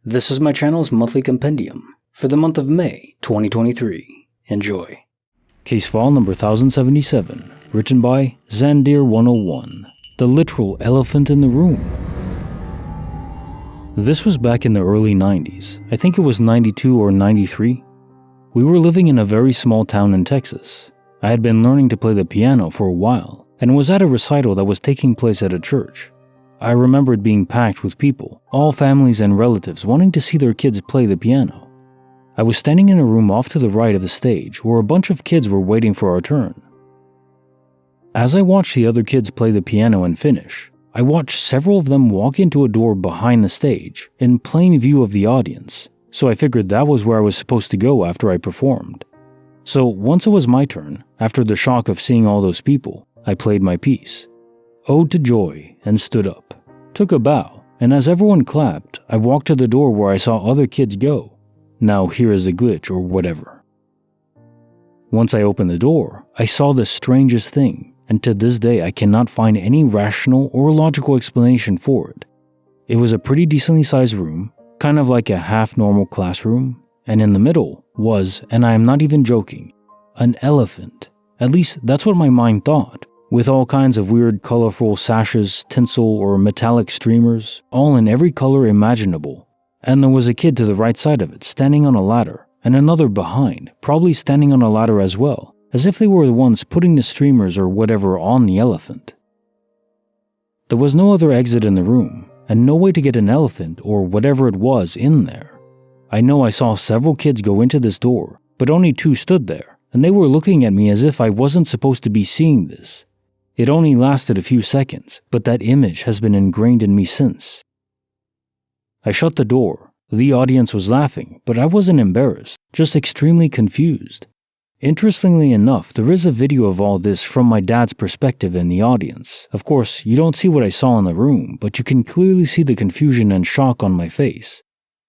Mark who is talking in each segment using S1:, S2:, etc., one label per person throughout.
S1: This is my channel's monthly compendium for the month of May 2023. Enjoy. Case file number 1077, written by Zandir101, The Literal Elephant in the Room. This was back in the early 90s. I think it was 92 or 93. We were living in a very small town in Texas. I had been learning to play the piano for a while and was at a recital that was taking place at a church. I remembered being packed with people, all families and relatives wanting to see their kids play the piano. I was standing in a room off to the right of the stage where a bunch of kids were waiting for our turn. As I watched the other kids play the piano and finish, I watched several of them walk into a door behind the stage in plain view of the audience, so I figured that was where I was supposed to go after I performed. So once it was my turn, after the shock of seeing all those people, I played my piece, Ode to Joy, and stood up, took a bow, and as everyone clapped, I walked to the door where I saw other kids go. Now here is a glitch or whatever. Once I opened the door, I saw the strangest thing, and to this day I cannot find any rational or logical explanation for it. It was a pretty decently sized room, kind of like a half-normal classroom, and in the middle was, and I am not even joking, an elephant. At least that's what my mind thought, with all kinds of weird colorful sashes, tinsel, or metallic streamers, all in every color imaginable. And there was a kid to the right side of it standing on a ladder, and another behind, probably standing on a ladder as well, as if they were the ones putting the streamers or whatever on the elephant. There was no other exit in the room, and no way to get an elephant or whatever it was in there. I know I saw several kids go into this door, but only two stood there, and they were looking at me as if I wasn't supposed to be seeing this. It only lasted a few seconds, but that image has been ingrained in me since. I shut the door. The audience was laughing, but I wasn't embarrassed, just extremely confused. Interestingly enough, there is a video of all this from my dad's perspective in the audience. Of course, you don't see what I saw in the room, but you can clearly see the confusion and shock on my face.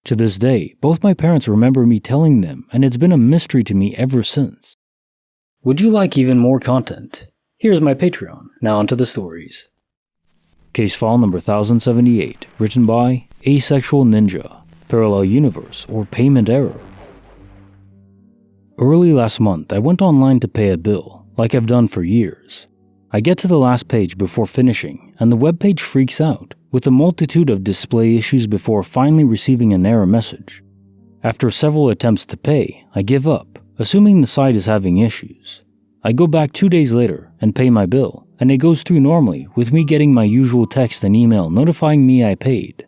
S1: To this day, both my parents remember me telling them, and it's been a mystery to me ever since. Would you like even more content? Here's my Patreon. Now onto the stories. Case file number 1078, written by Asexual Ninja, Parallel Universe, or Payment Error. Early last month, I went online to pay a bill, like I've done for years. I get to the last page before finishing, and the webpage freaks out, with a multitude of display issues before finally receiving an error message. After several attempts to pay, I give up, assuming the site is having issues. I go back 2 days later and pay my bill, and it goes through normally with me getting my usual text and email notifying me I paid.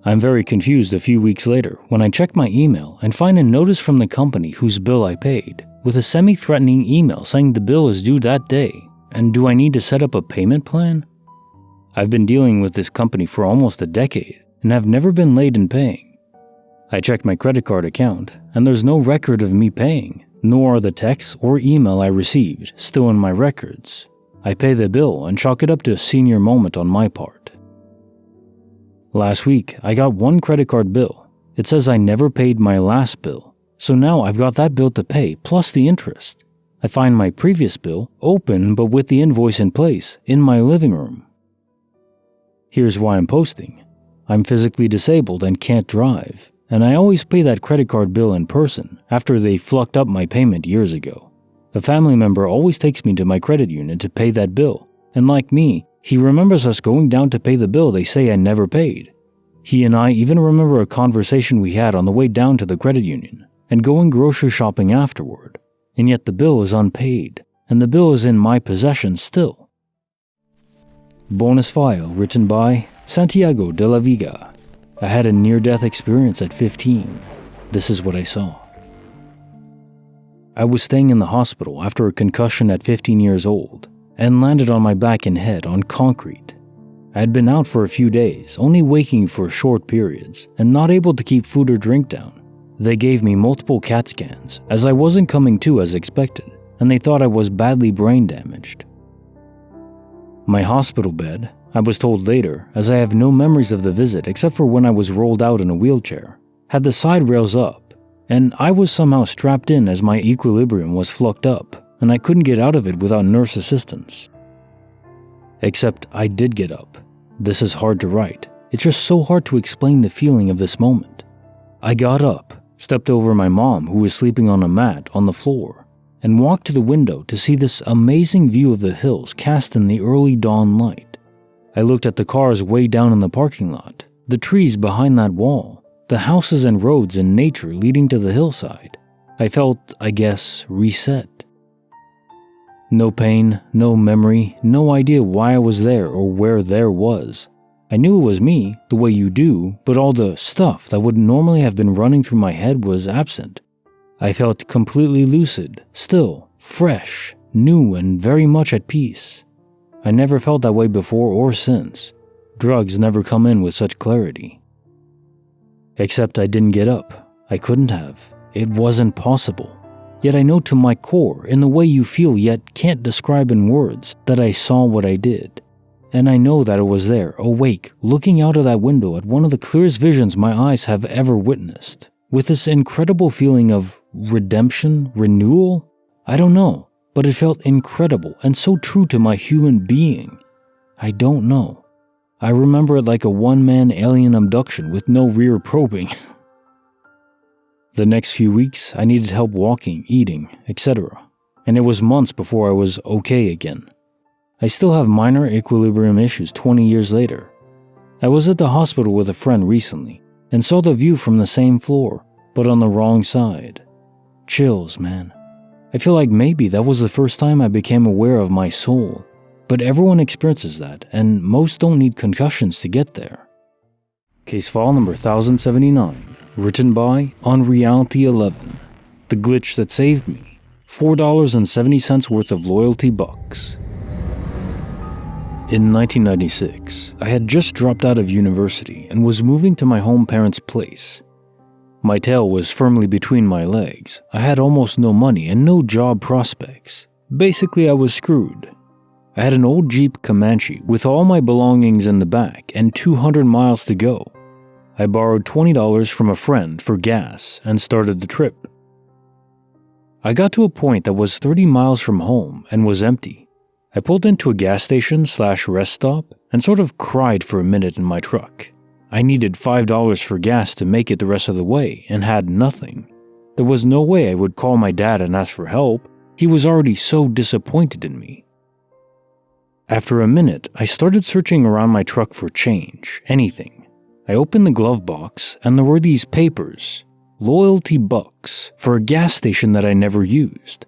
S1: I'm very confused a few weeks later when I check my email and find a notice from the company whose bill I paid, with a semi-threatening email saying the bill is due that day, and do I need to set up a payment plan? I've been dealing with this company for almost a decade and have never been late in paying. I checked my credit card account and there's no record of me paying, nor are the text or email I received still in my records. I pay the bill and chalk it up to a senior moment on my part. Last week, I got one credit card bill. It says I never paid my last bill, so now I've got that bill to pay plus the interest. I find my previous bill open but with the invoice in place in my living room. Here's why I'm posting. I'm physically disabled and can't drive, and I always pay that credit card bill in person after they flucked up my payment years ago. A family member always takes me to my credit union to pay that bill, and like me, he remembers us going down to pay the bill they say I never paid. He and I even remember a conversation we had on the way down to the credit union, and going grocery shopping afterward, and yet the bill is unpaid, and the bill is in my possession still. Bonus file written by Santiago de la Viga. I had a near-death experience at 15. This is what I saw. I was staying in the hospital after a concussion at 15 years old and landed on my back and head on concrete. I had been out for a few days, only waking for short periods and not able to keep food or drink down. They gave me multiple CAT scans as I wasn't coming to as expected, and they thought I was badly brain damaged. My hospital bed, I was told later, as I have no memories of the visit except for when I was rolled out in a wheelchair, had the side rails up, and I was somehow strapped in as my equilibrium was flucked up, and I couldn't get out of it without nurse assistance. Except I did get up. This is hard to write. It's just so hard to explain the feeling of this moment. I got up, stepped over my mom who was sleeping on a mat on the floor, and walked to the window to see this amazing view of the hills cast in the early dawn light. I looked at the cars way down in the parking lot, the trees behind that wall, the houses and roads and nature leading to the hillside. I felt, I guess, reset. No pain, no memory, no idea why I was there or where there was. I knew it was me, the way you do, but all the stuff that would normally have been running through my head was absent. I felt completely lucid, still, fresh, new, and very much at peace. I never felt that way before or since. Drugs never come in with such clarity. Except I didn't get up. I couldn't have. It wasn't possible. Yet I know to my core, in the way you feel yet can't describe in words, that I saw what I did. And I know that it was there, awake, looking out of that window at one of the clearest visions my eyes have ever witnessed. With this incredible feeling of redemption, renewal? I don't know, but it felt incredible and so true to my human being. I don't know. I remember it like a one-man alien abduction with no rear probing. The next few weeks, I needed help walking, eating, etc. And it was months before I was okay again. I still have minor equilibrium issues 20 years later. I was at the hospital with a friend recently and saw the view from the same floor, but on the wrong side. Chills, man. I feel like maybe that was the first time I became aware of my soul. But everyone experiences that, and most don't need concussions to get there. Case file number 1079, written by Unreality11. The glitch that saved me. $4.70 worth of loyalty bucks. In 1996, I had just dropped out of university and was moving to my home parents' place. My tail was firmly between my legs. I had almost no money and no job prospects. Basically, I was screwed. I had an old Jeep Comanche with all my belongings in the back and 200 miles to go. I borrowed $20 from a friend for gas and started the trip. I got to a point that was 30 miles from home and was empty. I pulled into a gas station/rest stop and sort of cried for a minute in my truck. I needed $5 for gas to make it the rest of the way and had nothing. There was no way I would call my dad and ask for help. He was already so disappointed in me. After a minute, I started searching around my truck for change, anything. I opened the glove box and there were these papers, loyalty bucks, for a gas station that I never used.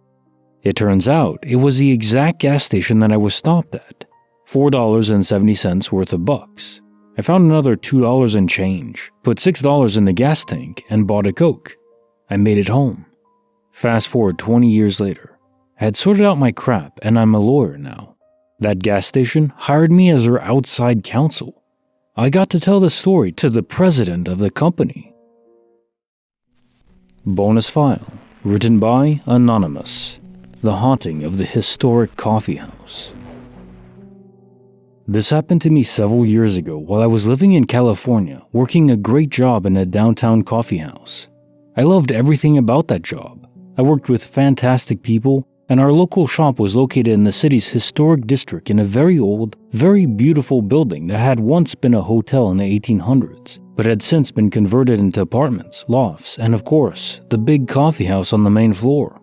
S1: It turns out it was the exact gas station that I was stopped at, $4.70 worth of bucks. I found another $2 and change, put $6 in the gas tank, and bought a Coke. I made it home. Fast forward 20 years later. I had sorted out my crap and I'm a lawyer now. That gas station hired me as their outside counsel. I got to tell the story to the president of the company. Bonus file, written by Anonymous. The haunting of the historic coffee house. This happened to me several years ago while I was living in California, working a great job in a downtown coffee house. I loved everything about that job. I worked with fantastic people, and our local shop was located in the city's historic district in a very old, very beautiful building that had once been a hotel in the 1800s, but had since been converted into apartments, lofts, and of course, the big coffee house on the main floor.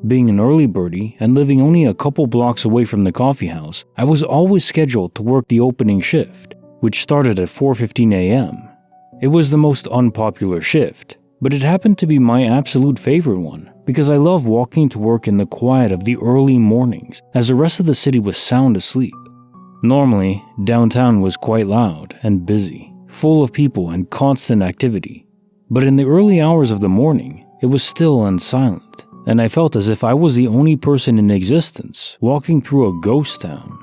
S1: Being an early birdie and living only a couple blocks away from the coffee house, I was always scheduled to work the opening shift, which started at 4:15 a.m. It was the most unpopular shift, but it happened to be my absolute favorite one because I love walking to work in the quiet of the early mornings as the rest of the city was sound asleep. Normally, downtown was quite loud and busy, full of people and constant activity, but in the early hours of the morning, it was still and silent. And I felt as if I was the only person in existence walking through a ghost town.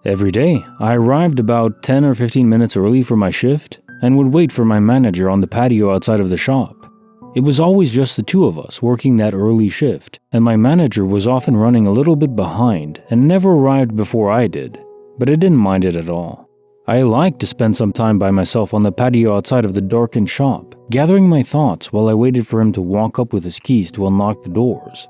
S1: Every day, I arrived about 10 or 15 minutes early for my shift and would wait for my manager on the patio outside of the shop. It was always just the two of us working that early shift, and my manager was often running a little bit behind and never arrived before I did, but I didn't mind it at all. I liked to spend some time by myself on the patio outside of the darkened shop, gathering my thoughts while I waited for him to walk up with his keys to unlock the doors.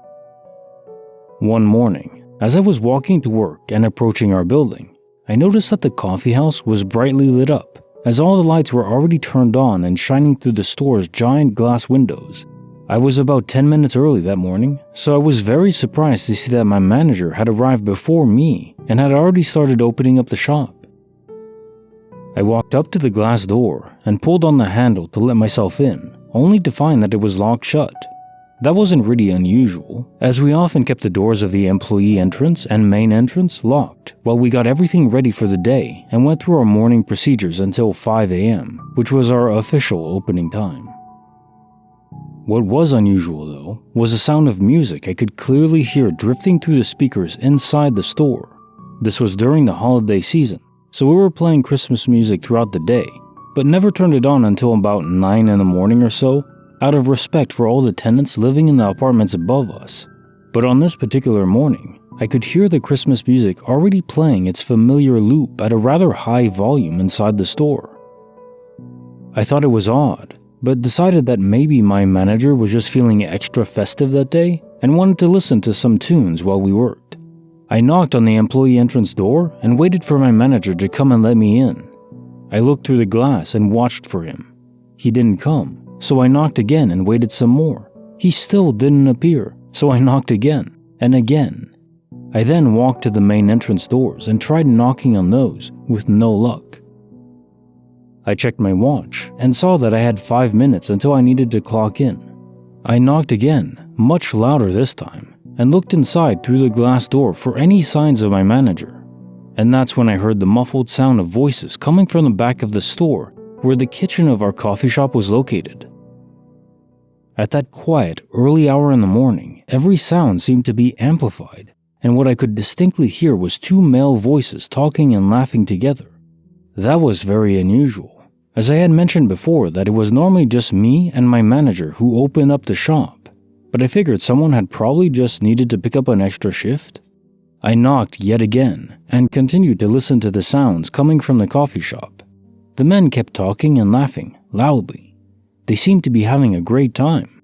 S1: One morning, as I was walking to work and approaching our building, I noticed that the coffee house was brightly lit up, as all the lights were already turned on and shining through the store's giant glass windows. I was about 10 minutes early that morning, so I was very surprised to see that my manager had arrived before me and had already started opening up the shop. I walked up to the glass door and pulled on the handle to let myself in, only to find that it was locked shut. That wasn't really unusual, as we often kept the doors of the employee entrance and main entrance locked while we got everything ready for the day and went through our morning procedures until 5 a.m., which was our official opening time. What was unusual, though, was a sound of music I could clearly hear drifting through the speakers inside the store. This was during the holiday season, so we were playing Christmas music throughout the day, but never turned it on until about 9 in the morning or so, out of respect for all the tenants living in the apartments above us. But on this particular morning, I could hear the Christmas music already playing its familiar loop at a rather high volume inside the store. I thought it was odd, but decided that maybe my manager was just feeling extra festive that day and wanted to listen to some tunes while we worked. I knocked on the employee entrance door and waited for my manager to come and let me in. I looked through the glass and watched for him. He didn't come, so I knocked again and waited some more. He still didn't appear, so I knocked again and again. I then walked to the main entrance doors and tried knocking on those with no luck. I checked my watch and saw that I had 5 minutes until I needed to clock in. I knocked again, much louder this time, and looked inside through the glass door for any signs of my manager. And that's when I heard the muffled sound of voices coming from the back of the store where the kitchen of our coffee shop was located. At that quiet, early hour in the morning, every sound seemed to be amplified, and what I could distinctly hear was 2 male voices talking and laughing together. That was very unusual, as I had mentioned before that it was normally just me and my manager who opened up the shop, but I figured someone had probably just needed to pick up an extra shift. I knocked yet again and continued to listen to the sounds coming from the coffee shop. The men kept talking and laughing loudly. They seemed to be having a great time.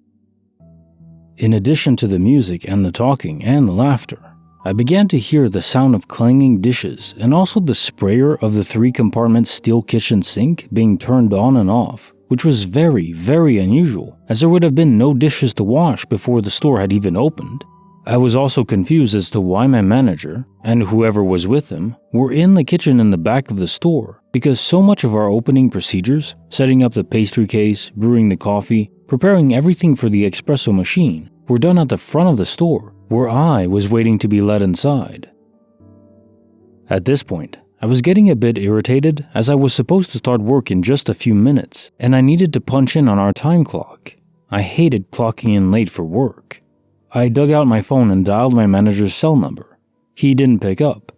S1: In addition to the music and the talking and the laughter, I began to hear the sound of clanging dishes and also the sprayer of the 3-compartment steel kitchen sink being turned on and off, which was very, very unusual, as there would have been no dishes to wash before the store had even opened. I was also confused as to why my manager, and whoever was with him, were in the kitchen in the back of the store, because so much of our opening procedures, setting up the pastry case, brewing the coffee, preparing everything for the espresso machine, were done at the front of the store, where I was waiting to be let inside. At this point, I was getting a bit irritated as I was supposed to start work in just a few minutes, and I needed to punch in on our time clock. I hated clocking in late for work. I dug out my phone and dialed my manager's cell number. He didn't pick up,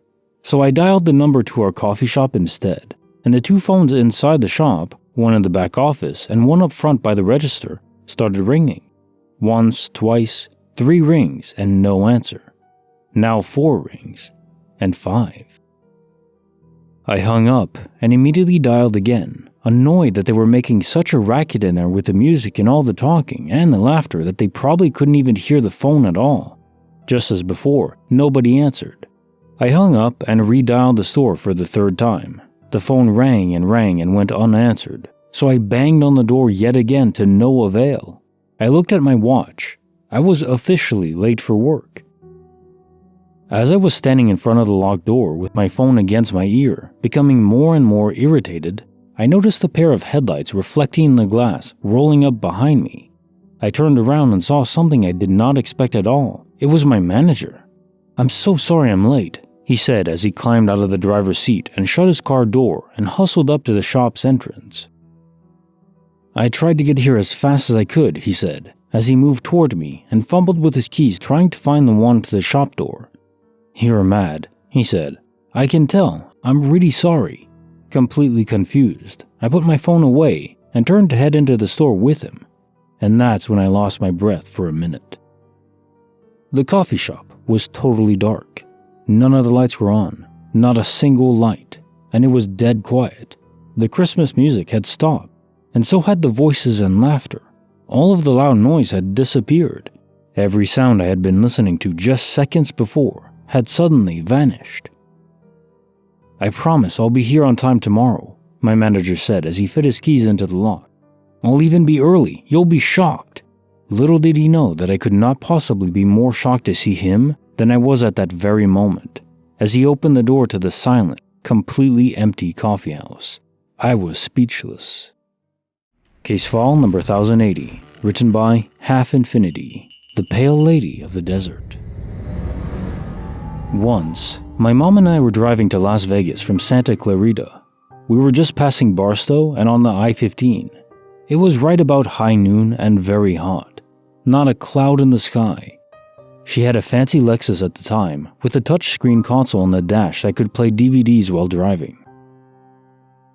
S1: so I dialed the number to our coffee shop instead, and the 2 phones inside the shop, one in the back office and one up front by the register, started ringing. Once, twice, 3 rings and no answer. Now 4 rings, and 5. I hung up and immediately dialed again, annoyed that they were making such a racket in there with the music and all the talking and the laughter that they probably couldn't even hear the phone at all. Just as before, nobody answered. I hung up and redialed the store for the 3rd time. The phone rang and went unanswered, so I banged on the door yet again to no avail. I looked at my watch. I was officially late for work. As I was standing in front of the locked door with my phone against my ear, becoming more and more irritated, I noticed a pair of headlights reflecting in the glass rolling up behind me. I turned around and saw something I did not expect at all. It was my manager. "I'm so sorry I'm late," he said as he climbed out of the driver's seat and shut his car door and hustled up to the shop's entrance. "I tried to get here as fast as I could," he said, as he moved toward me and fumbled with his keys trying to find the one to the shop door. "You're mad," he said. "I can tell. I'm really sorry." Completely confused, I put my phone away and turned to head into the store with him. And that's when I lost my breath for a minute. The coffee shop was totally dark. None of the lights were on, not a single light, and it was dead quiet. The Christmas music had stopped, and so had the voices and laughter. All of the loud noise had disappeared. Every sound I had been listening to just seconds before had suddenly vanished. "I promise I'll be here on time tomorrow," my manager said as he fit his keys into the lock. "I'll even be early. You'll be shocked." Little did he know that I could not possibly be more shocked to see him than I was at that very moment, as he opened the door to the silent, completely empty coffee house. I was speechless. Case file number 1080, written by Half Infinity, the Pale Lady of the Desert. Once, my mom and I were driving to Las Vegas from Santa Clarita. We were just passing Barstow and on the I-15. It was right about high noon and very hot. Not a cloud in the sky. She had a fancy Lexus at the time, with a touchscreen console on the dash that could play DVDs while driving.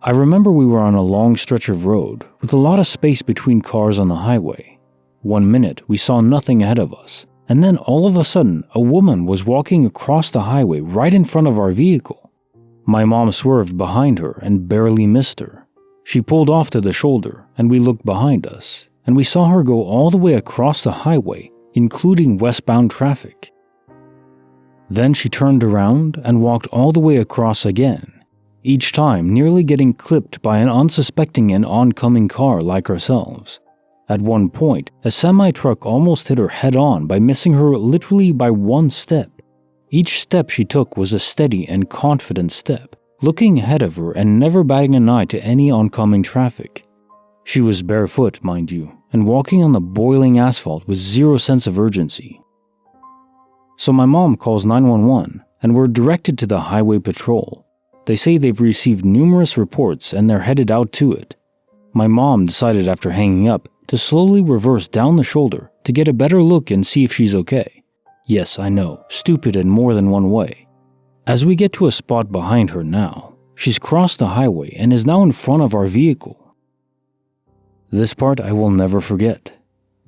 S1: I remember we were on a long stretch of road, with a lot of space between cars on the highway. 1 minute, we saw nothing ahead of us, and then all of a sudden, a woman was walking across the highway right in front of our vehicle. My mom swerved behind her and barely missed her. She pulled off to the shoulder, and we looked behind us, and we saw her go all the way across the highway, including westbound traffic. Then she turned around and walked all the way across again, each time nearly getting clipped by an unsuspecting and oncoming car like ourselves. At one point, a semi-truck almost hit her head-on by missing her literally by 1 step. Each step she took was a steady and confident step, looking ahead of her and never batting an eye to any oncoming traffic. She was barefoot, mind you, and walking on the boiling asphalt with zero sense of urgency. So my mom calls 911 and we're directed to the highway patrol. They say they've received numerous reports and they're headed out to it. My mom decided after hanging up to slowly reverse down the shoulder to get a better look and see if she's okay. Yes, I know, stupid in more than one way. As we get to a spot behind her now, she's crossed the highway and is now in front of our vehicle. This part I will never forget.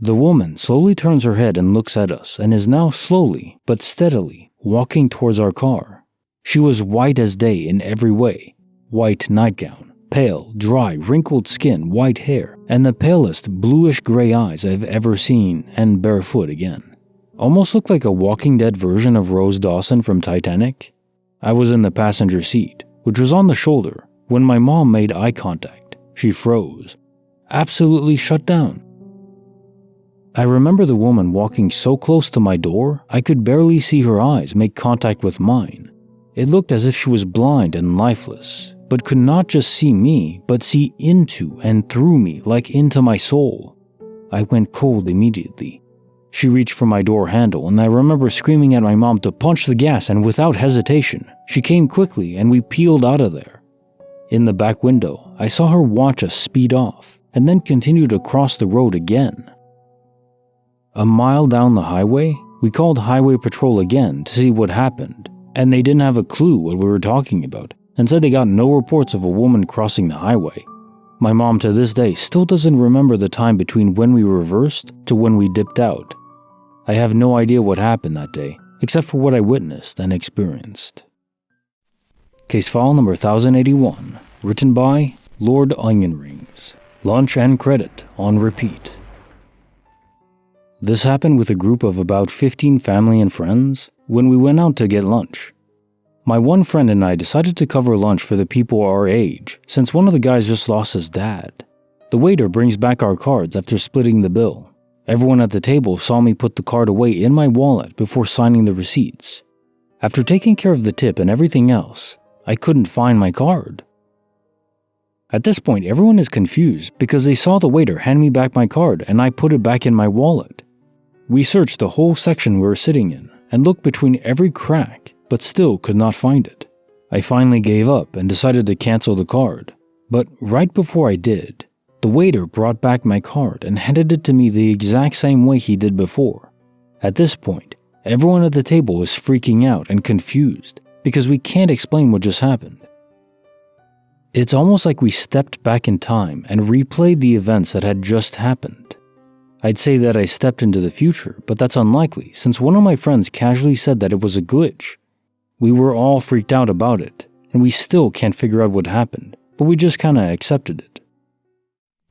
S1: The woman slowly turns her head and looks at us and is now slowly but steadily walking towards our car. She was white as day in every way. White nightgown, pale, dry, wrinkled skin, white hair, and the palest bluish-gray eyes I've ever seen, and barefoot again. Almost looked like a Walking Dead version of Rose Dawson from Titanic. I was in the passenger seat, which was on the shoulder, when my mom made eye contact. She froze. Absolutely shut down. I remember the woman walking so close to my door, I could barely see her eyes make contact with mine. It looked as if she was blind and lifeless, but could not just see me, but see into and through me, like into my soul. I went cold immediately. She reached for my door handle, and I remember screaming at my mom to punch the gas, and without hesitation, she came quickly and we peeled out of there. In the back window, I saw her watch us speed off, and then continued across the road again. A mile down the highway, we called highway patrol again to see what happened, and they didn't have a clue what we were talking about, and said they got no reports of a woman crossing the highway. My mom to this day still doesn't remember the time between when we reversed to when we dipped out. I have no idea what happened that day, except for what I witnessed and experienced. Case file number 1081, written by Lord Onion Rings. Lunch and credit on repeat. This happened with a group of about 15 family and friends when we went out to get lunch. My one friend and I decided to cover lunch for the people our age since one of the guys just lost his dad. The waiter brings back our cards after splitting the bill. Everyone at the table saw me put the card away in my wallet before signing the receipts. After taking care of the tip and everything else, I couldn't find my card. At this point, everyone is confused because they saw the waiter hand me back my card and I put it back in my wallet. We searched the whole section we were sitting in and looked between every crack, but still could not find it. I finally gave up and decided to cancel the card. But right before I did, the waiter brought back my card and handed it to me the exact same way he did before. At this point, everyone at the table is freaking out and confused because we can't explain what just happened. It's almost like we stepped back in time and replayed the events that had just happened. I'd say that I stepped into the future, but that's unlikely since one of my friends casually said that it was a glitch. We were all freaked out about it, and we still can't figure out what happened, but we just kinda accepted it.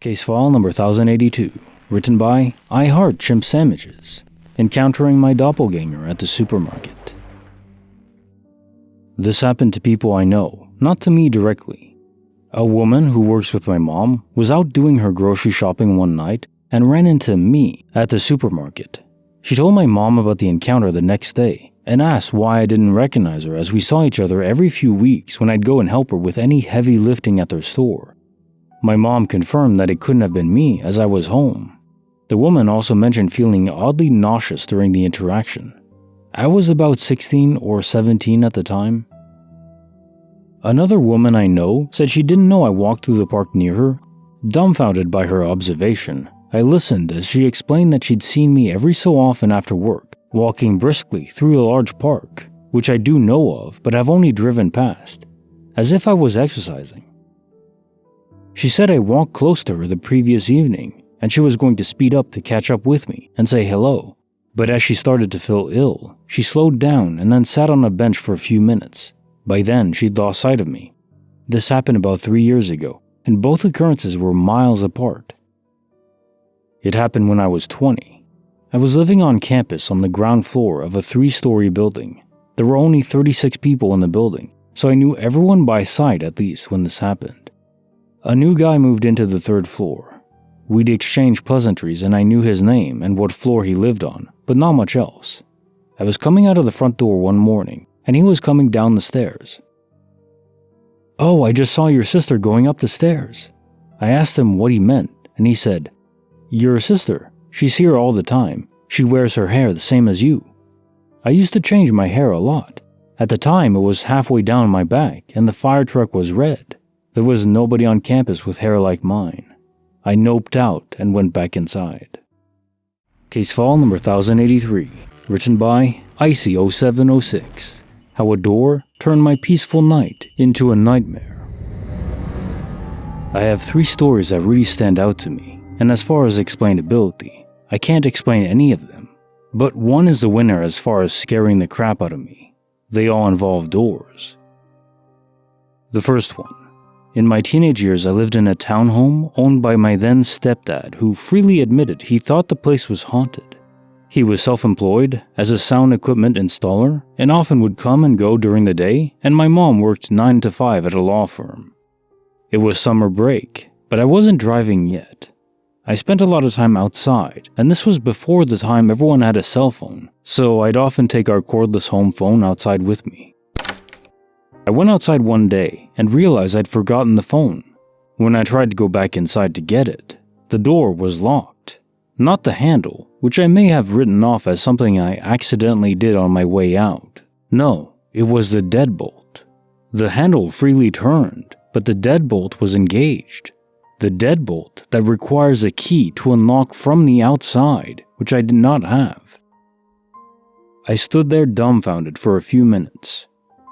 S1: Case file number 1082, written by I Heart Chimp Sandwiches, encountering my doppelganger at the supermarket. This happened to people I know, not to me directly. A woman who works with my mom was out doing her grocery shopping one night and ran into me at the supermarket. She told my mom about the encounter the next day and asked why I didn't recognize her, as we saw each other every few weeks when I'd go and help her with any heavy lifting at their store. My mom confirmed that it couldn't have been me, as I was home. The woman also mentioned feeling oddly nauseous during the interaction. I was about 16 or 17 at the time. Another woman I know said she didn't know I walked through the park near her. Dumbfounded by her observation, I listened as she explained that she'd seen me every so often after work, walking briskly through a large park, which I do know of but have only driven past, as if I was exercising. She said I walked close to her the previous evening, and she was going to speed up to catch up with me and say hello, but as she started to feel ill, she slowed down and then sat on a bench for a few minutes. By then, she'd lost sight of me. This happened about 3 years ago, and both occurrences were miles apart. It happened when I was 20. I was living on campus on the ground floor of a 3-story building. There were only 36 people in the building, so I knew everyone by sight at least when this happened. A new guy moved into the 3rd floor. We'd exchanged pleasantries and I knew his name and what floor he lived on, but not much else. I was coming out of the front door one morning, and he was coming down the stairs. "Oh, I just saw your sister going up the stairs." I asked him what he meant, and he said, "Your sister, she's here all the time. She wears her hair the same as you." I used to change my hair a lot. At the time, it was halfway down my back, and the fire truck was red. There was nobody on campus with hair like mine. I noped out and went back inside. Case file number 1083, written by Icy0706. How a door turned my peaceful night into a nightmare. I have 3 stories that really stand out to me, and as far as explainability, I can't explain any of them. But one is the winner as far as scaring the crap out of me. They all involve doors. The first one. In my teenage years, I lived in a townhome owned by my then stepdad, who freely admitted he thought the place was haunted. He was self-employed as a sound equipment installer and often would come and go during the day, and my mom worked 9 to 5 at a law firm. It was summer break, but I wasn't driving yet. I spent a lot of time outside, and this was before the time everyone had a cell phone, so I'd often take our cordless home phone outside with me. I went outside one day and realized I'd forgotten the phone. When I tried to go back inside to get it, the door was locked. Not the handle, which I may have written off as something I accidentally did on my way out. No, it was the deadbolt. The handle freely turned, but the deadbolt was engaged. The deadbolt that requires a key to unlock from the outside, which I did not have. I stood there dumbfounded for a few minutes.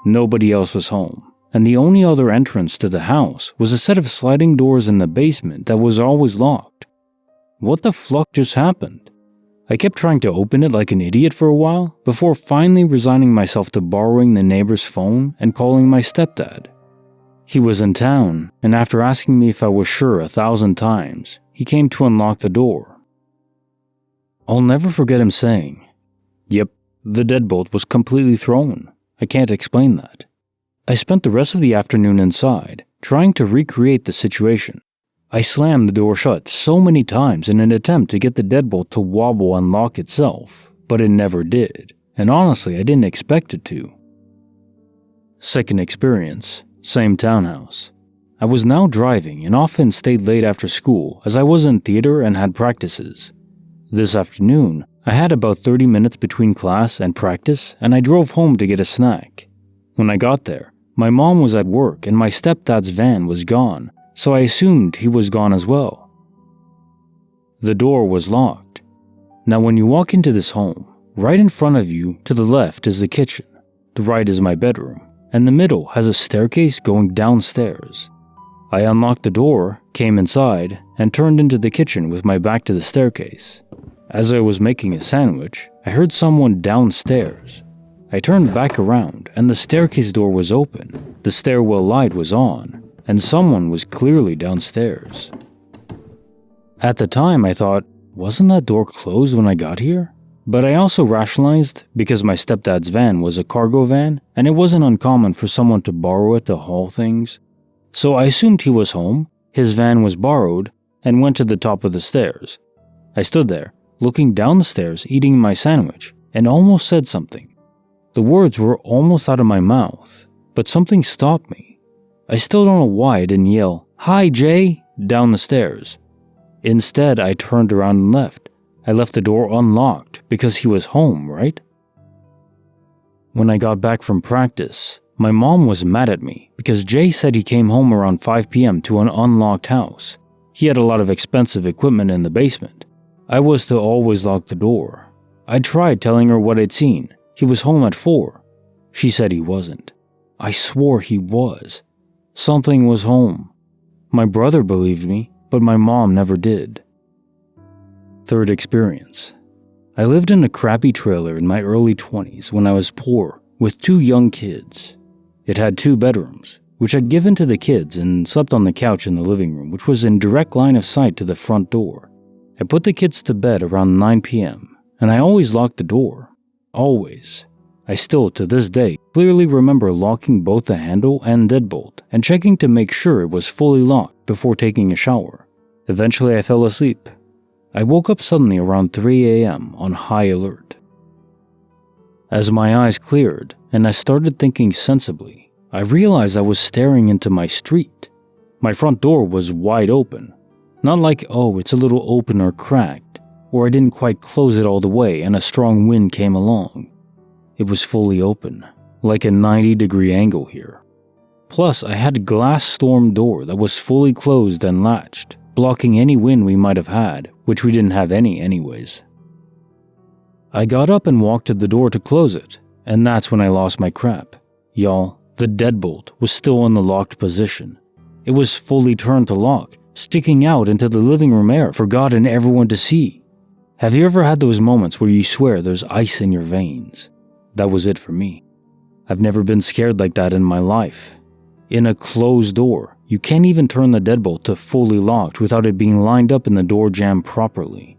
S1: Nobody else was home, and the only other entrance to the house was a set of sliding doors in the basement that was always locked. What the fluck just happened? I kept trying to open it like an idiot for a while, before finally resigning myself to borrowing the neighbor's phone and calling my stepdad. He was in town, and after asking me if I was sure 1,000 times, he came to unlock the door. I'll never forget him saying, "Yep, the deadbolt was completely thrown. I can't explain that." I spent the rest of the afternoon inside, trying to recreate the situation. I slammed the door shut so many times in an attempt to get the deadbolt to wobble and lock itself, but it never did, and honestly I didn't expect it to. Second experience, same townhouse. I was now driving and often stayed late after school as I was in theater and had practices. This afternoon, I had about 30 minutes between class and practice, and I drove home to get a snack. When I got there, my mom was at work and my stepdad's van was gone, so I assumed he was gone as well. The door was locked. Now when you walk into this home, right in front of you to the left is the kitchen, the right is my bedroom, and the middle has a staircase going downstairs. I unlocked the door, came inside, and turned into the kitchen with my back to the staircase. As I was making a sandwich, I heard someone downstairs. I turned back around and the staircase door was open, the stairwell light was on, and someone was clearly downstairs. At the time I thought, wasn't that door closed when I got here? But I also rationalized because my stepdad's van was a cargo van and it wasn't uncommon for someone to borrow it to haul things. So I assumed he was home, his van was borrowed, and went to the top of the stairs. I stood there, looking down the stairs, eating my sandwich, and almost said something. The words were almost out of my mouth, but something stopped me. I still don't know why I didn't yell, "Hi, Jay," down the stairs. Instead, I turned around and left. I left the door unlocked because he was home, right? When I got back from practice, my mom was mad at me because Jay said he came home around 5 p.m. to an unlocked house. He had a lot of expensive equipment in the basement. I was to always lock the door. I tried telling her what I'd seen. He was home at 4. She said he wasn't. I swore he was. Something was home. My brother believed me, but my mom never did. Third experience. I lived in a crappy trailer in my early 20s when I was poor, with 2 young kids. It had 2 bedrooms, which I'd given to the kids and slept on the couch in the living room, which was in direct line of sight to the front door. I put the kids to bed around 9 p.m., and I always locked the door. Always. I still, to this day, clearly remember locking both the handle and deadbolt and checking to make sure it was fully locked before taking a shower. Eventually, I fell asleep. I woke up suddenly around 3 a.m. on high alert. As my eyes cleared and I started thinking sensibly, I realized I was staring into my street. My front door was wide open. Not like, oh, it's a little open or cracked, or I didn't quite close it all the way and a strong wind came along. It was fully open, like a 90-degree angle here. Plus, I had a glass storm door that was fully closed and latched, blocking any wind we might have had, which we didn't have any anyways. I got up and walked to the door to close it, and that's when I lost my crap. Y'all, the deadbolt was still in the locked position. It was fully turned to lock, sticking out into the living room air for God and everyone to see. Have you ever had those moments where you swear there's ice in your veins? That was it for me. I've never been scared like that in my life. In a closed door, you can't even turn the deadbolt to fully locked without it being lined up in the door jamb properly.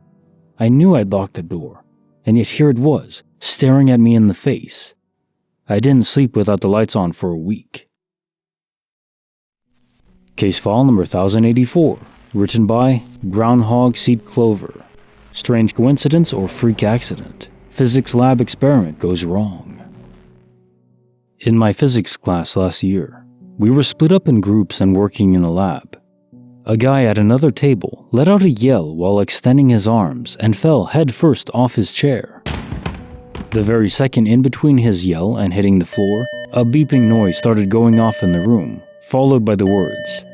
S1: I knew I'd locked the door, and yet here it was, staring at me in the face. I didn't sleep without the lights on for a week. Case file number 1084, written by Groundhog Seed Clover. Strange coincidence or freak accident. Physics lab experiment goes wrong. In my physics class last year, we were split up in groups and working in a lab. A guy at another table let out a yell while extending his arms and fell headfirst off his chair. The very second in between his yell and hitting the floor, a beeping noise started going off in the room, followed by the words,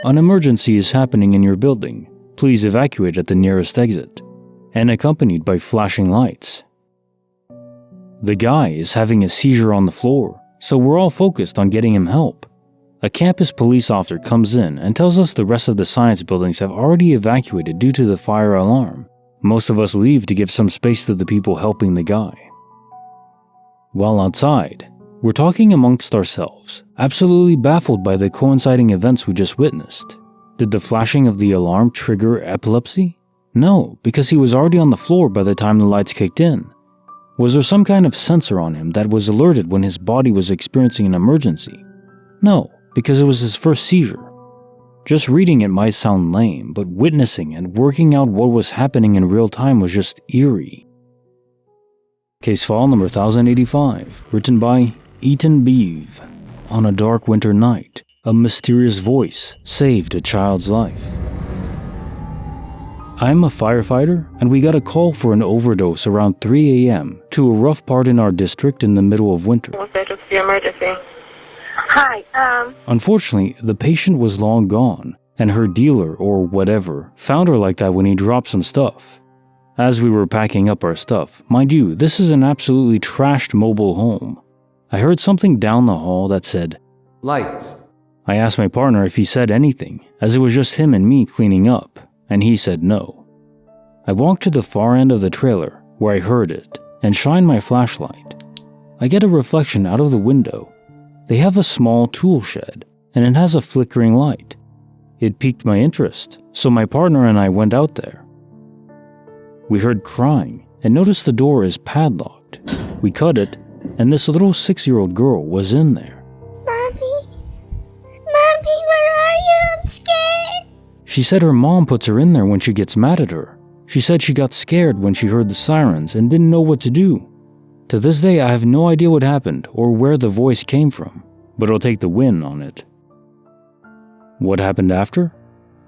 S1: "An emergency is happening in your building. Please evacuate at the nearest exit," and accompanied by flashing lights. The guy is having a seizure on the floor, so we're all focused on getting him help. A campus police officer comes in and tells us the rest of the science buildings have already evacuated due to the fire alarm. Most of us leave to give some space to the people helping the guy. While outside, we're talking amongst ourselves, absolutely baffled by the coinciding events we just witnessed. Did the flashing of the alarm trigger epilepsy? No, because he was already on the floor by the time the lights kicked in. Was there some kind of sensor on him that was alerted when his body was experiencing an emergency? No, because it was his first seizure. Just reading it might sound lame, but witnessing and working out what was happening in real time was just eerie. Case file number 1085, written by Eaton Beeve. On a dark winter night, a mysterious voice saved a child's life. I'm a firefighter, and we got a call for an overdose around 3 a.m. to a rough part in our district in the middle of winter.
S2: What's the emergency? Hi,
S1: Unfortunately, the patient was long gone, and her dealer, or whatever, found her like that when he dropped some stuff. As we were packing up our stuff, mind you, this is an absolutely trashed mobile home. I heard something down the hall that said,
S3: "Lights."
S1: I asked my partner if he said anything, as it was just him and me cleaning up, and he said no. I walked to the far end of the trailer, where I heard it, and shined my flashlight. I get a reflection out of the window. They have a small tool shed, and it has a flickering light. It piqued my interest, so my partner and I went out there. We heard crying and noticed the door is padlocked. We cut it, and this little 6-year-old girl was in there.
S2: Mommy? Mommy, where are you? I'm scared.
S1: She said her mom puts her in there when she gets mad at her. She said she got scared when she heard the sirens and didn't know what to do. To this day, I have no idea what happened or where the voice came from, but I'll take the win on it. What happened after?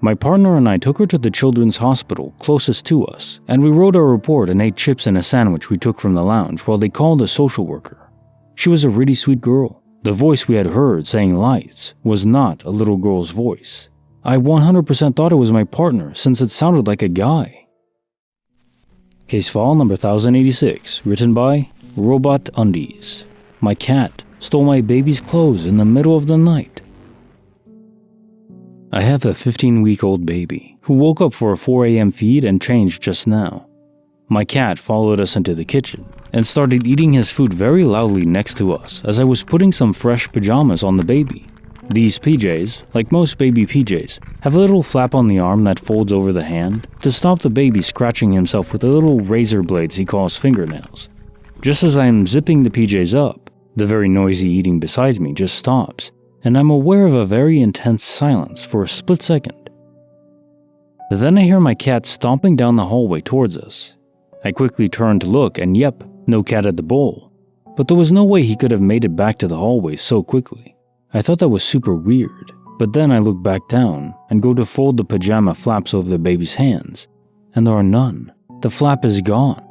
S1: My partner and I took her to the children's hospital closest to us, and we wrote our report and ate chips and a sandwich we took from the lounge while they called a social worker. She was a really sweet girl. The voice we had heard saying lights was not a little girl's voice. I 100% thought it was my partner since it sounded like a guy. Case file number 1086, written by Robot Undies. My cat stole my baby's clothes in the middle of the night. I have a 15-week-old baby who woke up for a 4 a.m. feed and changed just now. My cat followed us into the kitchen and started eating his food very loudly next to us as I was putting some fresh pajamas on the baby. These PJs, like most baby PJs, have a little flap on the arm that folds over the hand to stop the baby scratching himself with the little razor blades he calls fingernails. Just as I am zipping the PJs up, the very noisy eating beside me just stops, and I'm aware of a very intense silence for a split second. Then I hear my cat stomping down the hallway towards us. I quickly turn to look and yep, no cat at the bowl. But there was no way he could have made it back to the hallway so quickly. I thought that was super weird, but then I look back down and go to fold the pajama flaps over the baby's hands, and there are none. The flap is gone.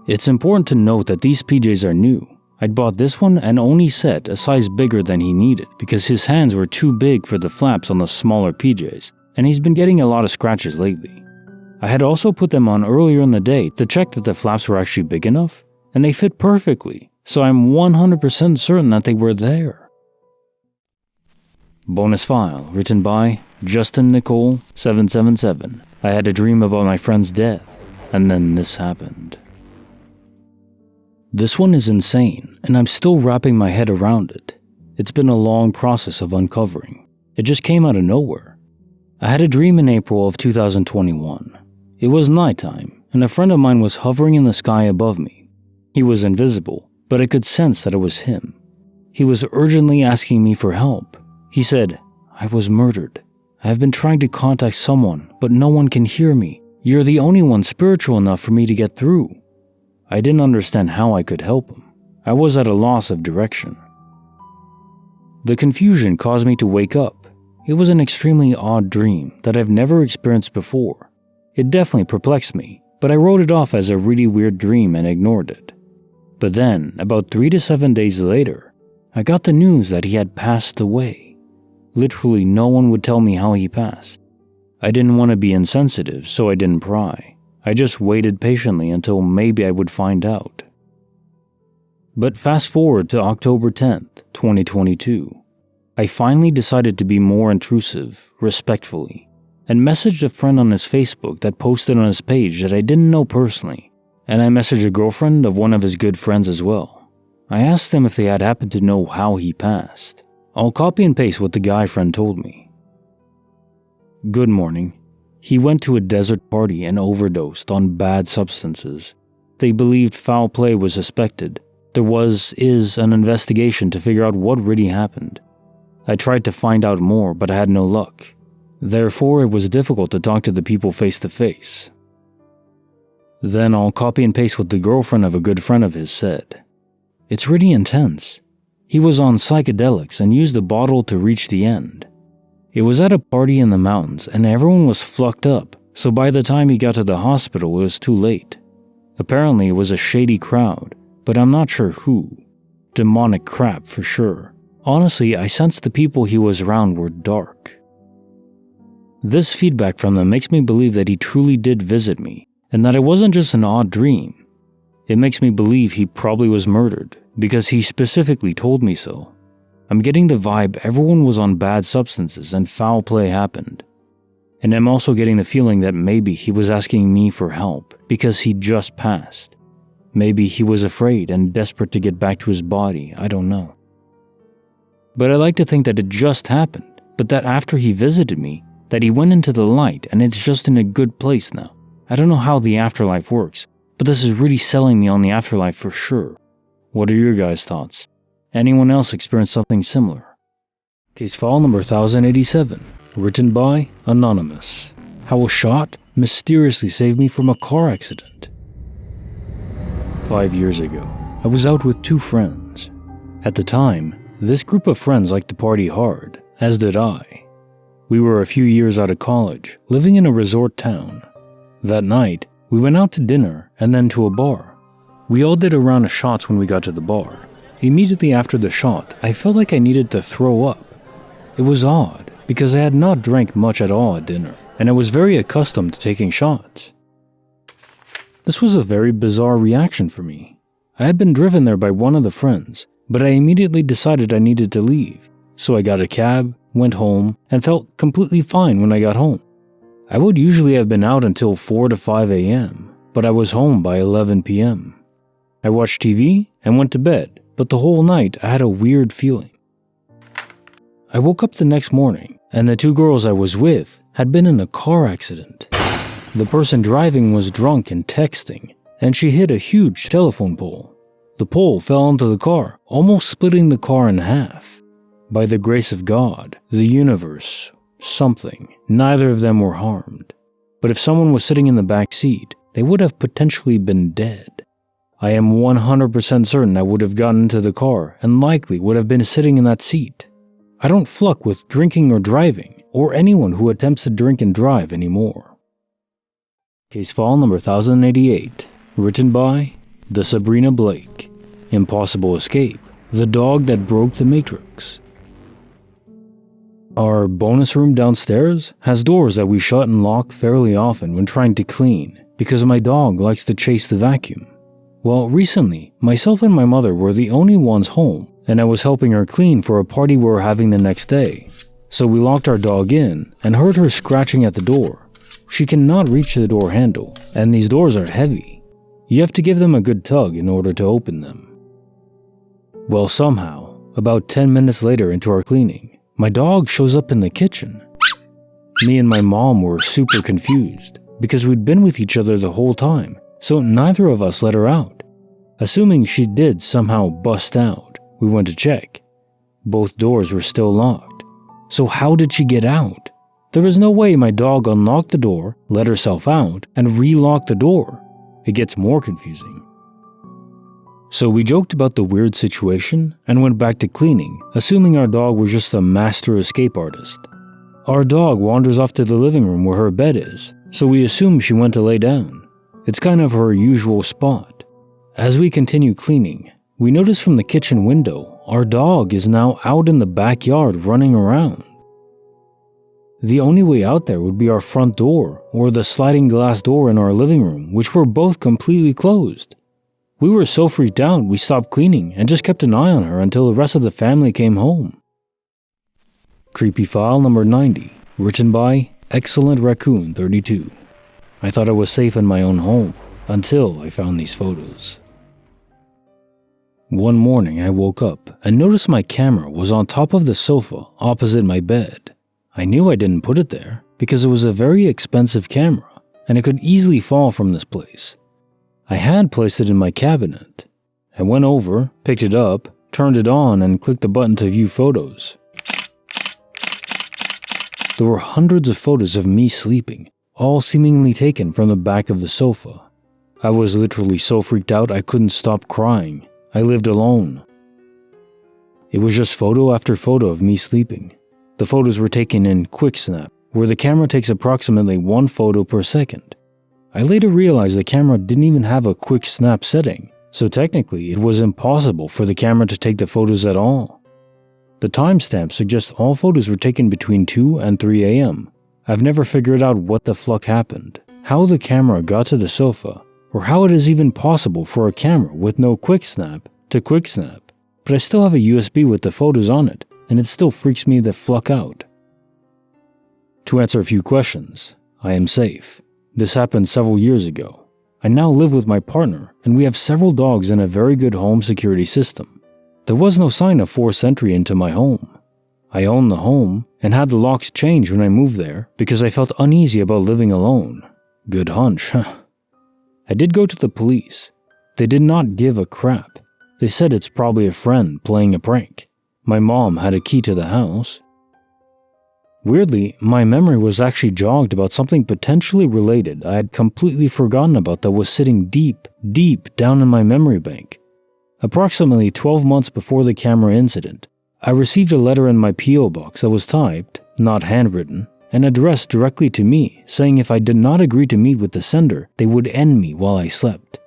S1: It's important to note that these PJs are new. I'd bought this one and only set a size bigger than he needed because his hands were too big for the flaps on the smaller PJs, and he's been getting a lot of scratches lately. I had also put them on earlier in the day to check that the flaps were actually big enough, and they fit perfectly, so I'm 100% certain that they were there. Bonus file written by Justin Nicole 777. I had a dream about my friend's death, and then this happened. This one is insane, and I'm still wrapping my head around it. It's been a long process of uncovering. It just came out of nowhere. I had a dream in April of 2021. It was nighttime, and a friend of mine was hovering in the sky above me. He was invisible, but I could sense that it was him. He was urgently asking me for help. He said, "I was murdered. I have been trying to contact someone, but no one can hear me. You're the only one spiritual enough for me to get through." I didn't understand how I could help him. I was at a loss of direction. The confusion caused me to wake up. It was an extremely odd dream that I've never experienced before. It definitely perplexed me, but I wrote it off as a really weird dream and ignored it. But then, about 3 to 7 days later, I got the news that he had passed away. Literally no one would tell me how he passed. I didn't want to be insensitive, so I didn't pry. I just waited patiently until maybe I would find out. But fast forward to October 10th, 2022. I finally decided to be more intrusive, respectfully, and messaged a friend on his Facebook that posted on his page that I didn't know personally, and I messaged a girlfriend of one of his good friends as well. I asked them if they had happened to know how he passed. I'll copy and paste what the guy friend told me. Good morning. He went to a desert party and overdosed on bad substances. They believed foul play was suspected. There is an investigation to figure out what really happened. I tried to find out more, but I had no luck. Therefore, it was difficult to talk to the people face to face. Then I'll copy and paste what the girlfriend of a good friend of his said. It's really intense. He was on psychedelics and used a bottle to reach the end. It was at a party in the mountains and everyone was flucked up, so by the time he got to the hospital it was too late. Apparently it was a shady crowd, but I'm not sure who. Demonic crap for sure. Honestly, I sensed the people he was around were dark. This feedback from them makes me believe that he truly did visit me, and that it wasn't just an odd dream. It makes me believe he probably was murdered, because he specifically told me so. I'm getting the vibe everyone was on bad substances and foul play happened. And I'm also getting the feeling that maybe he was asking me for help because he just passed. Maybe he was afraid and desperate to get back to his body, I don't know. But I like to think that it just happened, but that after he visited me, that he went into the light and it's just in a good place now. I don't know how the afterlife works, but this is really selling me on the afterlife for sure. What are your guys' thoughts? Anyone else experience something similar? Case file number 1087, written by Anonymous. How a shot mysteriously saved me from a car accident. 5 years ago, I was out with 2 friends. At the time, this group of friends liked to party hard, as did I. We were a few years out of college, living in a resort town. That night, we went out to dinner and then to a bar. We all did a round of shots when we got to the bar. Immediately after the shot, I felt like I needed to throw up. It was odd, because I had not drank much at all at dinner, and I was very accustomed to taking shots. This was a very bizarre reaction for me. I had been driven there by one of the friends, but I immediately decided I needed to leave, so I got a cab, went home, and felt completely fine when I got home. I would usually have been out until 4 to 5 a.m., but I was home by 11 p.m. I watched TV and went to bed, but the whole night I had a weird feeling. I woke up the next morning, and the 2 girls I was with had been in a car accident. The person driving was drunk and texting, and she hit a huge telephone pole. The pole fell onto the car, almost splitting the car in half. By the grace of God, the universe, something, neither of them were harmed. But if someone was sitting in the back seat, they would have potentially been dead. I am 100% certain I would have gotten into the car and likely would have been sitting in that seat. I don't fuck with drinking or driving, or anyone who attempts to drink and drive anymore. Case file number 1088, written by The Sabrina Blake. Impossible Escape, the dog that broke the Matrix. Our bonus room downstairs has doors that we shut and lock fairly often when trying to clean, because my dog likes to chase the vacuum. Well, recently, myself and my mother were the only ones home, and I was helping her clean for a party we were having the next day. So we locked our dog in and heard her scratching at the door. She cannot reach the door handle, and these doors are heavy. You have to give them a good tug in order to open them. Well, somehow, about 10 minutes later into our cleaning, my dog shows up in the kitchen. Me and my mom were super confused because we'd been with each other the whole time, so neither of us let her out. Assuming she did somehow bust out, we went to check. Both doors were still locked. So how did she get out? There was no way my dog unlocked the door, let herself out, and re-locked the door. It gets more confusing. So we joked about the weird situation and went back to cleaning, assuming our dog was just a master escape artist. Our dog wanders off to the living room where her bed is, so we assume she went to lay down. It's kind of her usual spot. As we continue cleaning, we notice from the kitchen window, our dog is now out in the backyard running around. The only way out there would be our front door or the sliding glass door in our living room, which were both completely closed. We were so freaked out we stopped cleaning and just kept an eye on her until the rest of the family came home. Creepy file number 90, written by Excellent Raccoon 32. I thought I was safe in my own home until I found these photos. One morning I woke up and noticed my camera was on top of the sofa opposite my bed. I knew I didn't put it there because it was a very expensive camera and it could easily fall from this place. I had placed it in my cabinet. I went over, picked it up, turned it on, and clicked the button to view photos. There were hundreds of photos of me sleeping, all seemingly taken from the back of the sofa. I was literally so freaked out I couldn't stop crying. I lived alone. It was just photo after photo of me sleeping. The photos were taken in quick snap, where the camera takes approximately 1 photo per second. I later realized the camera didn't even have a quick snap setting, so technically it was impossible for the camera to take the photos at all. The timestamp suggests all photos were taken between 2 and 3 a.m. I've never figured out what the fuck happened, how the camera got to the sofa, or how it is even possible for a camera with no quick snap to quick snap, but I still have a USB with the photos on it, and it still freaks me the fuck out. To answer a few questions, I am safe. This happened several years ago. I now live with my partner, and we have several dogs and a very good home security system. There was no sign of forced entry into my home. I own the home and had the locks changed when I moved there because I felt uneasy about living alone. Good hunch, huh? I did go to the police. They did not give a crap. They said it's probably a friend playing a prank. My mom had a key to the house. Weirdly, my memory was actually jogged about something potentially related I had completely forgotten about that was sitting deep, deep down in my memory bank. Approximately 12 months before the camera incident, I received a letter in my P.O. box that was typed, not handwritten, and addressed directly to me, saying if I did not agree to meet with the sender, they would end me while I slept.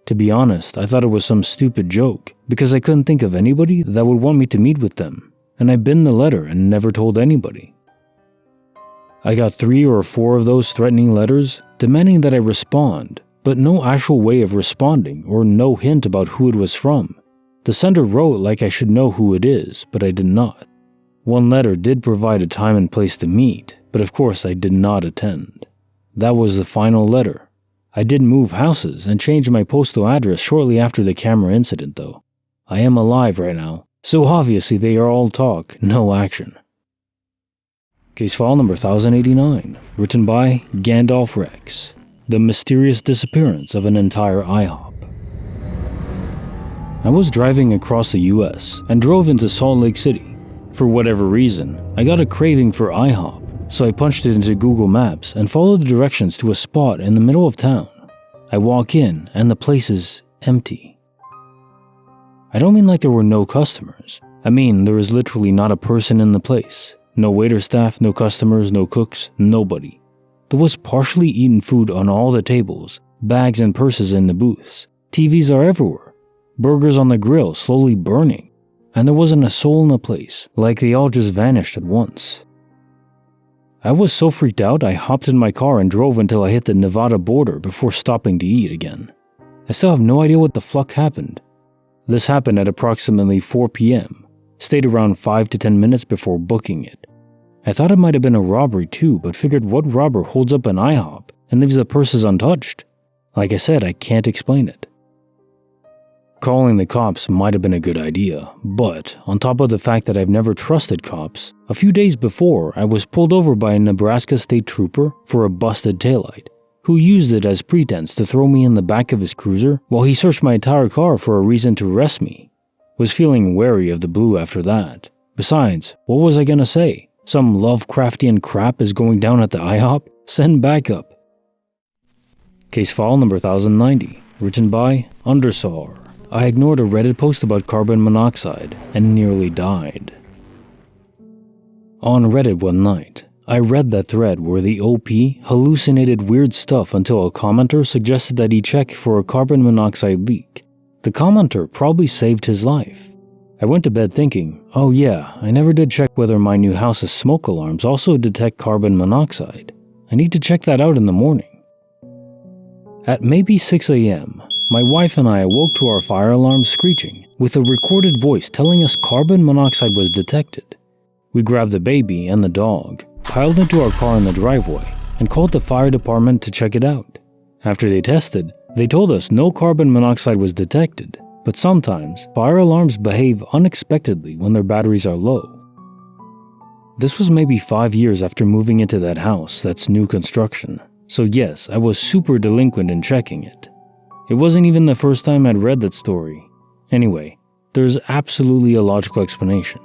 S1: To be honest, I thought it was some stupid joke, because I couldn't think of anybody that would want me to meet with them, and I binned the letter and never told anybody. I got 3 or 4 of those threatening letters, demanding that I respond, but no actual way of responding or no hint about who it was from. The sender wrote like I should know who it is, but I did not. One letter did provide a time and place to meet, but of course I did not attend. That was the final letter. I did move houses and change my postal address shortly after the camera incident though. I am alive right now, so obviously they are all talk, no action. Case file number 1089, written by Gandalf Rex. The mysterious disappearance of an entire IHOP. I was driving across the US and drove into Salt Lake City. For whatever reason, I got a craving for IHOP, so I punched it into Google Maps and followed the directions to a spot in the middle of town. I walk in and the place is empty. I don't mean like there were no customers. I mean there is literally not a person in the place. No waiter staff, no customers, no cooks, nobody. There was partially eaten food on all the tables, bags and purses in the booths. TVs are everywhere. Burgers on the grill slowly burning. And there wasn't a soul in the place, like they all just vanished at once. I was so freaked out I hopped in my car and drove until I hit the Nevada border before stopping to eat again. I still have no idea what the fuck happened. This happened at approximately 4 p.m. Stayed around 5 to 10 minutes before booking it. I thought it might have been a robbery too, but figured what robber holds up an IHOP and leaves the purses untouched? Like I said, I can't explain it. Calling the cops might have been a good idea, but on top of the fact that I've never trusted cops, a few days before I was pulled over by a Nebraska state trooper for a busted taillight, who used it as pretense to throw me in the back of his cruiser while he searched my entire car for a reason to arrest me. Was feeling wary of the blue after that. Besides, what was I gonna say? Some Lovecraftian crap is going down at the IHOP? Send backup. Case file number 1090, written by Undersaw. I ignored a Reddit post about carbon monoxide and nearly died. On Reddit one night, I read that thread where the OP hallucinated weird stuff until a commenter suggested that he check for a carbon monoxide leak. The commenter probably saved his life. I went to bed thinking, oh yeah, I never did check whether my new house's smoke alarms also detect carbon monoxide. I need to check that out in the morning. At maybe 6 a.m., my wife and I awoke to our fire alarm screeching, with a recorded voice telling us carbon monoxide was detected. We grabbed the baby and the dog, piled into our car in the driveway, and called the fire department to check it out. After they tested, they told us no carbon monoxide was detected, but sometimes fire alarms behave unexpectedly when their batteries are low. This was maybe 5 years after moving into that house that's new construction, so yes, I was super delinquent in checking it. It wasn't even the first time I'd read that story. Anyway, there's absolutely a logical explanation.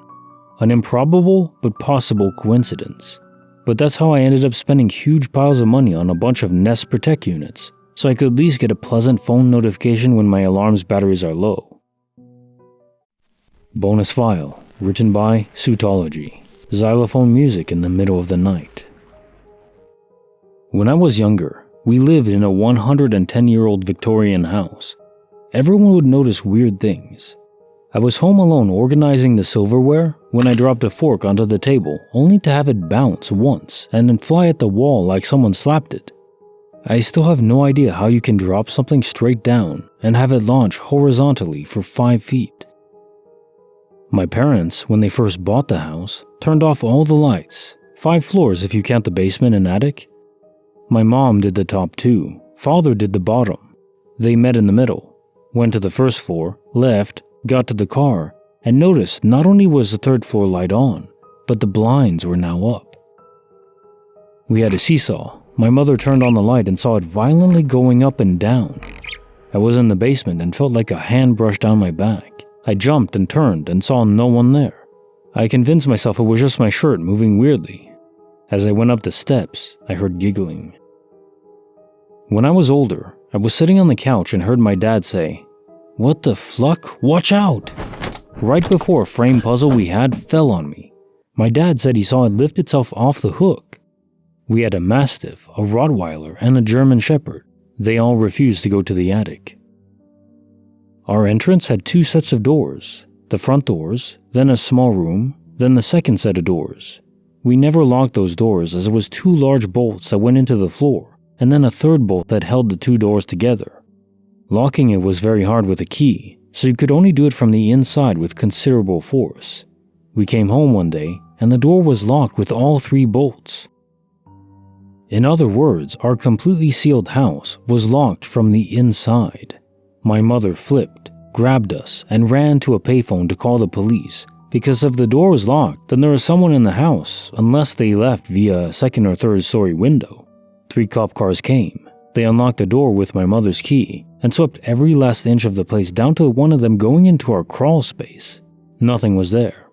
S1: An improbable but possible coincidence. But that's how I ended up spending huge piles of money on a bunch of Nest Protect units, so I could at least get a pleasant phone notification when my alarm's batteries are low. Bonus file, written by Suitology. Xylophone music in the middle of the night. When I was younger, we lived in a 110-year-old Victorian house. Everyone would notice weird things. I was home alone organizing the silverware when I dropped a fork onto the table only to have it bounce once and then fly at the wall like someone slapped it. I still have no idea how you can drop something straight down and have it launch horizontally for 5 feet. My parents, when they first bought the house, turned off all the lights, 5 floors if you count the basement and attic. My mom did the top 2, father did the bottom. They met in the middle, went to the first floor, left, got to the car, and noticed not only was the 3rd floor light on, but the blinds were now up. We had a seesaw, My mother turned on the light and saw it violently going up and down. I was in the basement and felt like a hand brushed down my back. I jumped and turned and saw no one there. I convinced myself it was just my shirt moving weirdly. As I went up the steps, I heard giggling. When I was older, I was sitting on the couch and heard my dad say, "What the fluck? Watch out!" Right before a frame puzzle we had fell on me. My dad said he saw it lift itself off the hook. We had a Mastiff, a Rottweiler, and a German Shepherd. They all refused to go to the attic. Our entrance had 2 sets of doors, the front doors, then a small room, then the second set of doors. We never locked those doors as it was 2 large bolts that went into the floor, and then a third bolt that held the 2 doors together. Locking it was very hard with a key, so you could only do it from the inside with considerable force. We came home one day, and the door was locked with all 3 bolts. In other words, our completely sealed house was locked from the inside. My mother flipped, grabbed us, and ran to a payphone to call the police, because if the door was locked, then there was someone in the house, unless they left via a 2nd or 3rd story window. 3 cop cars came. They unlocked the door with my mother's key, and swept every last inch of the place down to one of them going into our crawl space. Nothing was there.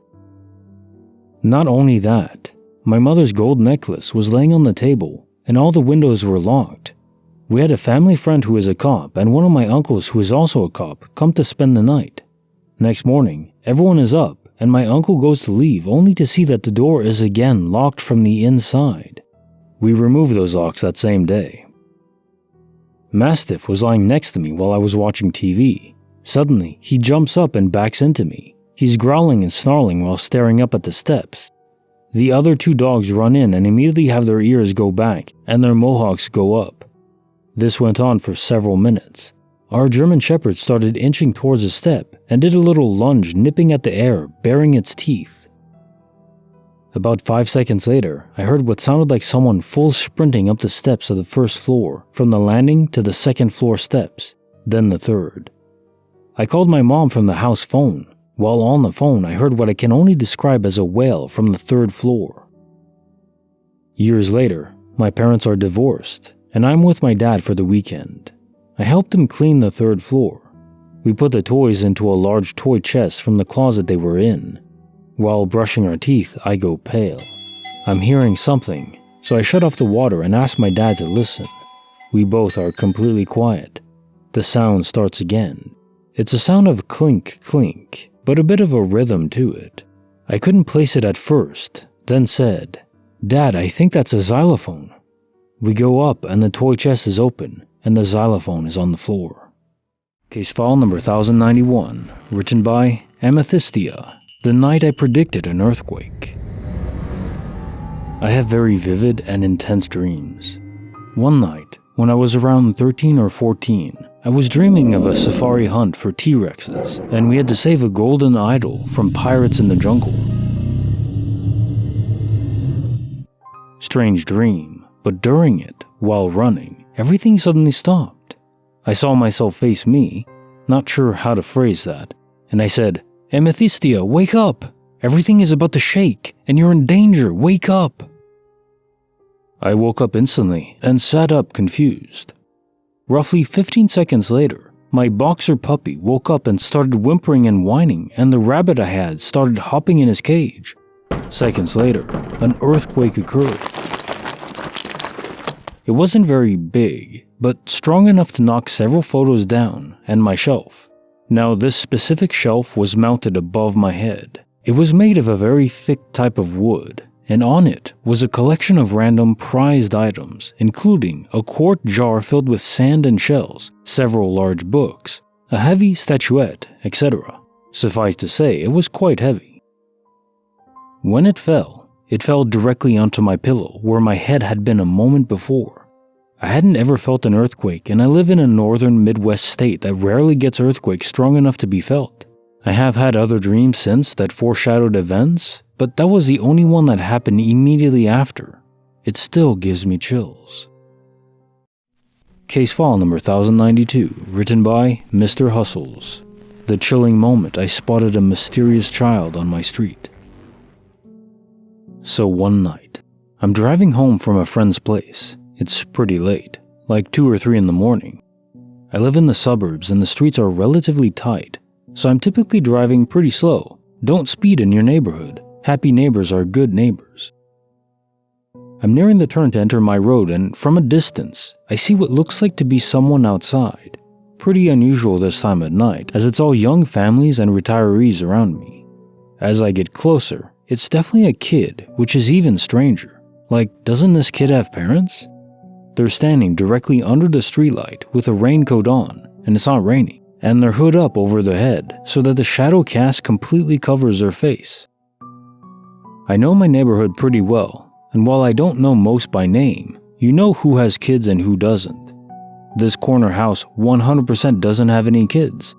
S1: Not only that, my mother's gold necklace was laying on the table, and all the windows were locked. We had a family friend who is a cop and one of my uncles who is also a cop come to spend the night. Next morning, everyone is up and my uncle goes to leave only to see that the door is again locked from the inside. We removed those locks that same day. Mastiff was lying next to me while I was watching TV. Suddenly, he jumps up and backs into me. He's growling and snarling while staring up at the steps. The other 2 dogs run in and immediately have their ears go back and their mohawks go up. This went on for several minutes. Our German Shepherd started inching towards the step and did a little lunge, nipping at the air, baring its teeth. About 5 seconds later, I heard what sounded like someone full sprinting up the steps of the 1st floor, from the landing to the 2nd floor steps, then the 3rd. I called my mom from the house phone. While on the phone, I heard what I can only describe as a wail from the 3rd floor. Years later, my parents are divorced, and I'm with my dad for the weekend. I helped him clean the 3rd floor. We put the toys into a large toy chest from the closet they were in. While brushing our teeth, I go pale. I'm hearing something, so I shut off the water and ask my dad to listen. We both are completely quiet. The sound starts again. It's a sound of clink, clink, but a bit of a rhythm to it. I couldn't place it at first, then said, "Dad, I think that's a xylophone." We go up and the toy chest is open and the xylophone is on the floor. Case file number 1091, written by Amethystia, the night I predicted an earthquake. I have very vivid and intense dreams. One night, when I was around 13 or 14, I was dreaming of a safari hunt for T-Rexes, and we had to save a golden idol from pirates in the jungle. Strange dream, but during it, while running, everything suddenly stopped. I saw myself face me, not sure how to phrase that, and I said, "Amethystia, wake up! Everything is about to shake, and you're in danger, wake up!" I woke up instantly and sat up confused. Roughly 15 seconds later, my boxer puppy woke up and started whimpering and whining, and the rabbit I had started hopping in his cage. Seconds later, an earthquake occurred. It wasn't very big, but strong enough to knock several photos down and my shelf. Now, this specific shelf was mounted above my head. It was made of a very thick type of wood, and on it was a collection of random prized items, including a quart jar filled with sand and shells, several large books, a heavy statuette, etc. Suffice to say, it was quite heavy. When it fell directly onto my pillow where my head had been a moment before. I hadn't ever felt an earthquake, and I live in a northern Midwest state that rarely gets earthquakes strong enough to be felt. I have had other dreams since that foreshadowed events, but that was the only one that happened immediately after. It still gives me chills. Case file number 1092, written by Mr. Hustles. The chilling moment I spotted a mysterious child on my street. So one night, I'm driving home from a friend's place. It's pretty late, like 2 or 3 in the morning. I live in the suburbs and the streets are relatively tight, so I'm typically driving pretty slow. Don't speed in your neighborhood. Happy neighbors are good neighbors. I'm nearing the turn to enter my road, and from a distance, I see what looks like to be someone outside. Pretty unusual this time at night, as it's all young families and retirees around me. As I get closer, it's definitely a kid, which is even stranger. Like, doesn't this kid have parents? They're standing directly under the streetlight with a raincoat on, and it's not raining, and their hood up over their head so that the shadow cast completely covers their face. I know my neighborhood pretty well, and while I don't know most by name, you know who has kids and who doesn't. This corner house 100% doesn't have any kids.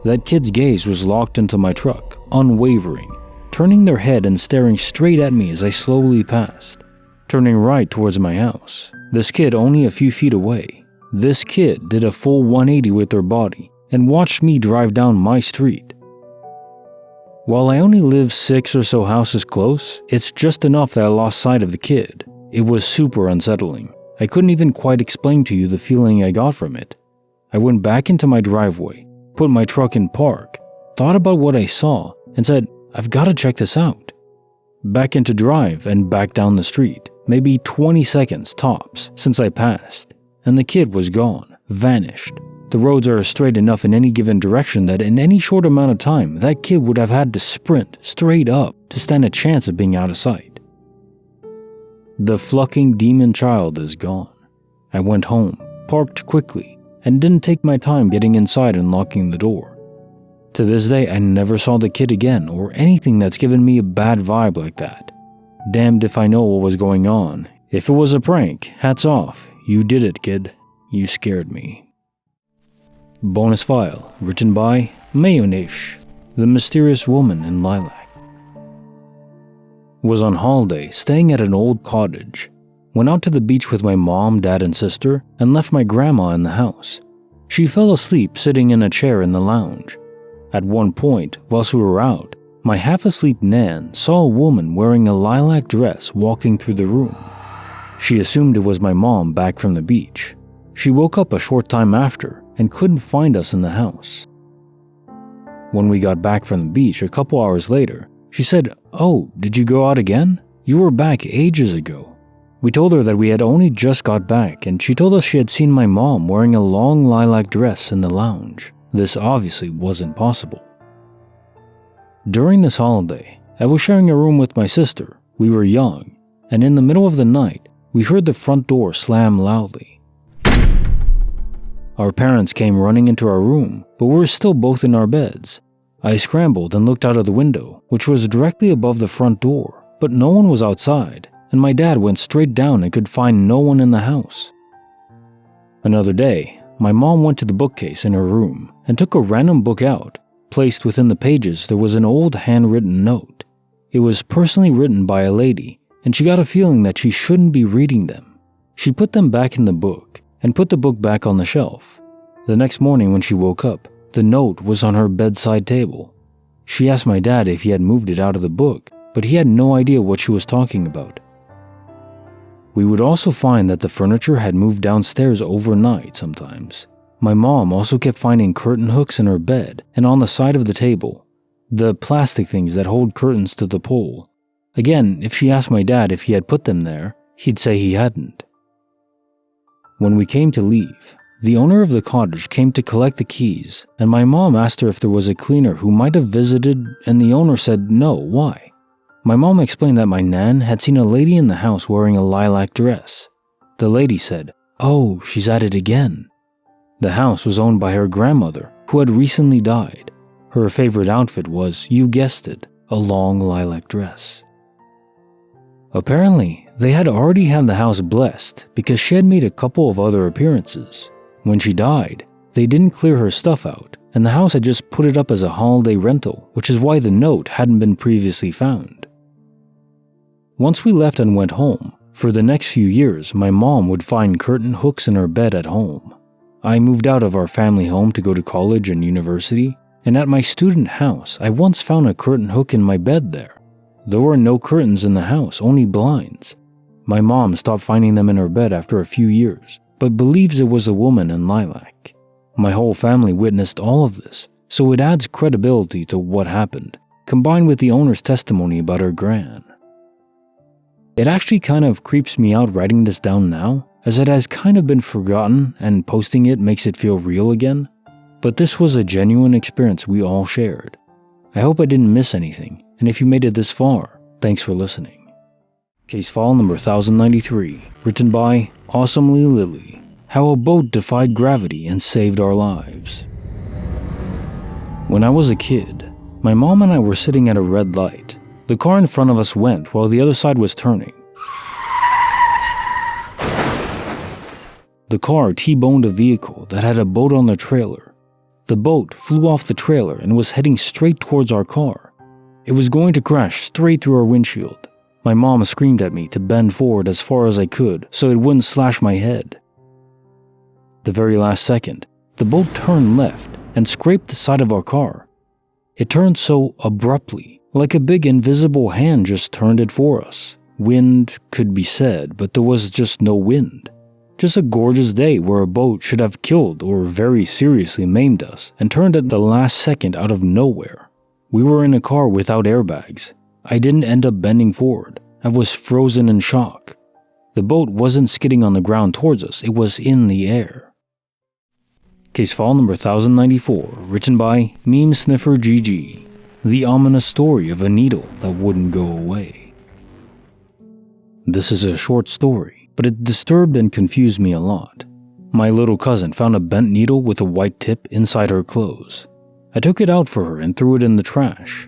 S1: That kid's gaze was locked into my truck, unwavering, turning their head and staring straight at me as I slowly passed, turning right towards my house. This kid only a few feet away. This kid did a full 180 with their body and watched me drive down my street. While I only live 6 or so houses close, it's just enough that I lost sight of the kid. It was super unsettling. I couldn't even quite explain to you the feeling I got from it. I went back into my driveway, put my truck in park, thought about what I saw, and said, I've got to check this out. Back into drive and back down the street, maybe 20 seconds tops since I passed, and the kid was gone, vanished. The roads are straight enough in any given direction that in any short amount of time, that kid would have had to sprint straight up to stand a chance of being out of sight. The flucking demon child is gone. I went home, parked quickly, and didn't take my time getting inside and locking the door. To this day, I never saw the kid again or anything that's given me a bad vibe like that. Damned if I know what was going on. If it was a prank, hats off. You did it, kid. You scared me. Bonus file, written by Mayonish, the mysterious woman in lilac. Was on holiday, staying at an old cottage. Went out to the beach with my mom, dad, and sister, and left my grandma in the house. She fell asleep sitting in a chair in the lounge. At one point, whilst we were out, my half-asleep Nan saw a woman wearing a lilac dress walking through the room. She assumed it was my mom back from the beach. She woke up a short time after and couldn't find us in the house. When we got back from the beach a couple hours later, she said, "Oh, did you go out again? You were back ages ago." We told her that we had only just got back, and she told us she had seen my mom wearing a long lilac dress in the lounge. This obviously wasn't possible. During this holiday, I was sharing a room with my sister. We were young, and in the middle of the night, we heard the front door slam loudly. Our parents came running into our room, but we were still both in our beds. I scrambled and looked out of the window, which was directly above the front door, but no one was outside, and my dad went straight down and could find no one in the house. Another day, my mom went to the bookcase in her room and took a random book out. Placed within the pages, there was an old handwritten note. It was personally written by a lady, and she got a feeling that she shouldn't be reading them. She put them back in the book and put the book back on the shelf. The next morning when she woke up, the note was on her bedside table. She asked my dad if he had moved it out of the book, but he had no idea what she was talking about. We would also find that the furniture had moved downstairs overnight sometimes. My mom also kept finding curtain hooks in her bed and on the side of the table, the plastic things that hold curtains to the pole. Again, if she asked my dad if he had put them there, he'd say he hadn't. When we came to leave, the owner of the cottage came to collect the keys, and my mom asked her if there was a cleaner who might have visited, and the owner said no, why? My mom explained that my nan had seen a lady in the house wearing a lilac dress. The lady said, "Oh, she's at it again." The house was owned by her grandmother, who had recently died. Her favorite outfit was, you guessed it, a long lilac dress. Apparently, they had already had the house blessed because she had made a couple of other appearances. When she died, they didn't clear her stuff out, and the house had just put it up as a holiday rental, which is why the note hadn't been previously found. Once we left and went home, for the next few years, my mom would find curtain hooks in her bed at home. I moved out of our family home to go to college and university, and at my student house, I once found a curtain hook in my bed there. There were no curtains in the house, only blinds. My mom stopped finding them in her bed after a few years, but believes it was a woman in lilac. My whole family witnessed all of this, so it adds credibility to what happened, combined with the owner's testimony about her gran. It actually kind of creeps me out writing this down now, as it has kind of been forgotten and posting it makes it feel real again. But this was a genuine experience we all shared. I hope I didn't miss anything, and if you made it this far, thanks for listening. Case file number 1093, written by Awesomely Lily. How a boat defied gravity and saved our lives. When I was a kid, my mom and I were sitting at a red light. The car in front of us went while the other side was turning. The car T-boned a vehicle that had a boat on the trailer. The boat flew off the trailer and was heading straight towards our car. It was going to crash straight through our windshield. My mom screamed at me to bend forward as far as I could so it wouldn't slash my head. The very last second, the boat turned left and scraped the side of our car. It turned so abruptly, like a big invisible hand just turned it for us. Wind could be said, but there was just no wind. Just a gorgeous day where a boat should have killed or very seriously maimed us and turned at the last second out of nowhere. We were in a car without airbags. I didn't end up bending forward. I was frozen in shock. The boat wasn't skidding on the ground towards us, it was in the air. Case file number 1094, written by Meme Sniffer GG. The ominous story of a needle that wouldn't go away. This is a short story, but it disturbed and confused me a lot. My little cousin found a bent needle with a white tip inside her clothes. I took it out for her and threw it in the trash.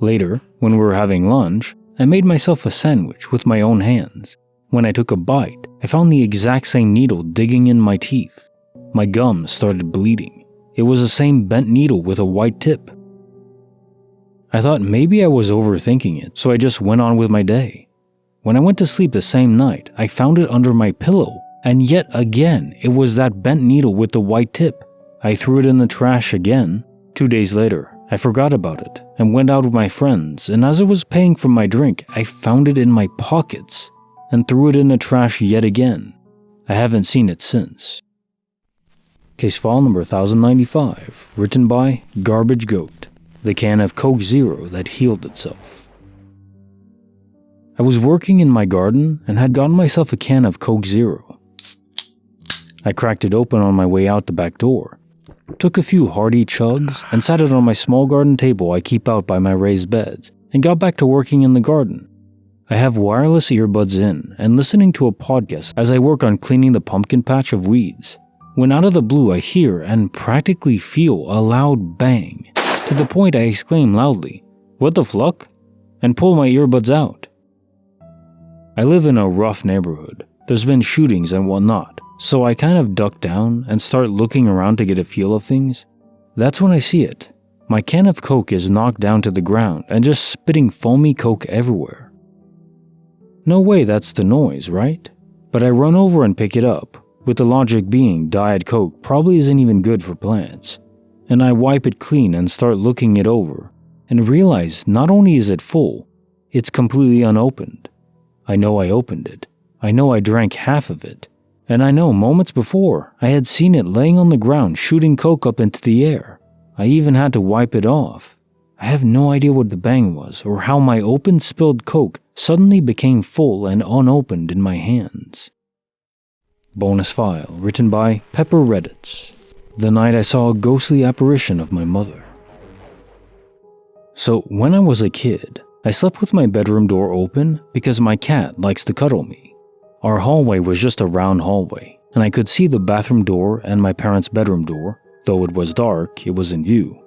S1: Later, when we were having lunch, I made myself a sandwich with my own hands. When I took a bite, I found the exact same needle digging in my teeth. My gums started bleeding. It was the same bent needle with a white tip. I thought maybe I was overthinking it, so I just went on with my day. When I went to sleep the same night, I found it under my pillow, and yet again, it was that bent needle with the white tip. I threw it in the trash again. 2 days later, I forgot about it and went out with my friends, and as I was paying for my drink, I found it in my pockets and threw it in the trash yet again. I haven't seen it since. Case file number 1095, written by Garbage Goat. The can of Coke Zero that healed itself. I was working in my garden and had gotten myself a can of Coke Zero. I cracked it open on my way out the back door, took a few hearty chugs, and sat it on my small garden table I keep out by my raised beds, and got back to working in the garden. I have wireless earbuds in and listening to a podcast as I work on cleaning the pumpkin patch of weeds, when out of the blue I hear and practically feel a loud bang, to the point I exclaim loudly, "What the fluck?" and pull my earbuds out. I live in a rough neighborhood. There's been shootings and whatnot, so I kind of duck down and start looking around to get a feel of things. That's when I see it. My can of Coke is knocked down to the ground and just spitting foamy Coke everywhere. No way that's the noise, right? But I run over and pick it up, with the logic being Diet Coke probably isn't even good for plants. And I wipe it clean and start looking it over, and realize not only is it full, it's completely unopened. I know I opened it. I know I drank half of it. And I know moments before, I had seen it laying on the ground shooting Coke up into the air. I even had to wipe it off. I have no idea what the bang was or how my open spilled Coke suddenly became full and unopened in my hands. Bonus file written by Pepper Reddits. The night I saw a ghostly apparition of my mother. So when I was a kid, I slept with my bedroom door open because my cat likes to cuddle me. Our hallway was just a round hallway, and I could see the bathroom door and my parents' bedroom door. Though it was dark, it was in view.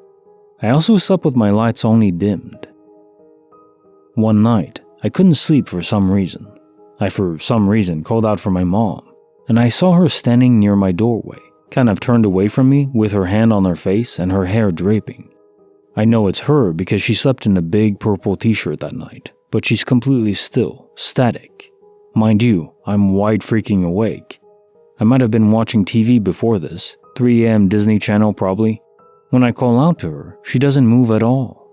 S1: I also slept with my lights only dimmed. One night, I couldn't sleep for some reason. I for some reason called out for my mom, and I saw her standing near my doorway, kind of turned away from me with her hand on her face and her hair draping. I know it's her because she slept in a big purple t-shirt that night, but she's completely still, static. Mind you, I'm wide freaking awake. I might have been watching TV before this, 3 a.m. Disney Channel probably. When I call out to her, she doesn't move at all.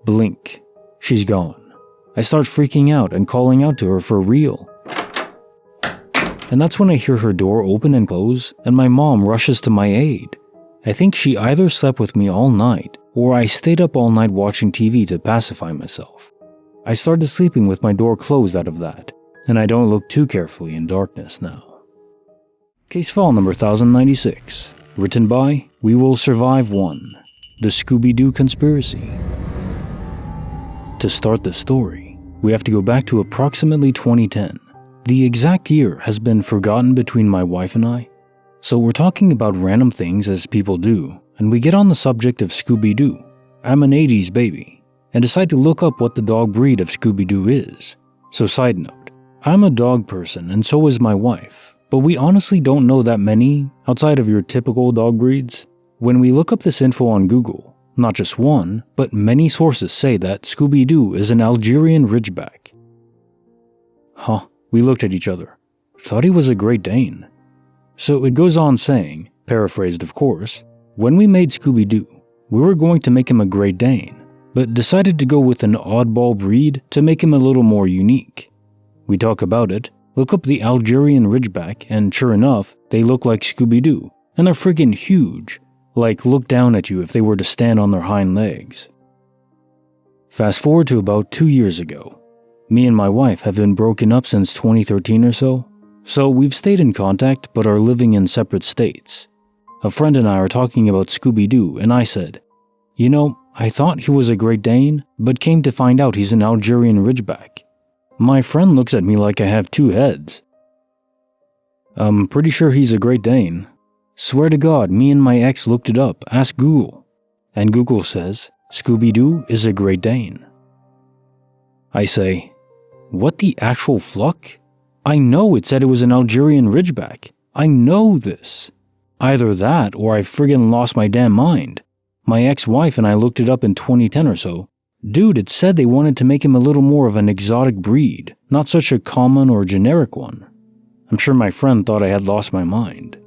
S1: Blink. She's gone. I start freaking out and calling out to her for real. And that's when I hear her door open and close, and my mom rushes to my aid. I think she either slept with me all night, or I stayed up all night watching TV to pacify myself. I started sleeping with my door closed out of that, and I don't look too carefully in darkness now. Case file number 1096, written by We Will Survive 1, The Scooby-Doo Conspiracy. To start the story, we have to go back to approximately 2010. The exact year has been forgotten between my wife and I, so we're talking about random things as people do, and we get on the subject of Scooby-Doo. I'm an 80s baby, and decide to look up what the dog breed of Scooby-Doo is. So side note, I'm a dog person and so is my wife, but we honestly don't know that many outside of your typical dog breeds. When we look up this info on Google, not just one, but many sources say that Scooby-Doo is an Algerian Ridgeback. Huh, we looked at each other. Thought he was a Great Dane. So it goes on saying, paraphrased of course, when we made Scooby-Doo, we were going to make him a Great Dane, but decided to go with an oddball breed to make him a little more unique. We talk about it, look up the Algerian Ridgeback, and sure enough, they look like Scooby-Doo, and they're friggin' huge, like look down at you if they were to stand on their hind legs. Fast forward to about 2 years ago. Me and my wife have been broken up since 2013 or so we've stayed in contact but are living in separate states. A friend and I are talking about Scooby-Doo, and I said, "You know, I thought he was a Great Dane, but came to find out he's an Algerian Ridgeback." My friend looks at me like I have two heads. "I'm pretty sure he's a Great Dane. Swear to God, me and my ex looked it up, ask Google. And Google says, Scooby-Doo is a Great Dane." I say, "What the actual fluck? I know it said it was an Algerian Ridgeback. I know this. Either that or I friggin' lost my damn mind. My ex-wife and I looked it up in 2010 or so. Dude, it said they wanted to make him a little more of an exotic breed, not such a common or generic one." I'm sure my friend thought I had lost my mind.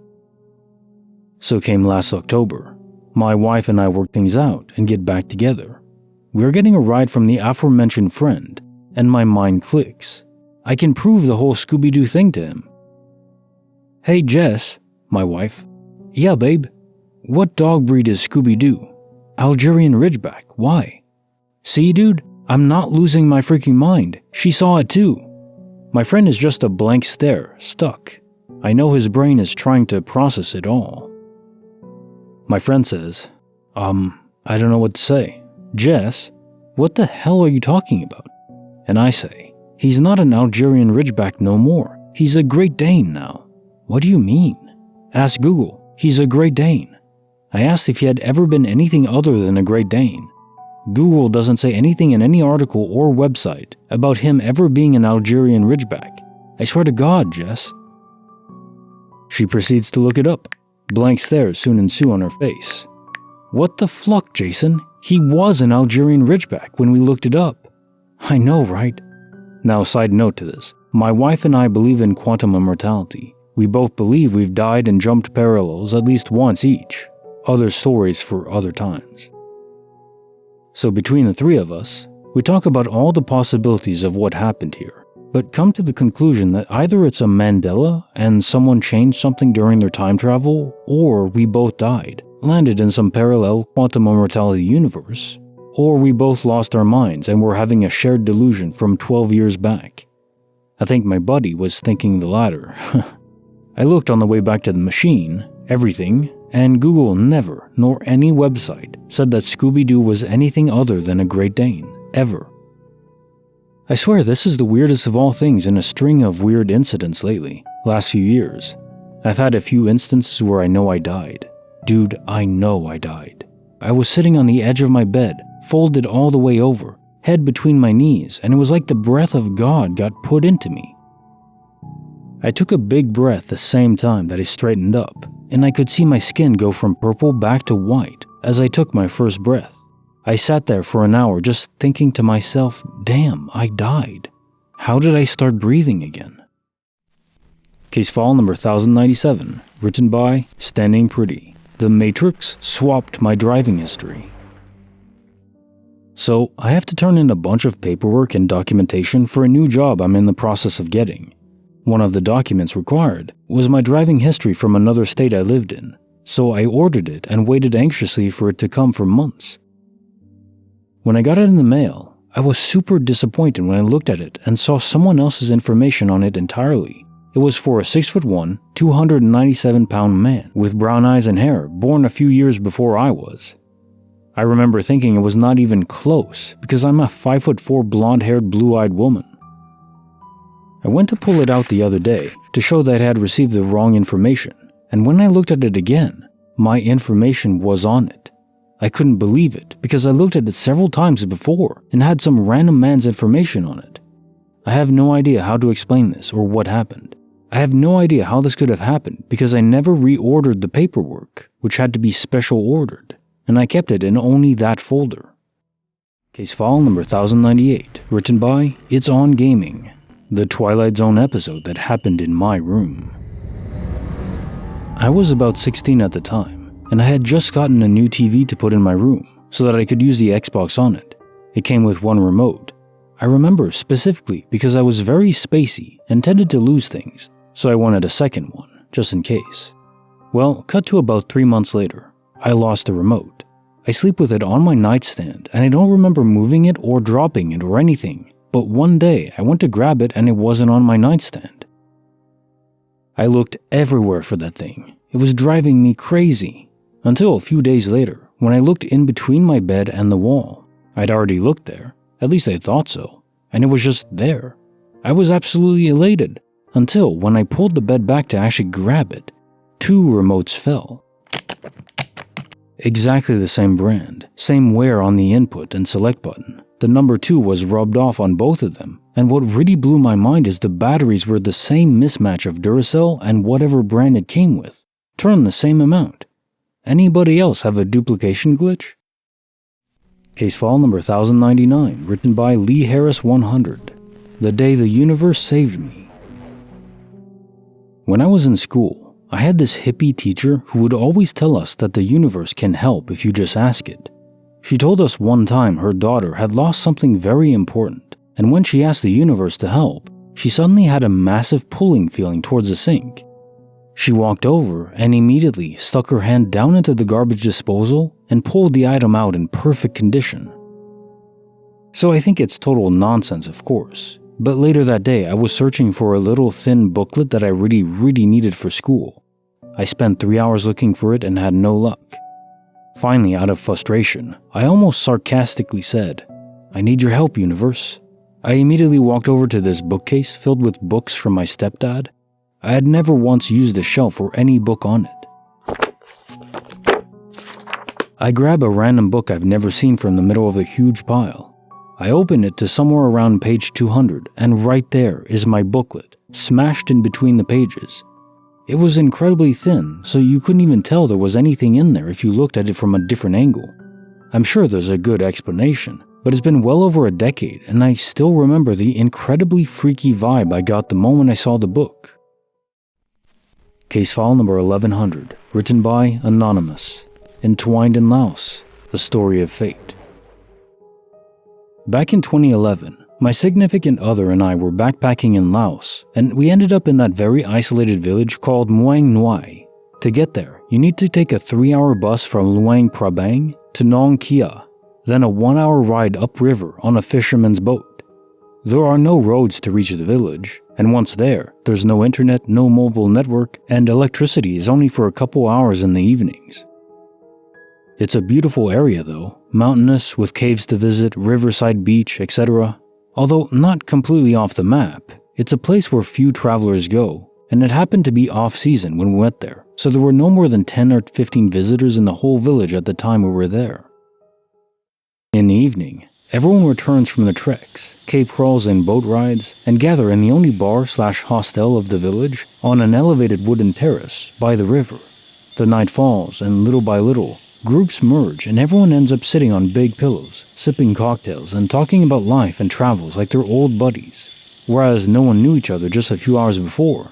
S1: So came last October. My wife and I work things out and get back together. We're getting a ride from the aforementioned friend, and my mind clicks. I can prove the whole Scooby-Doo thing to him. "Hey Jess," my wife. "Yeah babe, what dog breed is Scooby-Doo?" "Algerian Ridgeback, why?" "See dude, I'm not losing my freaking mind. She saw it too." My friend is just a blank stare, stuck. I know his brain is trying to process it all. My friend says, I don't know what to say. "Jess, what the hell are you talking about?" And I say, "He's not an Algerian Ridgeback no more. He's a Great Dane now." "What do you mean?" "Ask Google. He's a Great Dane." I asked if he had ever been anything other than a Great Dane. Google doesn't say anything in any article or website about him ever being an Algerian Ridgeback. I swear to God, Jess. She proceeds to look it up. Blank stares soon ensue on her face. "What the fluck, Jason? He was an Algerian Ridgeback when we looked it up." I know, right? Now, side note to this. My wife and I believe in quantum immortality. We both believe we've died and jumped parallels at least once each. Other stories for other times. So between the three of us, we talk about all the possibilities of what happened here, but come to the conclusion that either it's a Mandela and someone changed something during their time travel, or we both died, landed in some parallel quantum immortality universe, or we both lost our minds and were having a shared delusion from 12 years back. I think my buddy was thinking the latter. I looked on the way back to the machine, everything, and Google never, nor any website, said that Scooby-Doo was anything other than a Great Dane, ever. I swear this is the weirdest of all things in a string of weird incidents lately, last few years. I've had a few instances where I know I died. Dude, I know I died. I was sitting on the edge of my bed, folded all the way over, head between my knees, and it was like the breath of God got put into me. I took a big breath the same time that I straightened up, and I could see my skin go from purple back to white as I took my first breath. I sat there for an hour just thinking to myself, damn, I died. How did I start breathing again? Case file number 1097, written by Standing Pretty. The Matrix swapped my driving history. So I have to turn in a bunch of paperwork and documentation for a new job I'm in the process of getting. One of the documents required was my driving history from another state I lived in, so I ordered it and waited anxiously for it to come for months. When I got it in the mail, I was super disappointed when I looked at it and saw someone else's information on it entirely. It was for a 6'1", 297-pound man with brown eyes and hair, born a few years before I was. I remember thinking it was not even close because I'm a 5'4" blonde-haired, blue-eyed woman. I went to pull it out the other day to show that I had received the wrong information, and when I looked at it again, my information was on it. I couldn't believe it because I looked at it several times before and had some random man's information on it. I have no idea how to explain this or what happened. I have no idea how this could have happened because I never reordered the paperwork, which had to be special ordered, and I kept it in only that folder. Case file number 1098, written by It's On Gaming, the Twilight Zone episode that happened in my room. I was about 16 at the time, and I had just gotten a new TV to put in my room so that I could use the Xbox on it. It came with one remote. I remember specifically because I was very spacey and tended to lose things, so I wanted a second one, just in case. Well, cut to about 3 months later, I lost the remote. I sleep with it on my nightstand, and I don't remember moving it or dropping it or anything, but one day I went to grab it and it wasn't on my nightstand. I looked everywhere for that thing. It was driving me crazy. Until a few days later, when I looked in between my bed and the wall. I'd already looked there, at least I thought so, and it was just there. I was absolutely elated, until when I pulled the bed back to actually grab it, 2 remotes fell. Exactly the same brand, same wear on the input and select button. The number 2 was rubbed off on both of them, and what really blew my mind is the batteries were the same mismatch of Duracell and whatever brand it came with. Turned the same amount. Anybody else have a duplication glitch? Case file number 1099, written by Lee Harris 100. The Day the Universe Saved Me. When I was in school, I had this hippie teacher who would always tell us that the universe can help if you just ask it. She told us one time her daughter had lost something very important, and when she asked the universe to help, she suddenly had a massive pulling feeling towards the sink. She walked over and immediately stuck her hand down into the garbage disposal and pulled the item out in perfect condition. So I think it's total nonsense, of course, but later that day I was searching for a little thin booklet that I really needed for school. I spent 3 hours looking for it and had no luck. Finally, out of frustration, I almost sarcastically said, "I need your help, universe." I immediately walked over to this bookcase filled with books from my stepdad. I had never once used a shelf or any book on it. I grab a random book I've never seen from the middle of the huge pile. I open it to somewhere around page 200, and right there is my booklet, smashed in between the pages. It was incredibly thin, so you couldn't even tell there was anything in there if you looked at it from a different angle. I'm sure there's a good explanation, but it's been well over a decade, and I still remember the incredibly freaky vibe I got the moment I saw the book. Case file number 1100, written by Anonymous. Entwined in Laos, a story of fate. Back in 2011, my significant other and I were backpacking in Laos, and we ended up in that very isolated village called Muang Nuai. To get there, you need to take a 3-hour bus from Luang Prabang to Nong Kia, then a 1-hour ride upriver on a fisherman's boat. There are no roads to reach the village, and once there, there's no internet, no mobile network, and electricity is only for a couple hours in the evenings. It's a beautiful area though, mountainous with caves to visit, riverside beach, etc. Although not completely off the map, it's a place where few travelers go, and it happened to be off-season when we went there, so there were no more than 10 or 15 visitors in the whole village at the time we were there. In the evening, everyone returns from the treks, cave crawls and boat rides, and gather in the only bar/hostel of the village on an elevated wooden terrace by the river. The night falls, and little by little, groups merge and everyone ends up sitting on big pillows, sipping cocktails and talking about life and travels like they're old buddies, whereas no one knew each other just a few hours before.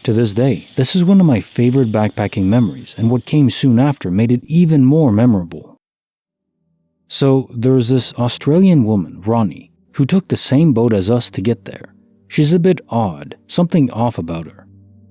S1: To this day, this is one of my favorite backpacking memories, and what came soon after made it even more memorable. So there's this Australian woman, Ronnie, who took the same boat as us to get there. She's a bit odd, something off about her.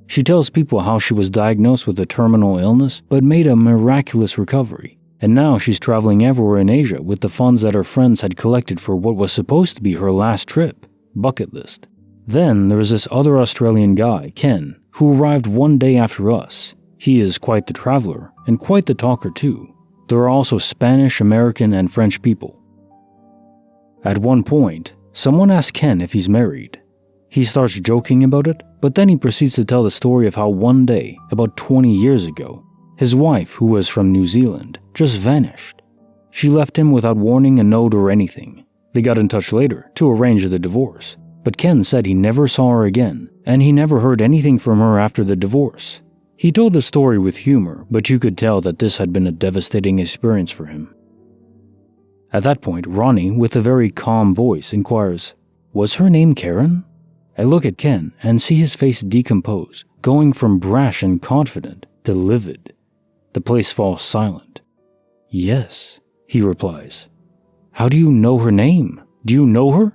S1: She tells people how she was diagnosed with a terminal illness but made a miraculous recovery, and now she's traveling everywhere in Asia with the funds that her friends had collected for what was supposed to be her last trip, bucket list. Then there's this other Australian guy, Ken, who arrived one day after us. He is quite the traveler, and quite the talker too. There are also Spanish, American, and French people. At one point, someone asks Ken if he's married. He starts joking about it, but then he proceeds to tell the story of how one day, about 20 years ago, his wife, who was from New Zealand, just vanished. She left him without warning, a note, or anything. They got in touch later to arrange the divorce, but Ken said he never saw her again, and he never heard anything from her after the divorce. He told the story with humor, but you could tell that this had been a devastating experience for him. At that point, Ronnie, with a very calm voice, inquires, "Was her name Karen?" I look at Ken and see his face decompose, going from brash and confident to livid. The place falls silent. "Yes," he replies. "How do you know her name? Do you know her?"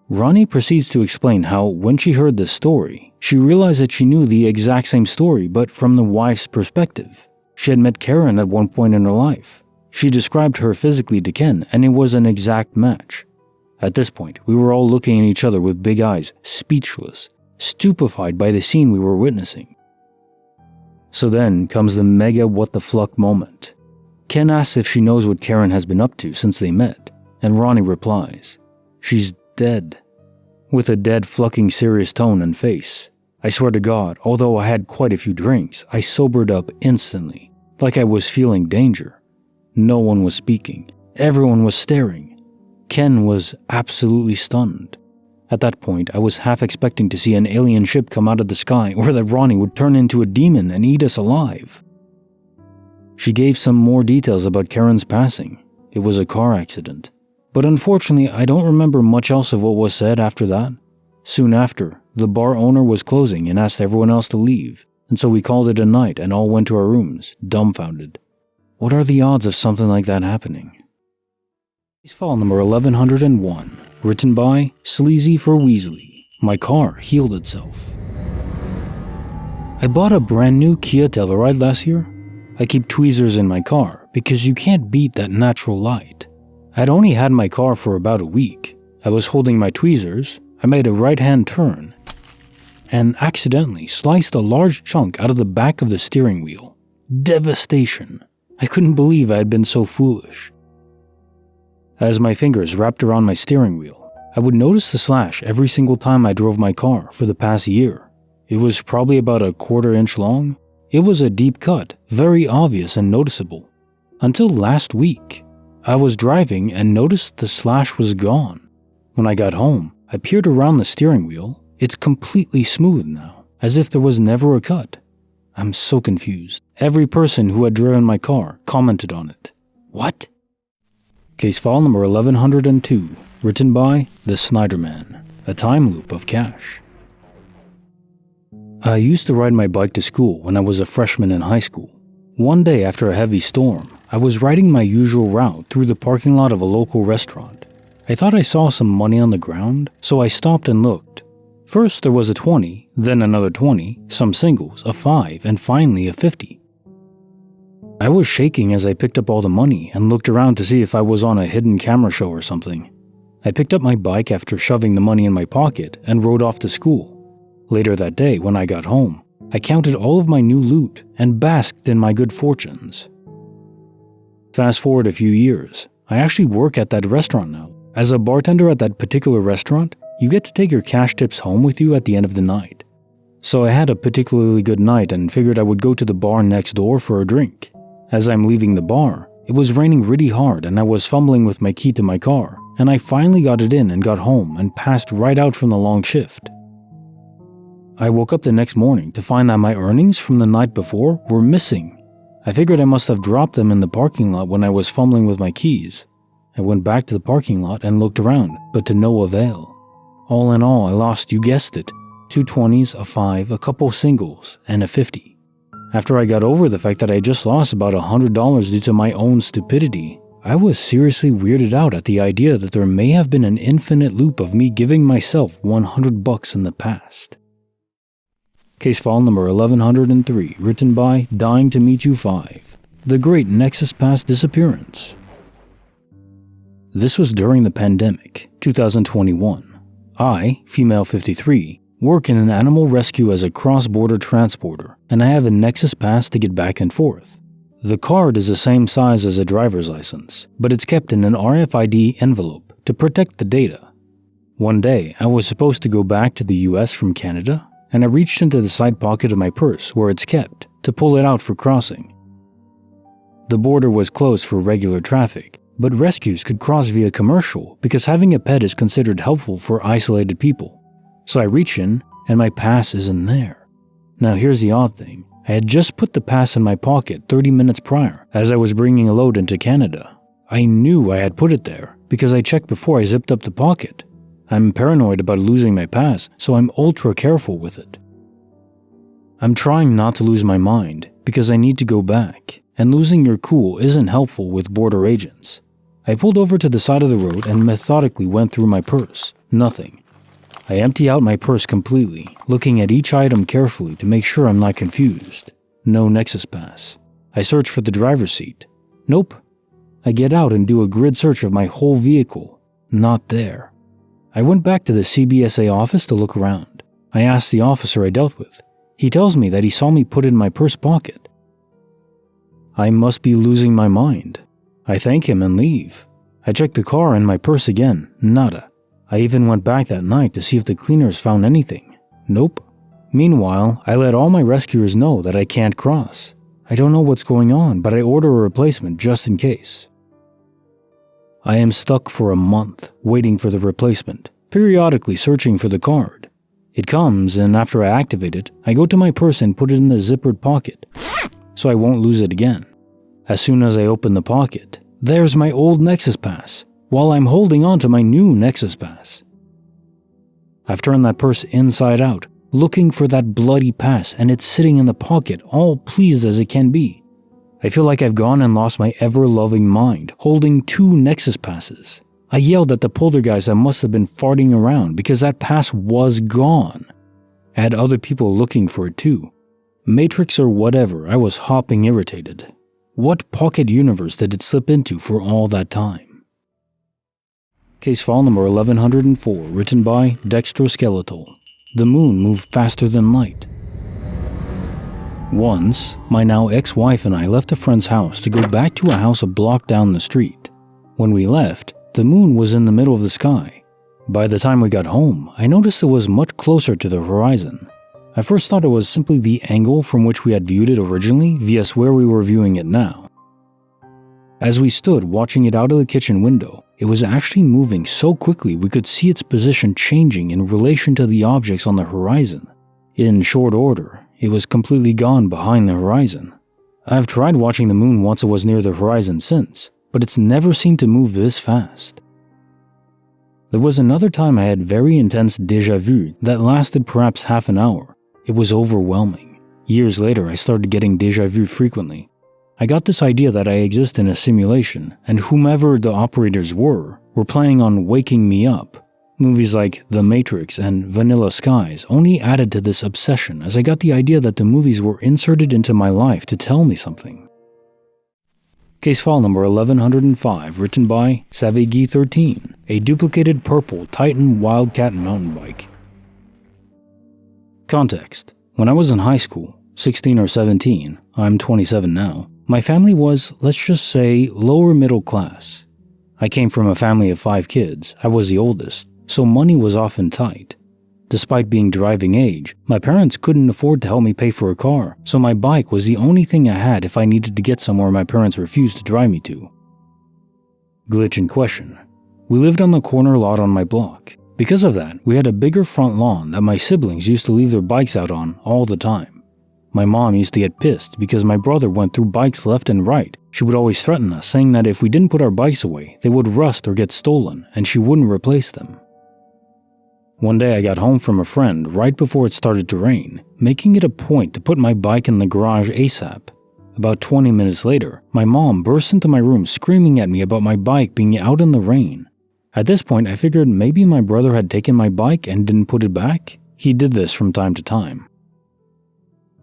S1: Ronnie proceeds to explain how, when she heard this story, she realized that she knew the exact same story but from the wife's perspective. She had met Karen at one point in her life. She described her physically to Ken, and it was an exact match. At this point, we were all looking at each other with big eyes, speechless, stupefied by the scene we were witnessing. So then comes the mega what the fluck moment. Ken asks if she knows what Karen has been up to since they met, and Ronnie replies, "She's dead," with a dead flucking serious tone and face. I swear to God, although I had quite a few drinks, I sobered up instantly, like I was feeling danger. No one was speaking. Everyone was staring. Ken was absolutely stunned. At that point, I was half expecting to see an alien ship come out of the sky or that Ronnie would turn into a demon and eat us alive. She gave some more details about Karen's passing. It was a car accident. But unfortunately, I don't remember much else of what was said after that. Soon after, the bar owner was closing and asked everyone else to leave, and so we called it a night and all went to our rooms, dumbfounded. What are the odds of something like that happening? File number 1101, written by Sleazy for Weasley. My car healed itself. I bought a brand new Kia Telluride last year. I keep tweezers in my car because you can't beat that natural light. I'd only had my car for about a week. I was holding my tweezers, I made a right-hand turn, and accidentally sliced a large chunk out of the back of the steering wheel. Devastation. I couldn't believe I had been so foolish. As my fingers wrapped around my steering wheel, I would notice the slash every single time I drove my car for the past year. It was probably about a quarter-inch long. It was a deep cut, very obvious and noticeable. Until last week, I was driving and noticed the slash was gone. When I got home, I peered around the steering wheel. It's completely smooth now, as if there was never a cut. I'm so confused. Every person who had driven my car commented on it. What? Case file number 1102, written by The Snyderman, a time loop of cash. I used to ride my bike to school when I was a freshman in high school. One day after a heavy storm, I was riding my usual route through the parking lot of a local restaurant. I thought I saw some money on the ground, so I stopped and looked. First there was a 20, then another 20, some singles, a 5, and finally a 50. I was shaking as I picked up all the money and looked around to see if I was on a hidden camera show or something. I picked up my bike after shoving the money in my pocket and rode off to school. Later that day, when I got home, I counted all of my new loot and basked in my good fortunes. Fast forward a few years, I actually work at that restaurant now. As a bartender at that particular restaurant, you get to take your cash tips home with you at the end of the night. So I had a particularly good night and figured I would go to the bar next door for a drink. As I'm leaving the bar, it was raining really hard and I was fumbling with my key to my car, and I finally got it in and got home and passed right out from the long shift. I woke up the next morning to find that my earnings from the night before were missing. I figured I must have dropped them in the parking lot when I was fumbling with my keys. I went back to the parking lot and looked around, but to no avail. All in all, I lost, you guessed it, 2 20s, a 5, a couple singles, and a 50. After I got over the fact that I just lost about $100 due to my own stupidity, I was seriously weirded out at the idea that there may have been an infinite loop of me giving myself $100 in the past. Case file number 1103, written by Dying to Meet You 5, The Great Nexus Pass Disappearance. This was during the pandemic, 2021. I, female 53, work in an animal rescue as a cross-border transporter, and I have a Nexus Pass to get back and forth. The card is the same size as a driver's license, but it's kept in an RFID envelope to protect the data. One day, I was supposed to go back to the US from Canada, and I reached into the side pocket of my purse where it's kept to pull it out for crossing. The border was closed for regular traffic, but rescues could cross via commercial because having a pet is considered helpful for isolated people. So I reach in, and my pass isn't there. Now here's the odd thing. I had just put the pass in my pocket 30 minutes prior as I was bringing a load into Canada. I knew I had put it there because I checked before I zipped up the pocket. I'm paranoid about losing my pass, so I'm ultra careful with it. I'm trying not to lose my mind because I need to go back, and losing your cool isn't helpful with border agents. I pulled over to the side of the road and methodically went through my purse. Nothing. I empty out my purse completely, looking at each item carefully to make sure I'm not confused. No Nexus Pass. I search for the driver's seat. Nope. I get out and do a grid search of my whole vehicle. Not there. I went back to the CBSA office to look around. I asked the officer I dealt with. He tells me that he saw me put it in my purse pocket. I must be losing my mind. I thank him and leave. I check the car and my purse again. Nada. I even went back that night to see if the cleaners found anything. Nope. Meanwhile, I let all my rescuers know that I can't cross. I don't know what's going on, but I order a replacement just in case. I am stuck for a month, waiting for the replacement, periodically searching for the card. It comes, and after I activate it, I go to my purse and put it in the zippered pocket, so I won't lose it again. As soon as I open the pocket, there's my old Nexus Pass, while I'm holding on to my new Nexus Pass. I've turned that purse inside out, looking for that bloody pass, and it's sitting in the pocket, all pleased as it can be. I feel like I've gone and lost my ever-loving mind, holding 2 Nexus Passes. I yelled at the poltergeist that must have been farting around because that pass was gone. I had other people looking for it too. Matrix or whatever, I was hopping irritated. What pocket universe did it slip into for all that time? Case file number 1104, written by Dextroskeletal. The moon moved faster than light. Once, my now ex-wife and I left a friend's house to go back to a house a block down the street. When we left, the moon was in the middle of the sky. By the time we got home, I noticed it was much closer to the horizon. I first thought it was simply the angle from which we had viewed it originally vs where we were viewing it now. As we stood watching it out of the kitchen window, it was actually moving so quickly we could see its position changing in relation to the objects on the horizon. In short order, it was completely gone behind the horizon. I've tried watching the moon once it was near the horizon since, but it's never seemed to move this fast. There was another time I had very intense déjà vu that lasted perhaps half an hour. It was overwhelming. Years later, I started getting déjà vu frequently. I got this idea that I exist in a simulation, and whomever the operators were playing on waking me up. Movies like The Matrix and Vanilla Skies only added to this obsession as I got the idea that the movies were inserted into my life to tell me something. Case file number 1105, written by Savigi13, a duplicated purple Titan Wildcat mountain bike. Context: when I was in high school, 16 or 17, I'm 27 now, my family was, let's just say, lower middle class. I came from a family of 5 kids, I was the oldest, so money was often tight. Despite being driving age, my parents couldn't afford to help me pay for a car, so my bike was the only thing I had if I needed to get somewhere my parents refused to drive me to. Glitch in question: we lived on the corner lot on my block. Because of that, we had a bigger front lawn that my siblings used to leave their bikes out on all the time. My mom used to get pissed because my brother went through bikes left and right. She would always threaten us, saying that if we didn't put our bikes away, they would rust or get stolen, and she wouldn't replace them. One day I got home from a friend right before it started to rain, making it a point to put my bike in the garage ASAP. About 20 minutes later, my mom burst into my room screaming at me about my bike being out in the rain. At this point, I figured maybe my brother had taken my bike and didn't put it back. He did this from time to time.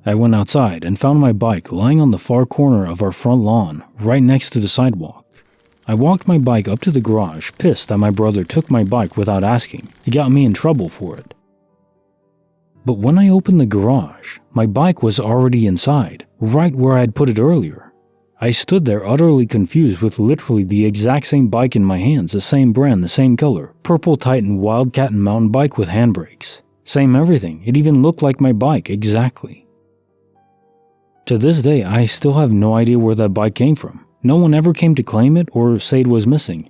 S1: I went outside and found my bike lying on the far corner of our front lawn, right next to the sidewalk. I walked my bike up to the garage, pissed that my brother took my bike without asking. He got me in trouble for it. But when I opened the garage, my bike was already inside, right where I had put it earlier. I stood there utterly confused with literally the exact same bike in my hands, the same brand, the same color, purple Titan Wildcat and mountain bike with handbrakes. Same everything, it even looked like my bike, exactly. To this day, I still have no idea where that bike came from. No one ever came to claim it or say it was missing.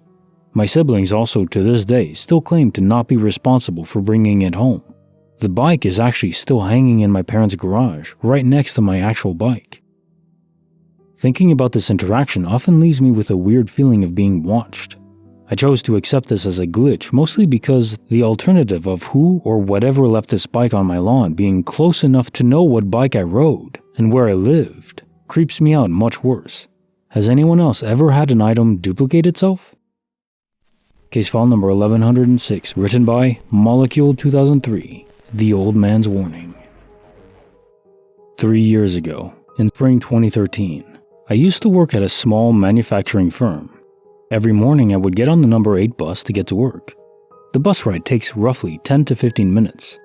S1: My siblings also, to this day, still claim to not be responsible for bringing it home. The bike is actually still hanging in my parents' garage, right next to my actual bike. Thinking about this interaction often leaves me with a weird feeling of being watched. I chose to accept this as a glitch, mostly because the alternative of who or whatever left this bike on my lawn being close enough to know what bike I rode and where I lived creeps me out much worse. Has anyone else ever had an item duplicate itself? Case file number 1106, written by Molecule 2003. The Old Man's Warning. 3 years ago, in spring 2013, I used to work at a small manufacturing firm. Every morning I would get on the number 8 bus to get to work. The bus ride takes roughly 10 to 15 minutes.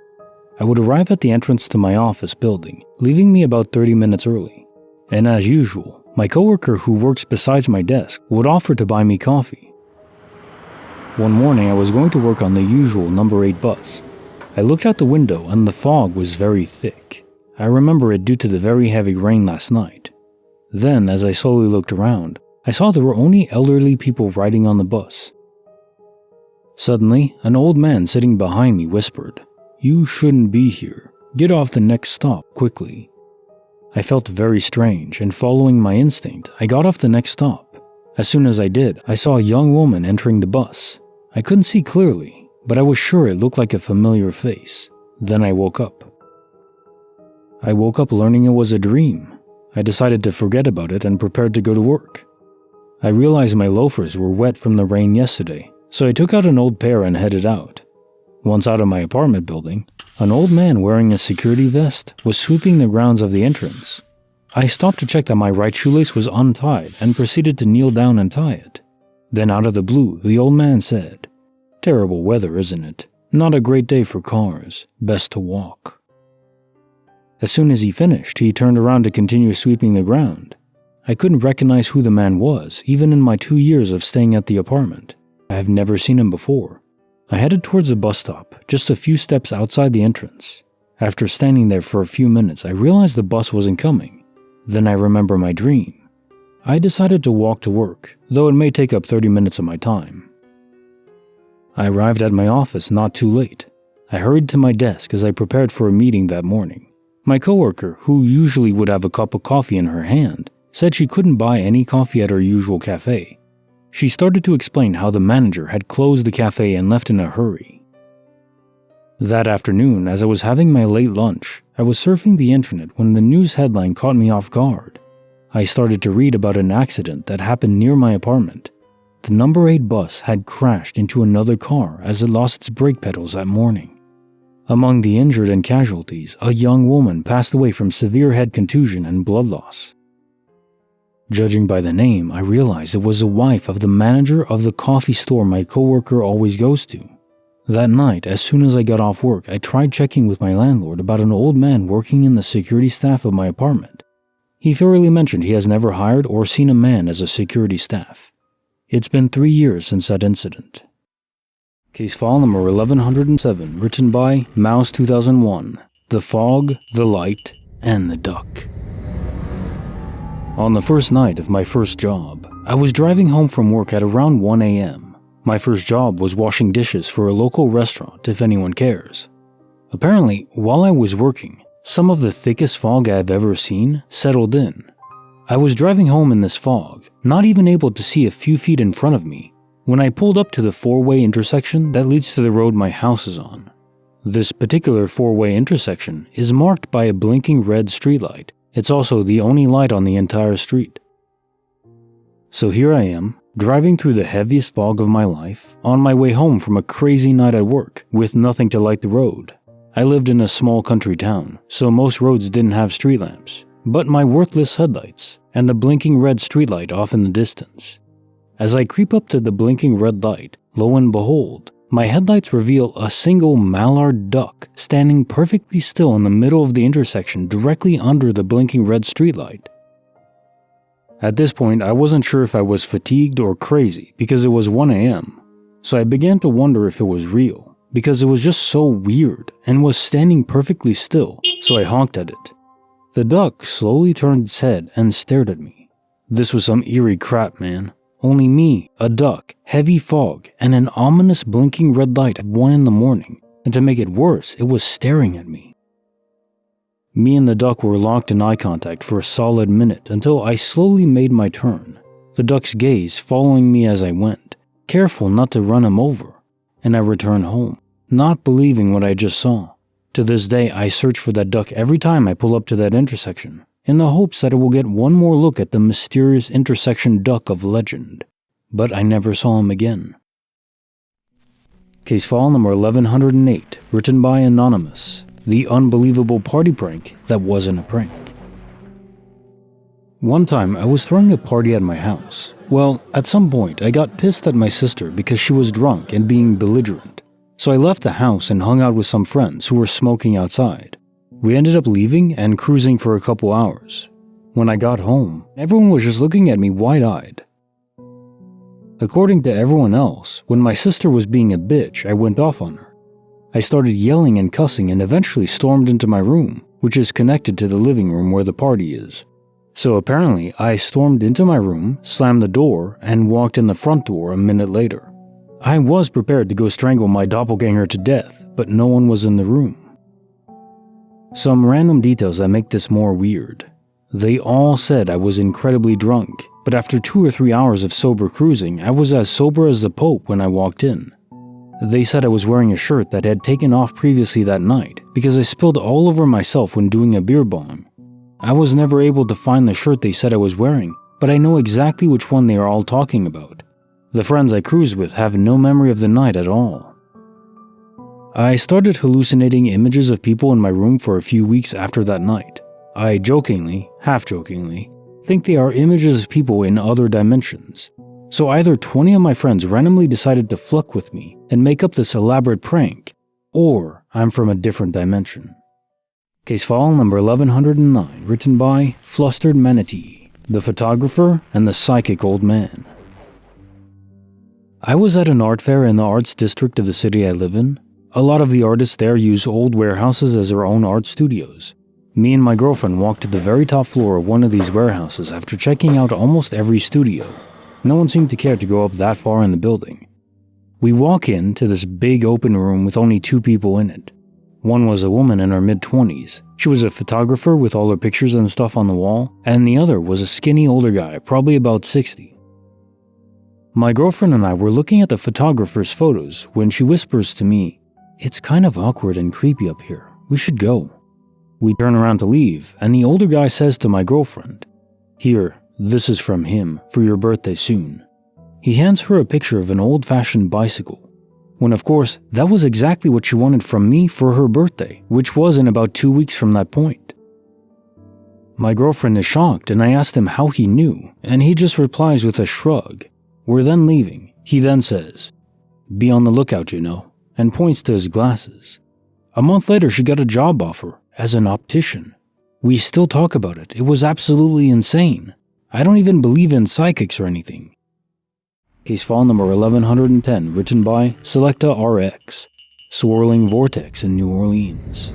S1: I would arrive at the entrance to my office building, leaving me about 30 minutes early. And as usual, my coworker who works beside my desk would offer to buy me coffee. One morning I was going to work on the usual number 8 bus. I looked out the window and the fog was very thick. I remember it due to the very heavy rain last night. Then, as I slowly looked around, I saw there were only elderly people riding on the bus. Suddenly, an old man sitting behind me whispered, "You shouldn't be here. Get off the next stop quickly." I felt very strange, and following my instinct, I got off the next stop. As soon as I did, I saw a young woman entering the bus. I couldn't see clearly, but I was sure it looked like a familiar face. Then I woke up. I woke up learning it was a dream. I decided to forget about it and prepared to go to work. I realized my loafers were wet from the rain yesterday, so I took out an old pair and headed out. Once out of my apartment building, an old man wearing a security vest was sweeping the grounds of the entrance. I stopped to check that my right shoelace was untied and proceeded to kneel down and tie it. Then out of the blue, the old man said, "Terrible weather, isn't it? Not a great day for cars. Best to walk." As soon as he finished, he turned around to continue sweeping the ground. I couldn't recognize who the man was, even in my 2 years of staying at the apartment. I have never seen him before. I headed towards the bus stop, just a few steps outside the entrance. After standing there for a few minutes, I realized the bus wasn't coming. Then I remember my dream. I decided to walk to work, though it may take up 30 minutes of my time. I arrived at my office not too late. I hurried to my desk as I prepared for a meeting that morning. My coworker, who usually would have a cup of coffee in her hand, said she couldn't buy any coffee at her usual cafe. She started to explain how the manager had closed the cafe and left in a hurry. That afternoon, as I was having my late lunch, I was surfing the internet when the news headline caught me off guard. I started to read about an accident that happened near my apartment. The number 8 bus had crashed into another car as it lost its brake pedals that morning. Among the injured and casualties, a young woman passed away from severe head contusion and blood loss. Judging by the name, I realized it was the wife of the manager of the coffee store my coworker always goes to. That night, as soon as I got off work, I tried checking with my landlord about an old man working in the security staff of my apartment. He thoroughly mentioned he has never hired or seen a man as a security staff. It's been 3 years since that incident. Case file number 1107, written by Mouse 2001, The Fog, the Light, and the Duck. On the first night of my first job, I was driving home from work at around 1 a.m. My first job was washing dishes for a local restaurant, if anyone cares. Apparently, while I was working, some of the thickest fog I've ever seen settled in. I was driving home in this fog, not even able to see a few feet in front of me, when I pulled up to the 4-way intersection that leads to the road my house is on. This particular 4-way intersection is marked by a blinking red streetlight, It's also the only light on the entire street. So here I am, driving through the heaviest fog of my life, on my way home from a crazy night at work, with nothing to light the road. I lived in a small country town, so most roads didn't have street lamps, but my worthless headlights, and the blinking red streetlight off in the distance. As I creep up to the blinking red light, lo and behold, my headlights reveal a single mallard duck standing perfectly still in the middle of the intersection directly under the blinking red streetlight. At this point, I wasn't sure if I was fatigued or crazy because it was 1 a.m., so I began to wonder if it was real, because it was just so weird and was standing perfectly still, so I honked at it. The duck slowly turned its head and stared at me. This was some eerie crap, man. Only me, a duck, heavy fog, and an ominous blinking red light at 1 in the morning, and to make it worse, it was staring at me. Me and the duck were locked in eye contact for a solid minute until I slowly made my turn, the duck's gaze following me as I went, careful not to run him over, and I returned home, not believing what I just saw. To this day, I search for that duck every time I pull up to that intersection, in the hopes that I will get one more look at the mysterious intersection duck of legend. But I never saw him again. Case file number 1108, written by Anonymous. The unbelievable party prank that wasn't a prank. One time, I was throwing a party at my house. Well, at some point, I got pissed at my sister because she was drunk and being belligerent. So I left the house and hung out with some friends who were smoking outside. We ended up leaving and cruising for a couple hours. When I got home, everyone was just looking at me wide-eyed. According to everyone else, when my sister was being a bitch, I went off on her. I started yelling and cussing and eventually stormed into my room, which is connected to the living room where the party is. So apparently, I stormed into my room, slammed the door, and walked in the front door a minute later. I was prepared to go strangle my doppelganger to death, but no one was in the room. Some random details that make this more weird. They all said I was incredibly drunk, but after 2 or 3 hours of sober cruising, I was as sober as the Pope when I walked in. They said I was wearing a shirt that I had taken off previously that night because I spilled all over myself when doing a beer bong. I was never able to find the shirt they said I was wearing, but I know exactly which one they are all talking about. The friends I cruised with have no memory of the night at all. I started hallucinating images of people in my room for a few weeks after that night. I jokingly, half-jokingly, think they are images of people in other dimensions. So either 20 of my friends randomly decided to fuck with me and make up this elaborate prank, or I'm from a different dimension. Case file number 1109, written by Flustered Manatee, the photographer and the psychic old man. I was at an art fair in the arts district of the city I live in. A lot of the artists there use old warehouses as their own art studios. Me and my girlfriend walked to the very top floor of one of these warehouses after checking out almost every studio. No one seemed to care to go up that far in the building. We walk into this big open room with only 2 people in it. One was a woman in her mid-20s. She was a photographer with all her pictures and stuff on the wall, and the other was a skinny older guy, probably about 60. My girlfriend and I were looking at the photographer's photos when she whispers to me, "It's kind of awkward and creepy up here. We should go." We turn around to leave, and the older guy says to my girlfriend, "Here, this is from him, for your birthday soon." He hands her a picture of an old-fashioned bicycle, when of course, that was exactly what she wanted from me for her birthday, which was in about 2 weeks from that point. My girlfriend is shocked, and I asked him how he knew, and he just replies with a shrug. We're then leaving. He then says, "Be on the lookout, you know," and points to his glasses. A month later, she got a job offer as an optician. We still talk about it. It was absolutely insane. I don't even believe in psychics or anything. Case file number 1110, written by Selecta RX, Swirling Vortex in New Orleans.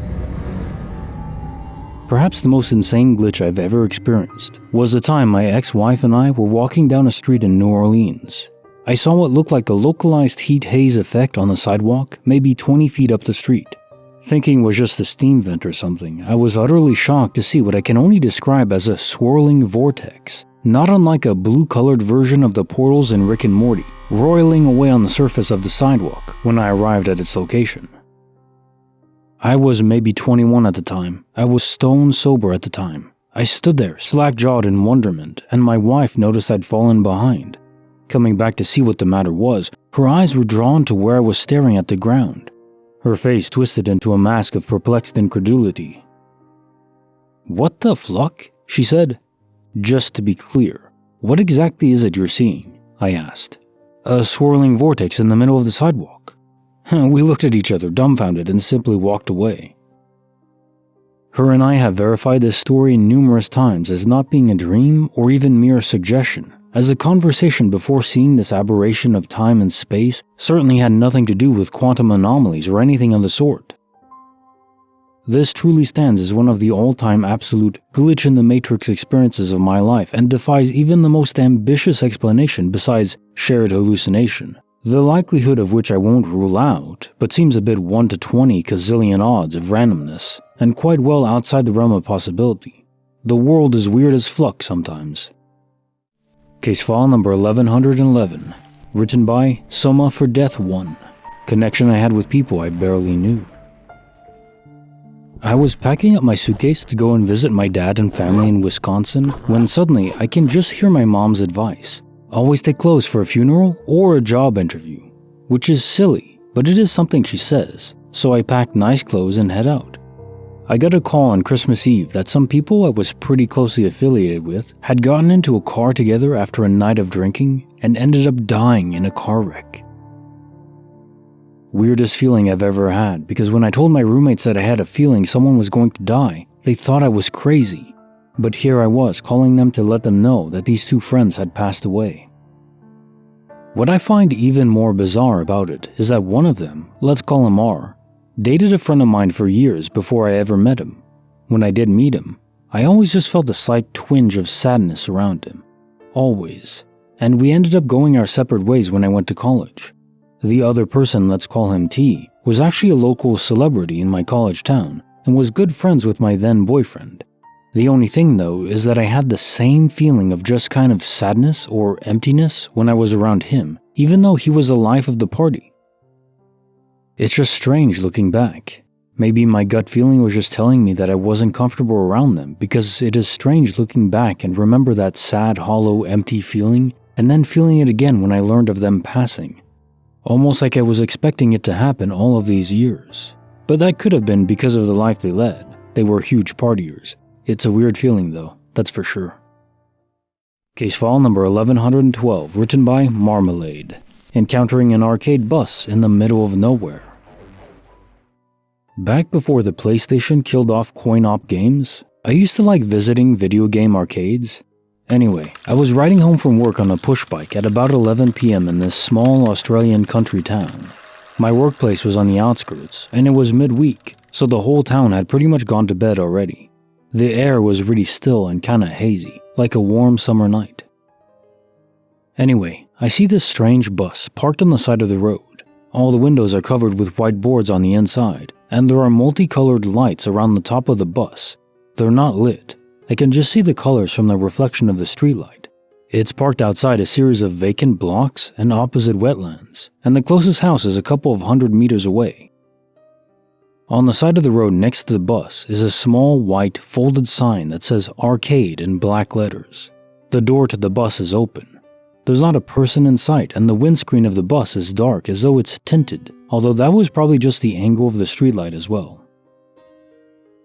S1: Perhaps the most insane glitch I've ever experienced was the time my ex-wife and I were walking down a street in New Orleans. I saw what looked like a localized heat haze effect on the sidewalk, maybe 20 feet up the street. Thinking it was just a steam vent or something, I was utterly shocked to see what I can only describe as a swirling vortex, not unlike a blue-colored version of the portals in Rick and Morty, roiling away on the surface of the sidewalk when I arrived at its location. I was maybe 21 at the time. I was stone sober at the time. I stood there, slack-jawed in wonderment, and my wife noticed I'd fallen behind. Coming back to see what the matter was, her eyes were drawn to where I was staring at the ground. Her face twisted into a mask of perplexed incredulity. "What the fluck?" she said. "Just to be clear, what exactly is it you're seeing?" I asked. "A swirling vortex in the middle of the sidewalk." We looked at each other dumbfounded and simply walked away. Her and I have verified this story numerous times as not being a dream or even mere suggestion, as the conversation before seeing this aberration of time and space certainly had nothing to do with quantum anomalies or anything of the sort. This truly stands as one of the all-time absolute glitch-in-the-matrix experiences of my life and defies even the most ambitious explanation besides shared hallucination, the likelihood of which I won't rule out, but seems a bit 1 to 20 gazillion odds of randomness, and quite well outside the realm of possibility. The world is weird as fluck sometimes. Case file number 1111, written by Soma for Death 1, connection I had with people I barely knew. I was packing up my suitcase to go and visit my dad and family in Wisconsin when suddenly I can just hear my mom's advice. Always take clothes for a funeral or a job interview, which is silly, but it is something she says, so I packed nice clothes and head out. I got a call on Christmas Eve that some people I was pretty closely affiliated with had gotten into a car together after a night of drinking and ended up dying in a car wreck. Weirdest feeling I've ever had, because when I told my roommates that I had a feeling someone was going to die, they thought I was crazy. But here I was calling them to let them know that these two friends had passed away. What I find even more bizarre about it is that one of them, let's call him R, dated a friend of mine for years before I ever met him. When I did meet him, I always just felt a slight twinge of sadness around him. Always. And we ended up going our separate ways when I went to college. The other person, let's call him T, was actually a local celebrity in my college town and was good friends with my then boyfriend. The only thing though is that I had the same feeling of just kind of sadness or emptiness when I was around him, even though he was the life of the party. It's just strange looking back. Maybe my gut feeling was just telling me that I wasn't comfortable around them, because it is strange looking back and remember that sad, hollow, empty feeling and then feeling it again when I learned of them passing. Almost like I was expecting it to happen all of these years. But that could have been because of the life they led. They were huge partiers. It's a weird feeling though, that's for sure. Case file number 1112, written by Marmalade. Encountering an arcade bus in the middle of nowhere. Back before the PlayStation killed off coin-op games, I used to like visiting video game arcades. Anyway, I was riding home from work on a push bike at about 11 p.m. in this small Australian country town. My workplace was on the outskirts, and it was midweek, so the whole town had pretty much gone to bed already. The air was really still and kinda hazy, like a warm summer night. Anyway, I see this strange bus parked on the side of the road. All the windows are covered with white boards on the inside, and there are multicolored lights around the top of the bus. They're not lit. I can just see the colors from the reflection of the streetlight. It's parked outside a series of vacant blocks and opposite wetlands, and the closest house is a couple of 100 meters away. On the side of the road next to the bus is a small white folded sign that says arcade in black letters. The door to the bus is open. There's not a person in sight, and the windscreen of the bus is dark as though it's tinted, although that was probably just the angle of the streetlight as well.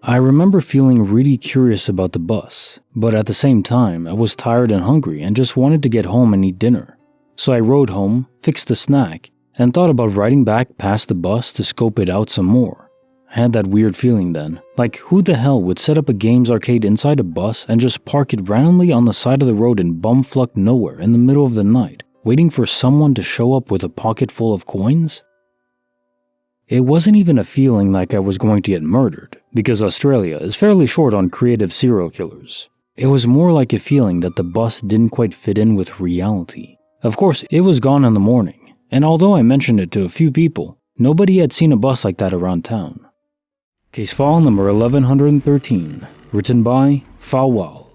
S1: I remember feeling really curious about the bus, but at the same time I was tired and hungry and just wanted to get home and eat dinner. So I rode home, fixed a snack, and thought about riding back past the bus to scope it out some more. I had that weird feeling then, like who the hell would set up a games arcade inside a bus and just park it randomly on the side of the road in bumfuck nowhere in the middle of the night, waiting for someone to show up with a pocket full of coins? It wasn't even a feeling like I was going to get murdered, because Australia is fairly short on creative serial killers. It was more like a feeling that the bus didn't quite fit in with reality. Of course, it was gone in the morning, and although I mentioned it to a few people, nobody had seen a bus like that around town. Case file number 1113, written by Fawal.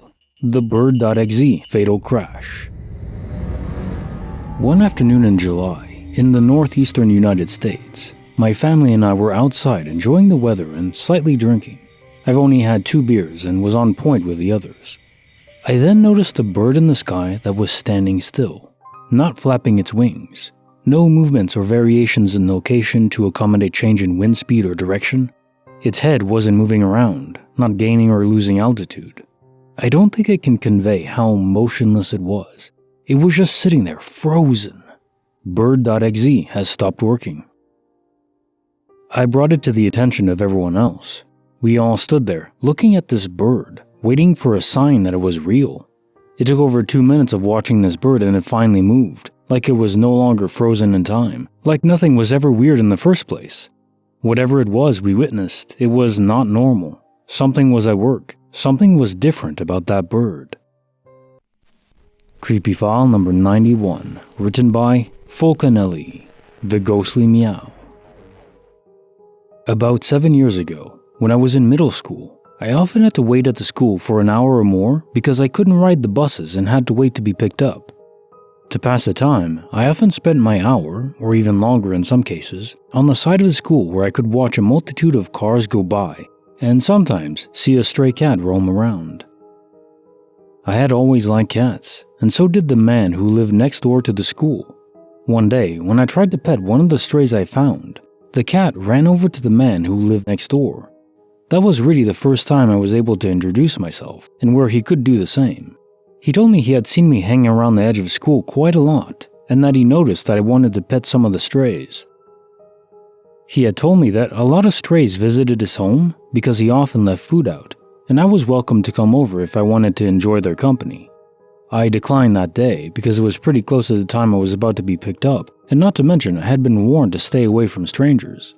S1: The Bird.exe Fatal Crash. One afternoon in July, in the northeastern United States, my family and I were outside enjoying the weather and slightly drinking. I've only had 2 beers and was on point with the others. I then noticed a bird in the sky that was standing still, not flapping its wings. No movements or variations in location to accommodate change in wind speed or direction. Its head wasn't moving around, not gaining or losing altitude. I don't think I can convey how motionless it was. It was just sitting there, frozen. Bird.exe has stopped working. I brought it to the attention of everyone else. We all stood there, looking at this bird, waiting for a sign that it was real. It took over 2 minutes of watching this bird and it finally moved, like it was no longer frozen in time, like nothing was ever weird in the first place. Whatever it was we witnessed, it was not normal. Something was at work. Something was different about that bird. Creepy file number 91, written by Fulcanelli, The Ghostly Meow. About 7 years ago, when I was in middle school, I often had to wait at the school for an hour or more because I couldn't ride the buses and had to wait to be picked up. To pass the time, I often spent my hour, or even longer in some cases, on the side of the school where I could watch a multitude of cars go by and sometimes see a stray cat roam around. I had always liked cats, and so did the man who lived next door to the school. One day, when I tried to pet one of the strays I found, the cat ran over to the man who lived next door. That was really the first time I was able to introduce myself, and where he could do the same. He told me he had seen me hanging around the edge of school quite a lot, and that he noticed that I wanted to pet some of the strays. He had told me that a lot of strays visited his home because he often left food out, and I was welcome to come over if I wanted to enjoy their company. I declined that day because it was pretty close to the time I was about to be picked up, and not to mention I had been warned to stay away from strangers.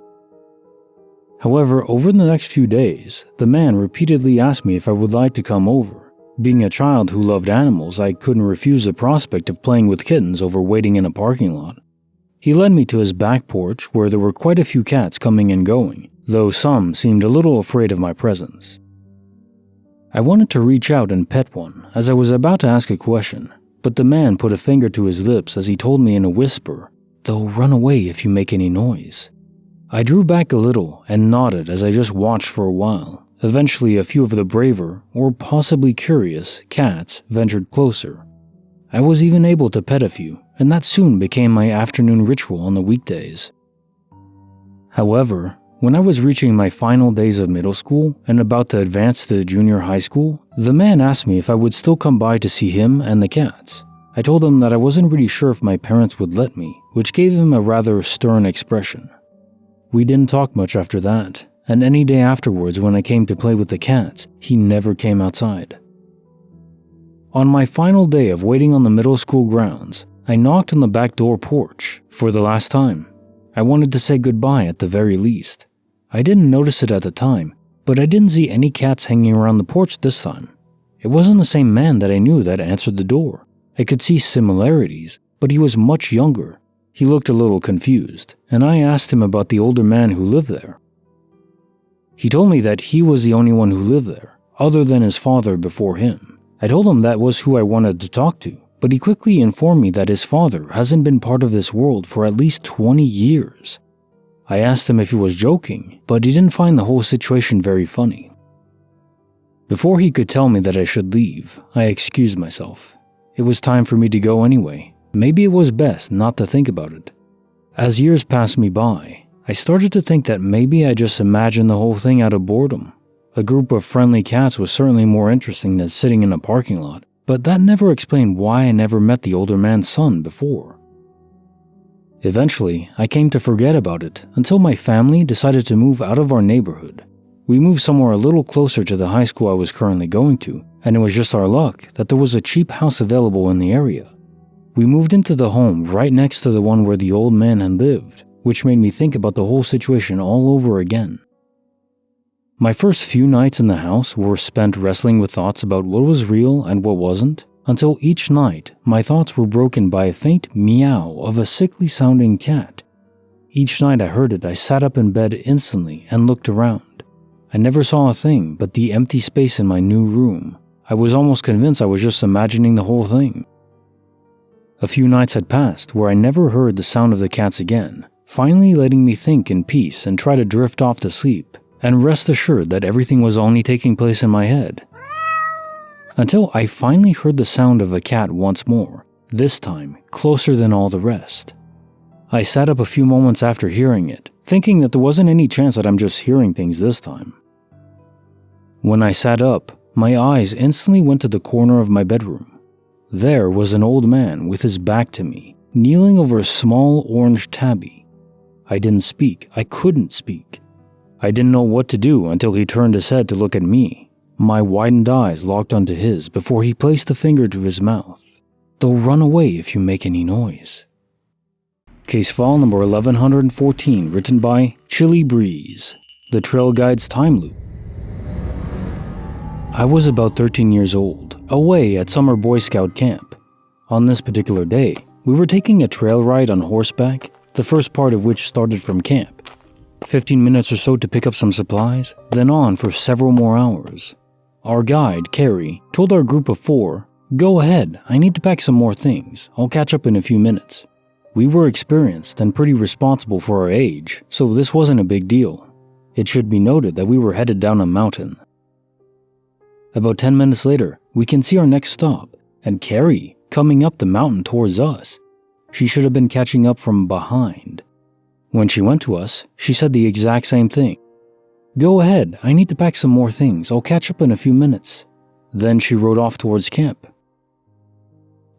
S1: However, over the next few days, the man repeatedly asked me if I would like to come over. Being a child who loved animals, I couldn't refuse the prospect of playing with kittens over waiting in a parking lot. He led me to his back porch where there were quite a few cats coming and going, though some seemed a little afraid of my presence. I wanted to reach out and pet one as I was about to ask a question, but the man put a finger to his lips as he told me in a whisper, "They'll run away if you make any noise." I drew back a little and nodded as I just watched for a while. Eventually, a few of the braver, or possibly curious, cats ventured closer. I was even able to pet a few, and that soon became my afternoon ritual on the weekdays. However, when I was reaching my final days of middle school and about to advance to junior high school, the man asked me if I would still come by to see him and the cats. I told him that I wasn't really sure if my parents would let me, which gave him a rather stern expression. We didn't talk much after that, and any day afterwards when I came to play with the cats, he never came outside. On my final day of waiting on the middle school grounds, I knocked on the back door porch for the last time. I wanted to say goodbye at the very least. I didn't notice it at the time, but I didn't see any cats hanging around the porch this time. It wasn't the same man that I knew that answered the door. I could see similarities, but he was much younger. He looked a little confused, and I asked him about the older man who lived there. He told me that he was the only one who lived there, other than his father before him. I told him that was who I wanted to talk to, but he quickly informed me that his father hasn't been part of this world for at least 20 years. I asked him if he was joking, but he didn't find the whole situation very funny. Before he could tell me that I should leave, I excused myself. It was time for me to go anyway. Maybe it was best not to think about it. As years passed me by, I started to think that maybe I just imagined the whole thing out of boredom. A group of friendly cats was certainly more interesting than sitting in a parking lot, but that never explained why I never met the older man's son before. Eventually, I came to forget about it until my family decided to move out of our neighborhood. We moved somewhere a little closer to the high school I was currently going to, and it was just our luck that there was a cheap house available in the area. We moved into the home right next to the one where the old man had lived, which made me think about the whole situation all over again. My first few nights in the house were spent wrestling with thoughts about what was real and what wasn't, until each night my thoughts were broken by a faint meow of a sickly sounding cat. Each night I heard it, I sat up in bed instantly and looked around. I never saw a thing but the empty space in my new room. I was almost convinced I was just imagining the whole thing. A few nights had passed where I never heard the sound of the cats again, finally letting me think in peace and try to drift off to sleep, and rest assured that everything was only taking place in my head. Until I finally heard the sound of a cat once more, this time closer than all the rest. I sat up a few moments after hearing it, thinking that there wasn't any chance that I'm just hearing things this time. When I sat up, my eyes instantly went to the corner of my bedroom. There was an old man with his back to me, kneeling over a small orange tabby. I didn't speak. I couldn't speak. I didn't know what to do until he turned his head to look at me. My widened eyes locked onto his before he placed a finger to his mouth. "They'll run away if you make any noise." Case file number 1114, written by Chilly Breeze, The Trail Guide's Time Loop. I was about 13 years old, away at summer Boy Scout camp. On this particular day, we were taking a trail ride on horseback, the first part of which started from camp. 15 minutes or so to pick up some supplies, then on for several more hours. Our guide, Carrie, told our group of 4, "Go ahead, I need to pack some more things. I'll catch up in a few minutes." We were experienced and pretty responsible for our age, so this wasn't a big deal. It should be noted that we were headed down a mountain. About 10 minutes later, we can see our next stop, and Carrie coming up the mountain towards us. She should have been catching up from behind. When she went to us, she said the exact same thing. "Go ahead, I need to pack some more things. I'll catch up in a few minutes." Then she rode off towards camp.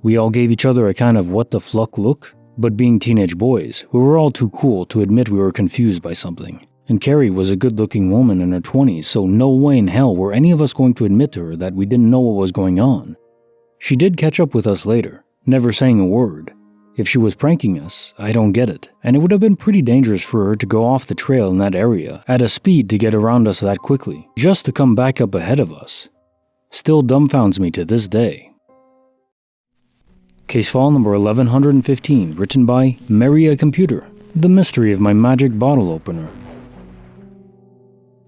S1: We all gave each other a kind of what the fluck look, but being teenage boys, we were all too cool to admit we were confused by something. And Carrie was a good-looking woman in her 20s, so no way in hell were any of us going to admit to her that we didn't know what was going on. She did catch up with us later, never saying a word. If she was pranking us, I don't get it, and it would have been pretty dangerous for her to go off the trail in that area at a speed to get around us that quickly, just to come back up ahead of us. Still dumbfounds me to this day. Case file number 1115, written by Maria Computer, The Mystery of My Magic Bottle Opener.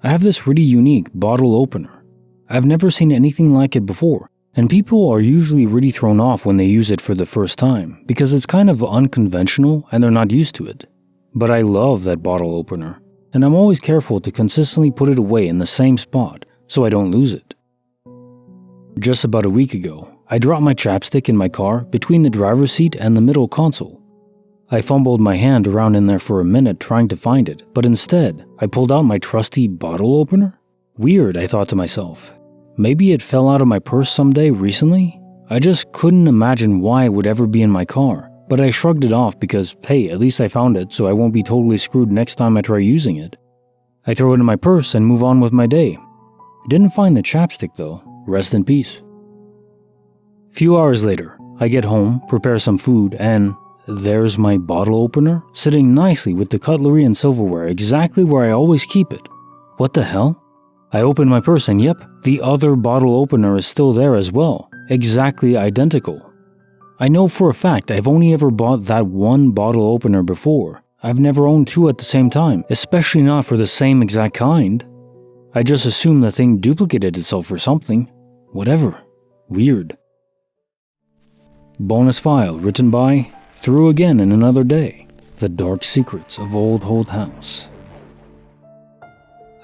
S1: I have this really unique bottle opener. I've never seen anything like it before, and people are usually really thrown off when they use it for the first time because it's kind of unconventional and they're not used to it. But I love that bottle opener, and I'm always careful to consistently put it away in the same spot so I don't lose it. Just about a week ago, I dropped my chapstick in my car between the driver's seat and the middle console. I fumbled my hand around in there for a minute trying to find it, but instead, I pulled out my trusty bottle opener? Weird, I thought to myself. Maybe it fell out of my purse someday recently? I just couldn't imagine why it would ever be in my car, but I shrugged it off because, hey, at least I found it so I won't be totally screwed next time I try using it. I throw it in my purse and move on with my day. Didn't find the chapstick though. Rest in peace. Few hours later, I get home, prepare some food, and there's my bottle opener, sitting nicely with the cutlery and silverware exactly where I always keep it. What the hell? I open my purse and yep, the other bottle opener is still there as well, exactly identical. I know for a fact I've only ever bought that one bottle opener before. I've never owned 2 at the same time, especially not for the same exact kind. I just assumed the thing duplicated itself or something. Whatever. Weird. Bonus file written by Through Again in Another Day, The Dark Secrets of Old Holt House.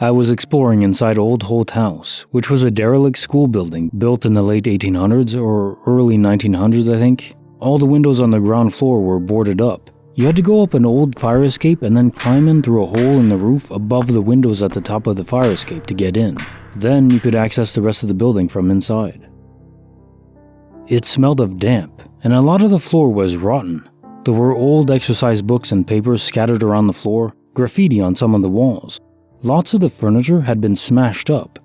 S1: I was exploring inside Old Holt House, which was a derelict school building built in the late 1800s or early 1900s, I think. All the windows on the ground floor were boarded up. You had to go up an old fire escape and then climb in through a hole in the roof above the windows at the top of the fire escape to get in. Then you could access the rest of the building from inside. It smelled of damp, and a lot of the floor was rotten. There were old exercise books and papers scattered around the floor, graffiti on some of the walls. Lots of the furniture had been smashed up.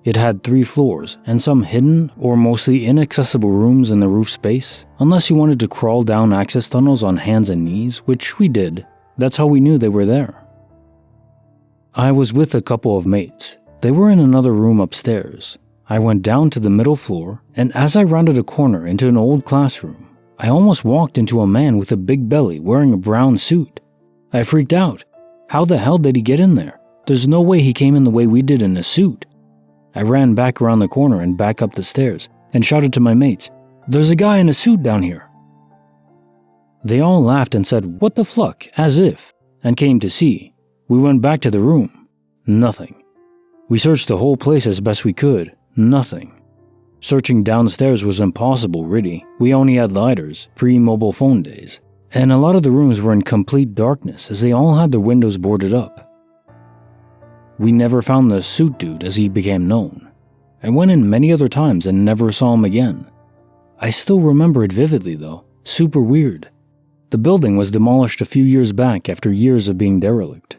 S1: It had 3 floors, and some hidden or mostly inaccessible rooms in the roof space, unless you wanted to crawl down access tunnels on hands and knees, which we did. That's how we knew they were there. I was with a couple of mates. They were in another room upstairs. I went down to the middle floor, and as I rounded a corner into an old classroom, I almost walked into a man with a big belly wearing a brown suit. I freaked out. How the hell did he get in there? There's no way he came in the way we did in a suit. I ran back around the corner and back up the stairs and shouted to my mates, "There's a guy in a suit down here." They all laughed and said, "What the fluck?" as if, and came to see. We went back to the room. Nothing. We searched the whole place as best we could. Nothing. Searching downstairs was impossible, really. We only had lighters, pre-mobile phone days. And a lot of the rooms were in complete darkness as they all had their windows boarded up. We never found the suit dude as he became known. I went in many other times and never saw him again. I still remember it vividly though. Super weird. The building was demolished a few years back after years of being derelict.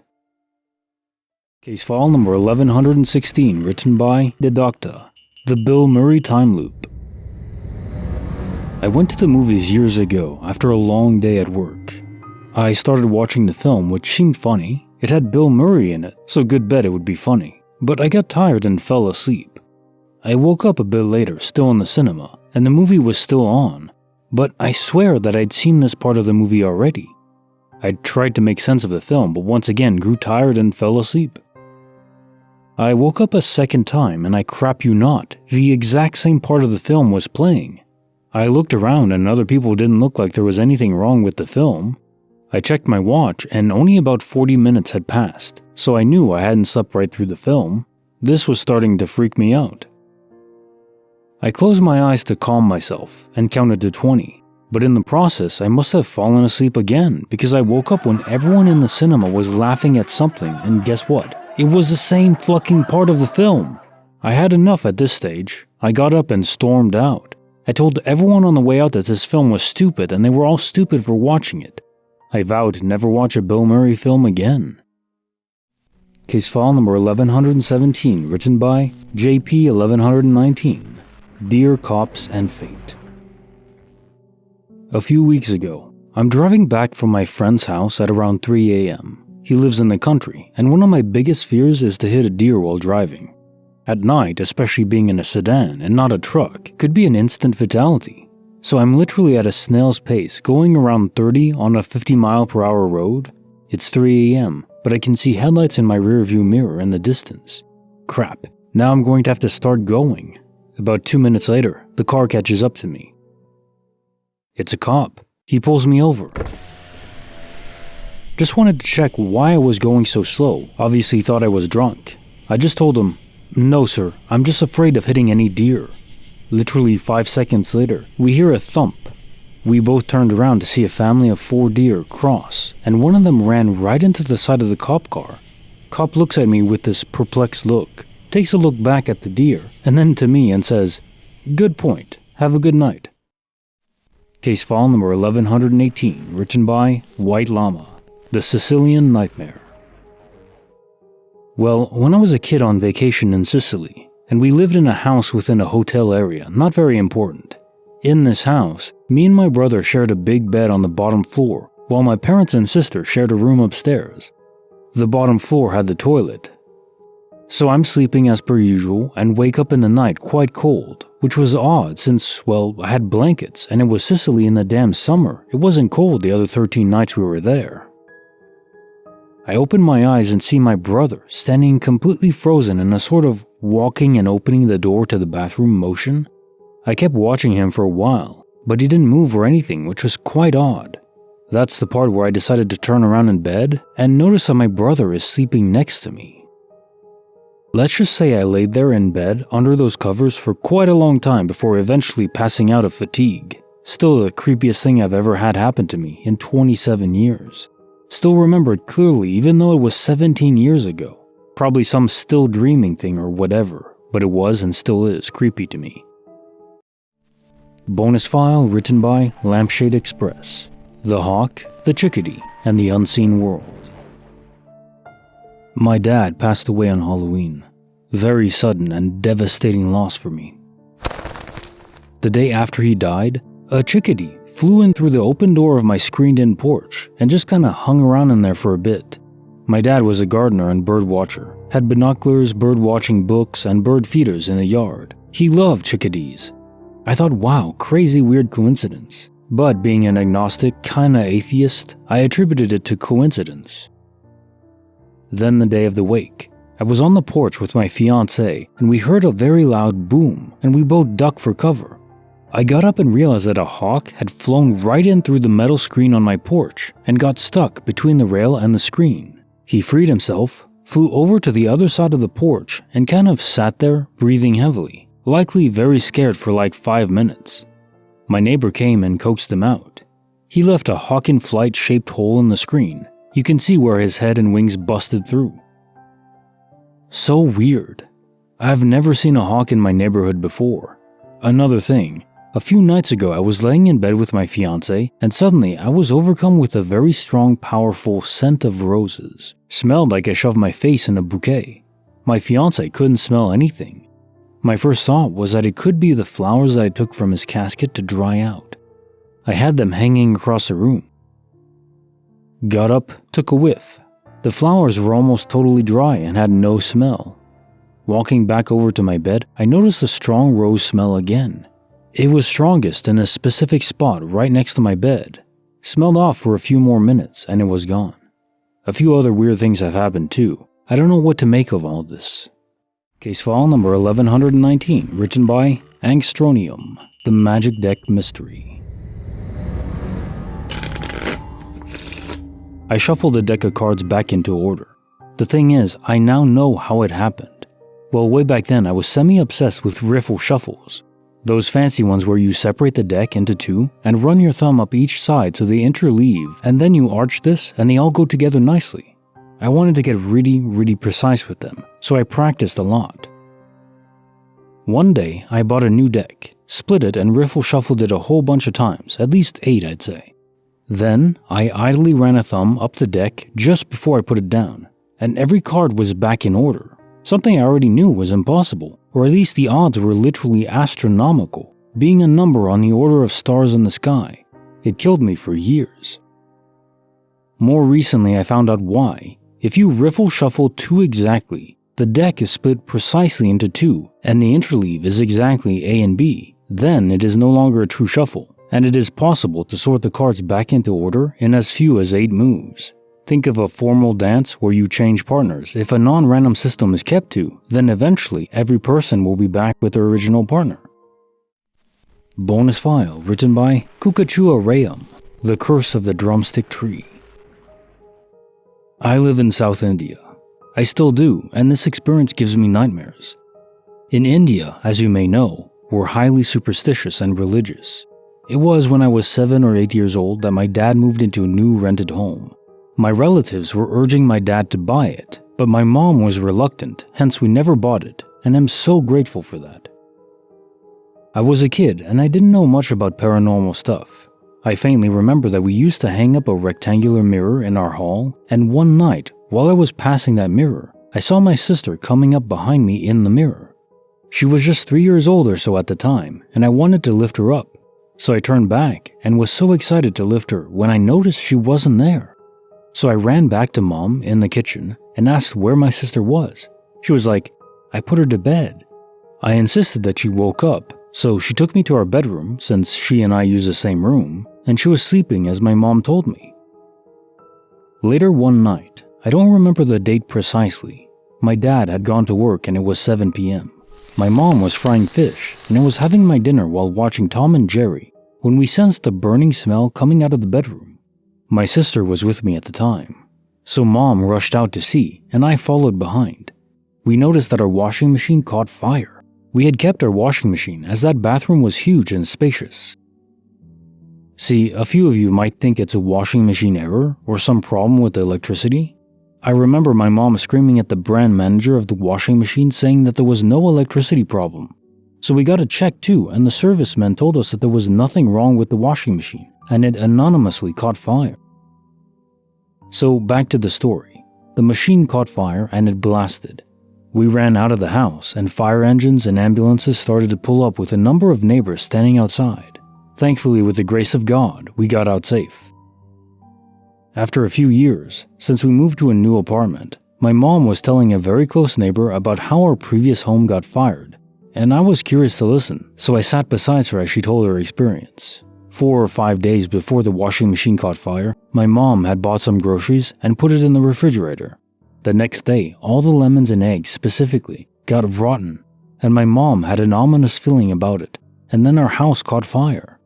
S1: Case file number 1116, written by the Doctor. The Bill Murray Time Loop. I went to the movies years ago after a long day at work. I started watching the film, which seemed funny. It had Bill Murray in it, so good bet it would be funny. But I got tired and fell asleep. I woke up a bit later, still in the cinema, and the movie was still on. But I swear that I'd seen this part of the movie already. I tried to make sense of the film, but once again grew tired and fell asleep. I woke up a second time, and I crap you not, the exact same part of the film was playing. I looked around and other people didn't look like there was anything wrong with the film. I checked my watch and only about 40 minutes had passed, so I knew I hadn't slept right through the film. This was starting to freak me out. I closed my eyes to calm myself and counted to 20, but in the process I must have fallen asleep again because I woke up when everyone in the cinema was laughing at something, and guess what? It was the same fucking part of the film. I had enough at this stage. I got up and stormed out. I told everyone on the way out that this film was stupid and they were all stupid for watching it. I vowed to never watch a Bill Murray film again. Case file number 1117, written by JP 1119. Dear Cops and Fate. A few weeks ago, I'm driving back from my friend's house at around 3 a.m. He lives in the country, and one of my biggest fears is to hit a deer while driving. At night, especially being in a sedan and not a truck, could be an instant fatality. So I'm literally at a snail's pace, going around 30 on a 50-mile-per-hour road. It's 3 a.m., but I can see headlights in my rearview mirror in the distance. Crap, now I'm going to have to start going. About 2 minutes later, the car catches up to me. It's a cop. He pulls me over. Just wanted to check why I was going so slow. Obviously thought I was drunk. I just told him, "No sir, I'm just afraid of hitting any deer." Literally 5 seconds later, we hear a thump. We both turned around to see a family of 4 deer cross, and one of them ran right into the side of the cop car. Cop looks at me with this perplexed look, takes a look back at the deer, and then to me and says, "Good point. Have a good night." Case file number 1118, written by White Llama. The Sicilian Nightmare. Well, when I was a kid on vacation in Sicily, and we lived in a house within a hotel area, not very important. In this house, me and my brother shared a big bed on the bottom floor, while my parents and sister shared a room upstairs. The bottom floor had the toilet. So I'm sleeping as per usual and wake up in the night quite cold, which was odd since, well, I had blankets and it was Sicily in the damn summer. It wasn't cold the other 13 nights we were there. I open my eyes and see my brother standing completely frozen in a sort of walking and opening the door to the bathroom motion. I kept watching him for a while, but he didn't move or anything, which was quite odd. That's the part where I decided to turn around in bed and notice that my brother is sleeping next to me. Let's just say I laid there in bed under those covers for quite a long time before eventually passing out of fatigue. Still the creepiest thing I've ever had happen to me in 27 years. Still remember it clearly even though it was 17 years ago. Probably some still dreaming thing or whatever, but it was and still is creepy to me. Bonus file written by Lampshade Express. The Hawk, the Chickadee, and the Unseen World. My dad passed away on Halloween. Very sudden and devastating loss for me. The day after he died, a chickadee flew in through the open door of my screened-in porch and just kinda hung around in there for a bit. My dad was a gardener and bird watcher, had binoculars, bird watching books, and bird feeders in the yard. He loved chickadees. I thought, wow, crazy weird coincidence. But being an agnostic, kinda atheist, I attributed it to coincidence. Then the day of the wake, I was on the porch with my fiancée and we heard a very loud boom and we both ducked for cover. I got up and realized that a hawk had flown right in through the metal screen on my porch and got stuck between the rail and the screen. He freed himself, flew over to the other side of the porch and kind of sat there, breathing heavily, likely very scared for like 5 minutes. My neighbor came and coaxed him out. He left a hawk in flight shaped hole in the screen. You can see where his head and wings busted through. So weird. I've never seen a hawk in my neighborhood before. Another thing, a few nights ago I was laying in bed with my fiance and suddenly I was overcome with a very strong, powerful scent of roses. Smelled like I shoved my face in a bouquet. My fiance couldn't smell anything. My first thought was that it could be the flowers that I took from his casket to dry out. I had them hanging across the room. Got up, took a whiff. The flowers were almost totally dry and had no smell. Walking back over to my bed, I noticed a strong rose smell again. It was strongest in a specific spot right next to my bed. Smelled off for a few more minutes and it was gone. A few other weird things have happened too. I don't know what to make of all this. Case file number 1119, written by Angstronium, The Magic Deck Mystery. I shuffled the deck of cards back into order. The thing is, I now know how it happened. Well, way back then I was semi-obsessed with riffle shuffles. Those fancy ones where you separate the deck into two and run your thumb up each side so they interleave and then you arch this and they all go together nicely. I wanted to get really precise with them, so I practiced a lot. One day, I bought a new deck, split it and riffle shuffled it a whole bunch of times, at least 8 I'd say. Then, I idly ran a thumb up the deck just before I put it down, and every card was back in order. Something I already knew was impossible, or at least the odds were literally astronomical, being a number on the order of stars in the sky. It killed me for years. More recently I found out why. If you riffle shuffle too exactly, the deck is split precisely into two, and the interleave is exactly A and B, then it is no longer a true shuffle, and it is possible to sort the cards back into order in as few as 8 moves. Think of a formal dance where you change partners. If a non-random system is kept to, then eventually every person will be back with their original partner. Bonus file written by Kukachua Rayam, The Curse of the Drumstick Tree. I live in South India. I still do, and this experience gives me nightmares. In India, as you may know, we're highly superstitious and religious. It was when I was 7 or 8 years old that my dad moved into a new rented home. My relatives were urging my dad to buy it, but my mom was reluctant, hence we never bought it, and I'm so grateful for that. I was a kid and I didn't know much about paranormal stuff. I faintly remember that we used to hang up a rectangular mirror in our hall, and one night, while I was passing that mirror, I saw my sister coming up behind me in the mirror. She was just 3 years old or so at the time, and I wanted to lift her up. So I turned back and was so excited to lift her when I noticed she wasn't there. So I ran back to Mom in the kitchen and asked where my sister was. She was like, "I put her to bed." I insisted that she woke up, so she took me to our bedroom since she and I use the same room, and she was sleeping as my mom told me. Later one night, I don't remember the date precisely, my dad had gone to work and it was 7 p.m. My mom was frying fish and I was having my dinner while watching Tom and Jerry when we sensed a burning smell coming out of the bedroom. My sister was with me at the time, so Mom rushed out to see and I followed behind. We noticed that our washing machine caught fire. We had kept our washing machine as that bathroom was huge and spacious. See, a few of you might think it's a washing machine error or some problem with the electricity. I remember my mom screaming at the brand manager of the washing machine saying that there was no electricity problem. So we got it checked too, and the servicemen told us that there was nothing wrong with the washing machine, and it anonymously caught fire. So back to the story. The machine caught fire and it blasted. We ran out of the house and fire engines and ambulances started to pull up with a number of neighbors standing outside. Thankfully, with the grace of God, we got out safe. After a few years, since we moved to a new apartment, my mom was telling a very close neighbor about how our previous home got fired, and I was curious to listen, so I sat beside her as she told her experience. 4 or 5 days before the washing machine caught fire, my mom had bought some groceries and put it in the refrigerator. The next day, all the lemons and eggs specifically got rotten, and my mom had an ominous feeling about it, and then our house caught fire.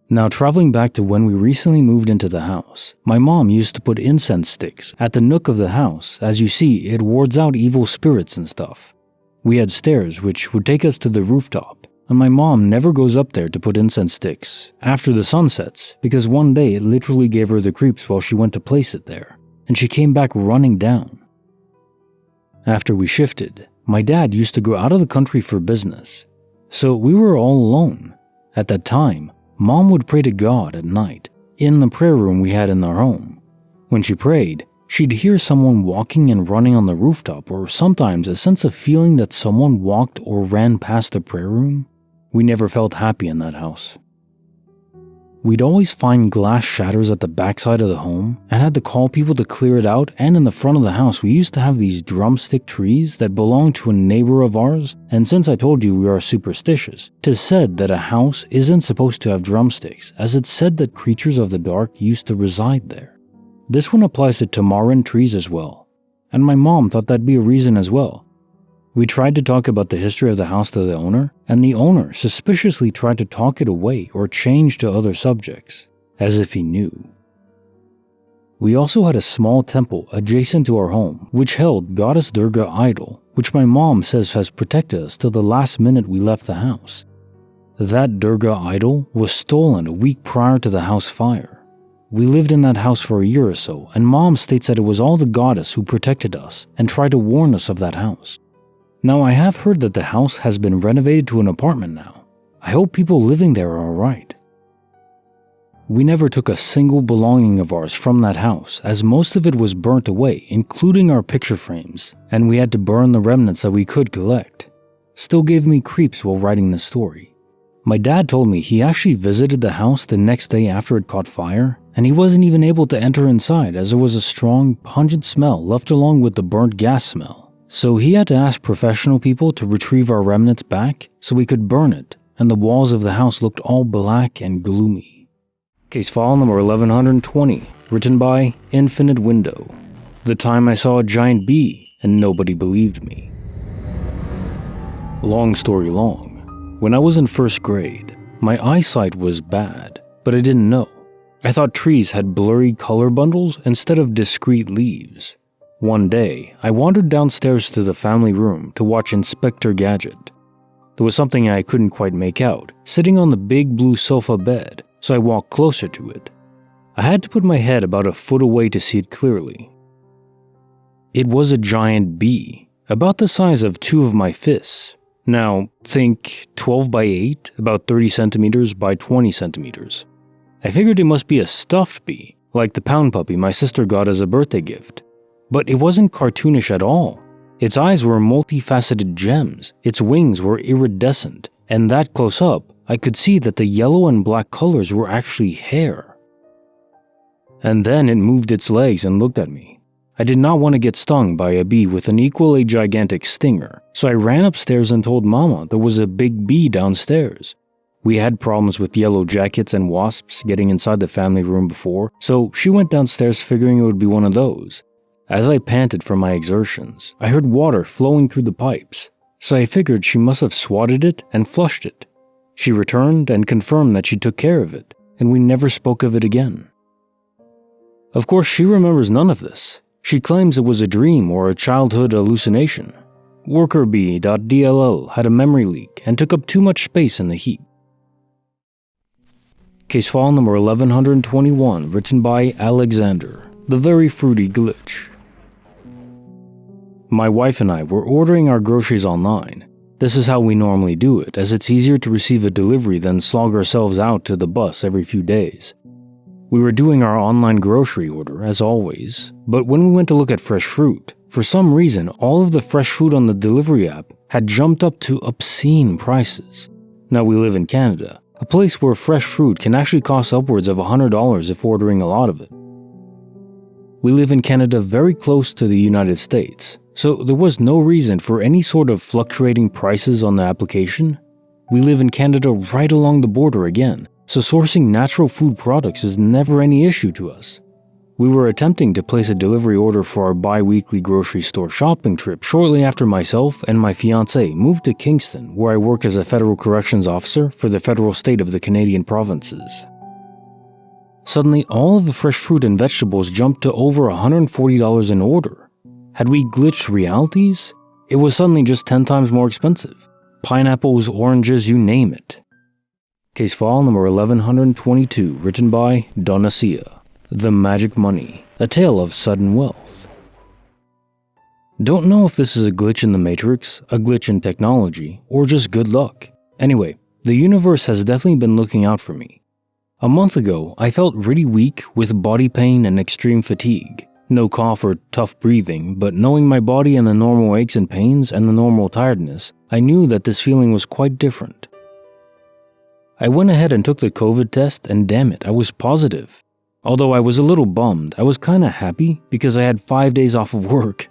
S1: Now, traveling back to when we recently moved into the house, my mom used to put incense sticks at the nook of the house. As you see, it wards out evil spirits and stuff. We had stairs which would take us to the rooftop, and my mom never goes up there to put incense sticks after the sun sets because one day it literally gave her the creeps while she went to place it there, and she came back running down. After we shifted, my dad used to go out of the country for business, so we were all alone. At that time, Mom would pray to God at night in the prayer room we had in our home. When she prayed, she'd hear someone walking and running on the rooftop, or sometimes a sense of feeling that someone walked or ran past the prayer room. We never felt happy in that house. We'd always find glass shatters at the backside of the home and had to call people to clear it out, and in the front of the house we used to have these drumstick trees that belonged to a neighbor of ours, and since I told you we are superstitious, 'tis said that a house isn't supposed to have drumsticks, as it's said that creatures of the dark used to reside there. This one applies to tamarind trees as well, and my mom thought that'd be a reason as well. We tried to talk about the history of the house to the owner, and the owner suspiciously tried to talk it away or change to other subjects, as if he knew. We also had a small temple adjacent to our home, which held Goddess Durga idol, which my mom says has protected us till the last minute we left the house. That Durga idol was stolen a week prior to the house fire. We lived in that house for a year or so, and Mom states that it was all the goddess who protected us and tried to warn us of that house. Now, I have heard that the house has been renovated to an apartment now. I hope people living there are alright. We never took a single belonging of ours from that house, as most of it was burnt away, including our picture frames, and we had to burn the remnants that we could collect. Still gave me creeps while writing this story. My dad told me he actually visited the house the next day after it caught fire, and he wasn't even able to enter inside as there was a strong, pungent smell left along with the burnt gas smell. So he had to ask professional people to retrieve our remnants back so we could burn it, and the walls of the house looked all black and gloomy. Case file number 1120, written by Infinite Window. The time I saw a giant bee and nobody believed me. Long story long, when I was in first grade, my eyesight was bad, but I didn't know. I thought trees had blurry color bundles instead of discrete leaves. One day, I wandered downstairs to the family room to watch Inspector Gadget. There was something I couldn't quite make out, sitting on the big blue sofa bed, so I walked closer to it. I had to put my head about a foot away to see it clearly. It was a giant bee, about the size of two of my fists. Now, think 12 by 8, about 30 centimeters by 20 centimeters. I figured it must be a stuffed bee, like the pound puppy my sister got as a birthday gift. But it wasn't cartoonish at all. Its eyes were multifaceted gems, its wings were iridescent, and that close up, I could see that the yellow and black colors were actually hair. And then it moved its legs and looked at me. I did not want to get stung by a bee with an equally gigantic stinger, so I ran upstairs and told Mama there was a big bee downstairs. We had problems with yellow jackets and wasps getting inside the family room before, so she went downstairs figuring it would be one of those. As I panted from my exertions, I heard water flowing through the pipes, so I figured she must have swatted it and flushed it. She returned and confirmed that she took care of it, and we never spoke of it again. Of course, she remembers none of this. She claims it was a dream or a childhood hallucination. Workerbee.dll had a memory leak and took up too much space in the heap. Case file number 1121, written by Alexander, The Very Fruity Glitch. My wife and I were ordering our groceries online. This is how we normally do it, as it's easier to receive a delivery than slog ourselves out to the bus every few days. We were doing our online grocery order, as always, but when we went to look at fresh fruit, for some reason all of the fresh food on the delivery app had jumped up to obscene prices. Now we live in Canada, a place where fresh fruit can actually cost upwards of $100 if ordering a lot of it. We live in Canada very close to the United States, so there was no reason for any sort of fluctuating prices on the application. We live in Canada right along the border again, so sourcing natural food products is never any issue to us. We were attempting to place a delivery order for our bi-weekly grocery store shopping trip shortly after myself and my fiancée moved to Kingston, where I work as a federal corrections officer for the federal state of the Canadian provinces. Suddenly, all of the fresh fruit and vegetables jumped to over $140 an order. Had we glitched realities? It was suddenly just 10 times more expensive. Pineapples, oranges, you name it. Case file number 1122, written by Donacia. The Magic Money, a tale of sudden wealth. Don't know if this is a glitch in the Matrix, a glitch in technology, or just good luck. Anyway, the universe has definitely been looking out for me. A month ago, I felt really weak with body pain and extreme fatigue. No cough or tough breathing, but knowing my body and the normal aches and pains and the normal tiredness, I knew that this feeling was quite different. I went ahead and took the COVID test and damn it, I was positive. Although I was a little bummed, I was kinda happy because I had 5 days off of work.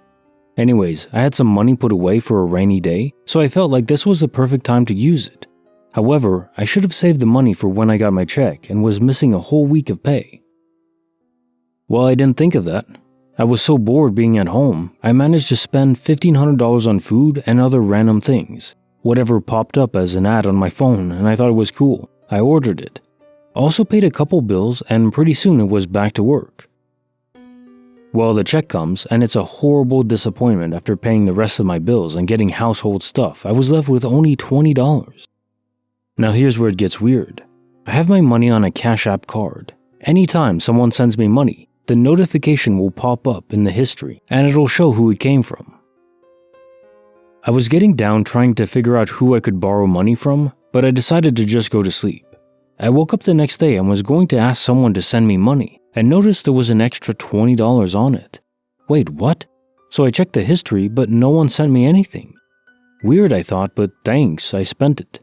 S1: Anyways, I had some money put away for a rainy day, so I felt like this was the perfect time to use it. However, I should have saved the money for when I got my check and was missing a whole week of pay. Well, I didn't think of that. I was so bored being at home, I managed to spend $1,500 on food and other random things. Whatever popped up as an ad on my phone and I thought it was cool, I ordered it. Also paid a couple bills and pretty soon it was back to work. Well, the check comes and it's a horrible disappointment after paying the rest of my bills and getting household stuff. I was left with only $20. Now here's where it gets weird. I have my money on a Cash App card. Anytime someone sends me money, the notification will pop up in the history and it'll show who it came from. I was getting down trying to figure out who I could borrow money from, but I decided to just go to sleep. I woke up the next day and was going to ask someone to send me money and noticed there was an extra $20 on it. Wait, what? So I checked the history, but no one sent me anything. Weird, I thought, but thanks, I spent it.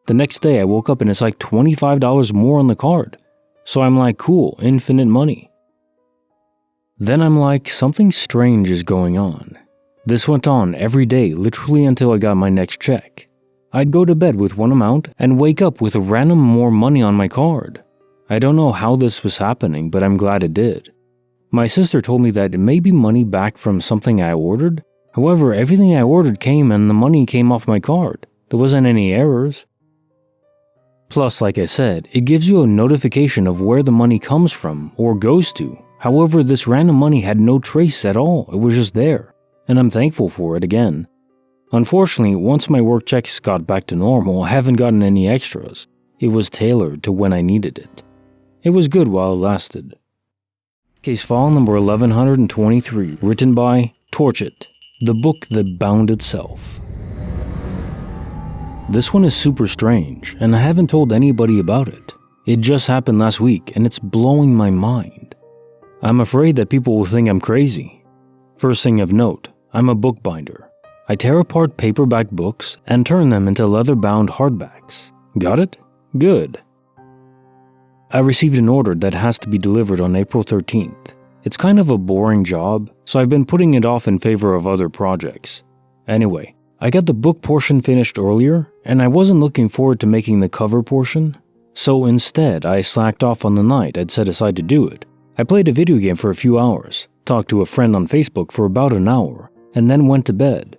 S1: The next day I woke up and it's like $25 more on the card. So I'm like, cool, infinite money. Then I'm like, something strange is going on. This went on every day, literally until I got my next check. I'd go to bed with one amount and wake up with a random more money on my card. I don't know how this was happening, but I'm glad it did. My sister told me that it may be money back from something I ordered. However, everything I ordered came and the money came off my card. There wasn't any errors. Plus, like I said, it gives you a notification of where the money comes from or goes to. However, this random money had no trace at all, it was just there, and I'm thankful for it again. Unfortunately, once my work checks got back to normal, I haven't gotten any extras. It was tailored to when I needed it. It was good while it lasted. Case file number 1123, written by Torchit, the book that bound itself. This one is super strange, and I haven't told anybody about it. It just happened last week, and it's blowing my mind. I'm afraid that people will think I'm crazy. First thing of note, I'm a bookbinder. I tear apart paperback books and turn them into leather-bound hardbacks. Got it? Good. I received an order that has to be delivered on April 13th. It's kind of a boring job, so I've been putting it off in favor of other projects. Anyway, I got the book portion finished earlier, and I wasn't looking forward to making the cover portion. So instead, I slacked off on the night I'd set aside to do it. I played a video game for a few hours, talked to a friend on Facebook for about an hour, and then went to bed.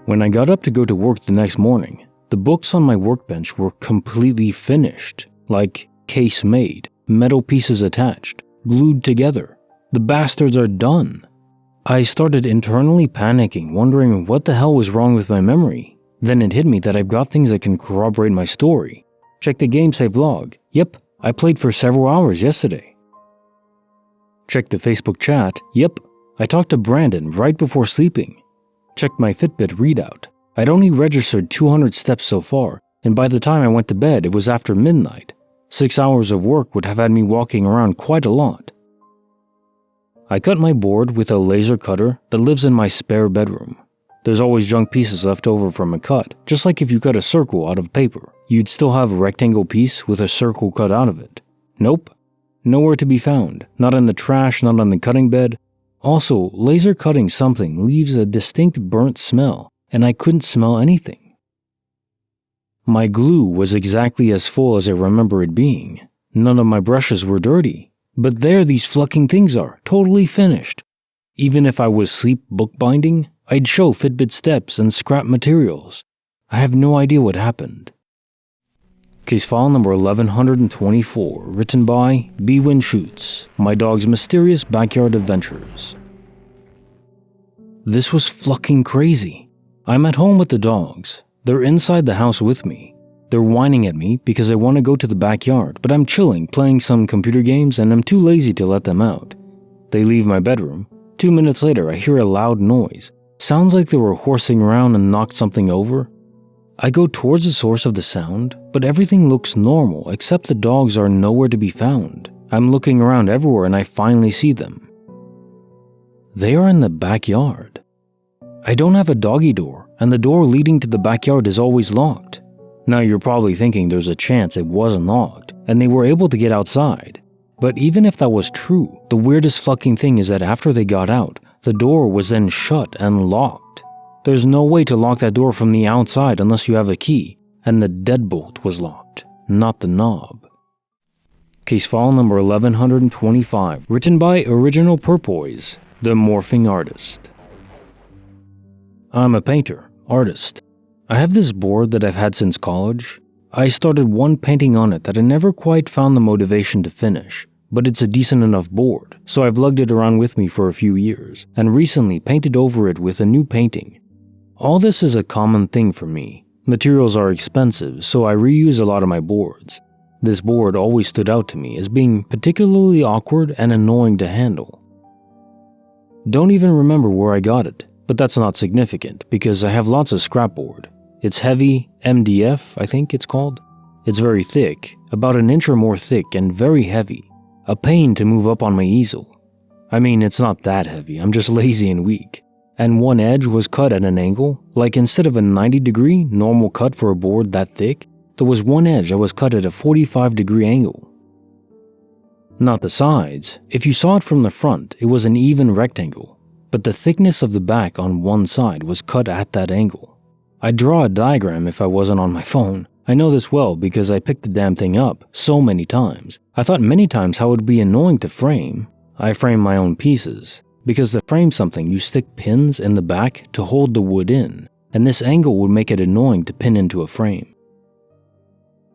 S1: When I got up to go to work the next morning, the books on my workbench were completely finished, like case made, metal pieces attached, glued together. The bastards are done. I started internally panicking, wondering what the hell was wrong with my memory. Then it hit me that I've got things that can corroborate my story. Check the game save log. Yep, I played for several hours yesterday. Check the Facebook chat. Yep, I talked to Brandon right before sleeping. Checked my Fitbit readout. I'd only registered 200 steps so far, and by the time I went to bed, it was after midnight. 6 hours of work would have had me walking around quite a lot. I cut my board with a laser cutter that lives in my spare bedroom. There's always junk pieces left over from a cut, just like if you cut a circle out of paper. You'd still have a rectangle piece with a circle cut out of it. Nope. Nowhere to be found. Not in the trash, not on the cutting bed. Also, laser cutting something leaves a distinct burnt smell, and I couldn't smell anything. My glue was exactly as full as I remember it being. None of my brushes were dirty. But there these fucking things are, totally finished. Even if I was sleep bookbinding, I'd show Fitbit steps and scrap materials. I have no idea what happened. Case file number 1124, written by B-Win Shoots, My Dog's Mysterious Backyard Adventures. This was fucking crazy. I'm at home with the dogs. They're inside the house with me. They're whining at me because I want to go to the backyard, but I'm chilling, playing some computer games, and I'm too lazy to let them out. They leave my bedroom. 2 minutes later, I hear a loud noise. Sounds like they were horsing around and knocked something over. I go towards the source of the sound, but everything looks normal except the dogs are nowhere to be found. I'm looking around everywhere and I finally see them. They are in the backyard. I don't have a doggy door, and the door leading to the backyard is always locked. Now you're probably thinking there's a chance it wasn't locked, and they were able to get outside. But even if that was true, the weirdest fucking thing is that after they got out, the door was then shut and locked. There's no way to lock that door from the outside unless you have a key, and the deadbolt was locked, not the knob. Case file number 1125, written by Original Purpoise, the Morphing Artist. I'm a painter, artist. I have this board that I've had since college. I started one painting on it that I never quite found the motivation to finish, but it's a decent enough board, so I've lugged it around with me for a few years, and recently painted over it with a new painting. All this is a common thing for me. Materials are expensive, so I reuse a lot of my boards. This board always stood out to me as being particularly awkward and annoying to handle. Don't even remember where I got it, but that's not significant because I have lots of scrapboard. It's heavy, MDF, I think it's called. It's very thick, about an inch or more thick and very heavy. A pain to move up on my easel. I mean, it's not that heavy, I'm just lazy and weak. And one edge was cut at an angle, like instead of a 90-degree normal cut for a board that thick, there was one edge that was cut at a 45-degree angle. Not the sides. If you saw it from the front, it was an even rectangle, but the thickness of the back on one side was cut at that angle. I'd draw a diagram if I wasn't on my phone. I know this well because I picked the damn thing up so many times. I thought many times how it would be annoying to frame. I frame my own pieces, because to frame something you stick pins in the back to hold the wood in, and this angle would make it annoying to pin into a frame.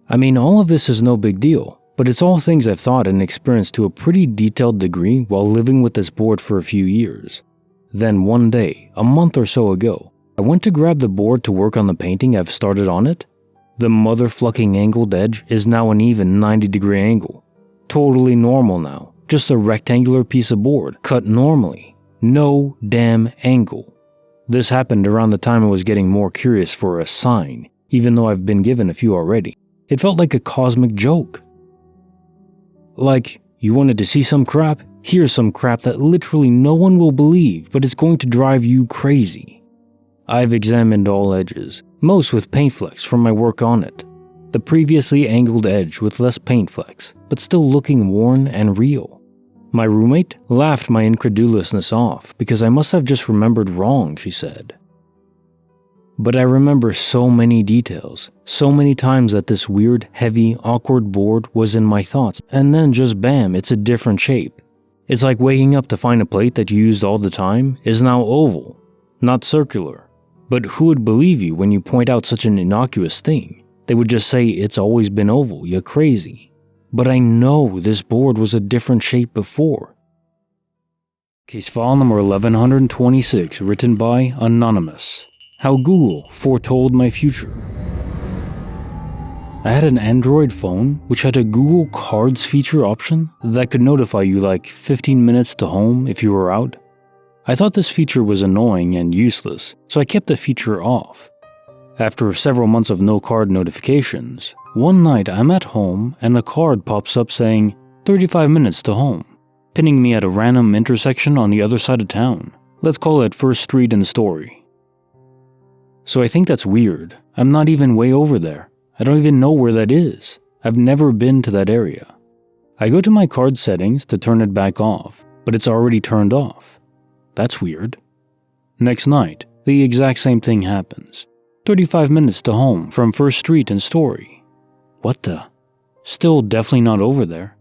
S1: I mean, all of this is no big deal, but it's all things I've thought and experienced to a pretty detailed degree while living with this board for a few years. Then one day, a month or so ago, I went to grab the board to work on the painting I've started on it. The motherfucking angled edge is now an even 90-degree angle. Totally normal now, just a rectangular piece of board, cut normally. No damn angle. This happened around the time I was getting more curious for a sign, even though I've been given a few already. It felt like a cosmic joke. Like, you wanted to see some crap? Here's some crap that literally no one will believe, but it's going to drive you crazy. I've examined all edges, most with paint flecks from my work on it. The previously angled edge with less paint flecks, but still looking worn and real. My roommate laughed my incredulousness off because I must have just remembered wrong, she said. But I remember so many details, so many times that this weird, heavy, awkward board was in my thoughts, and then just bam, it's a different shape. It's like waking up to find a plate that you used all the time is now oval, not circular. But who would believe you when you point out such an innocuous thing? They would just say it's always been oval, you're crazy. But I know this board was a different shape before. Case file number 1126, written by Anonymous. How Google foretold my future. I had an Android phone which had a Google Cards feature option that could notify you like 15 minutes to home if you were out. I thought this feature was annoying and useless, so I kept the feature off. After several months of no card notifications, one night I'm at home and a card pops up saying 35 minutes to home, pinning me at a random intersection on the other side of town. Let's call it First Street and Story. So I think that's weird. I'm not even way over there. I don't even know where that is. I've never been to that area. I go to my card settings to turn it back off, but it's already turned off. That's weird. Next night, the exact same thing happens. 35 minutes to home from First Street and Story. What the? Still definitely not over there.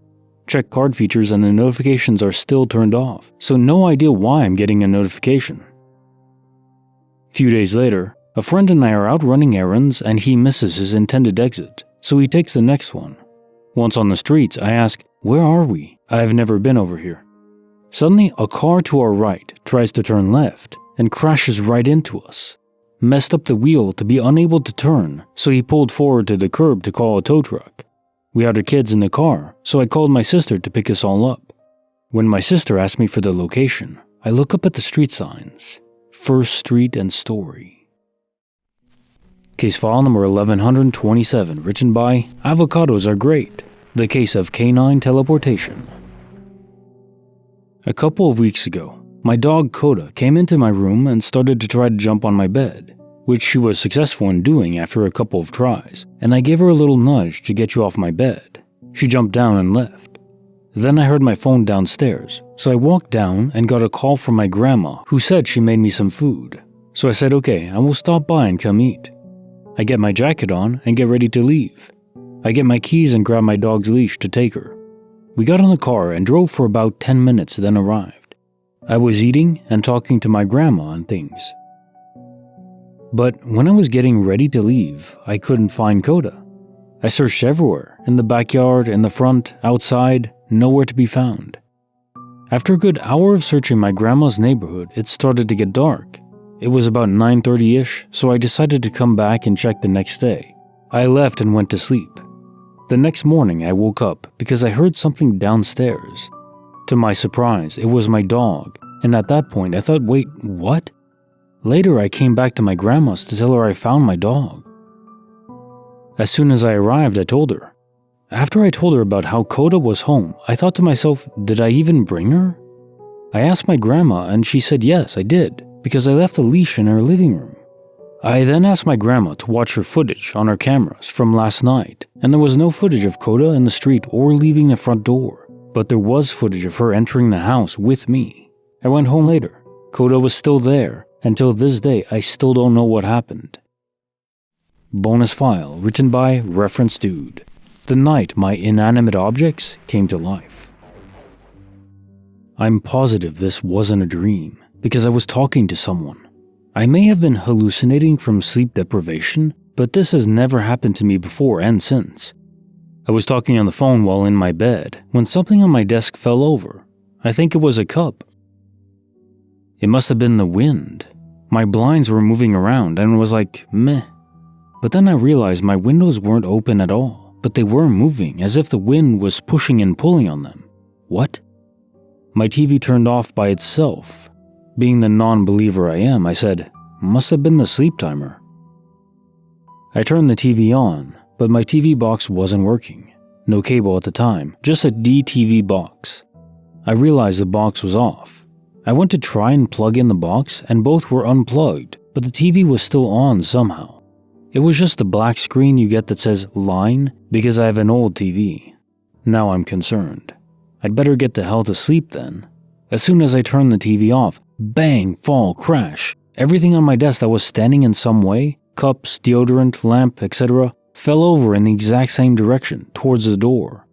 S1: Check card features and the notifications are still turned off, so no idea why I'm getting a notification. Few days later, a friend and I are out running errands and he misses his intended exit, so he takes the next one. Once on the streets, I ask, "Where are we? I've never been over here." Suddenly, a car to our right tries to turn left and crashes right into us. Messed up the wheel to be unable to turn, so he pulled forward to the curb to call a tow truck. We had our kids in the car, so I called my sister to pick us all up. When my sister asked me for the location, I look up at the street signs, First Street and Story. Case file number 1127, written by Avocados Are Great, the case of canine teleportation. A couple of weeks ago, my dog Coda came into my room and started to try to jump on my bed, which she was successful in doing after a couple of tries, and I gave her a little nudge to get you off my bed. She jumped down and left. Then I heard my phone downstairs, so I walked down and got a call from my grandma who said she made me some food. So I said, "Okay, I will stop by and come eat." I get my jacket on and get ready to leave. I get my keys and grab my dog's leash to take her. We got in the car and drove for about 10 minutes, then arrived. I was eating and talking to my grandma and things. But when I was getting ready to leave, I couldn't find Coda. I searched everywhere, in the backyard, in the front, outside, nowhere to be found. After a good hour of searching my grandma's neighborhood, it started to get dark. It was about 9:30-ish, so I decided to come back and check the next day. I left and went to sleep. The next morning, I woke up because I heard something downstairs. To my surprise, it was my dog, and at that point I thought, wait, what? Later, I came back to my grandma's to tell her I found my dog. As soon as I arrived, I told her. After I told her about how Coda was home, I thought to myself, did I even bring her? I asked my grandma and she said yes, I did, because I left a leash in her living room. I then asked my grandma to watch her footage on her cameras from last night, and there was no footage of Coda in the street or leaving the front door, but there was footage of her entering the house with me. I went home later. Coda was still there. Until this day, I still don't know what happened. Bonus file written by Reference Dude. The night my inanimate objects came to life. I'm positive this wasn't a dream, because I was talking to someone. I may have been hallucinating from sleep deprivation, but this has never happened to me before and since. I was talking on the phone while in my bed when something on my desk fell over. I think it was a cup. It must have been the wind. My blinds were moving around and it was like, meh. But then I realized my windows weren't open at all, but they were moving as if the wind was pushing and pulling on them. What? My TV turned off by itself. Being the non-believer I am, I said, must have been the sleep timer. I turned the TV on, but my TV box wasn't working. No cable at the time, just a DTV box. I realized the box was off. I went to try and plug in the box and both were unplugged, but the TV was still on somehow. It was just the black screen you get that says line because I have an old TV. Now I'm concerned. I'd better get the hell to sleep then. As soon as I turned the TV off, bang, fall, crash. Everything on my desk that was standing in some way, cups, deodorant, lamp, etc., fell over in the exact same direction, towards the door.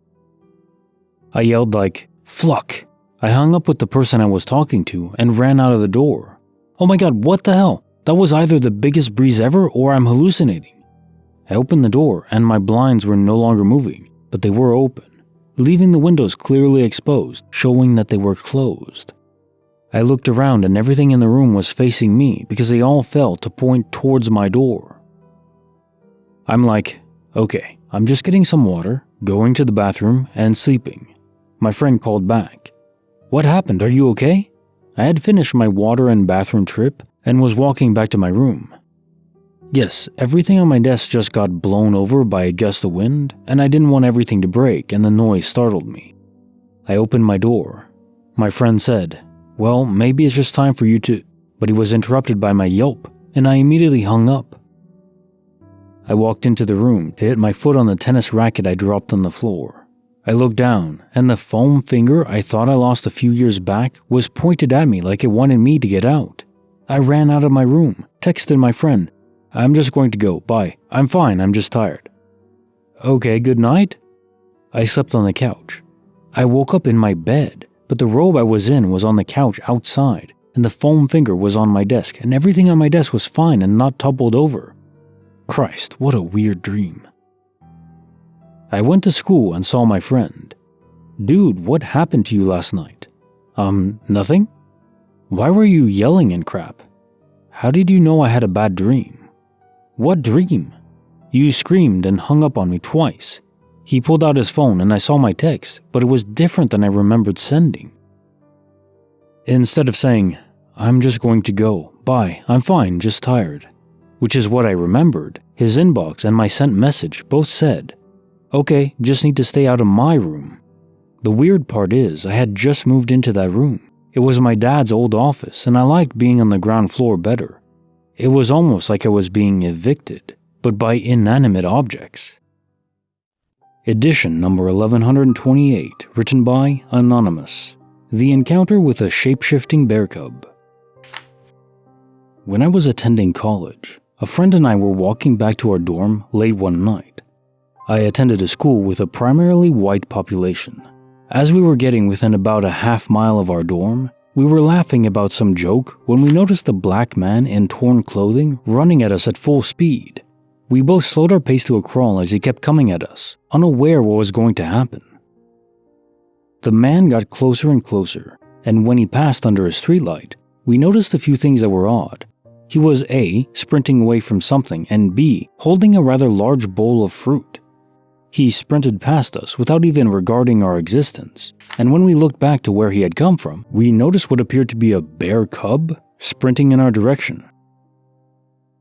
S1: I yelled like, "Fluck!" I hung up with the person I was talking to and ran out of the door. Oh my god, what the hell? That was either the biggest breeze ever or I'm hallucinating. I opened the door and my blinds were no longer moving, but they were open, leaving the windows clearly exposed, showing that they were closed. I looked around and everything in the room was facing me because they all fell to point towards my door. I'm like, okay, I'm just getting some water, going to the bathroom, and sleeping. My friend called back. What happened? Are you okay? I had finished my water and bathroom trip and was walking back to my room. Yes, everything on my desk just got blown over by a gust of wind, and I didn't want everything to break and the noise startled me. I opened my door. My friend said, well, maybe it's just time for you to... But he was interrupted by my yelp, and I immediately hung up. I walked into the room to hit my foot on the tennis racket I dropped on the floor. I looked down, and the foam finger I thought I lost a few years back was pointed at me like it wanted me to get out. I ran out of my room, texted my friend, I'm just going to go, bye. I'm fine, I'm just tired. Okay, good night. I slept on the couch. I woke up in my bed, but the robe I was in was on the couch outside, and the foam finger was on my desk, and everything on my desk was fine and not toppled over. Christ, what a weird dream. I went to school and saw my friend. Dude, what happened to you last night? Nothing? Why were you yelling and crap? How did you know I had a bad dream? What dream? You screamed and hung up on me twice. He pulled out his phone and I saw my text, but it was different than I remembered sending. Instead of saying, I'm just going to go, bye, I'm fine, just tired, which is what I remembered, his inbox and my sent message both said, okay, just need to stay out of my room. The weird part is, I had just moved into that room. It was my dad's old office and I liked being on the ground floor better. It was almost like I was being evicted, but by inanimate objects. Edition number 1128, written by Anonymous. The Encounter with a Shape-Shifting Bear Cub. When I was attending college, a friend and I were walking back to our dorm late one night. I attended a school with a primarily white population. As we were getting within about a half mile of our dorm, we were laughing about some joke when we noticed a black man in torn clothing running at us at full speed. We both slowed our pace to a crawl as he kept coming at us, unaware what was going to happen. The man got closer and closer, and when he passed under a streetlight, we noticed a few things that were odd. He was A, sprinting away from something, and B, holding a rather large bowl of fruit. He sprinted past us without even regarding our existence, and when we looked back to where he had come from, we noticed what appeared to be a bear cub sprinting in our direction.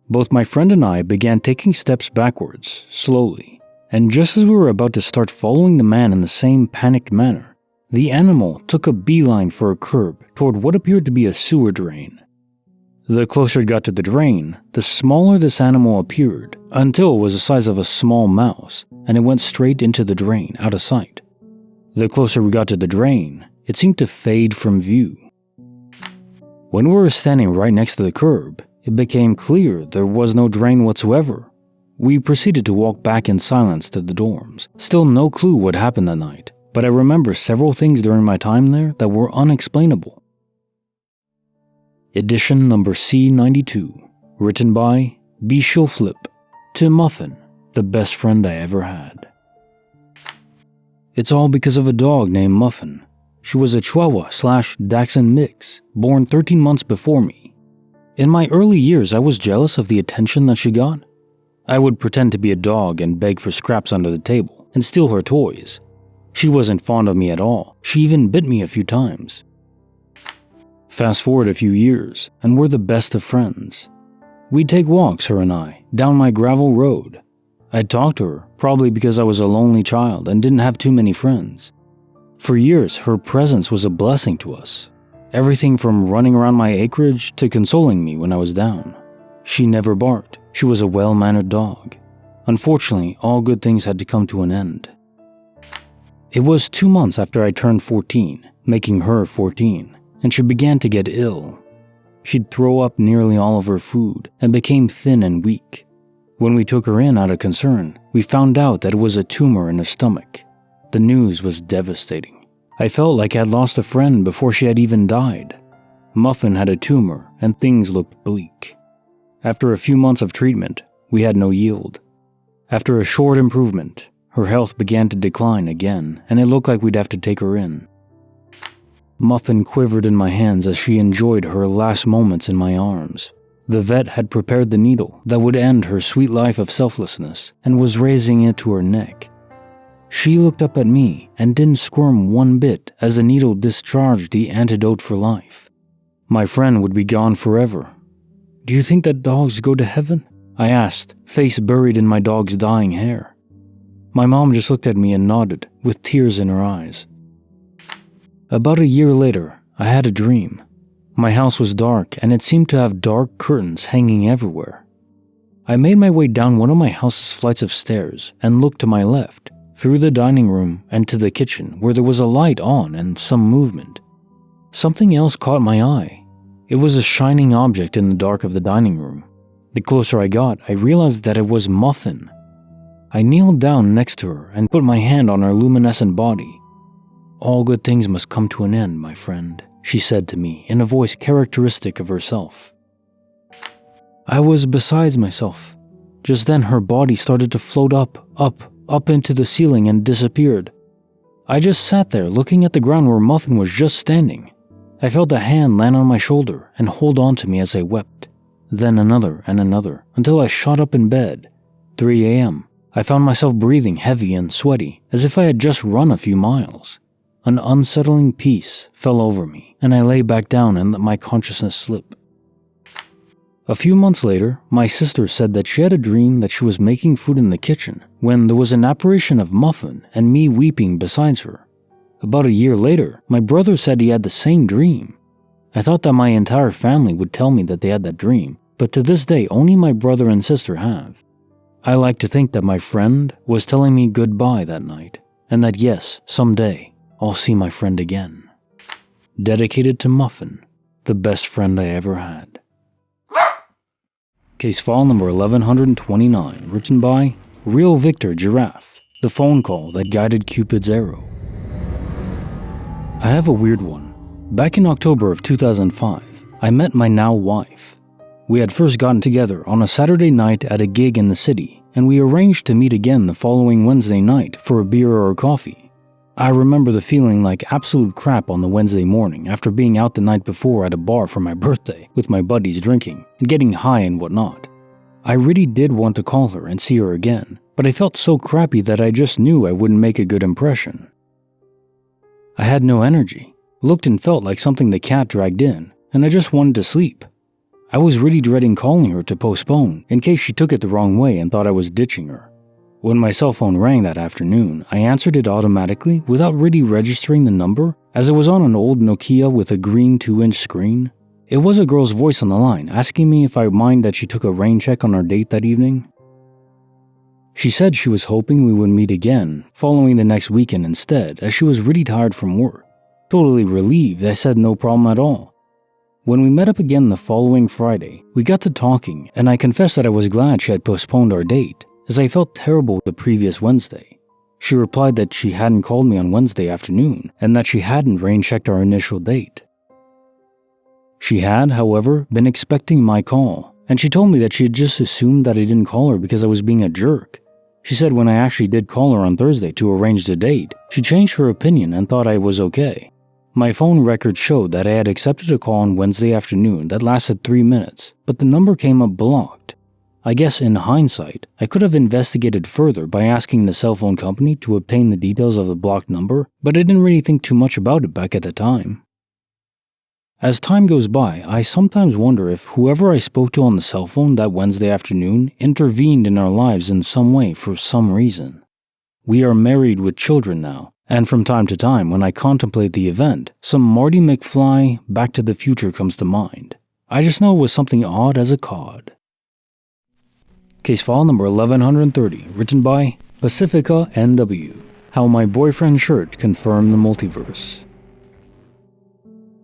S1: Both my friend and I began taking steps backwards, slowly, and just as we were about to start following the man in the same panicked manner, the animal took a beeline for a curb toward what appeared to be a sewer drain. The closer it got to the drain, the smaller this animal appeared, until it was the size of a small mouse, and it went straight into the drain, out of sight. The closer we got to the drain, it seemed to fade from view. When we were standing right next to the curb, it became clear there was no drain whatsoever. We proceeded to walk back in silence to the dorms, still no clue what happened that night, but I remember several things during my time there that were unexplainable. Edition number C92, written by Bishul Flip, to Muffin, the best friend I ever had. It's all because of a dog named Muffin. She was a Chihuahua/Dachshund mix, born 13 months before me. In my early years, I was jealous of the attention that she got. I would pretend to be a dog and beg for scraps under the table and steal her toys. She wasn't fond of me at all. She even bit me a few times. Fast forward a few years, and we're the best of friends. We'd take walks, her and I, down my gravel road. I'd talk to her, probably because I was a lonely child and didn't have too many friends. For years, her presence was a blessing to us. Everything from running around my acreage to consoling me when I was down. She never barked. She was a well-mannered dog. Unfortunately, all good things had to come to an end. It was 2 months after I turned 14, making her 14, and she began to get ill. She'd throw up nearly all of her food and became thin and weak. When we took her in out of concern, we found out that it was a tumor in her stomach. The news was devastating. I felt like I had lost a friend before she had even died. Muffin had a tumor and things looked bleak. After a few months of treatment, we had no yield. After a short improvement, her health began to decline again, and it looked like we'd have to take her in. Muffin quivered in my hands as she enjoyed her last moments in my arms. The vet had prepared the needle that would end her sweet life of selflessness and was raising it to her neck. She looked up at me and didn't squirm one bit as the needle discharged the antidote for life. My friend would be gone forever. "Do you think that dogs go to heaven?" I asked, face buried in my dog's dying hair. My mom just looked at me and nodded, with tears in her eyes. About a year later, I had a dream. My house was dark and it seemed to have dark curtains hanging everywhere. I made my way down one of my house's flights of stairs and looked to my left, through the dining room and to the kitchen where there was a light on and some movement. Something else caught my eye. It was a shining object in the dark of the dining room. The closer I got, I realized that it was Muffin. I kneeled down next to her and put my hand on her luminescent body. "All good things must come to an end, my friend," she said to me in a voice characteristic of herself. I was beside myself. Just then her body started to float up, up into the ceiling and disappeared. I just sat there looking at the ground where Muffin was just standing. I felt a hand land on my shoulder and hold on to me as I wept. Then another and another, until I shot up in bed. 3 a.m. I found myself breathing heavy and sweaty, as if I had just run a few miles. An unsettling peace fell over me, and I lay back down and let my consciousness slip. A few months later, my sister said that she had a dream that she was making food in the kitchen when there was an apparition of Muffin and me weeping beside her. About a year later, my brother said he had the same dream. I thought that my entire family would tell me that they had that dream, but to this day only my brother and sister have. I like to think that my friend was telling me goodbye that night, and that yes, someday I'll see my friend again. Dedicated to Muffin, the best friend I ever had. Case file number 1129, written by Real Victor Giraffe, the phone call that guided Cupid's arrow. I have a weird one. Back in October of 2005, I met my now wife. We had first gotten together on a Saturday night at a gig in the city, and we arranged to meet again the following Wednesday night for a beer or coffee. I remember the feeling like absolute crap on the Wednesday morning after being out the night before at a bar for my birthday with my buddies drinking and getting high and whatnot. I really did want to call her and see her again, but I felt so crappy that I just knew I wouldn't make a good impression. I had no energy, looked and felt like something the cat dragged in, and I just wanted to sleep. I was really dreading calling her to postpone in case she took it the wrong way and thought I was ditching her. When my cell phone rang that afternoon, I answered it automatically without really registering the number, as it was on an old Nokia with a green 2-inch screen. It was a girl's voice on the line asking me if I mind that she took a rain check on our date that evening. She said she was hoping we would meet again following the next weekend instead, as she was really tired from work. Totally relieved, I said no problem at all. When we met up again the following Friday, we got to talking, and I confessed that I was glad she had postponed our date, as I felt terrible the previous Wednesday. She replied that she hadn't called me on Wednesday afternoon and that she hadn't rain-checked our initial date. She had, however, been expecting my call, and she told me that she had just assumed that I didn't call her because I was being a jerk. She said when I actually did call her on Thursday to arrange the date, she changed her opinion and thought I was okay. My phone record showed that I had accepted a call on Wednesday afternoon that lasted 3 minutes, but the number came up blocked. I guess in hindsight, I could have investigated further by asking the cell phone company to obtain the details of the blocked number, but I didn't really think too much about it back at the time. As time goes by, I sometimes wonder if whoever I spoke to on the cell phone that Wednesday afternoon intervened in our lives in some way for some reason. We are married with children now, and from time to time when I contemplate the event, some Marty McFly Back to the Future comes to mind. I just know it was something odd as a cod. Case file number 1130, written by Pacifica NW, How My Boyfriend's Shirt Confirmed the Multiverse.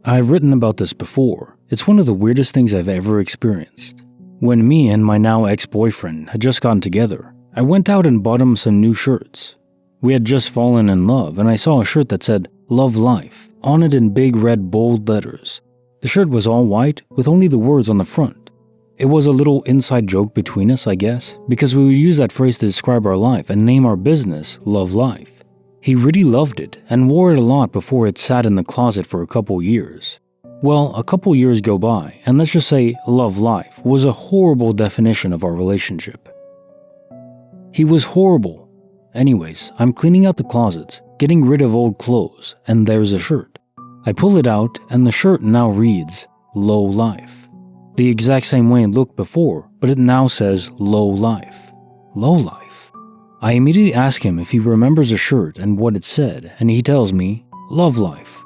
S1: I've written about this before. It's one of the weirdest things I've ever experienced. When me and my now ex-boyfriend had just gotten together, I went out and bought him some new shirts. We had just fallen in love, and I saw a shirt that said, Love Life, on it in big red bold letters. The shirt was all white, with only the words on the front. It was a little inside joke between us, I guess, because we would use that phrase to describe our life and name our business Love Life. He really loved it and wore it a lot before it sat in the closet for a couple years. Well, a couple years go by, and let's just say Love Life was a horrible definition of our relationship. He was horrible. Anyways, I'm cleaning out the closets, getting rid of old clothes, and there's a shirt. I pull it out, and the shirt now reads, Low Life. The exact same way it looked before, but it now says Low Life. Low Life. I immediately ask him if he remembers the shirt and what it said, and he tells me, Love Life.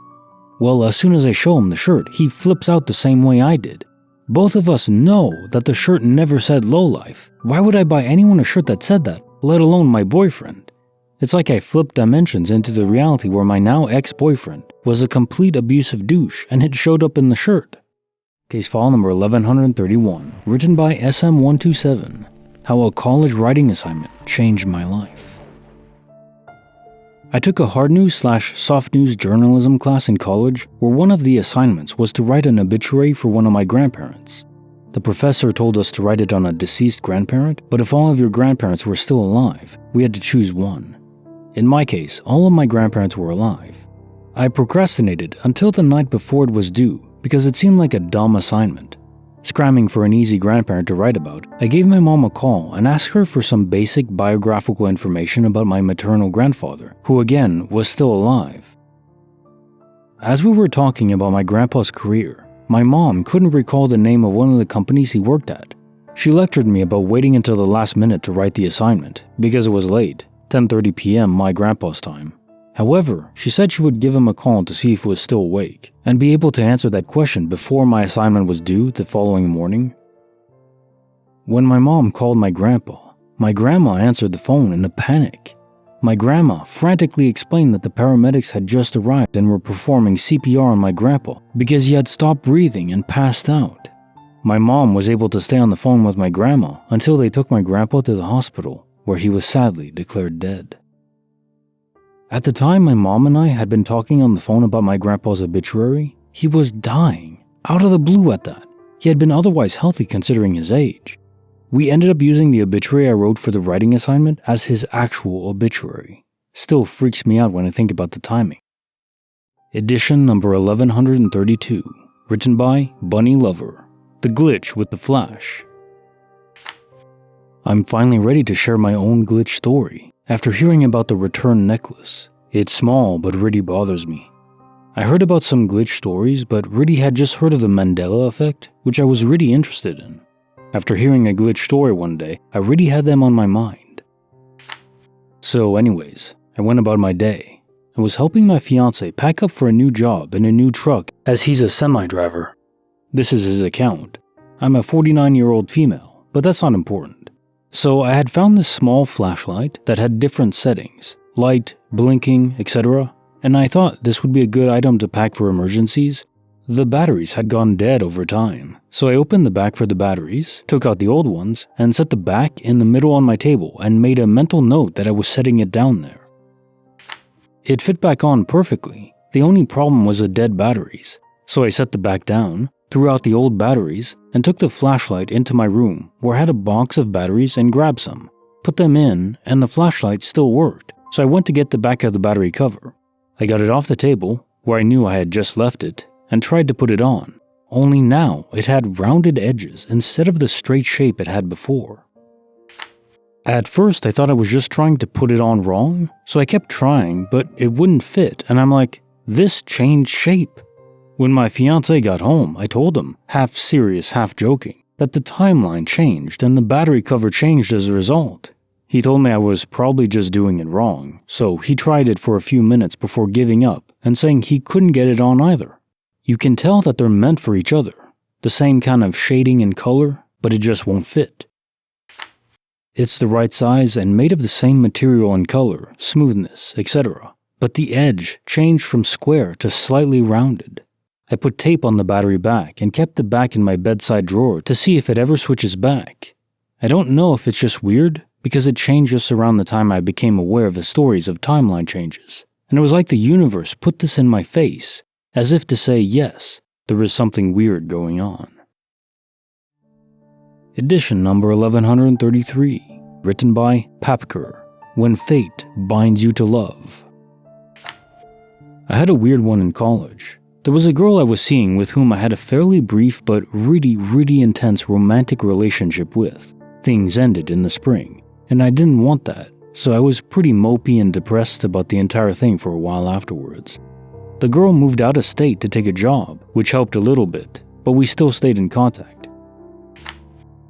S1: Well, as soon as I show him the shirt, he flips out the same way I did. Both of us know that the shirt never said Low Life. Why would I buy anyone a shirt that said that, let alone my boyfriend? It's like I flipped dimensions into the reality where my now ex-boyfriend was a complete abusive douche and it showed up in the shirt. Case file number 1131, written by SM127, How a College Writing Assignment Changed My Life. I took a hard news/soft news journalism class in college where one of the assignments was to write an obituary for one of my grandparents. The professor told us to write it on a deceased grandparent, but if all of your grandparents were still alive, we had to choose one. In my case, all of my grandparents were alive. I procrastinated until the night before it was due because it seemed like a dumb assignment. Scramming for an easy grandparent to write about, I gave my mom a call and asked her for some basic biographical information about my maternal grandfather, who again was still alive. As we were talking about my grandpa's career, my mom couldn't recall the name of one of the companies he worked at. She lectured me about waiting until the last minute to write the assignment because it was late, 10:30 p.m. my grandpa's time. However, she said she would give him a call to see if he was still awake and be able to answer that question before my assignment was due the following morning. When my mom called my grandma answered the phone in a panic. My grandma frantically explained that the paramedics had just arrived and were performing CPR on my grandpa because he had stopped breathing and passed out. My mom was able to stay on the phone with my grandma until they took my grandpa to the hospital, where he was sadly declared dead. At the time my mom and I had been talking on the phone about my grandpa's obituary, he was dying, out of the blue at that. He had been otherwise healthy considering his age. We ended up using the obituary I wrote for the writing assignment as his actual obituary. Still freaks me out when I think about the timing. Edition number 1132, written by Bunny Lover, The Glitch with the Flash. I'm finally ready to share my own glitch story. After hearing about the return necklace, it's small but really bothers me. I heard about some glitch stories but really had just heard of the Mandela effect, which I was really interested in. After hearing a glitch story one day, I really had them on my mind. So anyways, I went about my day. I was helping my fiancé pack up for a new job in a new truck as he's a semi-driver. This is his account. I'm a 49-year-old female, but that's not important. So I had found this small flashlight that had different settings, light, blinking, etc., and I thought this would be a good item to pack for emergencies. The batteries had gone dead over time, so I opened the back for the batteries, took out the old ones, and set the back in the middle on my table and made a mental note that I was setting it down there. It fit back on perfectly. The only problem was the dead batteries, so I set the back down, threw out the old batteries, and took the flashlight into my room where I had a box of batteries and grabbed some, put them in, and the flashlight still worked, so I went to get the back of the battery cover. I got it off the table, where I knew I had just left it, and tried to put it on, only now it had rounded edges instead of the straight shape it had before. At first I thought I was just trying to put it on wrong, so I kept trying, but it wouldn't fit, and I'm like, this changed shape. When my fiancé got home, I told him, half serious, half joking, that the timeline changed and the battery cover changed as a result. He told me I was probably just doing it wrong, so he tried it for a few minutes before giving up and saying he couldn't get it on either. You can tell that they're meant for each other, the same kind of shading and color, but it just won't fit. It's the right size and made of the same material and color, smoothness, etc., but the edge changed from square to slightly rounded. I put tape on the battery back and kept the back in my bedside drawer to see if it ever switches back. I don't know if it's just weird, because it changed just around the time I became aware of the stories of timeline changes, and it was like the universe put this in my face, as if to say yes, there is something weird going on. Edition number 1133, written by Papker, When Fate Binds You to Love. I had a weird one in college. There was a girl I was seeing with whom I had a fairly brief but really intense romantic relationship with. Things ended in the spring, and I didn't want that, so I was pretty mopey and depressed about the entire thing for a while afterwards. The girl moved out of state to take a job, which helped a little bit, but we still stayed in contact.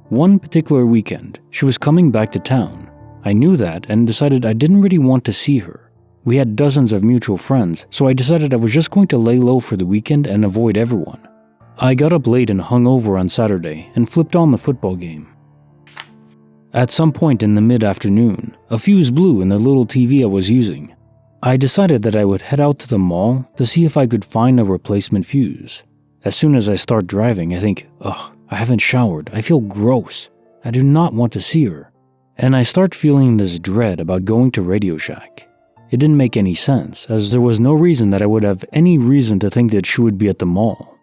S1: One particular weekend, she was coming back to town. I knew that and decided I didn't really want to see her. We had dozens of mutual friends, so I decided I was just going to lay low for the weekend and avoid everyone. I got up late and hung over on Saturday and flipped on the football game. At some point in the mid-afternoon, a fuse blew in the little TV I was using. I decided that I would head out to the mall to see if I could find a replacement fuse. As soon as I start driving, I think, ugh, I haven't showered, I feel gross. I do not want to see her. And I start feeling this dread about going to Radio Shack. It didn't make any sense, as there was no reason that I would have any reason to think that she would be at the mall.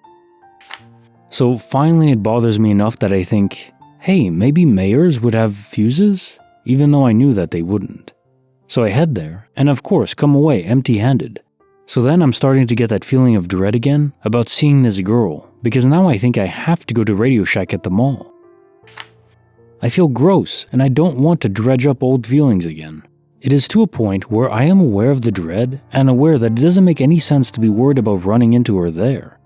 S1: So finally it bothers me enough that I think, hey, maybe mayors would have fuses? Even though I knew that they wouldn't. So I head there, and of course come away empty-handed. So then I'm starting to get that feeling of dread again about seeing this girl, because now I think I have to go to Radio Shack at the mall. I feel gross, and I don't want to dredge up old feelings again. It is to a point where I am aware of the dread and aware that it doesn't make any sense to be worried about running into her there.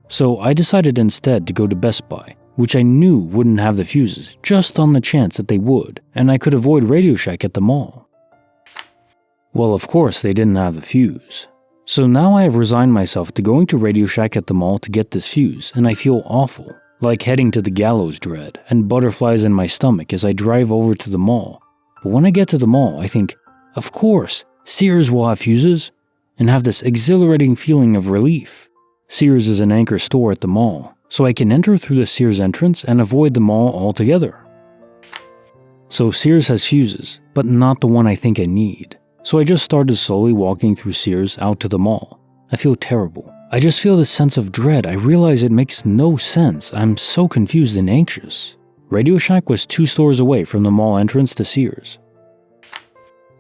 S1: So I decided instead to go to Best Buy, which I knew wouldn't have the fuses, just on the chance that they would, and I could avoid Radio Shack at the mall. Well, of course they didn't have the fuse. So now I have resigned myself to going to Radio Shack at the mall to get this fuse, and I feel awful, like heading to the gallows dread, and butterflies in my stomach as I drive over to the mall. But when I get to the mall, I think, of course, Sears will have fuses, and have this exhilarating feeling of relief. Sears is an anchor store at the mall, so I can enter through the Sears entrance and avoid the mall altogether. So Sears has fuses, but not the one I think I need. So I just started slowly walking through Sears out to the mall. I feel terrible. I just feel this sense of dread. I realize it makes no sense. I'm so confused and anxious. Radio Shack was 2 stores away from the mall entrance to Sears.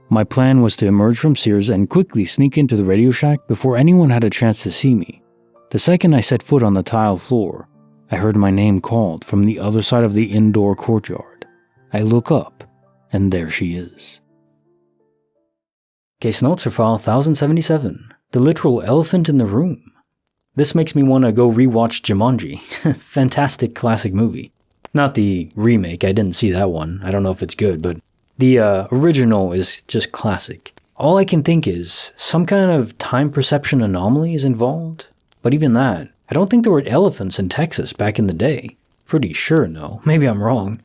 S1: My plan was to emerge from Sears and quickly sneak into the Radio Shack before anyone had a chance to see me. The second I set foot on the tile floor, I heard my name called from the other side of the indoor courtyard. I look up, and there she is. Case notes for file 1077, the literal elephant in the room. This makes me want to go rewatch Jumanji. Fantastic classic movie. Not the remake, I didn't see that one. I don't know if it's good, but the original is just classic. All I can think is some kind of time perception anomaly is involved. But even that, I don't think there were elephants in Texas back in the day. Pretty sure no. Maybe I'm wrong.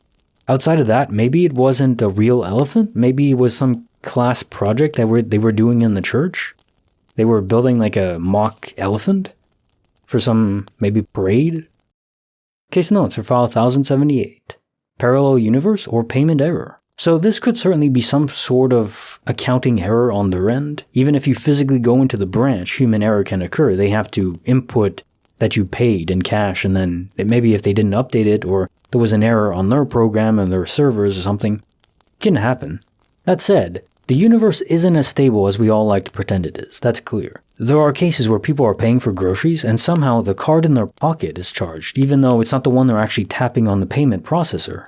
S1: Outside of that, maybe it wasn't a real elephant. Maybe it was some class project that they were doing in the church. They were building like a mock elephant for some maybe parade. Case notes for file 1078. Parallel universe or payment error. So this could certainly be some sort of accounting error on their end. Even if you physically go into the branch, human error can occur. They have to input that you paid in cash, and then maybe if they didn't update it or there was an error on their program and their servers or something, it can happen. That said, the universe isn't as stable as we all like to pretend it is. That's clear. There are cases where people are paying for groceries and somehow the card in their pocket is charged, even though it's not the one they're actually tapping on the payment processor.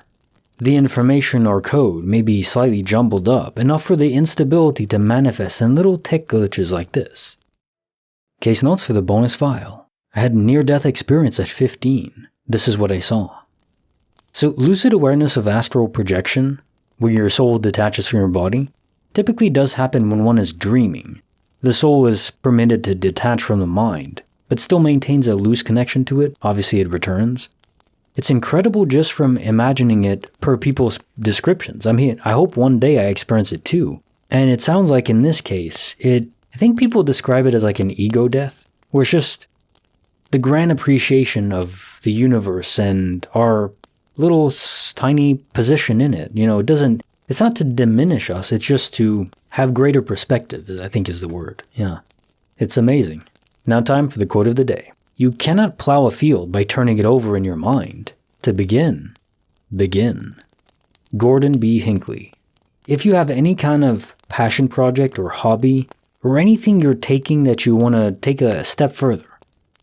S1: The information or code may be slightly jumbled up, enough for the instability to manifest in little tech glitches like this. Case notes for the bonus file. I had a near-death experience at 15. This is what I saw. So lucid awareness of astral projection, where your soul detaches from your body, typically does happen when one is dreaming. The soul is permitted to detach from the mind, but still maintains a loose connection to it. Obviously it returns. It's incredible just from imagining it per people's descriptions. I mean, I hope one day I experience it too. And it sounds like in this case, I think people describe it as like an ego death, where it's just the grand appreciation of the universe and our little tiny position in it. You know, it's not to diminish us, it's just to have greater perspective, I think is the word. Yeah. It's amazing. Now time for the quote of the day. You cannot plow a field by turning it over in your mind. To begin. Gordon B. Hinckley. If you have any kind of passion project or hobby, or anything you're taking that you want to take a step further,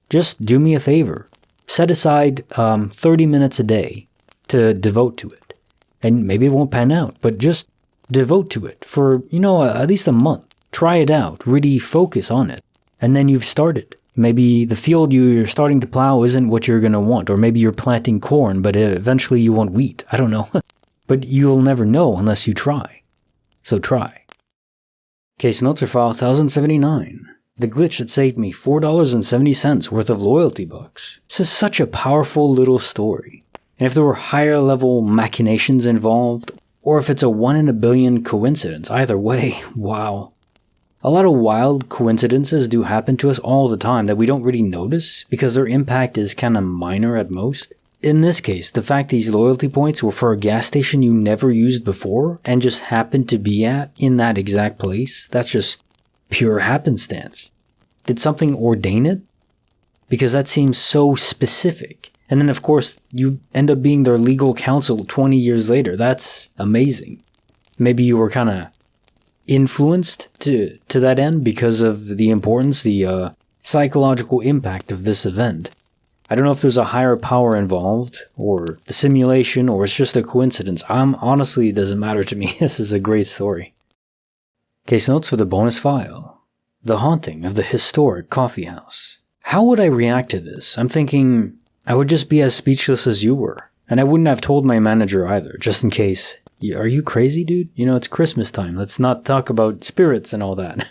S1: just do me a favor. Set aside 30 minutes a day to devote to it. And maybe it won't pan out, but just devote to it for, at least a month. Try it out. Really focus on it. And then you've started. Maybe the field you're starting to plow isn't what you're going to want, or maybe you're planting corn, but eventually you want wheat. I don't know. But you'll never know unless you try. So try. Case notes are file 1079. The glitch that saved me $4.70 worth of loyalty bucks. This is such a powerful little story. And if there were higher level machinations involved, or if it's a 1 in a billion coincidence, either way, wow. A lot of wild coincidences do happen to us all the time that we don't really notice because their impact is kind of minor at most. In this case, the fact these loyalty points were for a gas station you never used before and just happened to be at in that exact place, that's just pure happenstance. Did something ordain it? Because that seems so specific. And then, of course, you end up being their legal counsel 20 years later. That's amazing. Maybe you were kind of influenced to that end because of the importance, the psychological impact of this event. I don't know if there's a higher power involved, or the simulation, or it's just a coincidence. Honestly, it doesn't matter to me. This is a great story. Case notes for the bonus file. The haunting of the historic coffee house. How would I react to this? I'm thinking I would just be as speechless as you were. And I wouldn't have told my manager either, just in case. Are you crazy, dude? You know, it's Christmas time. Let's not talk about spirits and all that.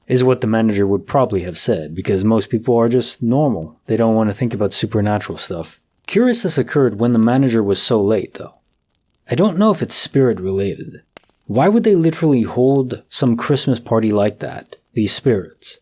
S1: Is what the manager would probably have said, because most people are just normal. They don't want to think about supernatural stuff. Curious this occurred when the manager was so late, though. I don't know if it's spirit related. Why would they literally hold some Christmas party like that, these spirits?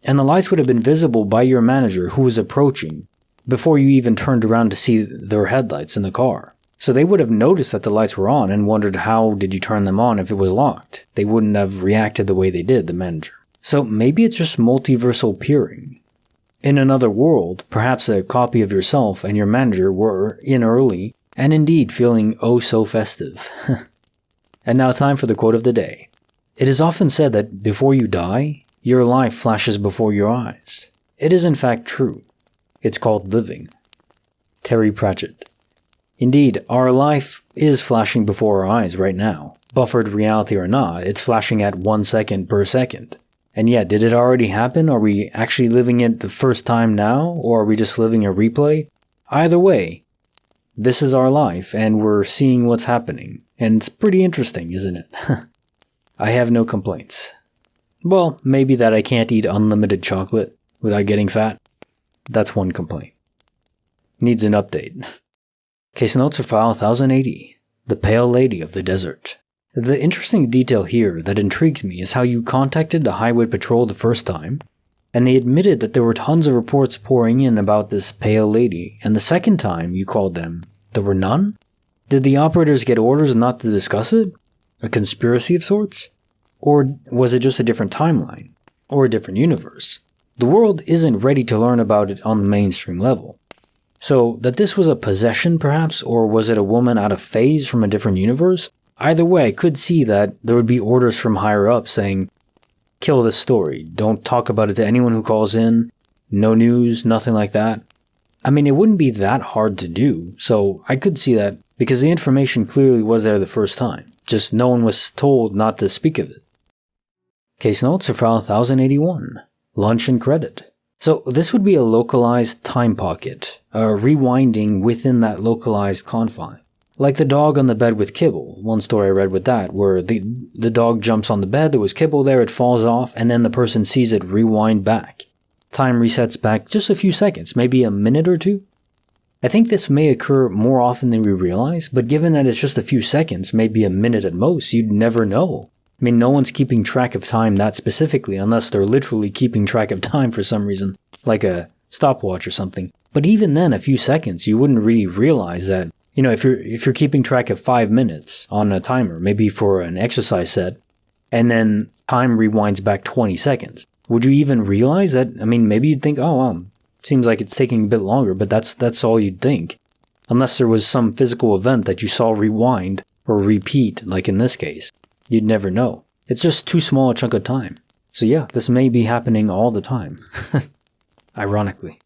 S1: And the lights would have been visible by your manager who was approaching before you even turned around to see their headlights in the car. So they would have noticed that the lights were on and wondered how did you turn them on if it was locked. They wouldn't have reacted the way they did, the manager. So maybe it's just multiversal peering. In another world, perhaps a copy of yourself and your manager were in early and indeed feeling oh so festive. And now time for the quote of the day. It is often said that before you die, your life flashes before your eyes. It is in fact true. It's called living. Terry Pratchett. Indeed, our life is flashing before our eyes right now. Buffered reality or not, it's flashing at 1 second per second. And yet, did it already happen? Are we actually living it the first time now? Or are we just living a replay? Either way, this is our life and we're seeing what's happening. And it's pretty interesting, isn't it? I have no complaints. Well, maybe that I can't eat unlimited chocolate without getting fat. That's one complaint. Needs an update. Case notes for file 1080. The Pale Lady of the Desert. The interesting detail here that intrigues me is how you contacted the highway patrol the first time, and they admitted that there were tons of reports pouring in about this pale lady, and the second time you called them, there were none? Did the operators get orders not to discuss it? A conspiracy of sorts? Or was it just a different timeline? Or a different universe? The world isn't ready to learn about it on the mainstream level. So, that this was a possession perhaps, or was it a woman out of phase from a different universe? Either way, I could see that there would be orders from higher up saying, kill this story, don't talk about it to anyone who calls in, no news, nothing like that. I mean, it wouldn't be that hard to do, so I could see that, because the information clearly was there the first time, just no one was told not to speak of it. Case notes for file 1081. Lunch and credit. So this would be a localized time pocket, a rewinding within that localized confine. Like the dog on the bed with kibble, one story I read with that, where the dog jumps on the bed, there was kibble there, it falls off, and then the person sees it rewind back. Time resets back just a few seconds, maybe a minute or two. I think this may occur more often than we realize, but given that it's just a few seconds, maybe a minute at most, you'd never know. I mean, no one's keeping track of time that specifically, unless they're literally keeping track of time for some reason, like a stopwatch or something. But even then, a few seconds, you wouldn't really realize that, you know, if you're keeping track of 5 minutes on a timer, maybe for an exercise set, and then time rewinds back 20 seconds, would you even realize that? I mean, maybe you'd think, oh, seems like it's taking a bit longer, but that's all you'd think. Unless there was some physical event that you saw rewind or repeat, like in this case. You'd never know. It's just too small a chunk of time. So yeah, this may be happening all the time. Ironically.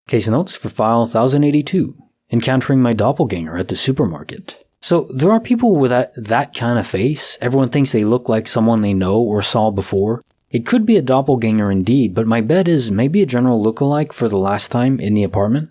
S1: Case notes for file 1082. Encountering my doppelganger at the supermarket. So there are people with that kind of face. Everyone thinks they look like someone they know or saw before. It could be a doppelganger indeed, but my bet is maybe a general lookalike for the last time in the apartment.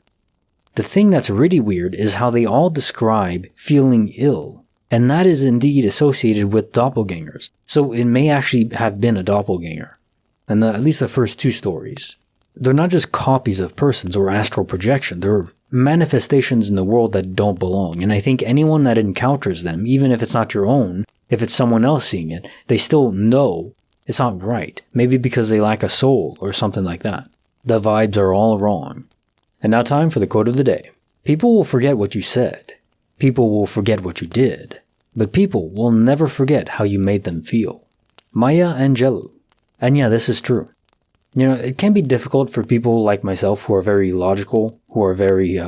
S1: The thing that's really weird is how they all describe feeling ill. And that is indeed associated with doppelgangers. So it may actually have been a doppelganger. And at least the first 2 stories. They're not just copies of persons or astral projection. They're manifestations in the world that don't belong. And I think anyone that encounters them, even if it's not your own, if it's someone else seeing it, they still know it's not right. Maybe because they lack a soul or something like that. The vibes are all wrong. And now time for the quote of the day. People will forget what you said. People will forget what you did, but people will never forget how you made them feel. Maya Angelou. And yeah, this is true. It can be difficult for people like myself who are very logical, who are very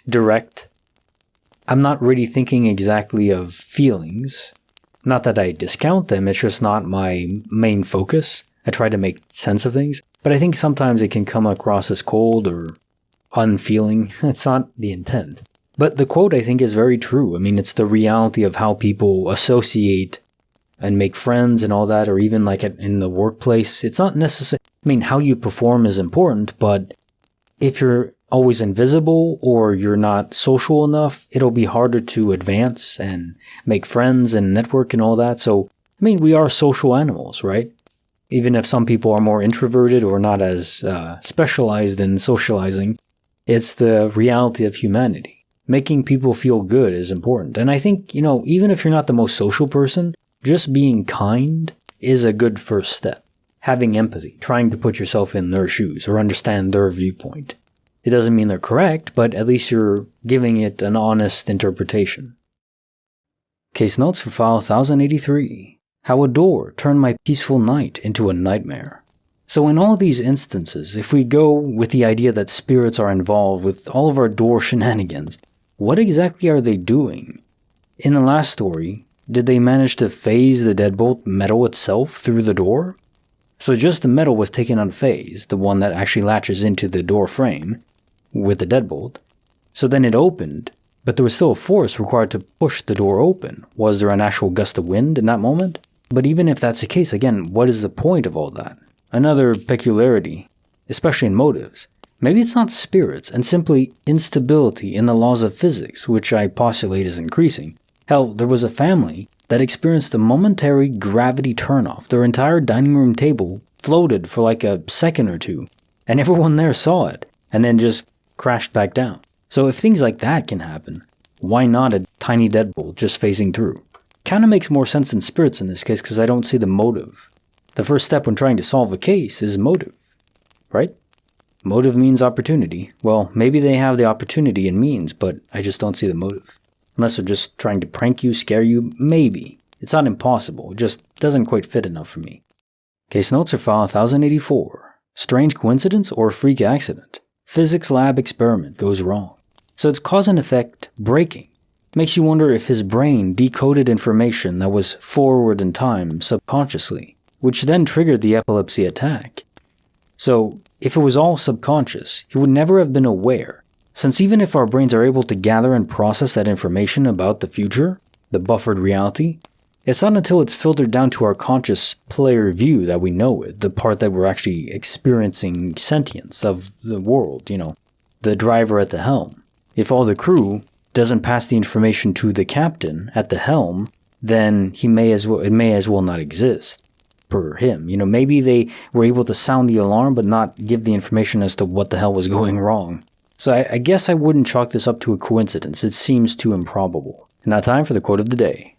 S1: direct. I'm not really thinking exactly of feelings. Not that I discount them, it's just not my main focus. I try to make sense of things, but I think sometimes it can come across as cold or unfeeling. That's not the intent. But the quote, I think, is very true. I mean, it's the reality of how people associate and make friends and all that, or even like in the workplace. It's not necessary. I mean, how you perform is important, but if you're always invisible or you're not social enough, it'll be harder to advance and make friends and network and all that. So, I mean, we are social animals, right? Even if some people are more introverted or not as specialized in socializing, it's the reality of humanity. Making people feel good is important. And I think, even if you're not the most social person, just being kind is a good first step. Having empathy, trying to put yourself in their shoes or understand their viewpoint. It doesn't mean they're correct, but at least you're giving it an honest interpretation. Case notes for file 1083. How a door turned my peaceful night into a nightmare. So in all these instances, if we go with the idea that spirits are involved with all of our door shenanigans, what exactly are they doing? In the last story, did they manage to phase the deadbolt metal itself through the door? So just the metal was taken unphased, the one that actually latches into the door frame with the deadbolt. So then it opened, but there was still a force required to push the door open. Was there an actual gust of wind in that moment? But even if that's the case, again, what is the point of all that? Another peculiarity, especially in motives. Maybe it's not spirits and simply instability in the laws of physics, which I postulate is increasing. Hell, there was a family that experienced a momentary gravity turnoff. Their entire dining room table floated for like a second or two, and everyone there saw it, and then just crashed back down. So if things like that can happen, why not a tiny deadbolt just phasing through? Kinda makes more sense in spirits in this case because I don't see the motive. The first step when trying to solve a case is motive, right? Motive means opportunity. Well, maybe they have the opportunity and means, but I just don't see the motive. Unless they're just trying to prank you, scare you, maybe. It's not impossible, it just doesn't quite fit enough for me. Case notes are file 1084. Strange coincidence or freak accident. Physics lab experiment goes wrong. So it's cause and effect breaking. Makes you wonder if his brain decoded information that was forward in time subconsciously, which then triggered the epilepsy attack. So if it was all subconscious, he would never have been aware. Since even if our brains are able to gather and process that information about the future, the buffered reality, it's not until it's filtered down to our conscious player view that we know it, the part that we're actually experiencing sentience of the world, the driver at the helm. If all the crew doesn't pass the information to the captain at the helm, then it may as well not exist per him. Maybe they were able to sound the alarm but not give the information as to what the hell was going wrong. So I guess I wouldn't chalk this up to a coincidence. It seems too improbable. Now time for the quote of the day.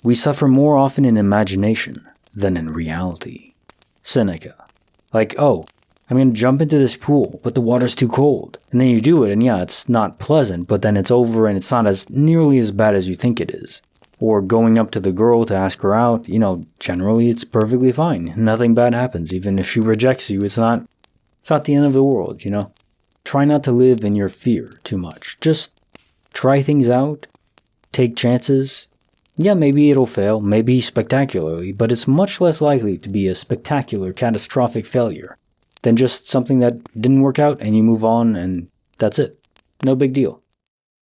S1: We suffer more often in imagination than in reality. Seneca. Like, oh, I'm going to jump into this pool, but the water's too cold. And then you do it, and yeah, it's not pleasant, but then it's over and it's not as nearly as bad as you think it is. Or going up to the girl to ask her out, generally it's perfectly fine. Nothing bad happens. Even if she rejects you, it's not the end of the world, Try not to live in your fear too much. Just try things out, take chances. Yeah, maybe it'll fail, maybe spectacularly, but it's much less likely to be a spectacular, catastrophic failure than just something that didn't work out and you move on and that's it. No big deal.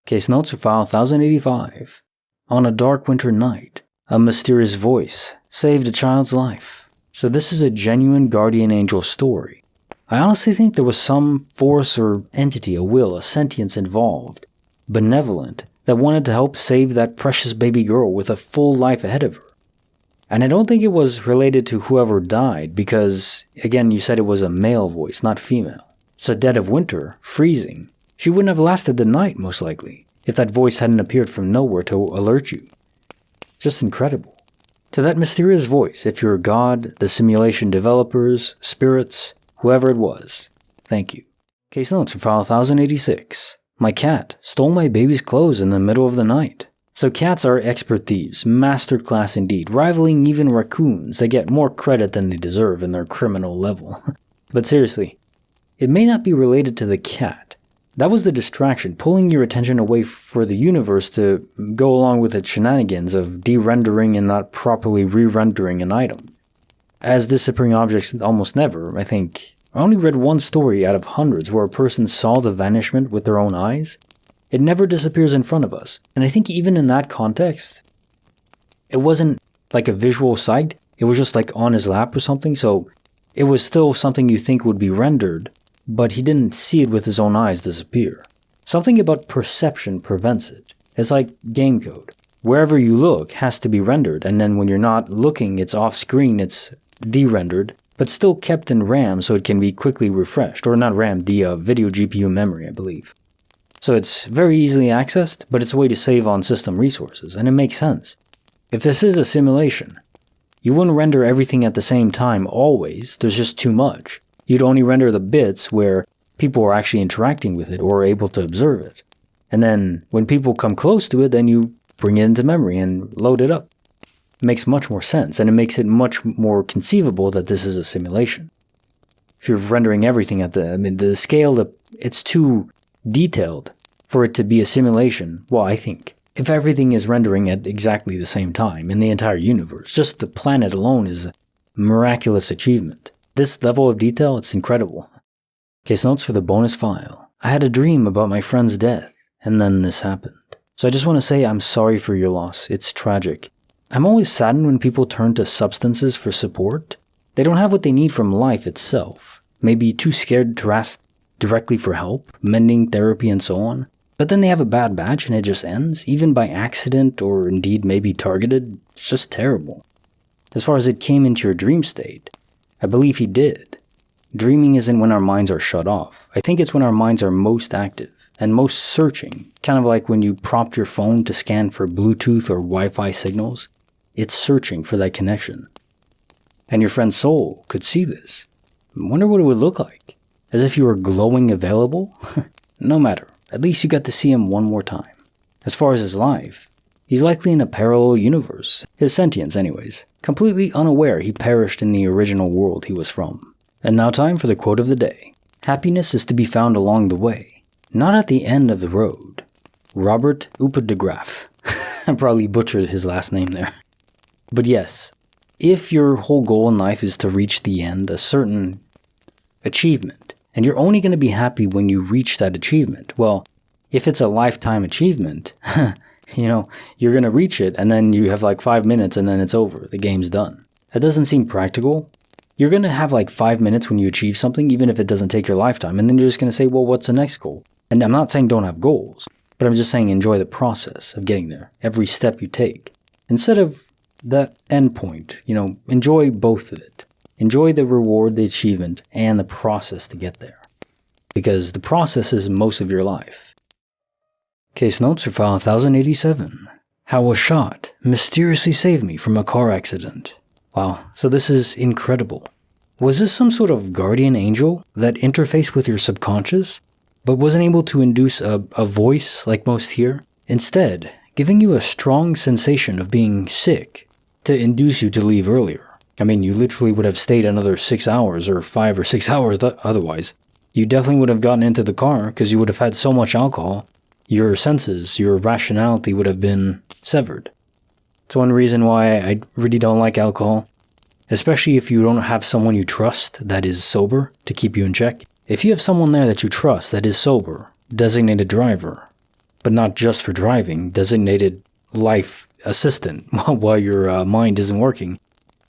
S1: Case notes are file 1085. On a dark winter night, a mysterious voice saved a child's life. So this is a genuine guardian angel story. I honestly think there was some force or entity, a will, a sentience involved, benevolent, that wanted to help save that precious baby girl with a full life ahead of her. And I don't think it was related to whoever died because, again, you said it was a male voice, not female. It's a dead of winter, freezing. She wouldn't have lasted the night, most likely, if that voice hadn't appeared from nowhere to alert you. Just incredible. To that mysterious voice, if you're God, the simulation developers, spirits, whoever it was, thank you. Case notes for file 1086. My cat stole my baby's clothes in the middle of the night. So cats are expert thieves, masterclass indeed, rivaling even raccoons. They get more credit than they deserve in their criminal level. But seriously, it may not be related to the cat. That was the distraction, pulling your attention away for the universe to go along with the shenanigans of de-rendering and not properly re-rendering an item. As disappearing objects almost never, I think. I only read one story out of hundreds where a person saw the vanishment with their own eyes. It never disappears in front of us. And I think even in that context, it wasn't like a visual sight. It was just like on his lap or something, so it was still something you think would be rendered, but he didn't see it with his own eyes disappear. Something about perception prevents it. It's like game code. Wherever you look has to be rendered, and then when you're not looking, it's off screen, it's de-rendered, but still kept in RAM so it can be quickly refreshed. Or not RAM, the video GPU memory, I believe. So it's very easily accessed, but it's a way to save on system resources, and it makes sense. If this is a simulation, you wouldn't render everything at the same time always, there's just too much. You'd only render the bits where people are actually interacting with it or are able to observe it. And then when people come close to it, then you bring it into memory and load it up. It makes much more sense, and it makes it much more conceivable that this is a simulation. If you're rendering everything at the scale, it's too detailed for it to be a simulation. Well, I think. If everything is rendering at exactly the same time in the entire universe, just the planet alone is a miraculous achievement. This level of detail, it's incredible. Case notes for the bonus file. I had a dream about my friend's death, and then this happened. So I just want to say I'm sorry for your loss. It's tragic. I'm always saddened when people turn to substances for support. They don't have what they need from life itself. Maybe too scared to ask directly for help, mending, therapy, and so on. But then they have a bad batch and it just ends, even by accident or indeed maybe targeted. It's just terrible. As far as it came into your dream state, I believe he did. Dreaming isn't when our minds are shut off. I think it's when our minds are most active and most searching, kind of like when you prompt your phone to scan for Bluetooth or Wi-Fi signals. It's searching for that connection. And your friend's soul could see this. I wonder what it would look like. As if you were glowing available? No matter. At least you got to see him one more time. As far as his life, he's likely in a parallel universe. His sentience, anyways. Completely unaware he perished in the original world he was from. And now time for the quote of the day. Happiness is to be found along the way, not at the end of the road. Robert Upadegraph. I probably butchered his last name there. But yes, if your whole goal in life is to reach the end, a certain achievement, and you're only going to be happy when you reach that achievement, well, if it's a lifetime achievement, you're going to reach it and then you have like 5 minutes and then it's over. The game's done. That doesn't seem practical. You're going to have like 5 minutes when you achieve something, even if it doesn't take your lifetime. And then you're just going to say, well, what's the next goal? And I'm not saying don't have goals, but I'm just saying enjoy the process of getting there, every step you take. Instead of that end point, enjoy both of it. Enjoy the reward, the achievement, and the process to get there. Because the process is most of your life. Case notes for file 1087. How a shot mysteriously saved me from a car accident. Wow, so this is incredible. Was this some sort of guardian angel that interfaced with your subconscious, but wasn't able to induce a voice like most hear? Instead, giving you a strong sensation of being sick to induce you to leave earlier. I mean, you literally would have stayed another 6 hours or 5 or 6 hours otherwise. You definitely would have gotten into the car because you would have had so much alcohol. Your senses, your rationality would have been severed. It's one reason why I really don't like alcohol, especially if you don't have someone you trust that is sober to keep you in check. If you have someone there that you trust that is sober, designated driver, but not just for driving, designated life assistant while your mind isn't working,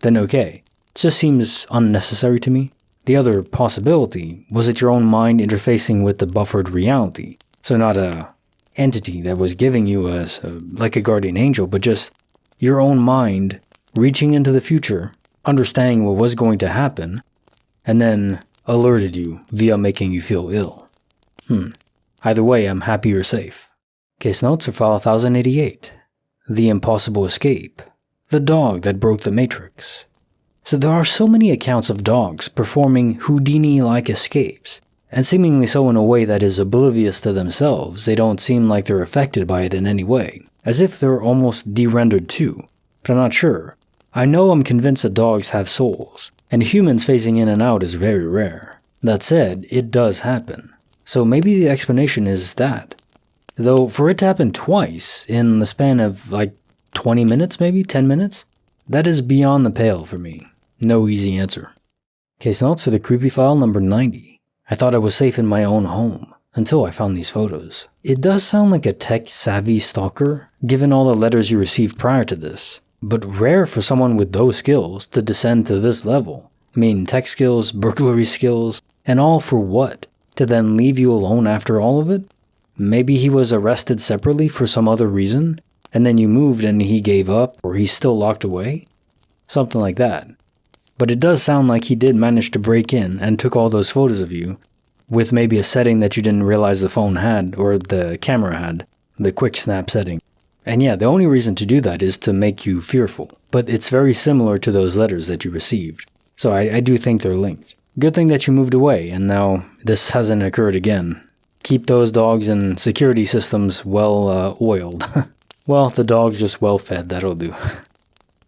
S1: then okay. It just seems unnecessary to me. The other possibility was that your own mind interfacing with the buffered reality. So not a entity that was giving you like a guardian angel, but just your own mind reaching into the future, understanding what was going to happen, and then alerted you via making you feel ill. Either way, I'm happy you're safe. Case notes for file 1088. The impossible escape. The dog that broke the matrix. So there are so many accounts of dogs performing Houdini-like escapes, and seemingly so in a way that is oblivious to themselves. They don't seem like they're affected by it in any way. as if they're almost de-rendered too, but I'm not sure. I know I'm convinced that dogs have souls, and humans phasing in and out is very rare. That said, it does happen. So maybe the explanation is that. Though for it to happen twice in the span of 20 minutes maybe, 10 minutes, that is beyond the pale for me. No easy answer. Case notes for the creepy file number 90. I thought I was safe in my own home, until I found these photos. It does sound like a tech-savvy stalker, given all the letters you received prior to this, but rare for someone with those skills to descend to this level. I mean, tech skills, burglary skills, and all for what? To then leave you alone after all of it? Maybe he was arrested separately for some other reason, and then you moved and he gave up, or he's still locked away? Something like that. But it does sound like he did manage to break in and took all those photos of you, with maybe a setting that you didn't realize the phone had, or the camera had, the quick snap setting. And yeah, the only reason to do that is to make you fearful, but it's very similar to those letters that you received. So I do think they're linked. Good thing that you moved away, and now this hasn't occurred again. Keep those dogs and security systems well oiled. Well, the dog's just well fed, that'll do.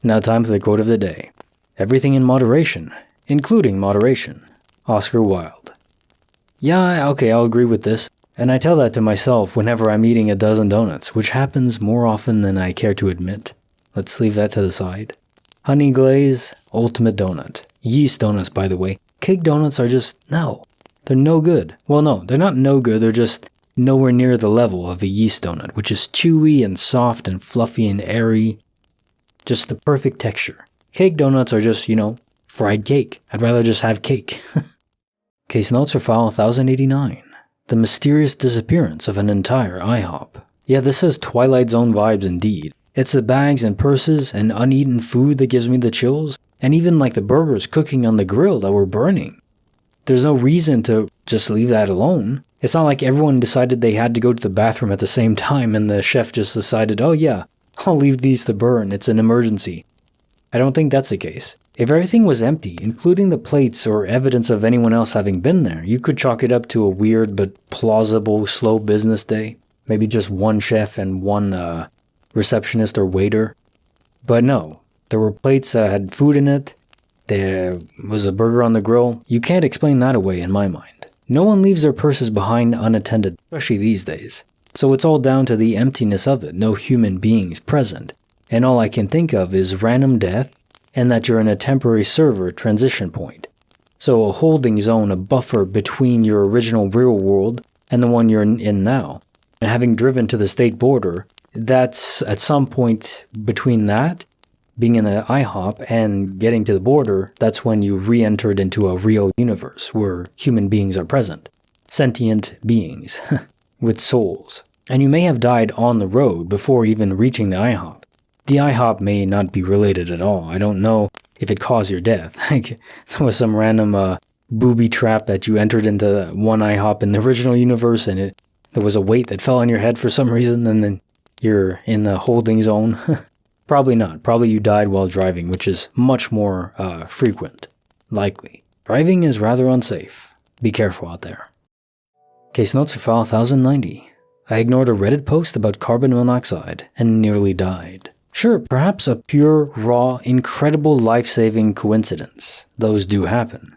S1: Now time for the quote of the day. Everything in moderation, including moderation. Oscar Wilde. Yeah, okay, I'll agree with this. And I tell that to myself whenever I'm eating a dozen donuts, which happens more often than I care to admit. Let's leave that to the side. Honey glaze, ultimate donut. Yeast donuts, by the way. Cake donuts are just, no. They're no good. Well, no, they're not no good, they're just nowhere near the level of a yeast donut, which is chewy and soft and fluffy and airy. Just the perfect texture. Cake donuts are just, fried cake. I'd rather just have cake. Case notes for file 1089. The mysterious disappearance of an entire IHOP. Yeah, this has Twilight Zone vibes indeed. It's the bags and purses and uneaten food that gives me the chills, and even the burgers cooking on the grill that were burning. There's no reason to just leave that alone. It's not like everyone decided they had to go to the bathroom at the same time and the chef just decided, oh yeah, I'll leave these to burn, it's an emergency. I don't think that's the case. If everything was empty, including the plates or evidence of anyone else having been there, you could chalk it up to a weird but plausible slow business day. Maybe just one chef and one receptionist or waiter. But no, there were plates that had food in it. There was a burger on the grill. You can't explain that away in my mind. No one leaves their purses behind unattended, especially these days. So it's all down to the emptiness of it, no human beings present. And all I can think of is random death, and that you're in a temporary server transition point. So a holding zone, a buffer between your original real world and the one you're in now. And having driven to the state border, that's at some point between that, being in the IHOP, and getting to the border, that's when you re-entered into a real universe where human beings are present. Sentient beings with souls. And you may have died on the road before even reaching the IHOP. The IHOP may not be related at all. I don't know if it caused your death. There was some random booby trap that you entered into one IHOP in the original universe and there was a weight that fell on your head for some reason and then you're in the holding zone. Probably not. Probably you died while driving, which is much more frequent. Likely. Driving is rather unsafe. Be careful out there. Case notes for file 1090. I ignored a Reddit post about carbon monoxide and nearly died. Sure, perhaps a pure, raw, incredible life-saving coincidence. Those do happen.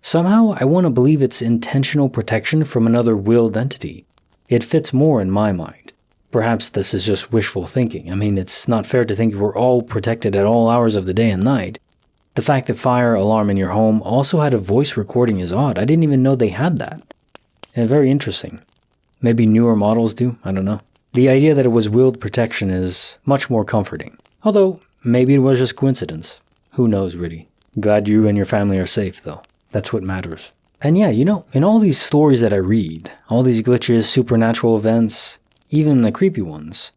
S1: Somehow, I want to believe it's intentional protection from another willed entity. It fits more in my mind. Perhaps this is just wishful thinking. I mean, it's not fair to think we're all protected at all hours of the day and night. The fact that fire alarm in your home also had a voice recording is odd. I didn't even know they had that. And very interesting. Maybe newer models do, I don't know. The idea that it was willed protection is much more comforting. Although, maybe it was just coincidence. Who knows, really. Glad you and your family are safe, though. That's what matters. And yeah, in all these stories that I read, all these glitches, supernatural events, even the creepy ones,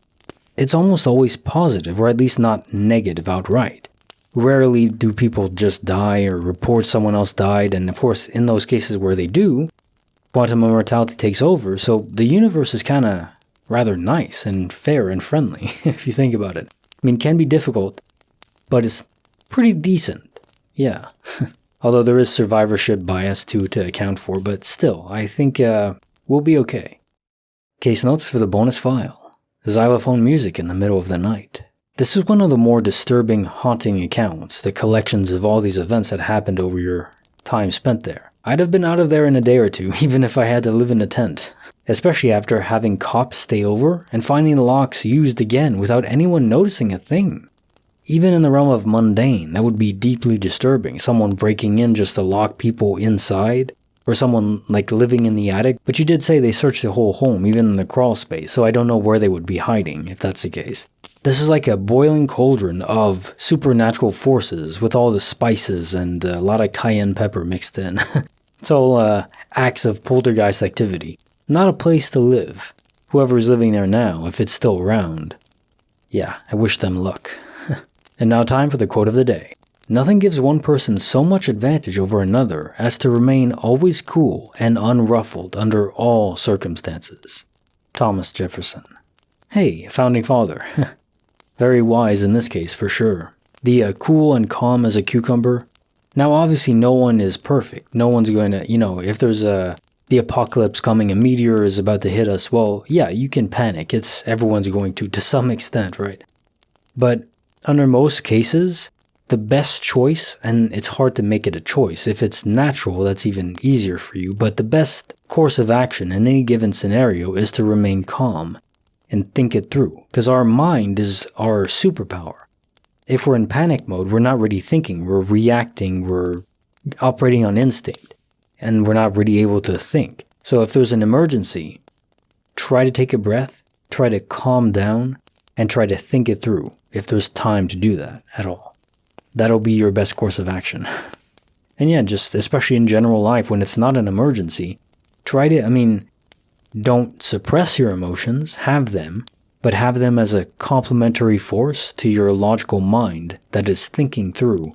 S1: it's almost always positive, or at least not negative outright. Rarely do people just die or report someone else died, and of course, in those cases where they do, quantum immortality takes over, so the universe is kinda rather nice and fair and friendly, if you think about it. I mean, it can be difficult, but it's pretty decent. Yeah. Although there is survivorship bias too to account for, but still, I think we'll be okay. Case notes for the bonus file. xylophone music in the middle of the night. This is one of the more disturbing, haunting accounts, the collections of all these events that happened over your time spent there. I'd have been out of there in a day or two, even if I had to live in a tent. Especially after having cops stay over and finding the locks used again without anyone noticing a thing. Even in the realm of mundane, that would be deeply disturbing. Someone breaking in just to lock people inside, or someone like living in the attic. But you did say they searched the whole home, even in the crawl space, so I don't know where they would be hiding, if that's the case. This is like a boiling cauldron of supernatural forces with all the spices and a lot of cayenne pepper mixed in. It's all acts of poltergeist activity. Not a place to live. Whoever's living there now, if it's still around. Yeah, I wish them luck. And now time for the quote of the day. Nothing gives one person so much advantage over another as to remain always cool and unruffled under all circumstances. Thomas Jefferson. Hey, founding father. Very wise in this case, for sure. The cool and calm as a cucumber. Now, obviously, no one is perfect. No one's going to, if there's the apocalypse coming, a meteor is about to hit us, well, yeah, you can panic. Everyone's going to some extent, right? But under most cases, the best choice, and it's hard to make it a choice. If it's natural, that's even easier for you. But the best course of action in any given scenario is to remain calm and think it through, because our mind is our superpower. If we're in panic mode, we're not really thinking, we're reacting, we're operating on instinct, and we're not really able to think. So if there's an emergency, try to take a breath, try to calm down, and try to think it through, if there's time to do that at all. That'll be your best course of action. And yeah, just especially in general life, when it's not an emergency, don't suppress your emotions, have them, but have them as a complementary force to your logical mind that is thinking through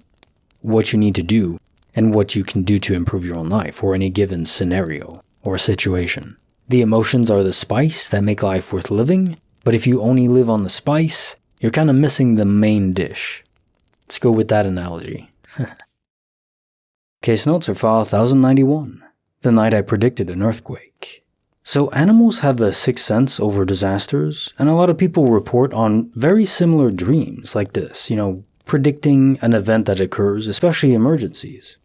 S1: what you need to do and what you can do to improve your own life or any given scenario or situation. The emotions are the spice that make life worth living, but if you only live on the spice, you're kind of missing the main dish. Let's go with that analogy. Case notes are file 1091, the night I predicted an earthquake. So animals have a sixth sense over disasters, and a lot of people report on very similar dreams like this, predicting an event that occurs, especially emergencies.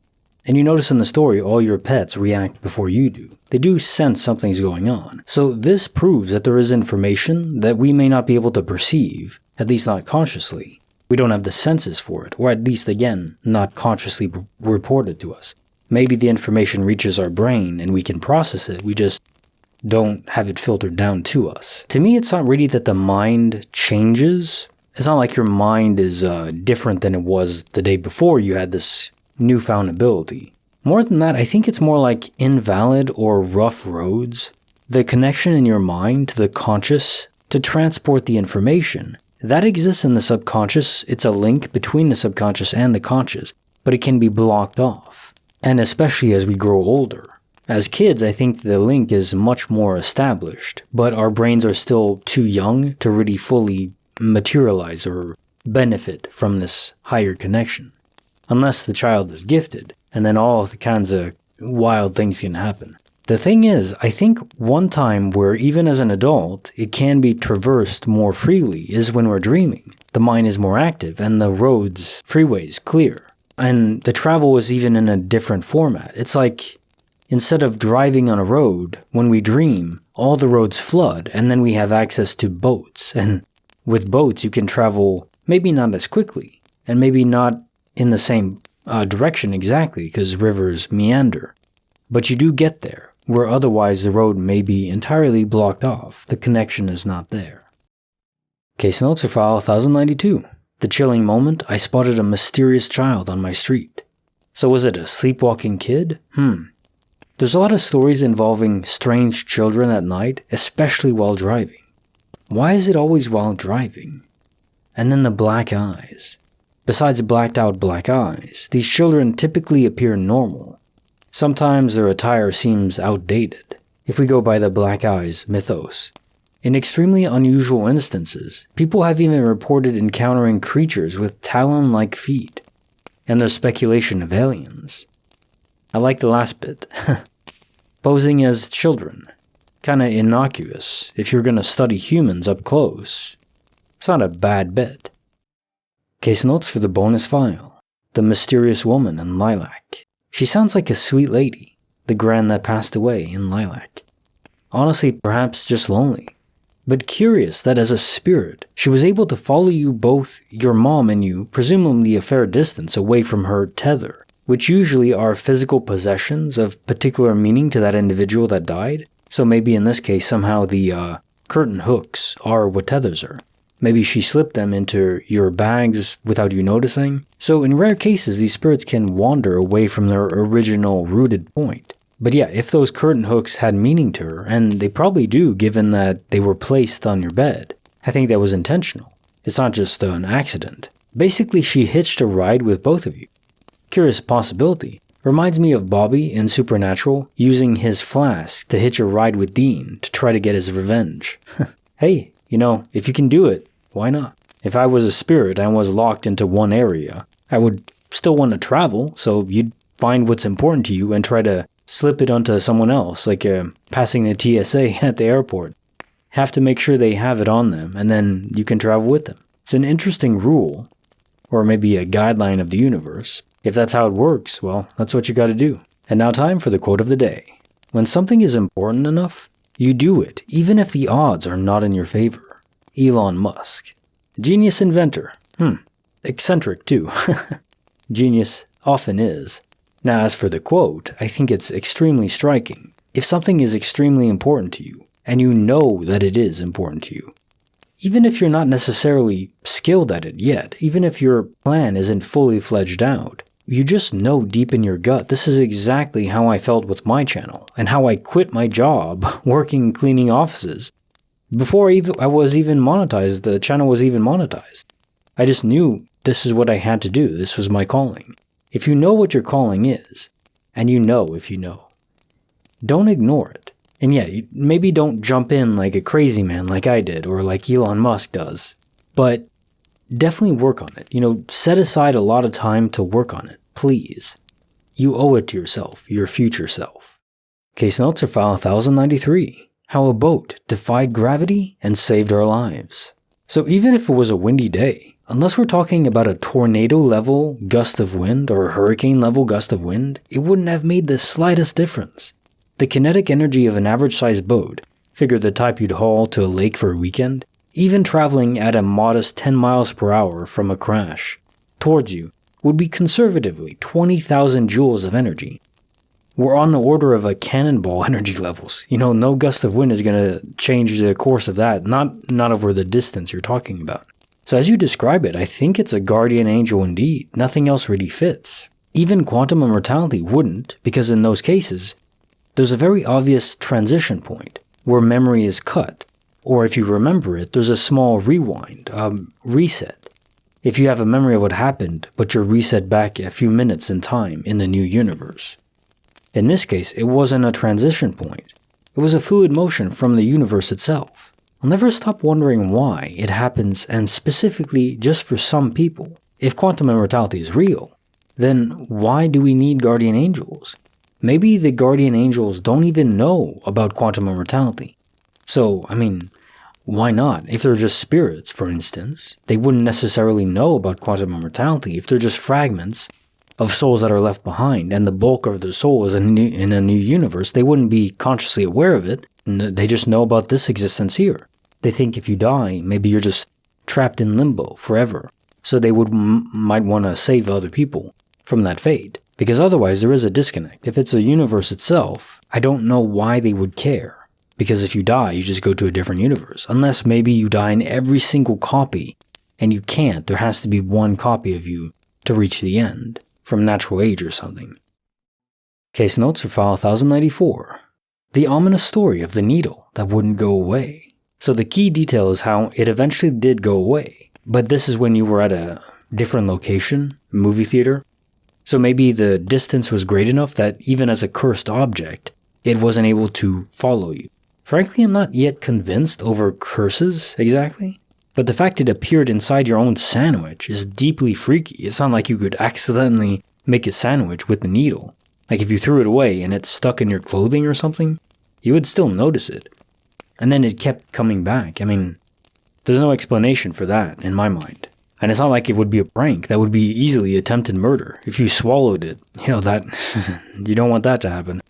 S1: And you notice in the story, all your pets react before you do. They do sense something's going on. So this proves that there is information that we may not be able to perceive, at least not consciously. We don't have the senses for it, or at least, again, not consciously reported to us. Maybe the information reaches our brain and we can process it, we just don't have it filtered down to us. To me, it's not really that the mind changes. It's not like your mind is different than it was the day before you had this newfound ability. More than that, I think it's more like invalid or rough roads. The connection in your mind to the conscious to transport the information, that exists in the subconscious. It's a link between the subconscious and the conscious, but it can be blocked off. And especially as we grow older. As kids, I think the link is much more established, but our brains are still too young to really fully materialize or benefit from this higher connection. Unless the child is gifted, and then all the kinds of wild things can happen. The thing is, I think one time where even as an adult, it can be traversed more freely is when we're dreaming. The mind is more active and the roads, freeways clear. And the travel is even in a different format. It's like, instead of driving on a road, when we dream, all the roads flood and then we have access to boats. And with boats, you can travel maybe not as quickly and maybe not in the same direction exactly because rivers meander. But you do get there, where otherwise the road may be entirely blocked off. The connection is not there. Case notes are file 1092. The chilling moment, I spotted a mysterious child on my street. So was it a sleepwalking kid? There's a lot of stories involving strange children at night, especially while driving. Why is it always while driving? And then the black eyes. Besides blacked out black eyes, these children typically appear normal. Sometimes their attire seems outdated, if we go by the black eyes mythos. In extremely unusual instances, people have even reported encountering creatures with talon-like feet, and there's speculation of aliens. I like the last bit. Posing as children. kinda innocuous if you're gonna study humans up close. It's not a bad bet. Case notes for the bonus file. The mysterious woman in Lilac. She sounds like a sweet lady, the gran that passed away in Lilac. Honestly, perhaps just lonely. But curious that as a spirit, she was able to follow you both, your mom and you, presumably a fair distance away from her tether, which usually are physical possessions of particular meaning to that individual that died. So maybe in this case, somehow the curtain hooks are what tethers are. Maybe she slipped them into your bags without you noticing. So in rare cases, these spirits can wander away from their original rooted point. But yeah, if those curtain hooks had meaning to her, and they probably do given that they were placed on your bed, I think that was intentional. It's not just an accident. Basically, she hitched a ride with both of you. Curious possibility. Reminds me of Bobby in Supernatural using his flask to hitch a ride with Dean to try to get his revenge. Hey, if you can do it, why not? If I was a spirit and was locked into one area, I would still want to travel, so you'd find what's important to you and try to slip it onto someone else, like passing the TSA at the airport. Have to make sure they have it on them, and then you can travel with them. It's an interesting rule, or maybe a guideline of the universe. If that's how it works, well, that's what you gotta do. And now time for the quote of the day. When something is important enough, you do it, even if the odds are not in your favor. Elon Musk. Genius inventor. Eccentric too. Genius often is. Now as for the quote, I think it's extremely striking. If something is extremely important to you, and you know that it is important to you, even if you're not necessarily skilled at it yet, even if your plan isn't fully fledged out, you just know deep in your gut this is exactly how I felt with my channel, and how I quit my job working cleaning offices. Before I was even monetized, the channel was even monetized. I just knew this is what I had to do, this was my calling. If you know what your calling is, and you know if you know, don't ignore it. And yeah, maybe don't jump in like a crazy man like I did, or like Elon Musk does. But definitely work on it. Set aside a lot of time to work on it, please. You owe it to yourself, your future self. Case notes are file 1093. How a boat defied gravity and saved our lives. So even if it was a windy day, unless we're talking about a tornado-level gust of wind or a hurricane-level gust of wind, it wouldn't have made the slightest difference. The kinetic energy of an average-sized boat, figure the type you'd haul to a lake for a weekend, even traveling at a modest 10 miles per hour from a crash towards you, would be conservatively 20,000 joules of energy. We're on the order of a cannonball energy levels. No gust of wind is going to change the course of that, not over the distance you're talking about. So as you describe it, I think it's a guardian angel indeed. Nothing else really fits. Even quantum immortality wouldn't, because in those cases, there's a very obvious transition point where memory is cut. Or if you remember it, there's a small rewind, reset. If you have a memory of what happened, but you're reset back a few minutes in time in the new universe. In this case, it wasn't a transition point. It was a fluid motion from the universe itself. I'll never stop wondering why it happens, and specifically just for some people. If quantum immortality is real, then why do we need guardian angels? Maybe the guardian angels don't even know about quantum immortality. So, why not? If they're just spirits, for instance, they wouldn't necessarily know about quantum immortality. If they're just fragments of souls that are left behind, and the bulk of their soul is in a new universe, they wouldn't be consciously aware of it, and they just know about this existence here. They think if you die, maybe you're just trapped in limbo forever. So they might want to save other people from that fate. Because otherwise there is a disconnect. If it's a universe itself, I don't know why they would care. Because if you die, you just go to a different universe. Unless maybe you die in every single copy, and you can't. There has to be one copy of you to reach the end, from natural age or something. Case notes are file 1094. The ominous story of the needle that wouldn't go away. So the key detail is how it eventually did go away. But this is when you were at a different location, movie theater. So maybe the distance was great enough that even as a cursed object, it wasn't able to follow you. Frankly, I'm not yet convinced over curses exactly. But the fact it appeared inside your own sandwich is deeply freaky. It's not like you could accidentally make a sandwich with the needle. Like if you threw it away and it stuck in your clothing or something, you would still notice it. And then it kept coming back. I mean, there's no explanation for that in my mind. And it's not like it would be a prank. That would be easily attempted murder. If you swallowed it, that you don't want that to happen.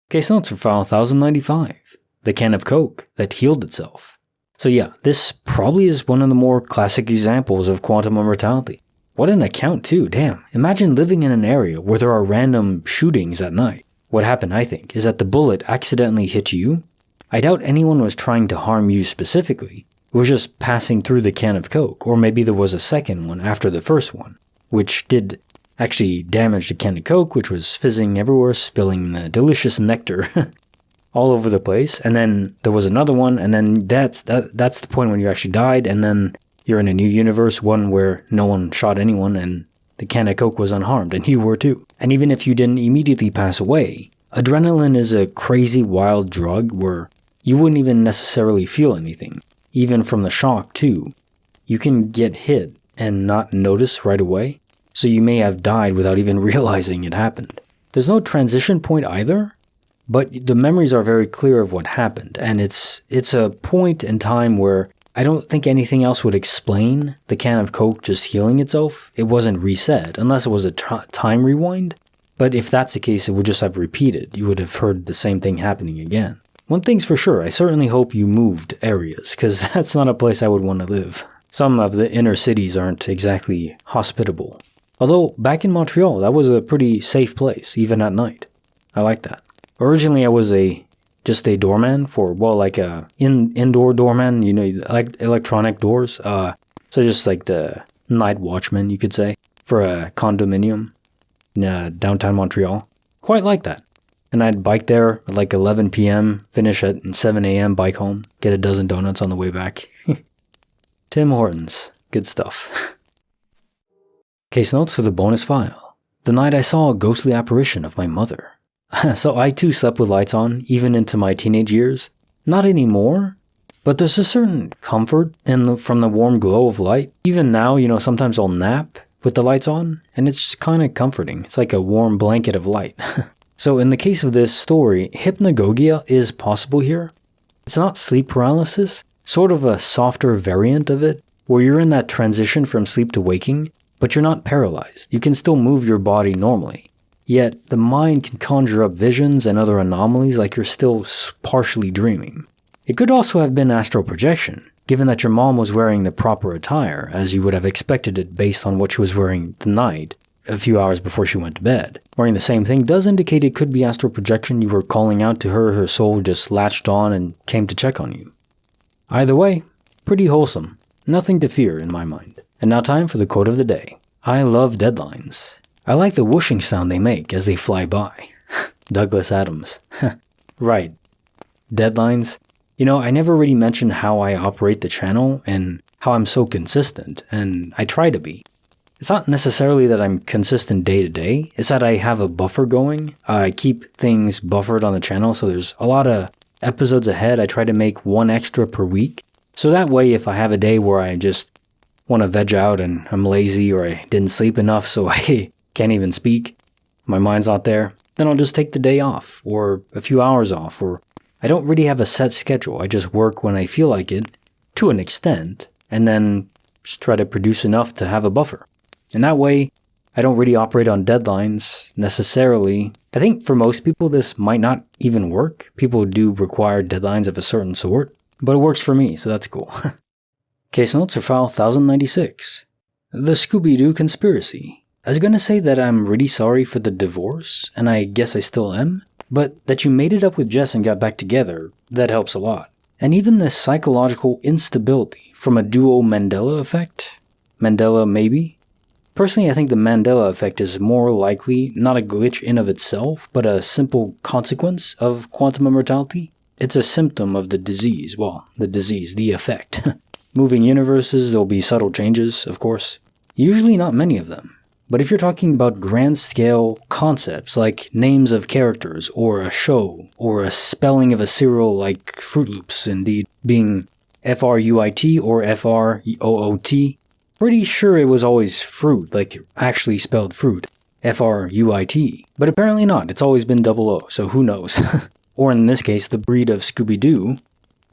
S1: Case notes for file 1095. The can of Coke that healed itself. So yeah, this probably is one of the more classic examples of quantum immortality. What an account too, damn. Imagine living in an area where there are random shootings at night. What happened, I think, is that the bullet accidentally hit you. I doubt anyone was trying to harm you specifically. It was just passing through the can of Coke, or maybe there was a second one after the first one, which did actually damage the can of Coke, which was fizzing everywhere, spilling the delicious nectar all over the place. And then there was another one, and then that's the point when you actually died, and then you're in a new universe, one where no one shot anyone, and the can of Coke was unharmed, and you were too. And even if you didn't immediately pass away, adrenaline is a crazy, wild drug where you wouldn't even necessarily feel anything. Even from the shock too, you can get hit and not notice right away, so you may have died without even realizing it happened. There's no transition point either, but the memories are very clear of what happened, and it's a point in time where I don't think anything else would explain the can of Coke just healing itself. It wasn't reset, unless it was a time rewind, but if that's the case, it would just have repeated. You would have heard the same thing happening again. One thing's for sure, I certainly hope you moved areas, because that's not a place I would want to live. Some of the inner cities aren't exactly hospitable. Although, back in Montreal, that was a pretty safe place, even at night. I like that. Originally, I was just a doorman for, like a indoor doorman, like electronic doors. So just like the night watchman, you could say, for a condominium in downtown Montreal. Quite like that. And I'd bike there at like 11 p.m., finish at 7 a.m., bike home, get a dozen donuts on the way back. Tim Hortons. Good stuff. Case notes for the bonus file. The night I saw a ghostly apparition of my mother. So I too slept with lights on, even into my teenage years. Not anymore, but there's a certain comfort from the warm glow of light. Even now, sometimes I'll nap with the lights on, and it's just kind of comforting. It's like a warm blanket of light. So in the case of this story, hypnagogia is possible here. It's not sleep paralysis, sort of a softer variant of it, where you're in that transition from sleep to waking, but you're not paralyzed. You can still move your body normally. Yet the mind can conjure up visions and other anomalies like you're still partially dreaming. It could also have been astral projection, given that your mom was wearing the proper attire, as you would have expected it based on what she was wearing the night, a few hours before she went to bed. Wearing the same thing does indicate it could be astral projection. You were calling out to her, her soul just latched on and came to check on you. Either way, pretty wholesome. Nothing to fear in my mind. And now time for the quote of the day. I love deadlines. I like the whooshing sound they make as they fly by. Douglas Adams. Right. Deadlines. I never really mentioned how I operate the channel and how I'm so consistent, and I try to be. It's not necessarily that I'm consistent day to day, it's that I have a buffer going. I keep things buffered on the channel, so there's a lot of episodes ahead. I try to make one extra per week. So that way, if I have a day where I just want to veg out and I'm lazy or I didn't sleep enough so I can't even speak, my mind's not there, then I'll just take the day off or a few hours off, or I don't really have a set schedule. I just work when I feel like it, to an extent, and then just try to produce enough to have a buffer. And that way, I don't really operate on deadlines necessarily. I think for most people, this might not even work. People do require deadlines of a certain sort, but it works for me, so that's cool. Case notes are file 1096. The Scooby-Doo conspiracy. I was gonna say that I'm really sorry for the divorce, and I guess I still am, but that you made it up with Jess and got back together, that helps a lot. And even the psychological instability from a duo Mandela effect? Mandela maybe? Personally, I think the Mandela effect is more likely not a glitch in of itself, but a simple consequence of quantum immortality. It's a symptom of the disease. Well, the effect. Moving universes, there'll be subtle changes, of course. Usually not many of them. But if you're talking about grand-scale concepts like names of characters, or a show, or a spelling of a cereal like Fruit Loops, indeed, being F-R-U-I-T or F-R-O-O-T, pretty sure it was always fruit, like actually spelled fruit. F-R-U-I-T. But apparently not, it's always been double O, so who knows. Or in this case, the breed of Scooby-Doo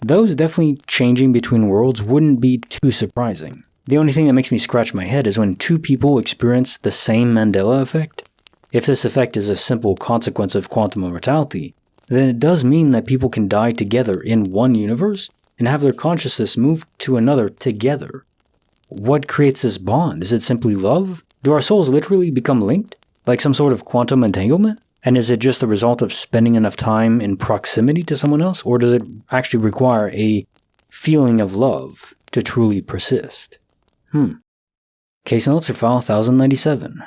S1: those definitely changing between worlds wouldn't be too surprising. The only thing that makes me scratch my head is when two people experience the same Mandela effect. If this effect is a simple consequence of quantum immortality, then it does mean that people can die together in one universe and have their consciousness move to another together. What creates this bond? Is it simply love? Do our souls literally become linked? Like some sort of quantum entanglement? And is it just the result of spending enough time in proximity to someone else? Or does it actually require a feeling of love to truly persist? Case notes are file 1097.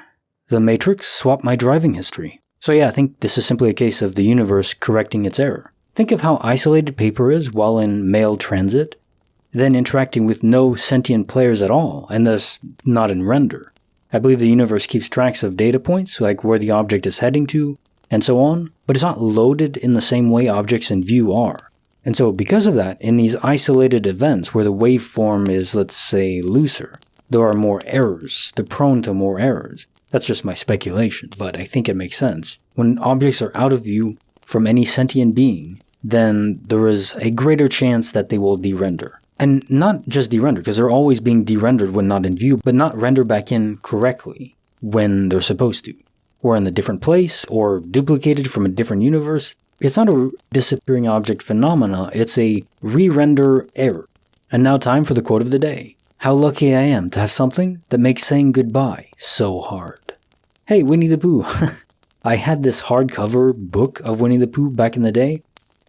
S1: The Matrix swapped my driving history. So yeah, I think this is simply a case of the universe correcting its error. Think of how isolated paper is while in mail transit, then interacting with no sentient players at all, and thus not in render. I believe the universe keeps tracks of data points, like where the object is heading to, and so on, but it's not loaded in the same way objects in view are. And so because of that, in these isolated events where the waveform is, let's say, looser, there are more errors. They're prone to more errors. That's just my speculation, but I think it makes sense. When objects are out of view from any sentient being, then there is a greater chance that they will de-render. And not just de-render, because they're always being de-rendered when not in view, but not render back in correctly when they're supposed to. Or in a different place, or duplicated from a different universe. It's not a disappearing object phenomena, it's a re-render error. And now time for the quote of the day. How lucky I am to have something that makes saying goodbye so hard. Hey, Winnie the Pooh. I had this hardcover book of Winnie the Pooh back in the day.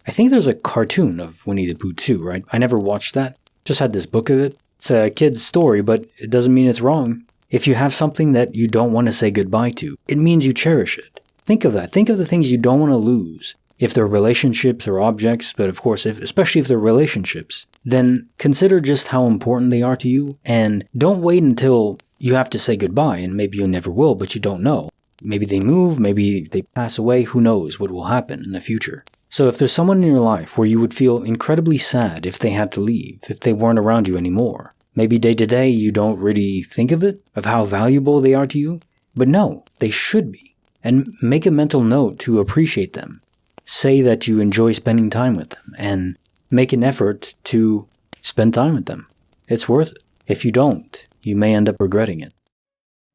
S1: I think there's a cartoon of Winnie the Pooh too, right? I never watched that. Just had this book of it. It's a kid's story, but it doesn't mean it's wrong. If you have something that you don't want to say goodbye to, it means you cherish it. Think of that. Think of the things you don't want to lose. If they're relationships or objects, but of course, especially if they're relationships, then consider just how important they are to you, and don't wait until you have to say goodbye, and maybe you never will, but you don't know. Maybe they move, maybe they pass away, who knows what will happen in the future. So if there's someone in your life where you would feel incredibly sad if they had to leave, if they weren't around you anymore, maybe day to day you don't really think of it, of how valuable they are to you, but no, they should be. And make a mental note to appreciate them. Say that you enjoy spending time with them, and make an effort to spend time with them. It's worth it. If you don't, you may end up regretting it.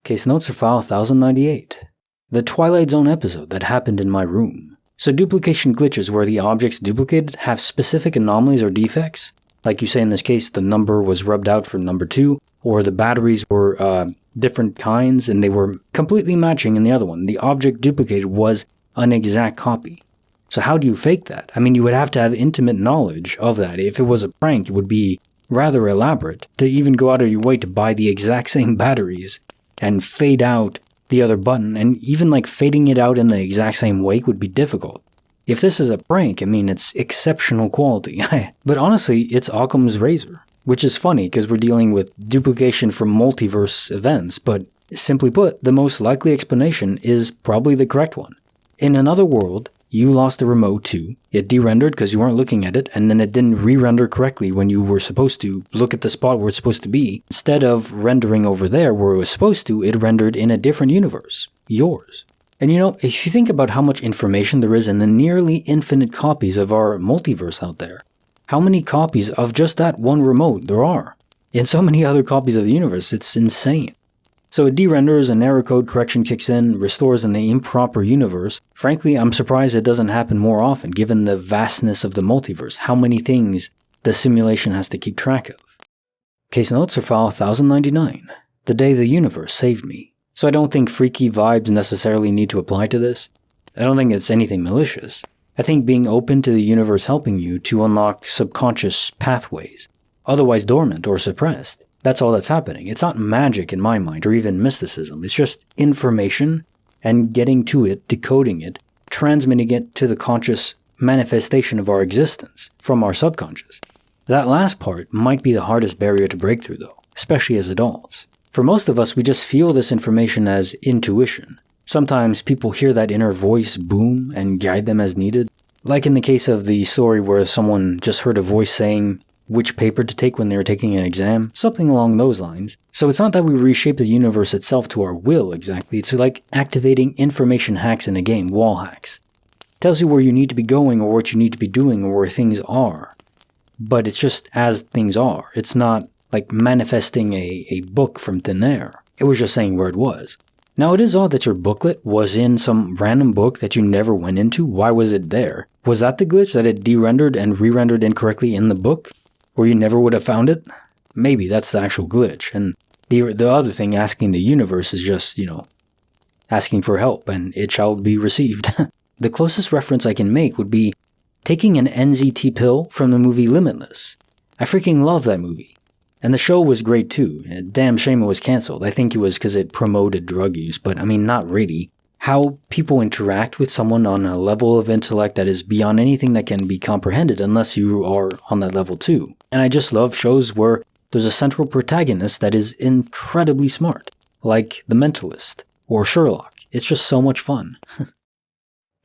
S1: Case notes are file 1098. The Twilight Zone episode that happened in my room. So duplication glitches where the objects duplicated have specific anomalies or defects. Like you say in this case, the number was rubbed out for number 2, or the batteries were different kinds and they were completely matching in the other one. The object duplicated was an exact copy. So how do you fake that? I mean, you would have to have intimate knowledge of that. If it was a prank, it would be rather elaborate to even go out of your way to buy the exact same batteries and fade out the other button, and even like fading it out in the exact same wake would be difficult. If this is a prank, I mean, it's exceptional quality. But honestly, it's Occam's razor, which is funny because we're dealing with duplication from multiverse events, but simply put, the most likely explanation is probably the correct one. In another world, you lost the remote too. It de-rendered because you weren't looking at it, and then it didn't re-render correctly when you were supposed to look at the spot where it's supposed to be. Instead of rendering over there where it was supposed to, it rendered in a different universe. Yours. And you know, if you think about how much information there is in the nearly infinite copies of our multiverse out there, how many copies of just that one remote there are? In so many other copies of the universe, it's insane. So it de-renders, an error code correction kicks in, restores an improper universe. Frankly, I'm surprised it doesn't happen more often given the vastness of the multiverse, how many things the simulation has to keep track of. Case notes are file 1099, the day the universe saved me. So I don't think freaky vibes necessarily need to apply to this. I don't think it's anything malicious. I think being open to the universe helping you to unlock subconscious pathways, otherwise dormant or suppressed. That's all that's happening. It's not magic in my mind, or even mysticism. It's just information and getting to it, decoding it, transmitting it to the conscious manifestation of our existence from our subconscious. That last part might be the hardest barrier to break through though, especially as adults. For most of us, we just feel this information as intuition. Sometimes people hear that inner voice boom and guide them as needed. Like in the case of the story where someone just heard a voice saying which paper to take when they were taking an exam, something along those lines. So it's not that we reshape the universe itself to our will exactly, it's like activating information hacks in a game, wall hacks. It tells you where you need to be going or what you need to be doing or where things are. but it's just as things are. It's not like manifesting a book from thin air. It was just saying where it was. Now, it is odd that your booklet was in some random book that you never went into. Why was it there? Was that the glitch, that it de-rendered and re-rendered incorrectly in the book, where you never would have found it? Maybe that's the actual glitch. And the other thing, asking the universe, is just, asking for help, and it shall be received. The closest reference I can make would be taking an NZT pill from the movie Limitless. I freaking love that movie. And the show was great too. Damn shame it was cancelled. I think it was because it promoted drug use, but I mean, not really. How people interact with someone on a level of intellect that is beyond anything that can be comprehended unless you are on that level too. And I just love shows where there's a central protagonist that is incredibly smart, like The Mentalist or Sherlock. It's just so much fun.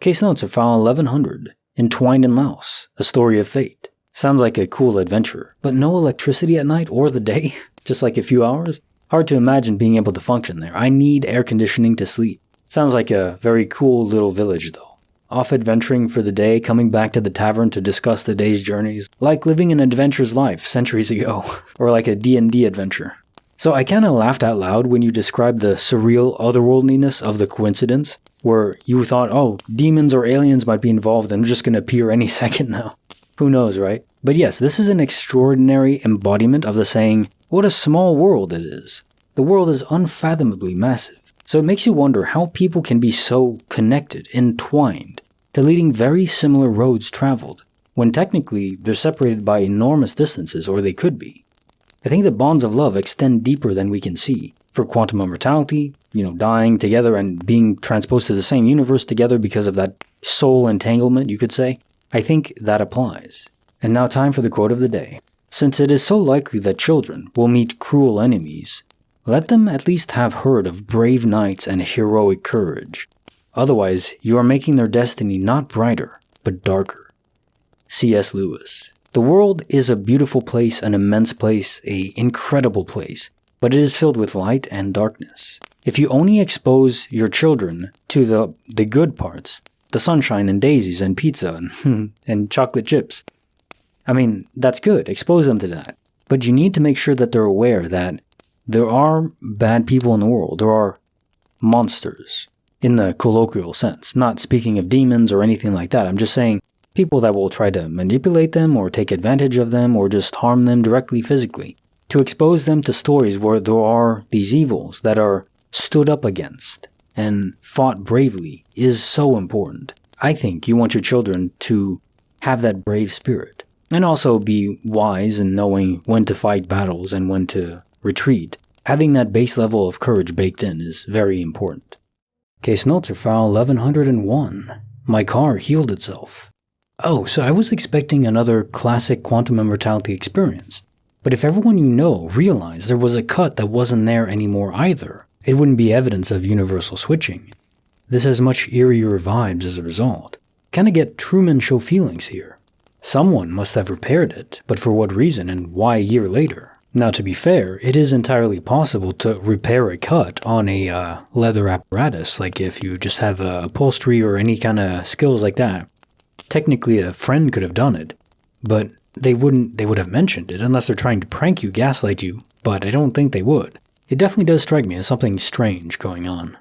S1: Case notes of file 1100, Entwined in Laos, A Story of Fate. Sounds like a cool adventure, but no electricity at night or the day? Just like a few hours? Hard to imagine being able to function there. I need air conditioning to sleep. Sounds like a very cool little village though. Off adventuring for the day, coming back to the tavern to discuss the day's journeys, like living an adventurer's life centuries ago, or like a D&D adventure. So I kinda laughed out loud when you described the surreal otherworldliness of the coincidence, where you thought, oh, demons or aliens might be involved and they're just gonna appear any second now. Who knows, right? But yes, this is an extraordinary embodiment of the saying, what a small world it is. The world is unfathomably massive. So it makes you wonder how people can be so connected, entwined, to leading very similar roads traveled, when technically they're separated by enormous distances, or they could be. I think the bonds of love extend deeper than we can see. For quantum immortality, dying together and being transposed to the same universe together because of that soul entanglement, you could say, I think that applies. And now time for the quote of the day. Since it is so likely that children will meet cruel enemies, let them at least have heard of brave knights and heroic courage. Otherwise, you are making their destiny not brighter, but darker. C.S. Lewis. The world is a beautiful place, an immense place, an incredible place, but it is filled with light and darkness. If you only expose your children to the good parts, the sunshine and daisies and pizza and chocolate chips, I mean, that's good. Expose them to that. But you need to make sure that they're aware that there are bad people in the world. There are monsters in the colloquial sense. Not speaking of demons or anything like that. I'm just saying people that will try to manipulate them or take advantage of them or just harm them directly physically. To expose them to stories where there are these evils that are stood up against and fought bravely is so important. I think you want your children to have that brave spirit and also be wise in knowing when to fight battles and when to retreat. Having that base level of courage baked in is very important. Case notes are file 1101. My car healed itself. Oh, so I was expecting another classic quantum immortality experience. But if everyone you know realized there was a cut that wasn't there anymore either, it wouldn't be evidence of universal switching. This has much eerier vibes as a result. Kinda get Truman Show feelings here. Someone must have repaired it, but for what reason and why a year later? Now, to be fair, it is entirely possible to repair a cut on a leather apparatus, like if you just have upholstery or any kind of skills like that. Technically, a friend could have done it, but they would have mentioned it unless they're trying to prank you, gaslight you, but I don't think they would. It definitely does strike me as something strange going on.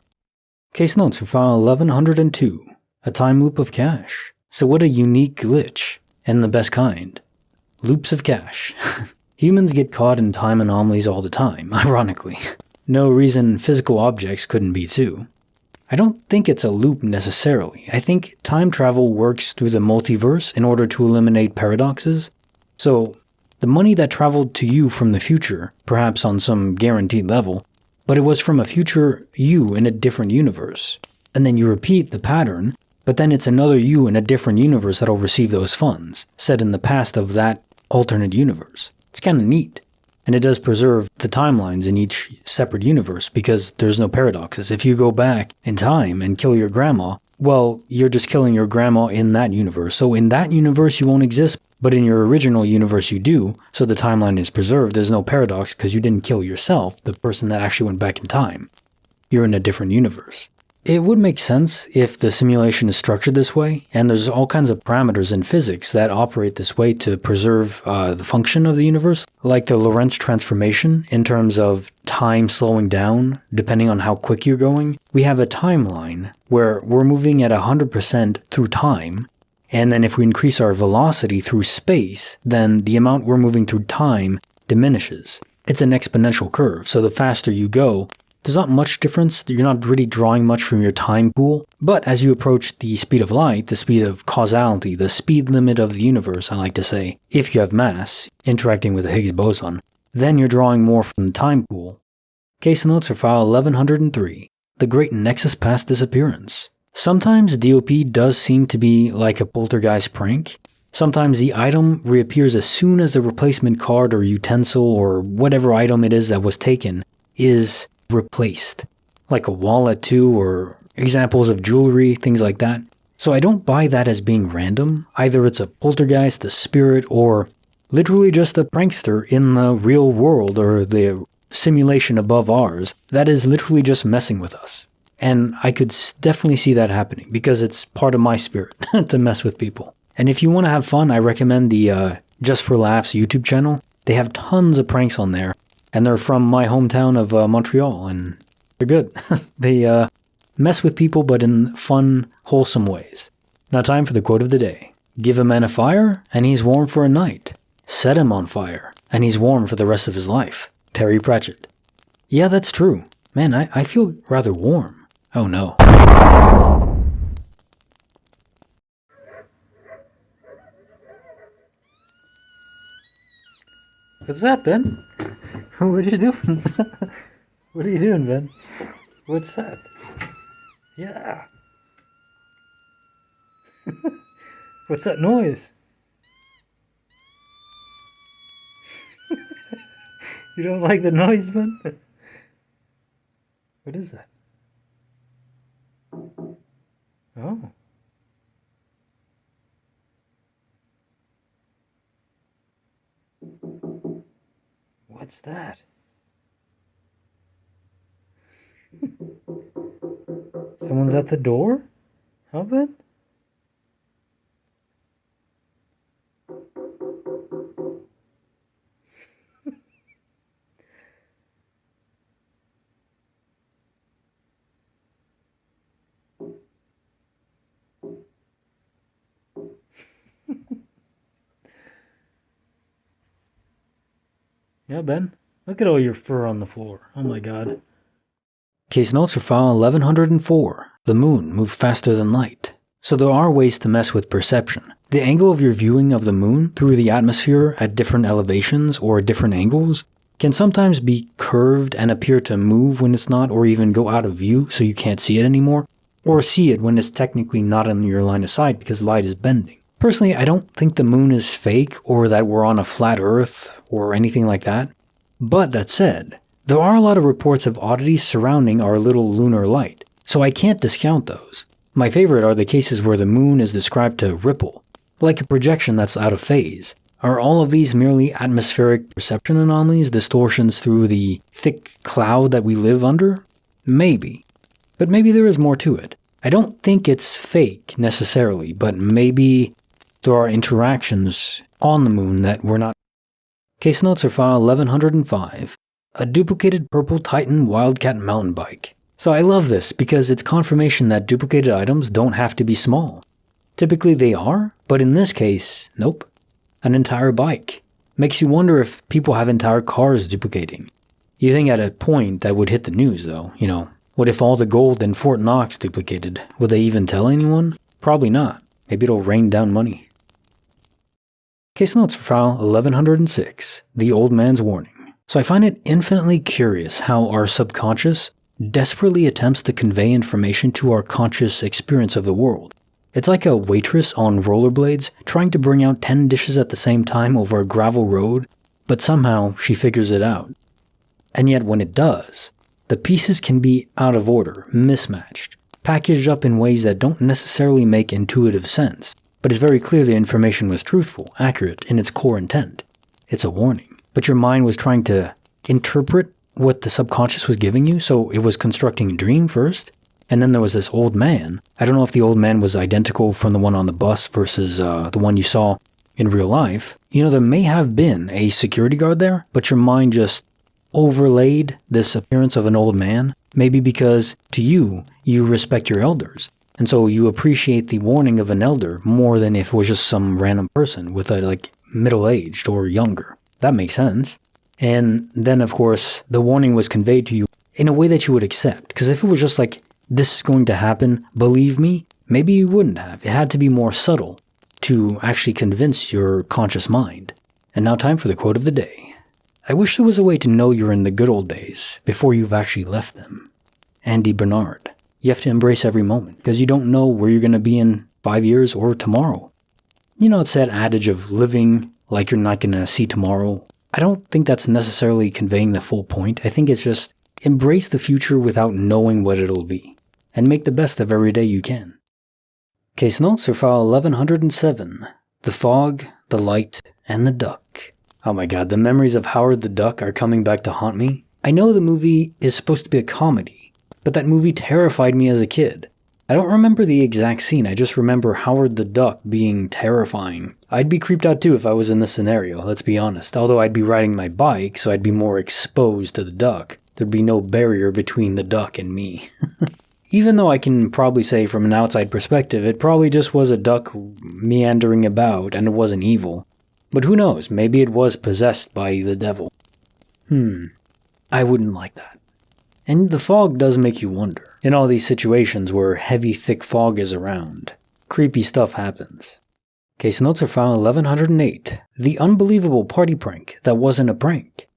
S1: Case notes for file 1102, a time loop of cash. So what a unique glitch, and the best kind. Loops of cash. Humans get caught in time anomalies all the time, ironically. No reason physical objects couldn't be too. I don't think it's a loop necessarily. I think time travel works through the multiverse in order to eliminate paradoxes. So, the money that traveled to you from the future, perhaps on some guaranteed level, but it was from a future you in a different universe. And then you repeat the pattern, but then it's another you in a different universe that'll receive those funds, set in the past of that alternate universe. It's kind of neat. And it does preserve the timelines in each separate universe because there's no paradoxes. If you go back in time and kill your grandma, well, you're just killing your grandma in that universe. So in that universe you won't exist, but in your original universe you do, so the timeline is preserved. There's no paradox because you didn't kill yourself, the person that actually went back in time. You're in a different universe. It would make sense if the simulation is structured this way, and there's all kinds of parameters in physics that operate this way to preserve the function of the universe, like the Lorentz transformation in terms of time slowing down depending on how quick you're going. We have a timeline where we're moving at 100% through time, and then if we increase our velocity through space, then the amount we're moving through time diminishes. It's an exponential curve, so the faster you go, there's not much difference. You're not really drawing much from your time pool. But as you approach the speed of light, the speed of causality, the speed limit of the universe, I like to say, if you have mass interacting with the Higgs boson, then you're drawing more from the time pool. Case notes for file 1103, the Great Nexus Past Disappearance. Sometimes DOP does seem to be like a poltergeist prank. Sometimes the item reappears as soon as the replacement card or utensil or whatever item it is that was taken is replaced, like a wallet too, or examples of jewelry, things like that. So I don't buy that as being random. Either it's a poltergeist, a spirit, or literally just a prankster in the real world or the simulation above ours that is literally just messing with us. And I could definitely see that happening because it's part of my spirit to mess with people. And if you want to have fun, I recommend the Just for Laughs YouTube channel. They have tons of pranks on there. And they're from my hometown of Montreal, and they're good. They mess with people, but in fun, wholesome ways. Now time for the quote of the day. Give a man a fire, and he's warm for a night. Set him on fire, and he's warm for the rest of his life. Terry Pratchett. Yeah, that's true. Man, I feel rather warm. Oh no. What's that, Ben? What are you doing? What are you doing, Ben? What's that? Yeah. What's that noise? You don't like the noise, Ben? What is that? Oh. What's that? Someone's at the door? How bad? Yeah, Ben. Look at all your fur on the floor. Oh my god. Case notes for file 1104. The moon moved faster than light. So there are ways to mess with perception. The angle of your viewing of the moon through the atmosphere at different elevations or different angles can sometimes be curved and appear to move when it's not, or even go out of view so you can't see it anymore, or see it when it's technically not in your line of sight because light is bending. Personally, I don't think the moon is fake or that we're on a flat earth or anything like that. But that said, there are a lot of reports of oddities surrounding our little lunar light, so I can't discount those. My favorite are the cases where the moon is described to ripple, like a projection that's out of phase. Are all of these merely atmospheric perception anomalies, distortions through the thick cloud that we live under? Maybe. But maybe there is more to it. I don't think it's fake necessarily, but maybe there are interactions on the moon that we're not. Case notes are file 1105. A duplicated purple Titan Wildcat mountain bike. So I love this because it's confirmation that duplicated items don't have to be small. Typically they are, but in this case, nope. An entire bike. Makes you wonder if people have entire cars duplicating. You think at a point that would hit the news though, What if all the gold in Fort Knox duplicated? Would they even tell anyone? Probably not. Maybe it'll rain down money. Case notes for file 1106. The Old Man's Warning. So I find it infinitely curious how our subconscious desperately attempts to convey information to our conscious experience of the world. It's like a waitress on rollerblades trying to bring out 10 dishes at the same time over a gravel road, but somehow she figures it out. And yet when it does, the pieces can be out of order, mismatched, packaged up in ways that don't necessarily make intuitive sense, but it's very clear the information was truthful, accurate in its core intent. It's a warning. But your mind was trying to interpret what the subconscious was giving you, so it was constructing a dream first, And then there was this old man. I don't know if the old man was identical from the one on the bus versus the one you saw in real life. There may have been a security guard there, but your mind just overlaid this appearance of an old man. Maybe because to you respect your elders. And so you appreciate the warning of an elder more than if it was just some random person with a middle-aged or younger. That makes sense. And then, of course, the warning was conveyed to you in a way that you would accept. Because if it was just this is going to happen, believe me, maybe you wouldn't have. It had to be more subtle to actually convince your conscious mind. And now time for the quote of the day. I wish there was a way to know you're in the good old days before you've actually left them. Andy Bernard. You have to embrace every moment because you don't know where you're going to be in 5 years or tomorrow. It's that adage of living like you're not going to see tomorrow. I don't think that's necessarily conveying the full point. I think it's just embrace the future without knowing what it'll be and make the best of every day you can. Case notes are file 1107. The fog, the light, and the duck. Oh my god, the memories of Howard the Duck are coming back to haunt me. I know the movie is supposed to be a comedy, but that movie terrified me as a kid. I don't remember the exact scene, I just remember Howard the Duck being terrifying. I'd be creeped out too if I was in this scenario, let's be honest. Although I'd be riding my bike, so I'd be more exposed to the duck. There'd be no barrier between the duck and me. Even though I can probably say from an outside perspective, it probably just was a duck meandering about and it wasn't evil. But who knows, maybe it was possessed by the devil. I wouldn't like that. And the fog does make you wonder. In all these situations where heavy, thick fog is around, creepy stuff happens. Case notes are file 1108. The unbelievable party prank that wasn't a prank.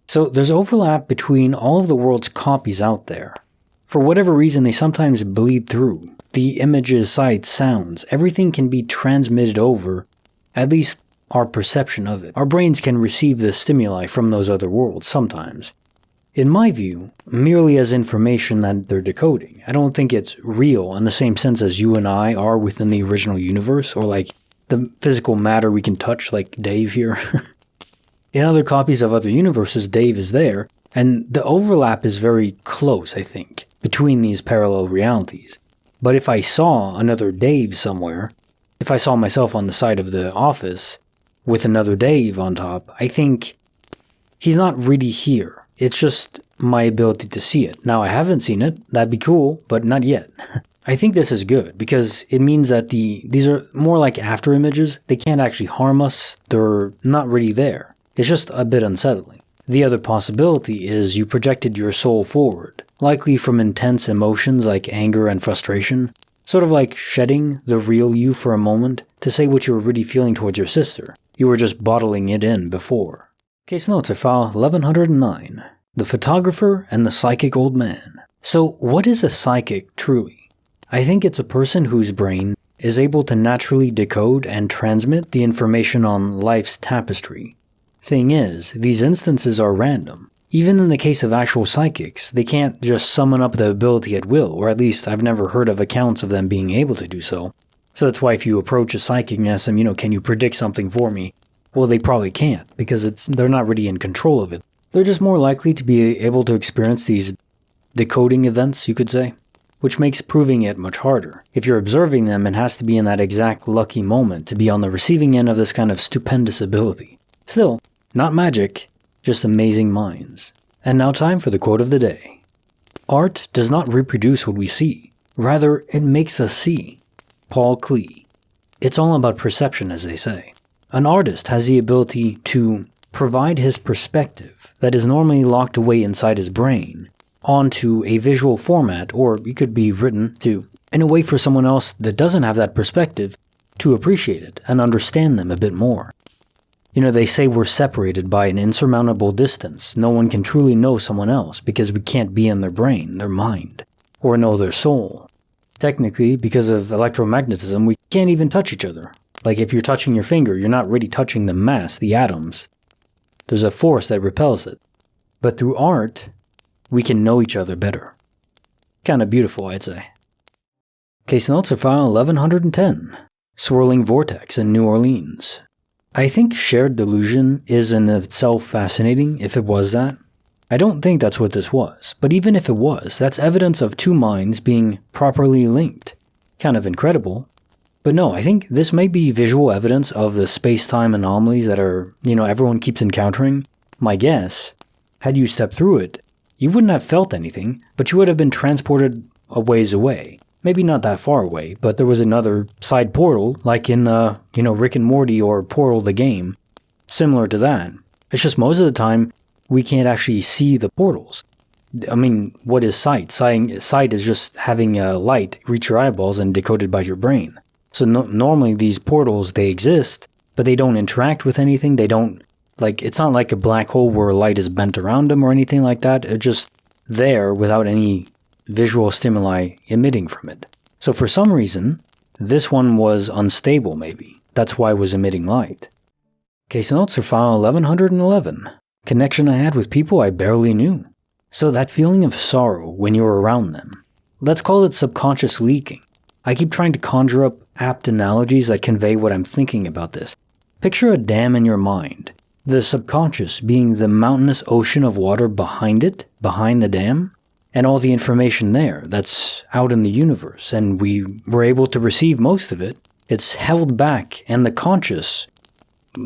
S1: So there's overlap between all of the world's copies out there. For whatever reason, they sometimes bleed through. The images, sights, sounds, everything can be transmitted over, at least our perception of it. Our brains can receive the stimuli from those other worlds sometimes. In my view, merely as information that they're decoding. I don't think it's real in the same sense as you and I are within the original universe, or the physical matter we can touch, like Dave here. In other copies of other universes, Dave is there, and the overlap is very close, I think, between these parallel realities. But if I saw another Dave somewhere, if I saw myself on the side of the office with another Dave on top, I think he's not really here. It's just my ability to see it. Now, I haven't seen it. That'd be cool, but not yet. I think this is good because it means that these are more like after images. They can't actually harm us. They're not really there. It's just a bit unsettling. The other possibility is you projected your soul forward, likely from intense emotions like anger and frustration, sort of like shedding the real you for a moment to say what you were really feeling towards your sister. You were just bottling it in before. Case notes are file 1109. The photographer and the psychic old man. So what is a psychic truly? I think it's a person whose brain is able to naturally decode and transmit the information on life's tapestry. Thing is, these instances are random. Even in the case of actual psychics, they can't just summon up the ability at will, or at least I've never heard of accounts of them being able to do so. So that's why if you approach a psychic and ask them, can you predict something for me? Well, they probably can't, because they're not really in control of it. They're just more likely to be able to experience these decoding events, you could say, which makes proving it much harder. If you're observing them, it has to be in that exact lucky moment to be on the receiving end of this kind of stupendous ability. Still, not magic, just amazing minds. And now time for the quote of the day. Art does not reproduce what we see. Rather, it makes us see. Paul Klee. It's all about perception, as they say. An artist has the ability to provide his perspective that is normally locked away inside his brain onto a visual format, or it could be written to, in a way for someone else that doesn't have that perspective to appreciate it and understand them a bit more. They say we're separated by an insurmountable distance. No one can truly know someone else because we can't be in their brain, their mind, or know their soul. Technically, because of electromagnetism, we can't even touch each other. Like if you're touching your finger, you're not really touching the mass, the atoms. There's a force that repels it. But through art, we can know each other better. Kinda beautiful, I'd say. Case notes are file 1110. Swirling vortex in New Orleans. I think shared delusion is in itself fascinating, if it was that. I don't think that's what this was, but even if it was, that's evidence of two minds being properly linked. Kind of incredible. But no, I think this may be visual evidence of the space-time anomalies that everyone keeps encountering. My guess, had you stepped through it, you wouldn't have felt anything, but you would have been transported a ways away. Maybe not that far away, but there was another side portal, like in, Rick and Morty or Portal the game, similar to that. It's just most of the time, we can't actually see the portals. I mean, what is sight? Sight is just having light reach your eyeballs and decoded by your brain. So normally these portals, they exist, but they don't interact with anything. They don't, it's not like a black hole where light is bent around them or anything like that. It's just there without any visual stimuli emitting from it. So for some reason, this one was unstable maybe. That's why it was emitting light. Case notes for file 1111. Connection I had with people I barely knew. So that feeling of sorrow when you're around them. Let's call it subconscious leaking. I keep trying to conjure up apt analogies that convey what I'm thinking about this. Picture a dam in your mind. The subconscious being the mountainous ocean of water behind it, behind the dam, and all the information there that's out in the universe, and we were able to receive most of it. It's held back, and the conscious,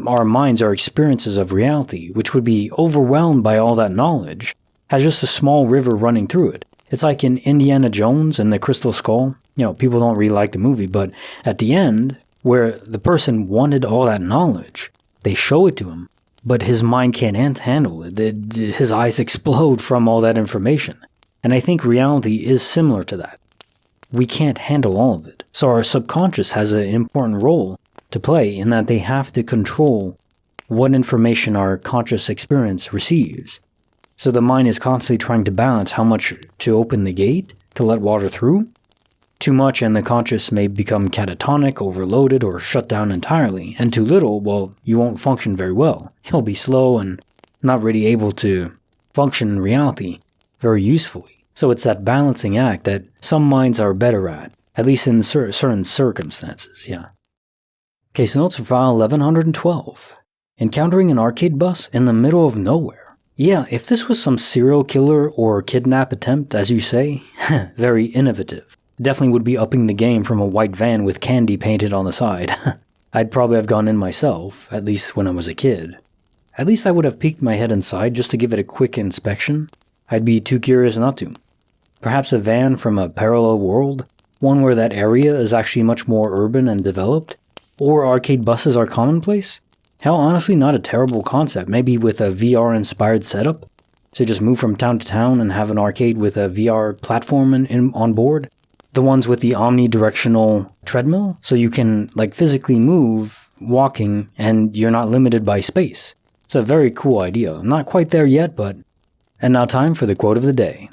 S1: our minds, our experiences of reality, which would be overwhelmed by all that knowledge, has just a small river running through it. It's like in Indiana Jones and the Crystal Skull. People don't really like the movie, but at the end, where the person wanted all that knowledge, they show it to him, but his mind can't handle it. His eyes explode from all that information. And I think reality is similar to that. We can't handle all of it. So our subconscious has an important role to play in that they have to control what information our conscious experience receives. So the mind is constantly trying to balance how much to open the gate to let water through. Too much and the conscious may become catatonic, overloaded, or shut down entirely. And too little, well, you won't function very well. You'll be slow and not really able to function in reality very usefully. So it's that balancing act that some minds are better at least in certain circumstances, yeah. Case notes for file 1112. Encountering an arcade bus in the middle of nowhere. Yeah, if this was some serial killer or kidnap attempt, as you say, very innovative. Definitely would be upping the game from a white van with candy painted on the side. I'd probably have gone in myself, at least when I was a kid. At least I would have peeked my head inside just to give it a quick inspection. I'd be too curious not to. Perhaps a van from a parallel world, one where that area is actually much more urban and developed, or arcade buses are commonplace. Hell, honestly, not a terrible concept, maybe with a VR-inspired setup. So just move from town to town and have an arcade with a VR platform on board. The ones with the omnidirectional treadmill, so you can physically move, walking, and you're not limited by space. It's a very cool idea. I'm not quite there yet, but... And now time for the quote of the day.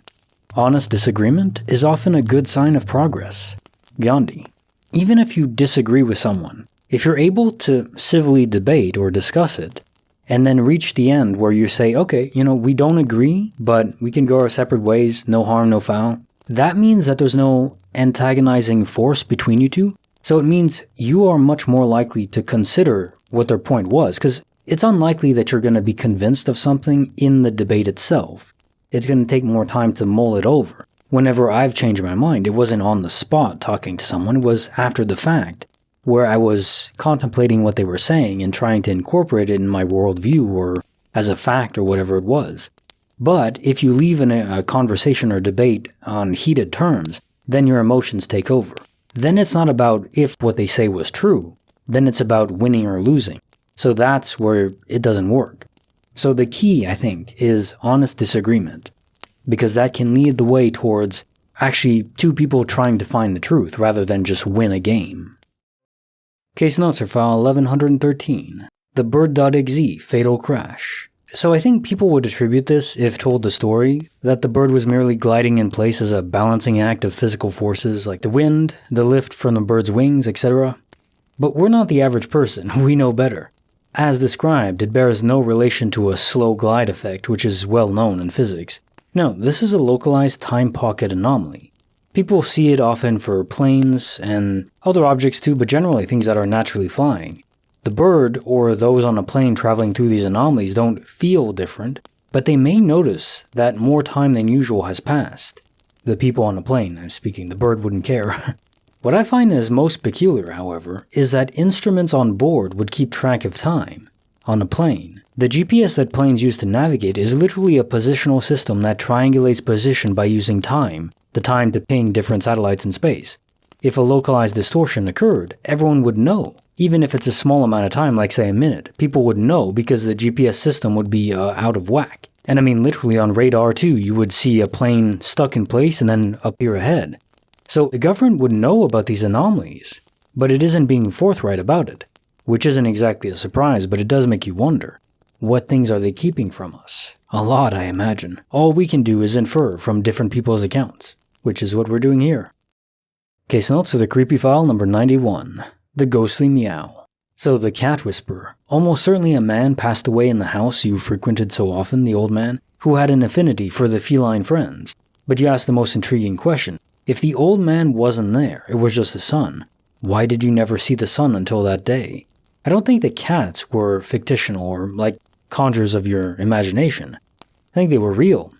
S1: Honest disagreement is often a good sign of progress. Gandhi. Even if you disagree with someone, if you're able to civilly debate or discuss it, and then reach the end where you say, okay, we don't agree, but we can go our separate ways, no harm, no foul, that means that there's no antagonizing force between you two. So it means you are much more likely to consider what their point was, because it's unlikely that you're going to be convinced of something in the debate itself. It's going to take more time to mull it over. Whenever I've changed my mind, it wasn't on the spot talking to someone, it was after the fact, where I was contemplating what they were saying and trying to incorporate it in my worldview or as a fact or whatever it was. But if you leave in a conversation or debate on heated terms, then your emotions take over. Then it's not about if what they say was true, then it's about winning or losing. So that's where it doesn't work. So the key, I think, is honest disagreement, because that can lead the way towards actually two people trying to find the truth rather than just win a game. Case notes for file 1113, the bird.exe fatal crash. So I think people would attribute this, if told the story, that the bird was merely gliding in place as a balancing act of physical forces like the wind, the lift from the bird's wings, etc. But we're not the average person, we know better. As described, it bears no relation to a slow glide effect, which is well known in physics. No, this is a localized time pocket anomaly. People see it often for planes and other objects too, but generally things that are naturally flying. The bird or those on a plane traveling through these anomalies don't feel different, but they may notice that more time than usual has passed. The people on the plane, I'm speaking, the bird wouldn't care. What I find is most peculiar, however, is that instruments on board would keep track of time. On a plane, the GPS that planes use to navigate is literally a positional system that triangulates position by using time, the time to ping different satellites in space. If a localized distortion occurred, everyone would know. Even if it's a small amount of time, like say a minute, people would know because the GPS system would be out of whack. And I mean literally on radar too, you would see a plane stuck in place and then appear ahead. So the government would know about these anomalies, but it isn't being forthright about it. Which isn't exactly a surprise, but it does make you wonder. What things are they keeping from us? A lot, I imagine. All we can do is infer from different people's accounts, which is what we're doing here. Case notes for the creepy file number 91, the ghostly meow. So the cat whisperer. Almost certainly a man passed away in the house you frequented so often, the old man, who had an affinity for the feline friends. But you asked the most intriguing question. If the old man wasn't there, it was just his son, why did you never see the son until that day? I don't think the cats were fictional or like conjures of your imagination. I think they were real.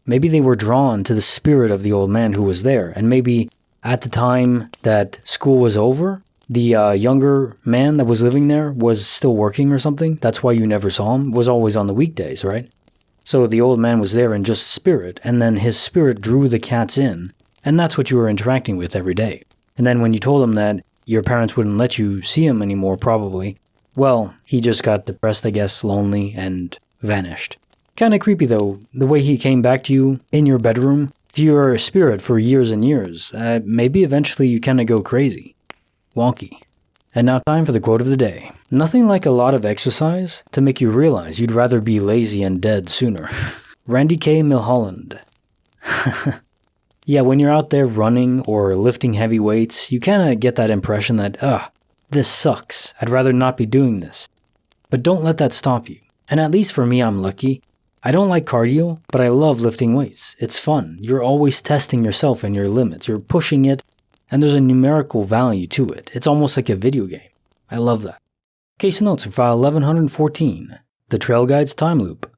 S1: Maybe they were drawn to the spirit of the old man who was there, and maybe at the time that school was over, the younger man that was living there was still working or something. That's why you never saw him. Was always on the weekdays, right? So the old man was there in just spirit, and then his spirit drew the cats in, and that's what you were interacting with every day. And then when you told him that your parents wouldn't let you see him anymore, probably, well, he just got depressed, I guess, lonely, and vanished. Kinda creepy though, the way he came back to you in your bedroom. If you were a spirit for years and years, maybe eventually you kinda go crazy. Wonky. And now time for the quote of the day. Nothing like a lot of exercise to make you realize you'd rather be lazy and dead sooner. Randy K. Milholland. Yeah, when you're out there running or lifting heavy weights, you kinda get that impression that, this sucks, I'd rather not be doing this. But don't let that stop you. And at least for me, I'm lucky. I don't like cardio, but I love lifting weights. It's fun. You're always testing yourself and your limits. You're pushing it, and there's a numerical value to it. It's almost like a video game. I love that. Case notes for file 1114, the Trail Guide's time loop.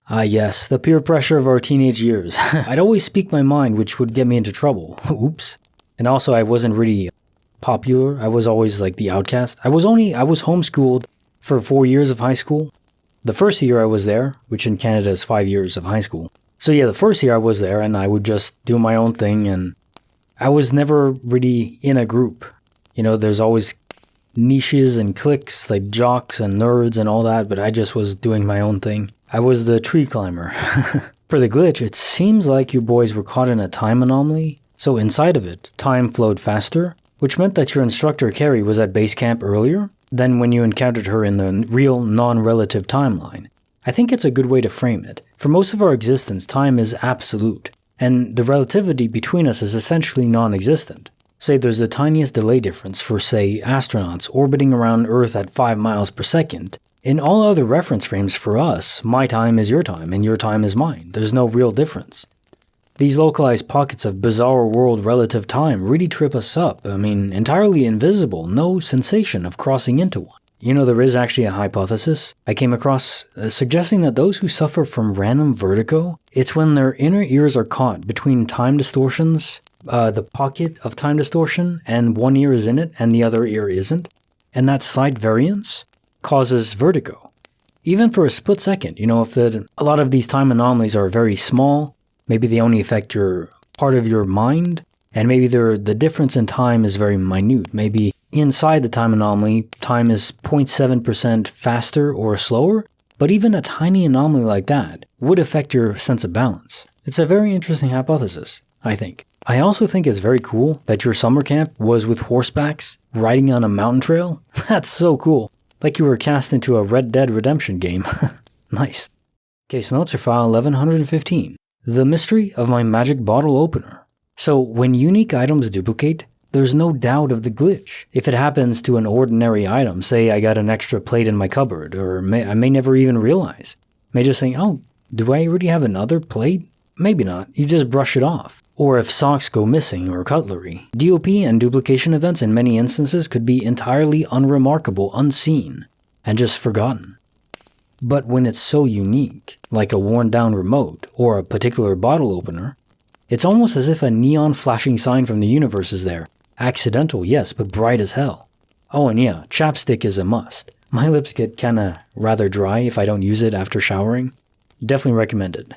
S1: Ah yes, the peer pressure of our teenage years. I'd always speak my mind, which would get me into trouble. Oops. And also I wasn't really popular. I was always like the outcast. I was homeschooled for 4 years of high school. The first year I was there, which in Canada is 5 years of high school. So yeah, the first year I was there and I would just do my own thing, and I was never really in a group. You know, there's always niches and cliques like jocks and nerds and all that, but I just was doing my own thing. I was the tree climber. For the glitch, it seems like you boys were caught in a time anomaly. So inside of it, time flowed faster, which meant that your instructor Carrie was at base camp earlier than when you encountered her in the real non-relative timeline. I think it's a good way to frame it. For most of our existence, time is absolute, and the relativity between us is essentially non-existent. Say there's the tiniest delay difference for, say, astronauts orbiting around Earth at 5 miles per second. In all other reference frames for us, my time is your time and your time is mine. There's no real difference. These localized pockets of bizarre world relative time really trip us up. I mean, entirely invisible, no sensation of crossing into one. You know, there is actually a hypothesis I came across suggesting that those who suffer from random vertigo, it's when their inner ears are caught between time distortions, the pocket of time distortion, and one ear is in it and the other ear isn't. And that slight variance causes vertigo. Even for a split second, you know, if a lot of these time anomalies are very small, maybe they only affect your part of your mind, and maybe the difference in time is very minute. Maybe inside the time anomaly, time is 0.7% faster or slower, but even a tiny anomaly like that would affect your sense of balance. It's a very interesting hypothesis, I think. I also think it's very cool that your summer camp was with horsebacks riding on a mountain trail. That's so cool. Like you were cast into a Red Dead Redemption game. Nice. Case notes are file 1115. The mystery of my magic bottle opener. So when unique items duplicate, there's no doubt of the glitch. If it happens to an ordinary item, say I got an extra plate in my cupboard, or I may never even realize. May just think, oh, do I already have another plate? Maybe not. You just brush it off. Or if socks go missing or cutlery. DOP and duplication events in many instances could be entirely unremarkable, unseen, and just forgotten. But when it's so unique, like a worn-down remote or a particular bottle opener, it's almost as if a neon flashing sign from the universe is there. Accidental, yes, but bright as hell. Oh, and yeah, chapstick is a must. My lips get kinda rather dry if I don't use it after showering. Definitely recommended.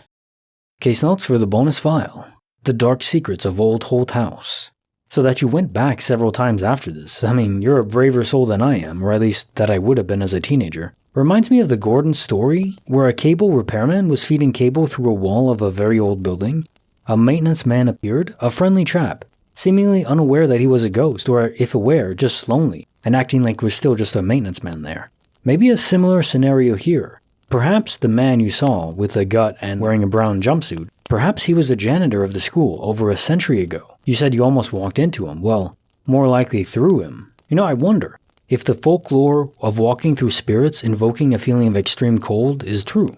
S1: Case notes for the bonus file. The Dark Secrets of Old Holt House. So that you went back several times after this. I mean, you're a braver soul than I am, or at least that I would have been as a teenager. Reminds me of the Gordon story, where a cable repairman was feeding cable through a wall of a very old building. A maintenance man appeared, a friendly chap, seemingly unaware that he was a ghost, or if aware, just lonely, and acting like we're still just a maintenance man there. Maybe a similar scenario here. Perhaps the man you saw with a gut and wearing a brown jumpsuit, perhaps he was the janitor of the school over a century ago. You said you almost walked into him. Well, more likely through him. You know, I wonder if the folklore of walking through spirits invoking a feeling of extreme cold is true.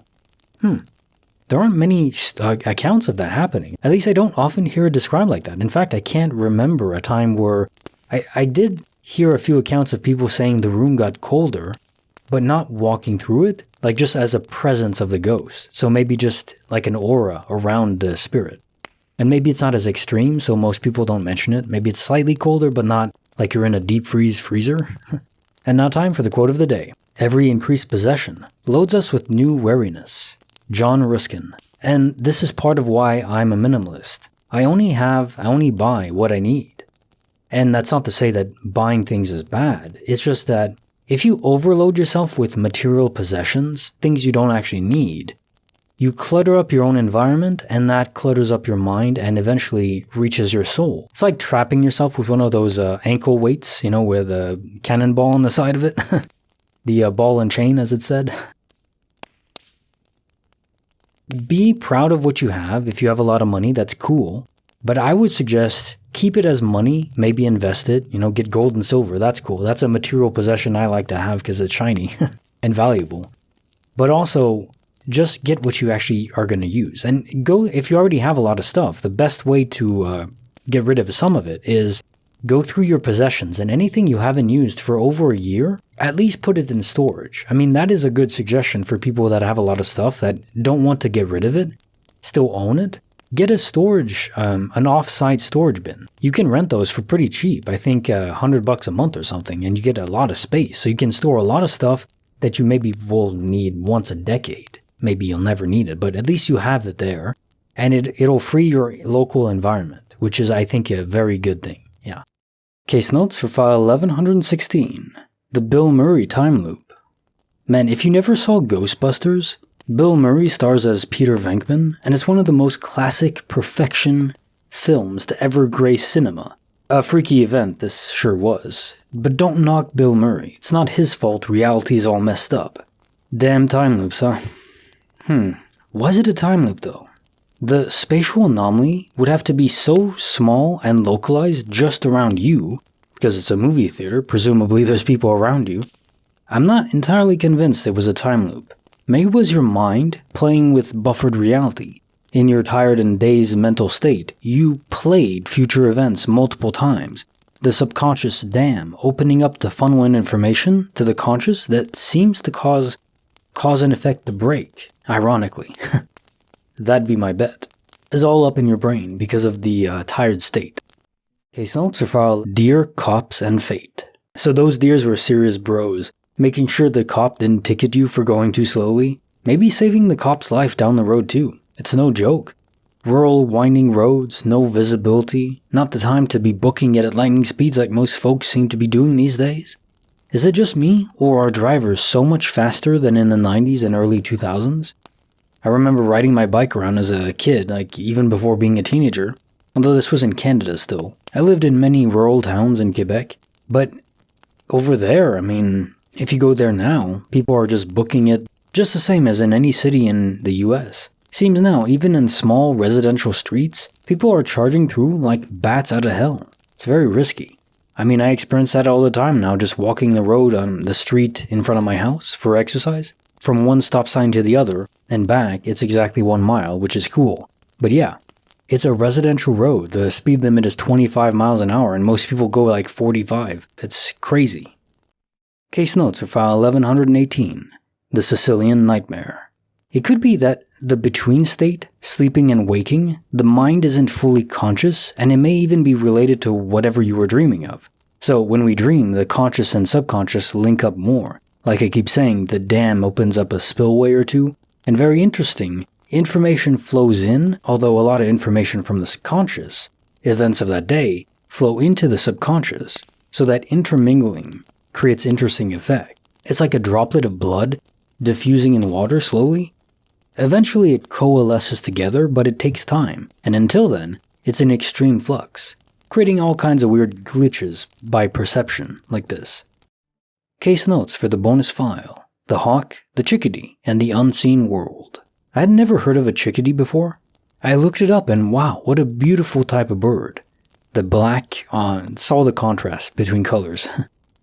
S1: There aren't many accounts of that happening. At least I don't often hear it described like that. In fact, I can't remember a time where I did hear a few accounts of people saying the room got colder, but not walking through it, like just as a presence of the ghost. So maybe just like an aura around the spirit. And maybe it's not as extreme, so most people don't mention it. Maybe it's slightly colder, but not like you're in a deep freeze freezer. And now time for the quote of the day. Every increased possession loads us with new wariness. John Ruskin. And this is part of why I'm a minimalist. I only buy what I need. And that's not to say that buying things is bad. It's just that if you overload yourself with material possessions, things you don't actually need, you clutter up your own environment, and that clutters up your mind and eventually reaches your soul. It's like trapping yourself with one of those ankle weights, you know, with a cannonball on the side of it. The ball and chain, as it said. Be proud of what you have. If you have a lot of money, that's cool. But I would suggest keep it as money, maybe invest it, you know, get gold and silver. That's cool. That's a material possession I like to have because it's shiny and valuable. But also, just get what you actually are going to use. And go, if you already have a lot of stuff, the best way to get rid of some of it is go through your possessions, and anything you haven't used for over a year, at least put it in storage. I mean, that is a good suggestion for people that have a lot of stuff that don't want to get rid of it, still own it. Get a storage, an off-site storage bin. You can rent those for pretty cheap. I think $100 a month or something, and you get a lot of space. So you can store a lot of stuff that you maybe will need once a decade. Maybe you'll never need it, but at least you have it there, and it'll free your local environment, which is, I think, a very good thing. Yeah. Case notes for file 1116. The Bill Murray time loop. Man, if you never saw Ghostbusters, Bill Murray stars as Peter Venkman, and it's one of the most classic perfection films to ever grace cinema. A freaky event this sure was. But don't knock Bill Murray. It's not his fault reality's all messed up. Damn time loops, huh? Was it a time loop though? The spatial anomaly would have to be so small and localized just around you, because it's a movie theater, presumably there's people around you. I'm not entirely convinced it was a time loop. Maybe it was your mind playing with buffered reality. In your tired and dazed mental state, you played future events multiple times. The subconscious dam opening up to funnel in information to the conscious that seems to cause and effect to break, ironically. That'd be my bet. It's all up in your brain because of the tired state. Case notes are file Dear, Cops, and Fate. So those deers were serious bros, making sure the cop didn't ticket you for going too slowly. Maybe saving the cop's life down the road too. It's no joke. Rural, winding roads, no visibility, not the time to be booking it at lightning speeds like most folks seem to be doing these days. Is it just me, or are drivers so much faster than in the 90s and early 2000s? I remember riding my bike around as a kid, like even before being a teenager, although this was in Canada still. I lived in many rural towns in Quebec, but over there, I mean, if you go there now, people are just booking it just the same as in any city in the US. Seems now, even in small residential streets, people are charging through like bats out of hell. It's very risky. I mean, I experience that all the time now, just walking the road on the street in front of my house for exercise. From one stop sign to the other and back, it's exactly 1 mile, which is cool. But yeah, it's a residential road. The speed limit is 25 miles an hour and most people go like 45. It's crazy. Case notes are file 1118. the Sicilian nightmare. It could be that the between state, sleeping and waking, the mind isn't fully conscious, and it may even be related to whatever you were dreaming of. So when we dream, the conscious and subconscious link up more. Like I keep saying, the dam opens up a spillway or two, and very interesting, information flows in, although a lot of information from the conscious events of that day flow into the subconscious, so that intermingling creates interesting effect. It's like a droplet of blood diffusing in water slowly. Eventually it coalesces together, but it takes time, and until then, it's in extreme flux, creating all kinds of weird glitches by perception, like this. Case notes for the bonus file: the hawk, the chickadee, and the unseen world. I had never heard of a chickadee before. I looked it up and wow, what a beautiful type of bird. The black saw the contrast between colors.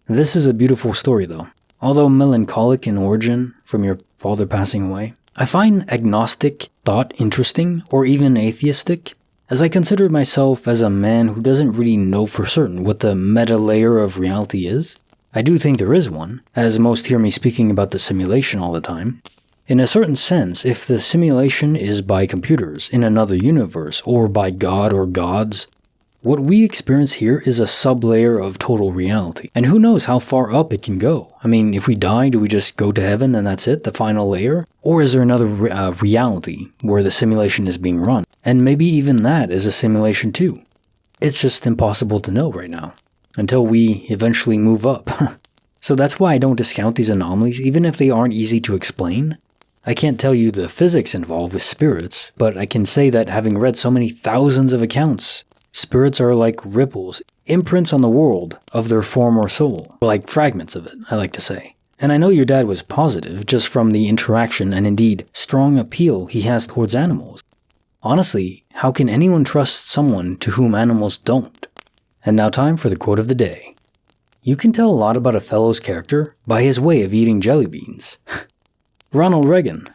S1: This is a beautiful story though. Although melancholic in origin from your father passing away, I find agnostic thought interesting, or even atheistic, as I consider myself as a man who doesn't really know for certain what the meta layer of reality is. I do think there is one, as most hear me speaking about the simulation all the time. In a certain sense, if the simulation is by computers in another universe, or by God or gods, what we experience here is a sub-layer of total reality. And who knows how far up it can go? I mean, if we die, do we just go to heaven and that's it, the final layer? Or is there another reality where the simulation is being run? And maybe even that is a simulation too. It's just impossible to know right now, until we eventually move up. So that's why I don't discount these anomalies, even if they aren't easy to explain. I can't tell you the physics involved with spirits, but I can say that having read so many thousands of accounts, spirits are like ripples, imprints on the world of their form or soul, like fragments of it, I like to say. And I know your dad was positive just from the interaction and indeed strong appeal he has towards animals. Honestly, how can anyone trust someone to whom animals don't? And now time for the quote of the day. You can tell a lot about a fellow's character by his way of eating jelly beans. Ronald Reagan.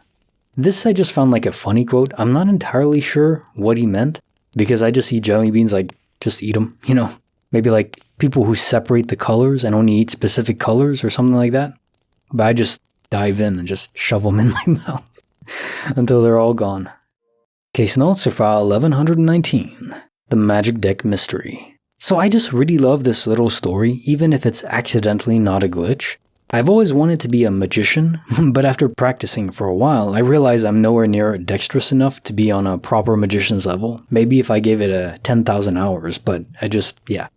S1: This I just found like a funny quote. I'm not entirely sure what he meant, because I just eat jelly beans, like, just eat them, you know? Maybe like people who separate the colors and only eat specific colors or something like that. But I just dive in and just shove them in my mouth until they're all gone. Case notes for file 1119, the magic deck mystery. So I just really love this little story, even if it's accidentally not a glitch. I've always wanted to be a magician, but after practicing for a while, I realized I'm nowhere near dexterous enough to be on a proper magician's level. Maybe if I gave it a 10,000 hours, but I'm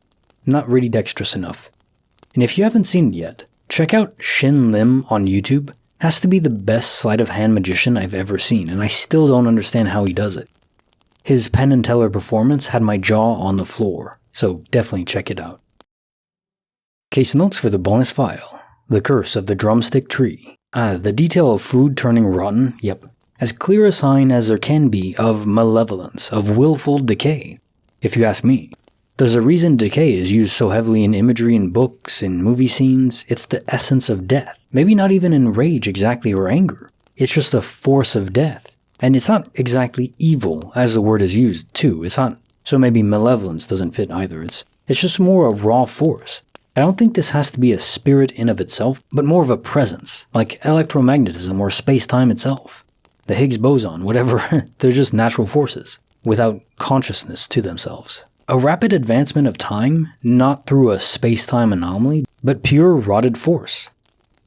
S1: not really dexterous enough. And if you haven't seen it yet, check out Shin Lim on YouTube. Has to be the best sleight of hand magician I've ever seen, and I still don't understand how he does it. His Penn and Teller performance had my jaw on the floor, so definitely check it out. Case notes for the bonus file. The curse of the drumstick tree. The detail of food turning rotten, yep. As clear a sign as there can be of malevolence, of willful decay, if you ask me. There's a reason decay is used so heavily in imagery in books, in movie scenes. It's the essence of death. Maybe not even in rage exactly or anger. It's just a force of death. And it's not exactly evil, as the word is used too. It's not, so maybe malevolence doesn't fit either. It's just more a raw force. I don't think this has to be a spirit in of itself, but more of a presence, like electromagnetism or space-time itself. The Higgs boson, whatever, they're just natural forces, without consciousness to themselves. A rapid advancement of time, not through a space-time anomaly, but pure rotted force.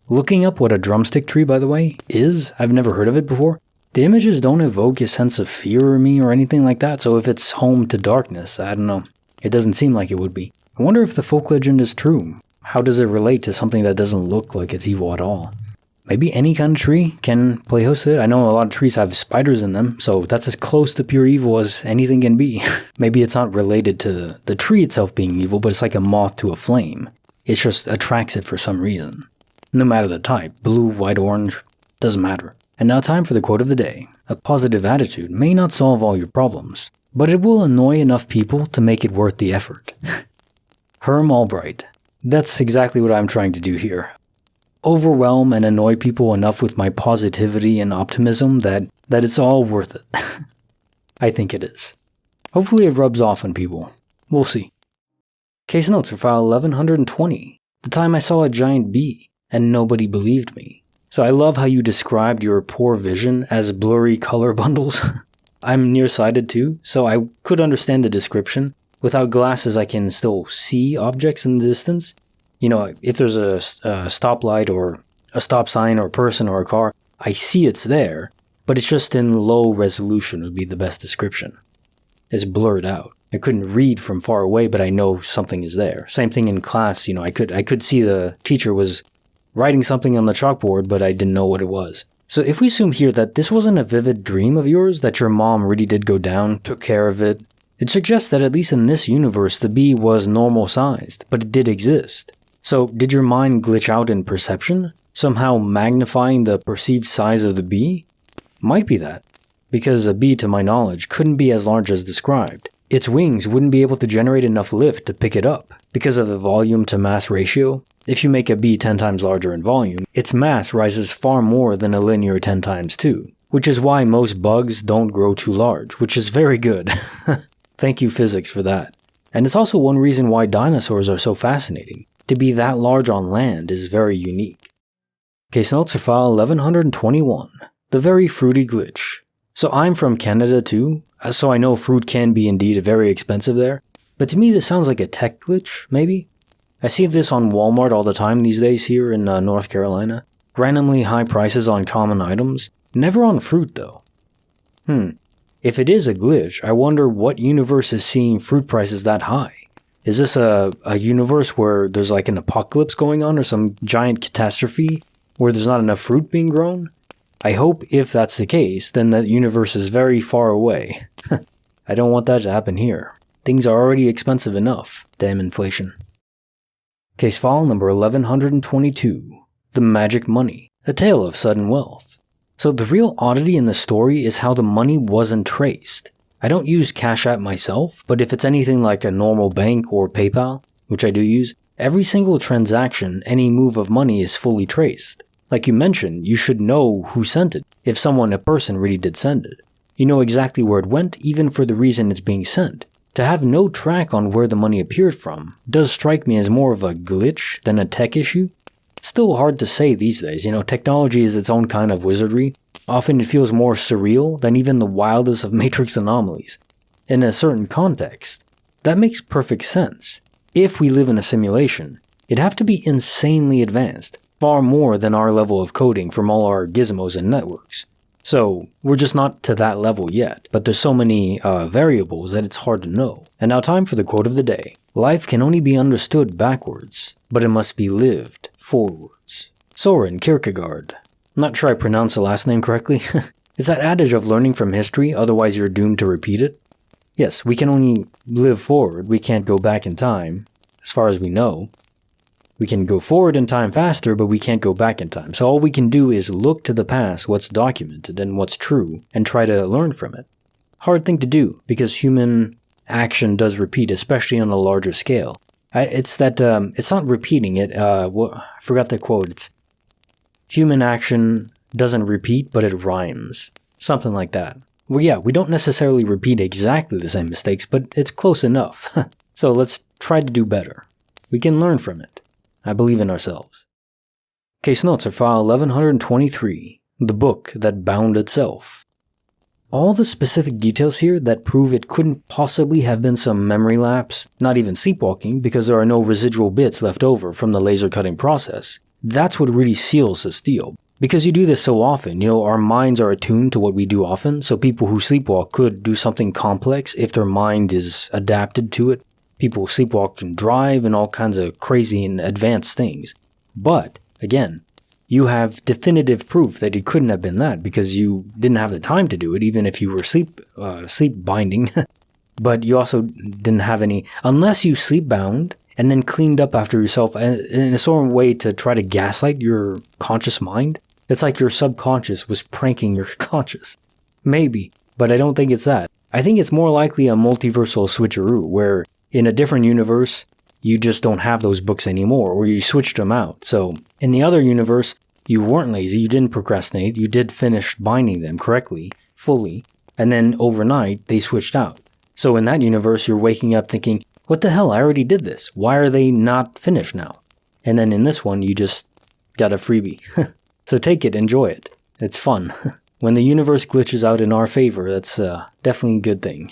S1: Looking up what a drumstick tree, by the way, is, I've never heard of it before, the images don't evoke a sense of fear in me or anything like that, so if it's home to darkness, I don't know. It doesn't seem like it would be. I wonder if the folk legend is true. How does it relate to something that doesn't look like it's evil at all? Maybe any kind of tree can play host to it. I know a lot of trees have spiders in them, so that's as close to pure evil as anything can be. Maybe it's not related to the tree itself being evil, but it's like a moth to a flame. It just attracts it for some reason. No matter the type, blue, white, orange, doesn't matter. And now time for the quote of the day. A positive attitude may not solve all your problems, but it will annoy enough people to make it worth the effort. Herm Albright. That's exactly what I'm trying to do here. Overwhelm and annoy people enough with my positivity and optimism that it's all worth it. I think it is. Hopefully it rubs off on people. We'll see. Case notes for file 1120. The time I saw a giant bee and nobody believed me. So I love how you described your poor vision as blurry color bundles. I'm nearsighted too, so I could understand the description. Without glasses, I can still see objects in the distance. You know, if there's a stoplight or a stop sign or a person or a car, I see it's there, but it's just in low resolution would be the best description. It's blurred out. I couldn't read from far away, but I know something is there. Same thing in class, I could see the teacher was writing something on the chalkboard, but I didn't know what it was. So if we assume here that this wasn't a vivid dream of yours, that your mom really did go down, took care of it, it suggests that at least in this universe, the bee was normal sized, but it did exist. So did your mind glitch out in perception, somehow magnifying the perceived size of the bee? Might be that, because a bee, to my knowledge, couldn't be as large as described. Its wings wouldn't be able to generate enough lift to pick it up, because of the volume to mass ratio. If you make a bee 10 times larger in volume, its mass rises far more than a linear 10 times 2, which is why most bugs don't grow too large, which is very good. Thank you, physics, for that. And it's also one reason why dinosaurs are so fascinating. To be that large on land is very unique. Case notes for file 1121, the very fruity glitch. So I'm from Canada too, so I know fruit can be indeed very expensive there, but to me this sounds like a tech glitch, maybe? I see this on Walmart all the time these days here in North Carolina. Randomly high prices on common items, never on fruit though. If it is a glitch, I wonder what universe is seeing fruit prices that high. Is this a universe where there's like an apocalypse going on or some giant catastrophe where there's not enough fruit being grown? I hope if that's the case, then that universe is very far away. I don't want that to happen here. Things are already expensive enough. Damn inflation. Case file number 1122. The Magic Money. A Tale of Sudden Wealth. So the real oddity in the story is how the money wasn't traced. I don't use Cash App myself, but if it's anything like a normal bank or PayPal, which I do use, every single transaction, any move of money is fully traced. Like you mentioned, you should know who sent it, if a person really did send it. You know exactly where it went, even for the reason it's being sent. To have no track on where the money appeared from does strike me as more of a glitch than a tech issue. Still hard to say these days, technology is its own kind of wizardry. Often it feels more surreal than even the wildest of Matrix anomalies. In a certain context, that makes perfect sense. If we live in a simulation, it'd have to be insanely advanced, far more than our level of coding from all our gizmos and networks. So, we're just not to that level yet, but there's so many variables that it's hard to know. And now time for the quote of the day. Life can only be understood backwards, but it must be lived forwards. Soren Kierkegaard. Not sure I pronounced the last name correctly. It's that adage of learning from history, otherwise you're doomed to repeat it. Yes, we can only live forward, we can't go back in time, as far as we know. We can go forward in time faster, but we can't go back in time. So all we can do is look to the past, what's documented and what's true, and try to learn from it. Hard thing to do, because human action does repeat, especially on a larger scale. It's not repeating it, I forgot the quote, it's human action doesn't repeat, but it rhymes. Something like that. Well, yeah, we don't necessarily repeat exactly the same mistakes, but it's close enough. So let's try to do better. We can learn from it. I believe in ourselves. Case notes are file 1123, the book that bound itself. All the specific details here that prove it couldn't possibly have been some memory lapse, not even sleepwalking because there are no residual bits left over from the laser cutting process. That's what really seals this deal. Because you do this so often, our minds are attuned to what we do often, so people who sleepwalk could do something complex if their mind is adapted to it. People sleepwalk and drive and all kinds of crazy and advanced things. But, again, you have definitive proof that it couldn't have been that because you didn't have the time to do it, even if you were sleep binding. But you also didn't have any, unless you sleep bound and then cleaned up after yourself in a sort of way to try to gaslight your conscious mind. It's like your subconscious was pranking your conscious. Maybe, but I don't think it's that. I think it's more likely a multiversal switcheroo where in a different universe, you just don't have those books anymore, or you switched them out. So, in the other universe, you weren't lazy, you didn't procrastinate, you did finish binding them correctly, fully, and then overnight, they switched out. So in that universe, you're waking up thinking, what the hell, I already did this. Why are they not finished now? And then in this one, you just got a freebie. So take it, enjoy it. It's fun. When the universe glitches out in our favor, that's definitely a good thing.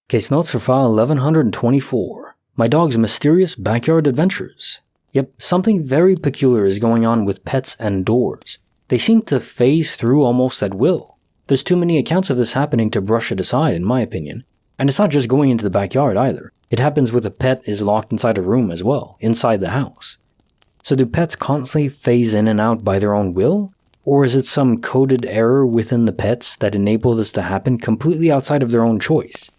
S1: Case notes for file 1124. My dog's mysterious backyard adventures. Yep, something very peculiar is going on with pets and doors. They seem to phase through almost at will. There's too many accounts of this happening to brush it aside, in my opinion. And it's not just going into the backyard either. It happens with a pet is locked inside a room as well, inside the house. So do pets constantly phase in and out by their own will? Or is it some coded error within the pets that enable this to happen completely outside of their own choice?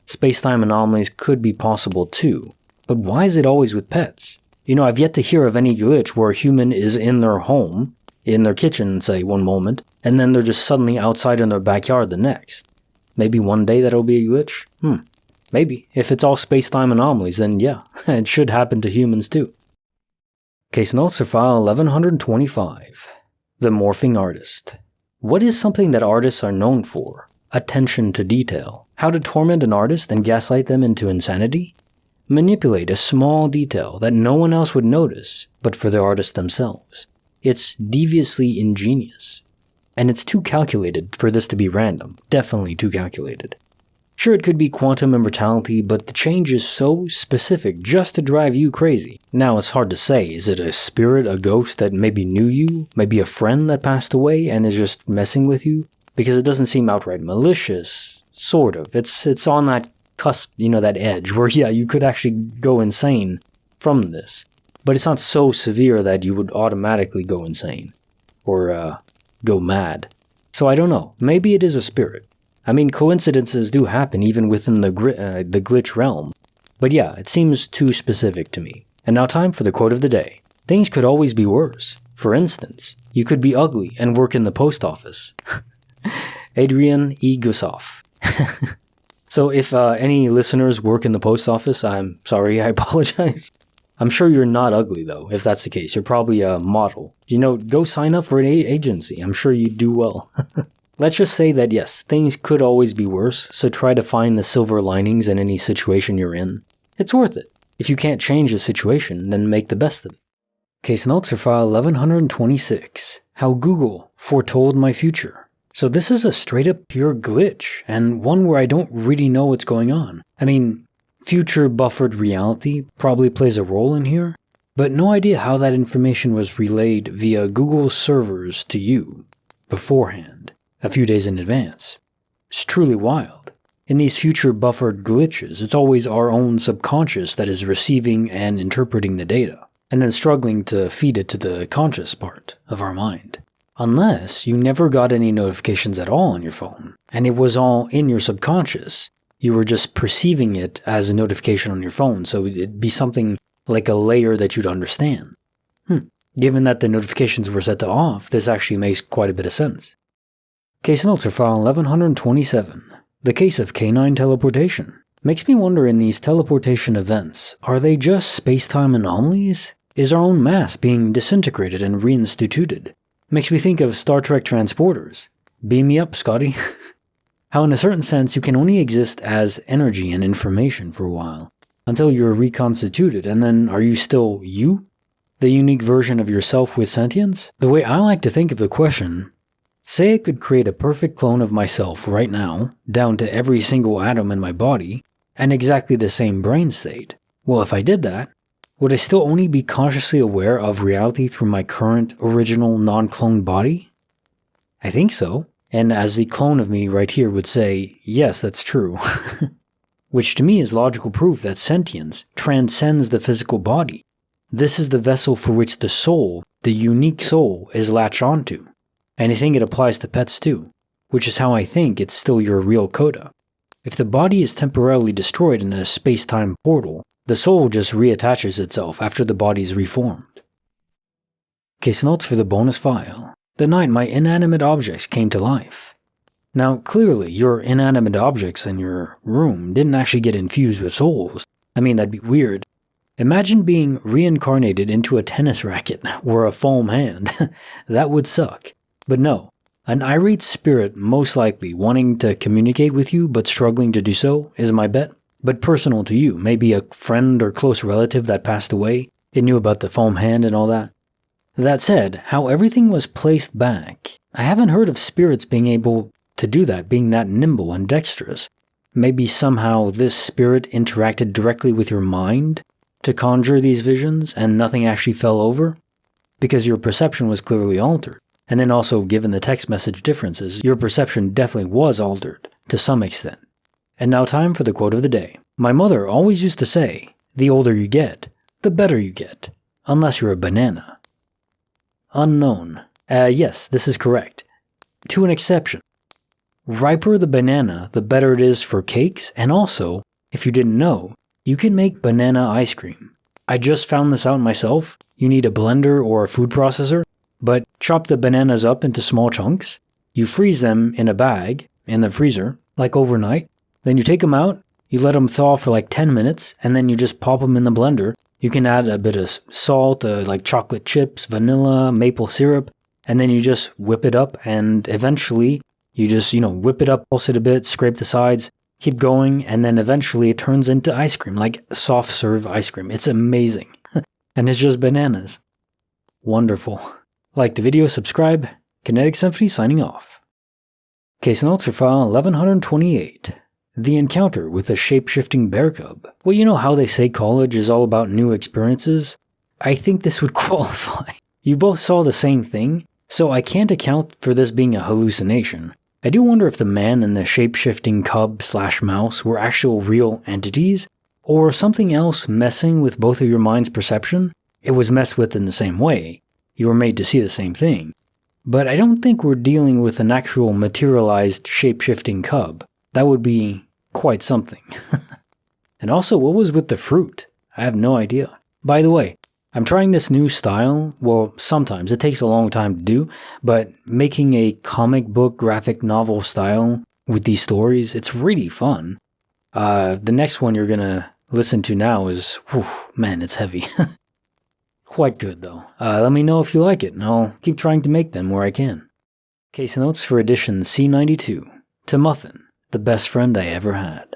S1: Space-time anomalies could be possible too, but why is it always with pets? I've yet to hear of any glitch where a human is in their home, in their kitchen, say, one moment, and then they're just suddenly outside in their backyard the next. Maybe one day that'll be a glitch? Maybe. If it's all space-time anomalies, then yeah, it should happen to humans too. Case notes for file 1125. The Morphing Artist. What is something that artists are known for? Attention to detail. How to torment an artist and gaslight them into insanity? Manipulate a small detail that no one else would notice, but for the artist themselves. It's deviously ingenious. And it's too calculated for this to be random. Definitely too calculated. Sure, it could be quantum immortality, but the change is so specific just to drive you crazy. Now, it's hard to say. Is it a spirit, a ghost that maybe knew you? Maybe a friend that passed away and is just messing with you? Because it doesn't seem outright malicious. Sort of. It's on that cusp, that edge where, yeah, you could actually go insane from this. But it's not so severe that you would automatically go insane. Or, go mad. So I don't know. Maybe it is a spirit. I mean, coincidences do happen even within the glitch realm. But yeah, it seems too specific to me. And now time for the quote of the day. Things could always be worse. For instance, you could be ugly and work in the post office. Adrian E. Gussoff. So if any listeners work in the post office, I'm sorry, I apologize. I'm sure you're not ugly though, if that's the case. You're probably a model. Go sign up for an agency. I'm sure you'd do well. Let's just say that yes, things could always be worse, so try to find the silver linings in any situation you're in. It's worth it. If you can't change the situation, then make the best of it. Case notes for file 1126. How Google foretold my future. So this is a straight up pure glitch, and one where I don't really know what's going on. I mean, future buffered reality probably plays a role in here, but no idea how that information was relayed via Google servers to you beforehand. A few days in advance. It's truly wild. In these future buffered glitches, it's always our own subconscious that is receiving and interpreting the data, and then struggling to feed it to the conscious part of our mind. Unless you never got any notifications at all on your phone, and it was all in your subconscious. You were just perceiving it as a notification on your phone, so it'd be something like a layer that you'd understand. Given that the notifications were set to off, this actually makes quite a bit of sense. Case notes for file 1127. The case of canine teleportation. Makes me wonder, in these teleportation events, are they just space-time anomalies? Is our own mass being disintegrated and reinstituted? Makes me think of Star Trek transporters. Beam me up, Scotty. How in a certain sense you can only exist as energy and information for a while, until you're reconstituted, and then are you still you? The unique version of yourself with sentience? The way I like to think of the question, say I could create a perfect clone of myself right now, down to every single atom in my body, and exactly the same brain state. Well, if I did that, would I still only be consciously aware of reality through my current, original, non-cloned body? I think so. And as the clone of me right here would say, yes, that's true. Which to me is logical proof that sentience transcends the physical body. This is the vessel for which the soul, the unique soul, is latched onto. And I think it applies to pets too, which is how I think it's still your real coda. If the body is temporarily destroyed in a space-time portal, the soul just reattaches itself after the body is reformed. Case notes for the bonus file. The night my inanimate objects came to life. Now, clearly, your inanimate objects in your room didn't actually get infused with souls. I mean, that'd be weird. Imagine being reincarnated into a tennis racket or a foam hand. That would suck. But no, an irate spirit most likely wanting to communicate with you but struggling to do so is my bet. But personal to you, maybe a friend or close relative that passed away, it knew about the foam hand and all that. That said, how everything was placed back, I haven't heard of spirits being able to do that, being that nimble and dexterous. Maybe somehow this spirit interacted directly with your mind to conjure these visions and nothing actually fell over? Because your perception was clearly altered. And then also, given the text message differences, your perception definitely was altered to some extent. And now time for the quote of the day. My mother always used to say, the older you get, the better you get. Unless you're a banana. Unknown. Yes, this is correct. To an exception. Riper the banana, the better it is for cakes, and also, if you didn't know, you can make banana ice cream. I just found this out myself. You need a blender or a food processor, but chop the bananas up into small chunks. You freeze them in a bag in the freezer, like overnight. Then you take them out, you let them thaw for like 10 minutes, and then you just pop them in the blender. You can add a bit of salt, like chocolate chips, vanilla, maple syrup, and then you just whip it up, and eventually you just, whip it up, pulse it a bit, scrape the sides, keep going, and then eventually it turns into ice cream, like soft serve ice cream. It's amazing. And it's just bananas. Wonderful. Like the video, subscribe. Kinetic Symphony signing off. Case notes for file 1128. The encounter with a shape-shifting bear cub. Well, you know how they say college is all about new experiences? I think this would qualify. You both saw the same thing, so I can't account for this being a hallucination. I do wonder if the man and the shape-shifting cub/mouse were actual real entities, or something else messing with both of your mind's perception. It was messed with in the same way. You were made to see the same thing. But I don't think we're dealing with an actual materialized shape-shifting cub. That would be quite something. And also, what was with the fruit? I have no idea. By the way, I'm trying this new style. Well, sometimes it takes a long time to do, but making a comic book graphic novel style with these stories, it's really fun. The next one you're gonna listen to now is, man, it's heavy. Quite good though. Let me know if you like it, and I'll keep trying to make them where I can. Case notes for edition C92. To Muffin, the best friend I ever had.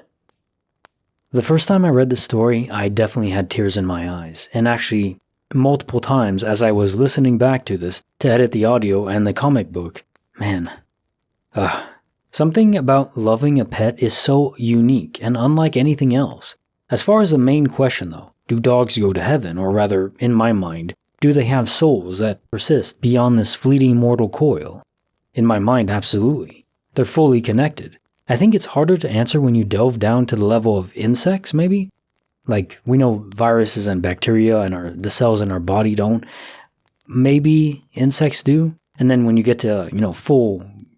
S1: The first time I read this story, I definitely had tears in my eyes, and actually multiple times as I was listening back to this to edit the audio and the comic book. Man. Something about loving a pet is so unique and unlike anything else. As far as the main question though, do dogs go to heaven, or rather, in my mind, do they have souls that persist beyond this fleeting mortal coil? In my mind, absolutely. They're fully connected. I think it's harder to answer when you delve down to the level of insects, maybe? Like, we know viruses and bacteria and the cells in our body don't. Maybe insects do. And then when you get to,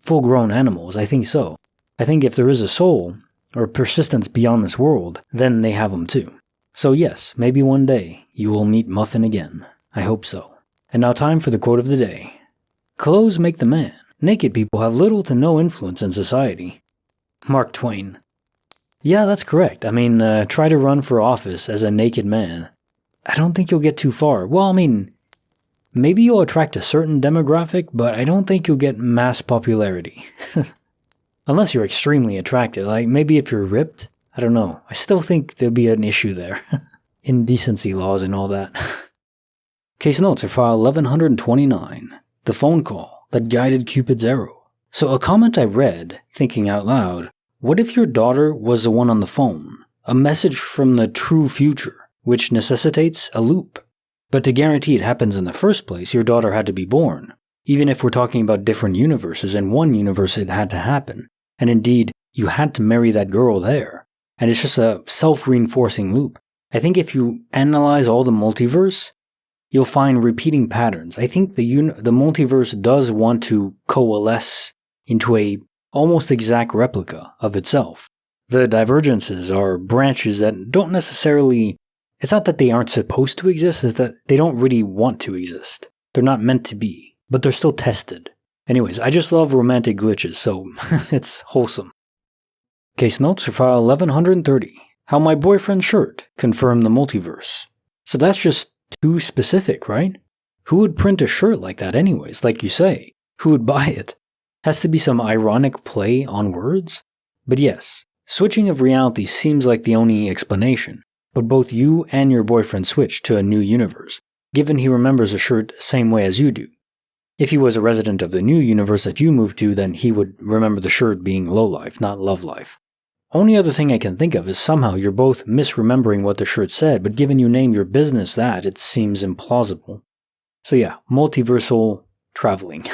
S1: full-grown animals, I think so. I think if there is a soul, or persistence beyond this world, then they have them too. So yes, maybe one day you will meet Muffin again. I hope so. And now time for the quote of the day. Clothes make the man. Naked people have little to no influence in society. Mark Twain. Yeah, that's correct. I mean, try to run for office as a naked man. I don't think you'll get too far. Well, I mean, maybe you'll attract a certain demographic, but I don't think you'll get mass popularity. Unless you're extremely attractive, like maybe if you're ripped, I don't know. I still think there'll be an issue there. Indecency laws and all that. Case notes are file 1129. The phone call that guided Cupid's arrow. So a comment I read, thinking out loud, what if your daughter was the one on the phone? A message from the true future, which necessitates a loop. But to guarantee it happens in the first place, your daughter had to be born. Even if we're talking about different universes, in one universe it had to happen. And indeed, you had to marry that girl there. And it's just a self-reinforcing loop. I think if you analyze all the multiverse, you'll find repeating patterns. I think the multiverse does want to coalesce into a almost exact replica of itself. The divergences are branches that don't necessarily... It's not that they aren't supposed to exist, it's that they don't really want to exist. They're not meant to be, but they're still tested. Anyways, I just love romantic glitches, so it's wholesome. Case notes for file 1130. How my boyfriend's shirt confirmed the multiverse. So that's just too specific, right? Who would print a shirt like that anyways, like you say? Who would buy it? Has to be some ironic play on words? But yes, switching of reality seems like the only explanation. But both you and your boyfriend switched to a new universe. given he remembers a shirt the same way as you do. If he was a resident of the new universe that you moved to, then he would remember the shirt being low life, not love life. Only other thing I can think of is somehow you're both misremembering what the shirt said, but given you named your business that, it seems implausible. So yeah, multiversal traveling.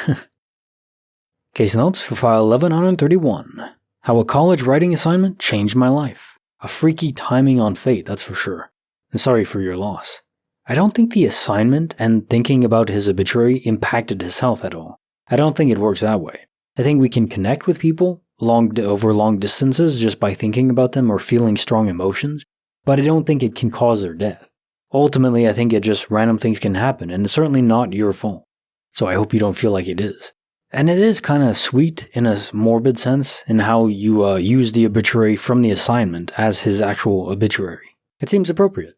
S1: Case notes for file 1131. How a college writing assignment changed my life. A freaky timing on fate, that's for sure. And sorry for your loss. I don't think the assignment and thinking about his obituary impacted his health at all. I don't think it works that way. I think we can connect with people over long distances just by thinking about them or feeling strong emotions, but I don't think it can cause their death. Ultimately, I think it just random things can happen, and it's certainly not your fault. So I hope you don't feel like it is. And it is kind of sweet in a morbid sense in how you use the obituary from the assignment as his actual obituary. It seems appropriate.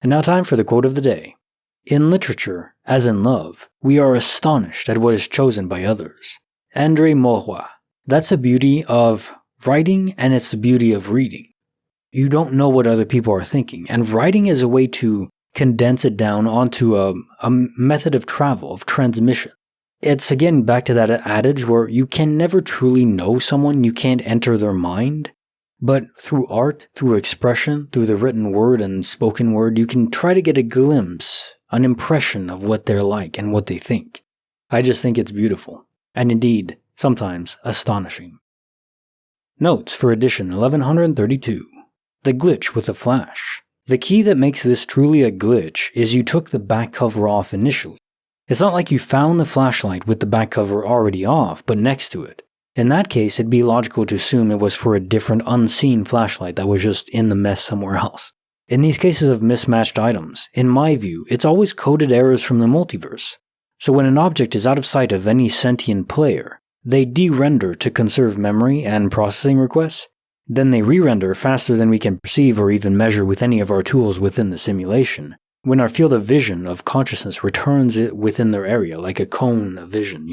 S1: And now time for the quote of the day. In literature, as in love, we are astonished at what is chosen by others. André Maurois. That's the beauty of writing, and it's the beauty of reading. You don't know what other people are thinking, and writing is a way to condense it down onto a method of travel, of transmission. It's again back to that adage where you can never truly know someone, you can't enter their mind, but through art, through expression, through the written word and spoken word, you can try to get a glimpse, an impression of what they're like and what they think. I just think it's beautiful, and indeed, sometimes astonishing. Notes for edition 1132. The glitch with a flash. The key that makes this truly a glitch is you took the back cover off initially. It's not like you found the flashlight with the back cover already off, but next to it. In that case, it'd be logical to assume it was for a different unseen flashlight that was just in the mess somewhere else. In these cases of mismatched items, in my view, it's always coded errors from the multiverse. So when an object is out of sight of any sentient player, they de-render to conserve memory and processing requests, then they re-render faster than we can perceive or even measure with any of our tools within the simulation. When our field of vision of consciousness returns it within their area, like a cone of vision,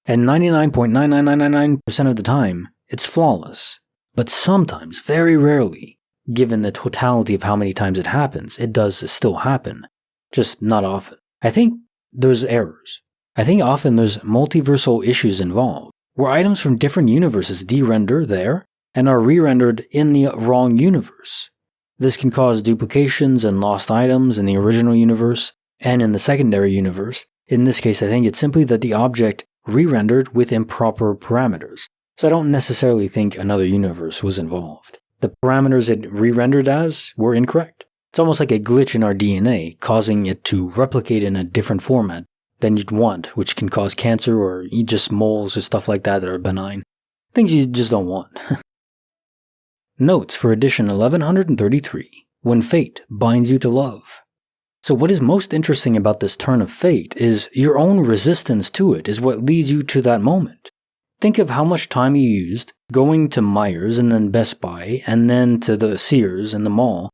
S1: And 99.99999% of the time, it's flawless. But sometimes, very rarely, given the totality of how many times it happens, it does still happen. Just not often. I think there's errors. I think often there's multiversal issues involved, where items from different universes de-render there and are re-rendered in the wrong universe. This can cause duplications and lost items in the original universe and in the secondary universe. In this case, I think it's simply that the object re-rendered with improper parameters. So I don't necessarily think another universe was involved. The parameters it re-rendered as were incorrect. It's almost like a glitch in our DNA, causing it to replicate in a different format than you'd want, which can cause cancer or just moles or stuff like that are benign. Things you just don't want. Notes for edition 1133. When fate binds you to love. So what is most interesting about this turn of fate is your own resistance to it is what leads you to that moment. Think of how much time you used going to Myers and then Best Buy and then to the Sears and the mall.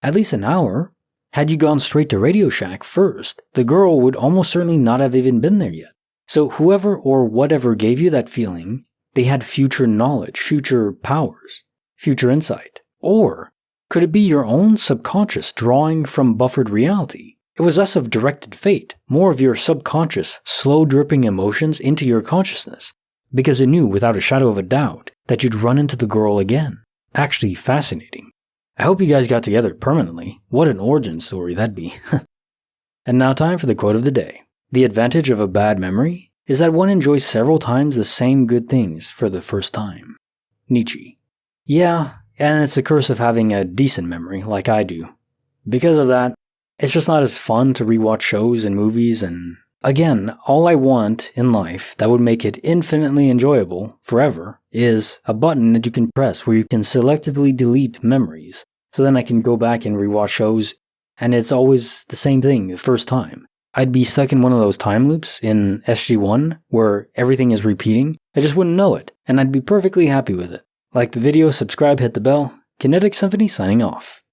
S1: At least an hour. Had you gone straight to Radio Shack first, the girl would almost certainly not have even been there yet. So whoever or whatever gave you that feeling, they had future knowledge, future powers, future insight. Or could it be your own subconscious drawing from buffered reality? It was less of directed fate, more of your subconscious, slow-dripping emotions into your consciousness, because it knew without a shadow of a doubt that you'd run into the girl again. Actually fascinating. I hope you guys got together permanently. What an origin story that'd be. And now time for the quote of the day. The advantage of a bad memory is that one enjoys several times the same good things for the first time. Nietzsche. Yeah, and it's the curse of having a decent memory like I do. Because of that, it's just not as fun to rewatch shows and movies, and again, all I want in life that would make it infinitely enjoyable forever is a button that you can press where you can selectively delete memories, so then I can go back and rewatch shows, and it's always the same thing the first time. I'd be stuck in one of those time loops in SG-1 where everything is repeating. I just wouldn't know it, and I'd be perfectly happy with it. Like the video, subscribe, hit the bell. Kinetic Symphony signing off.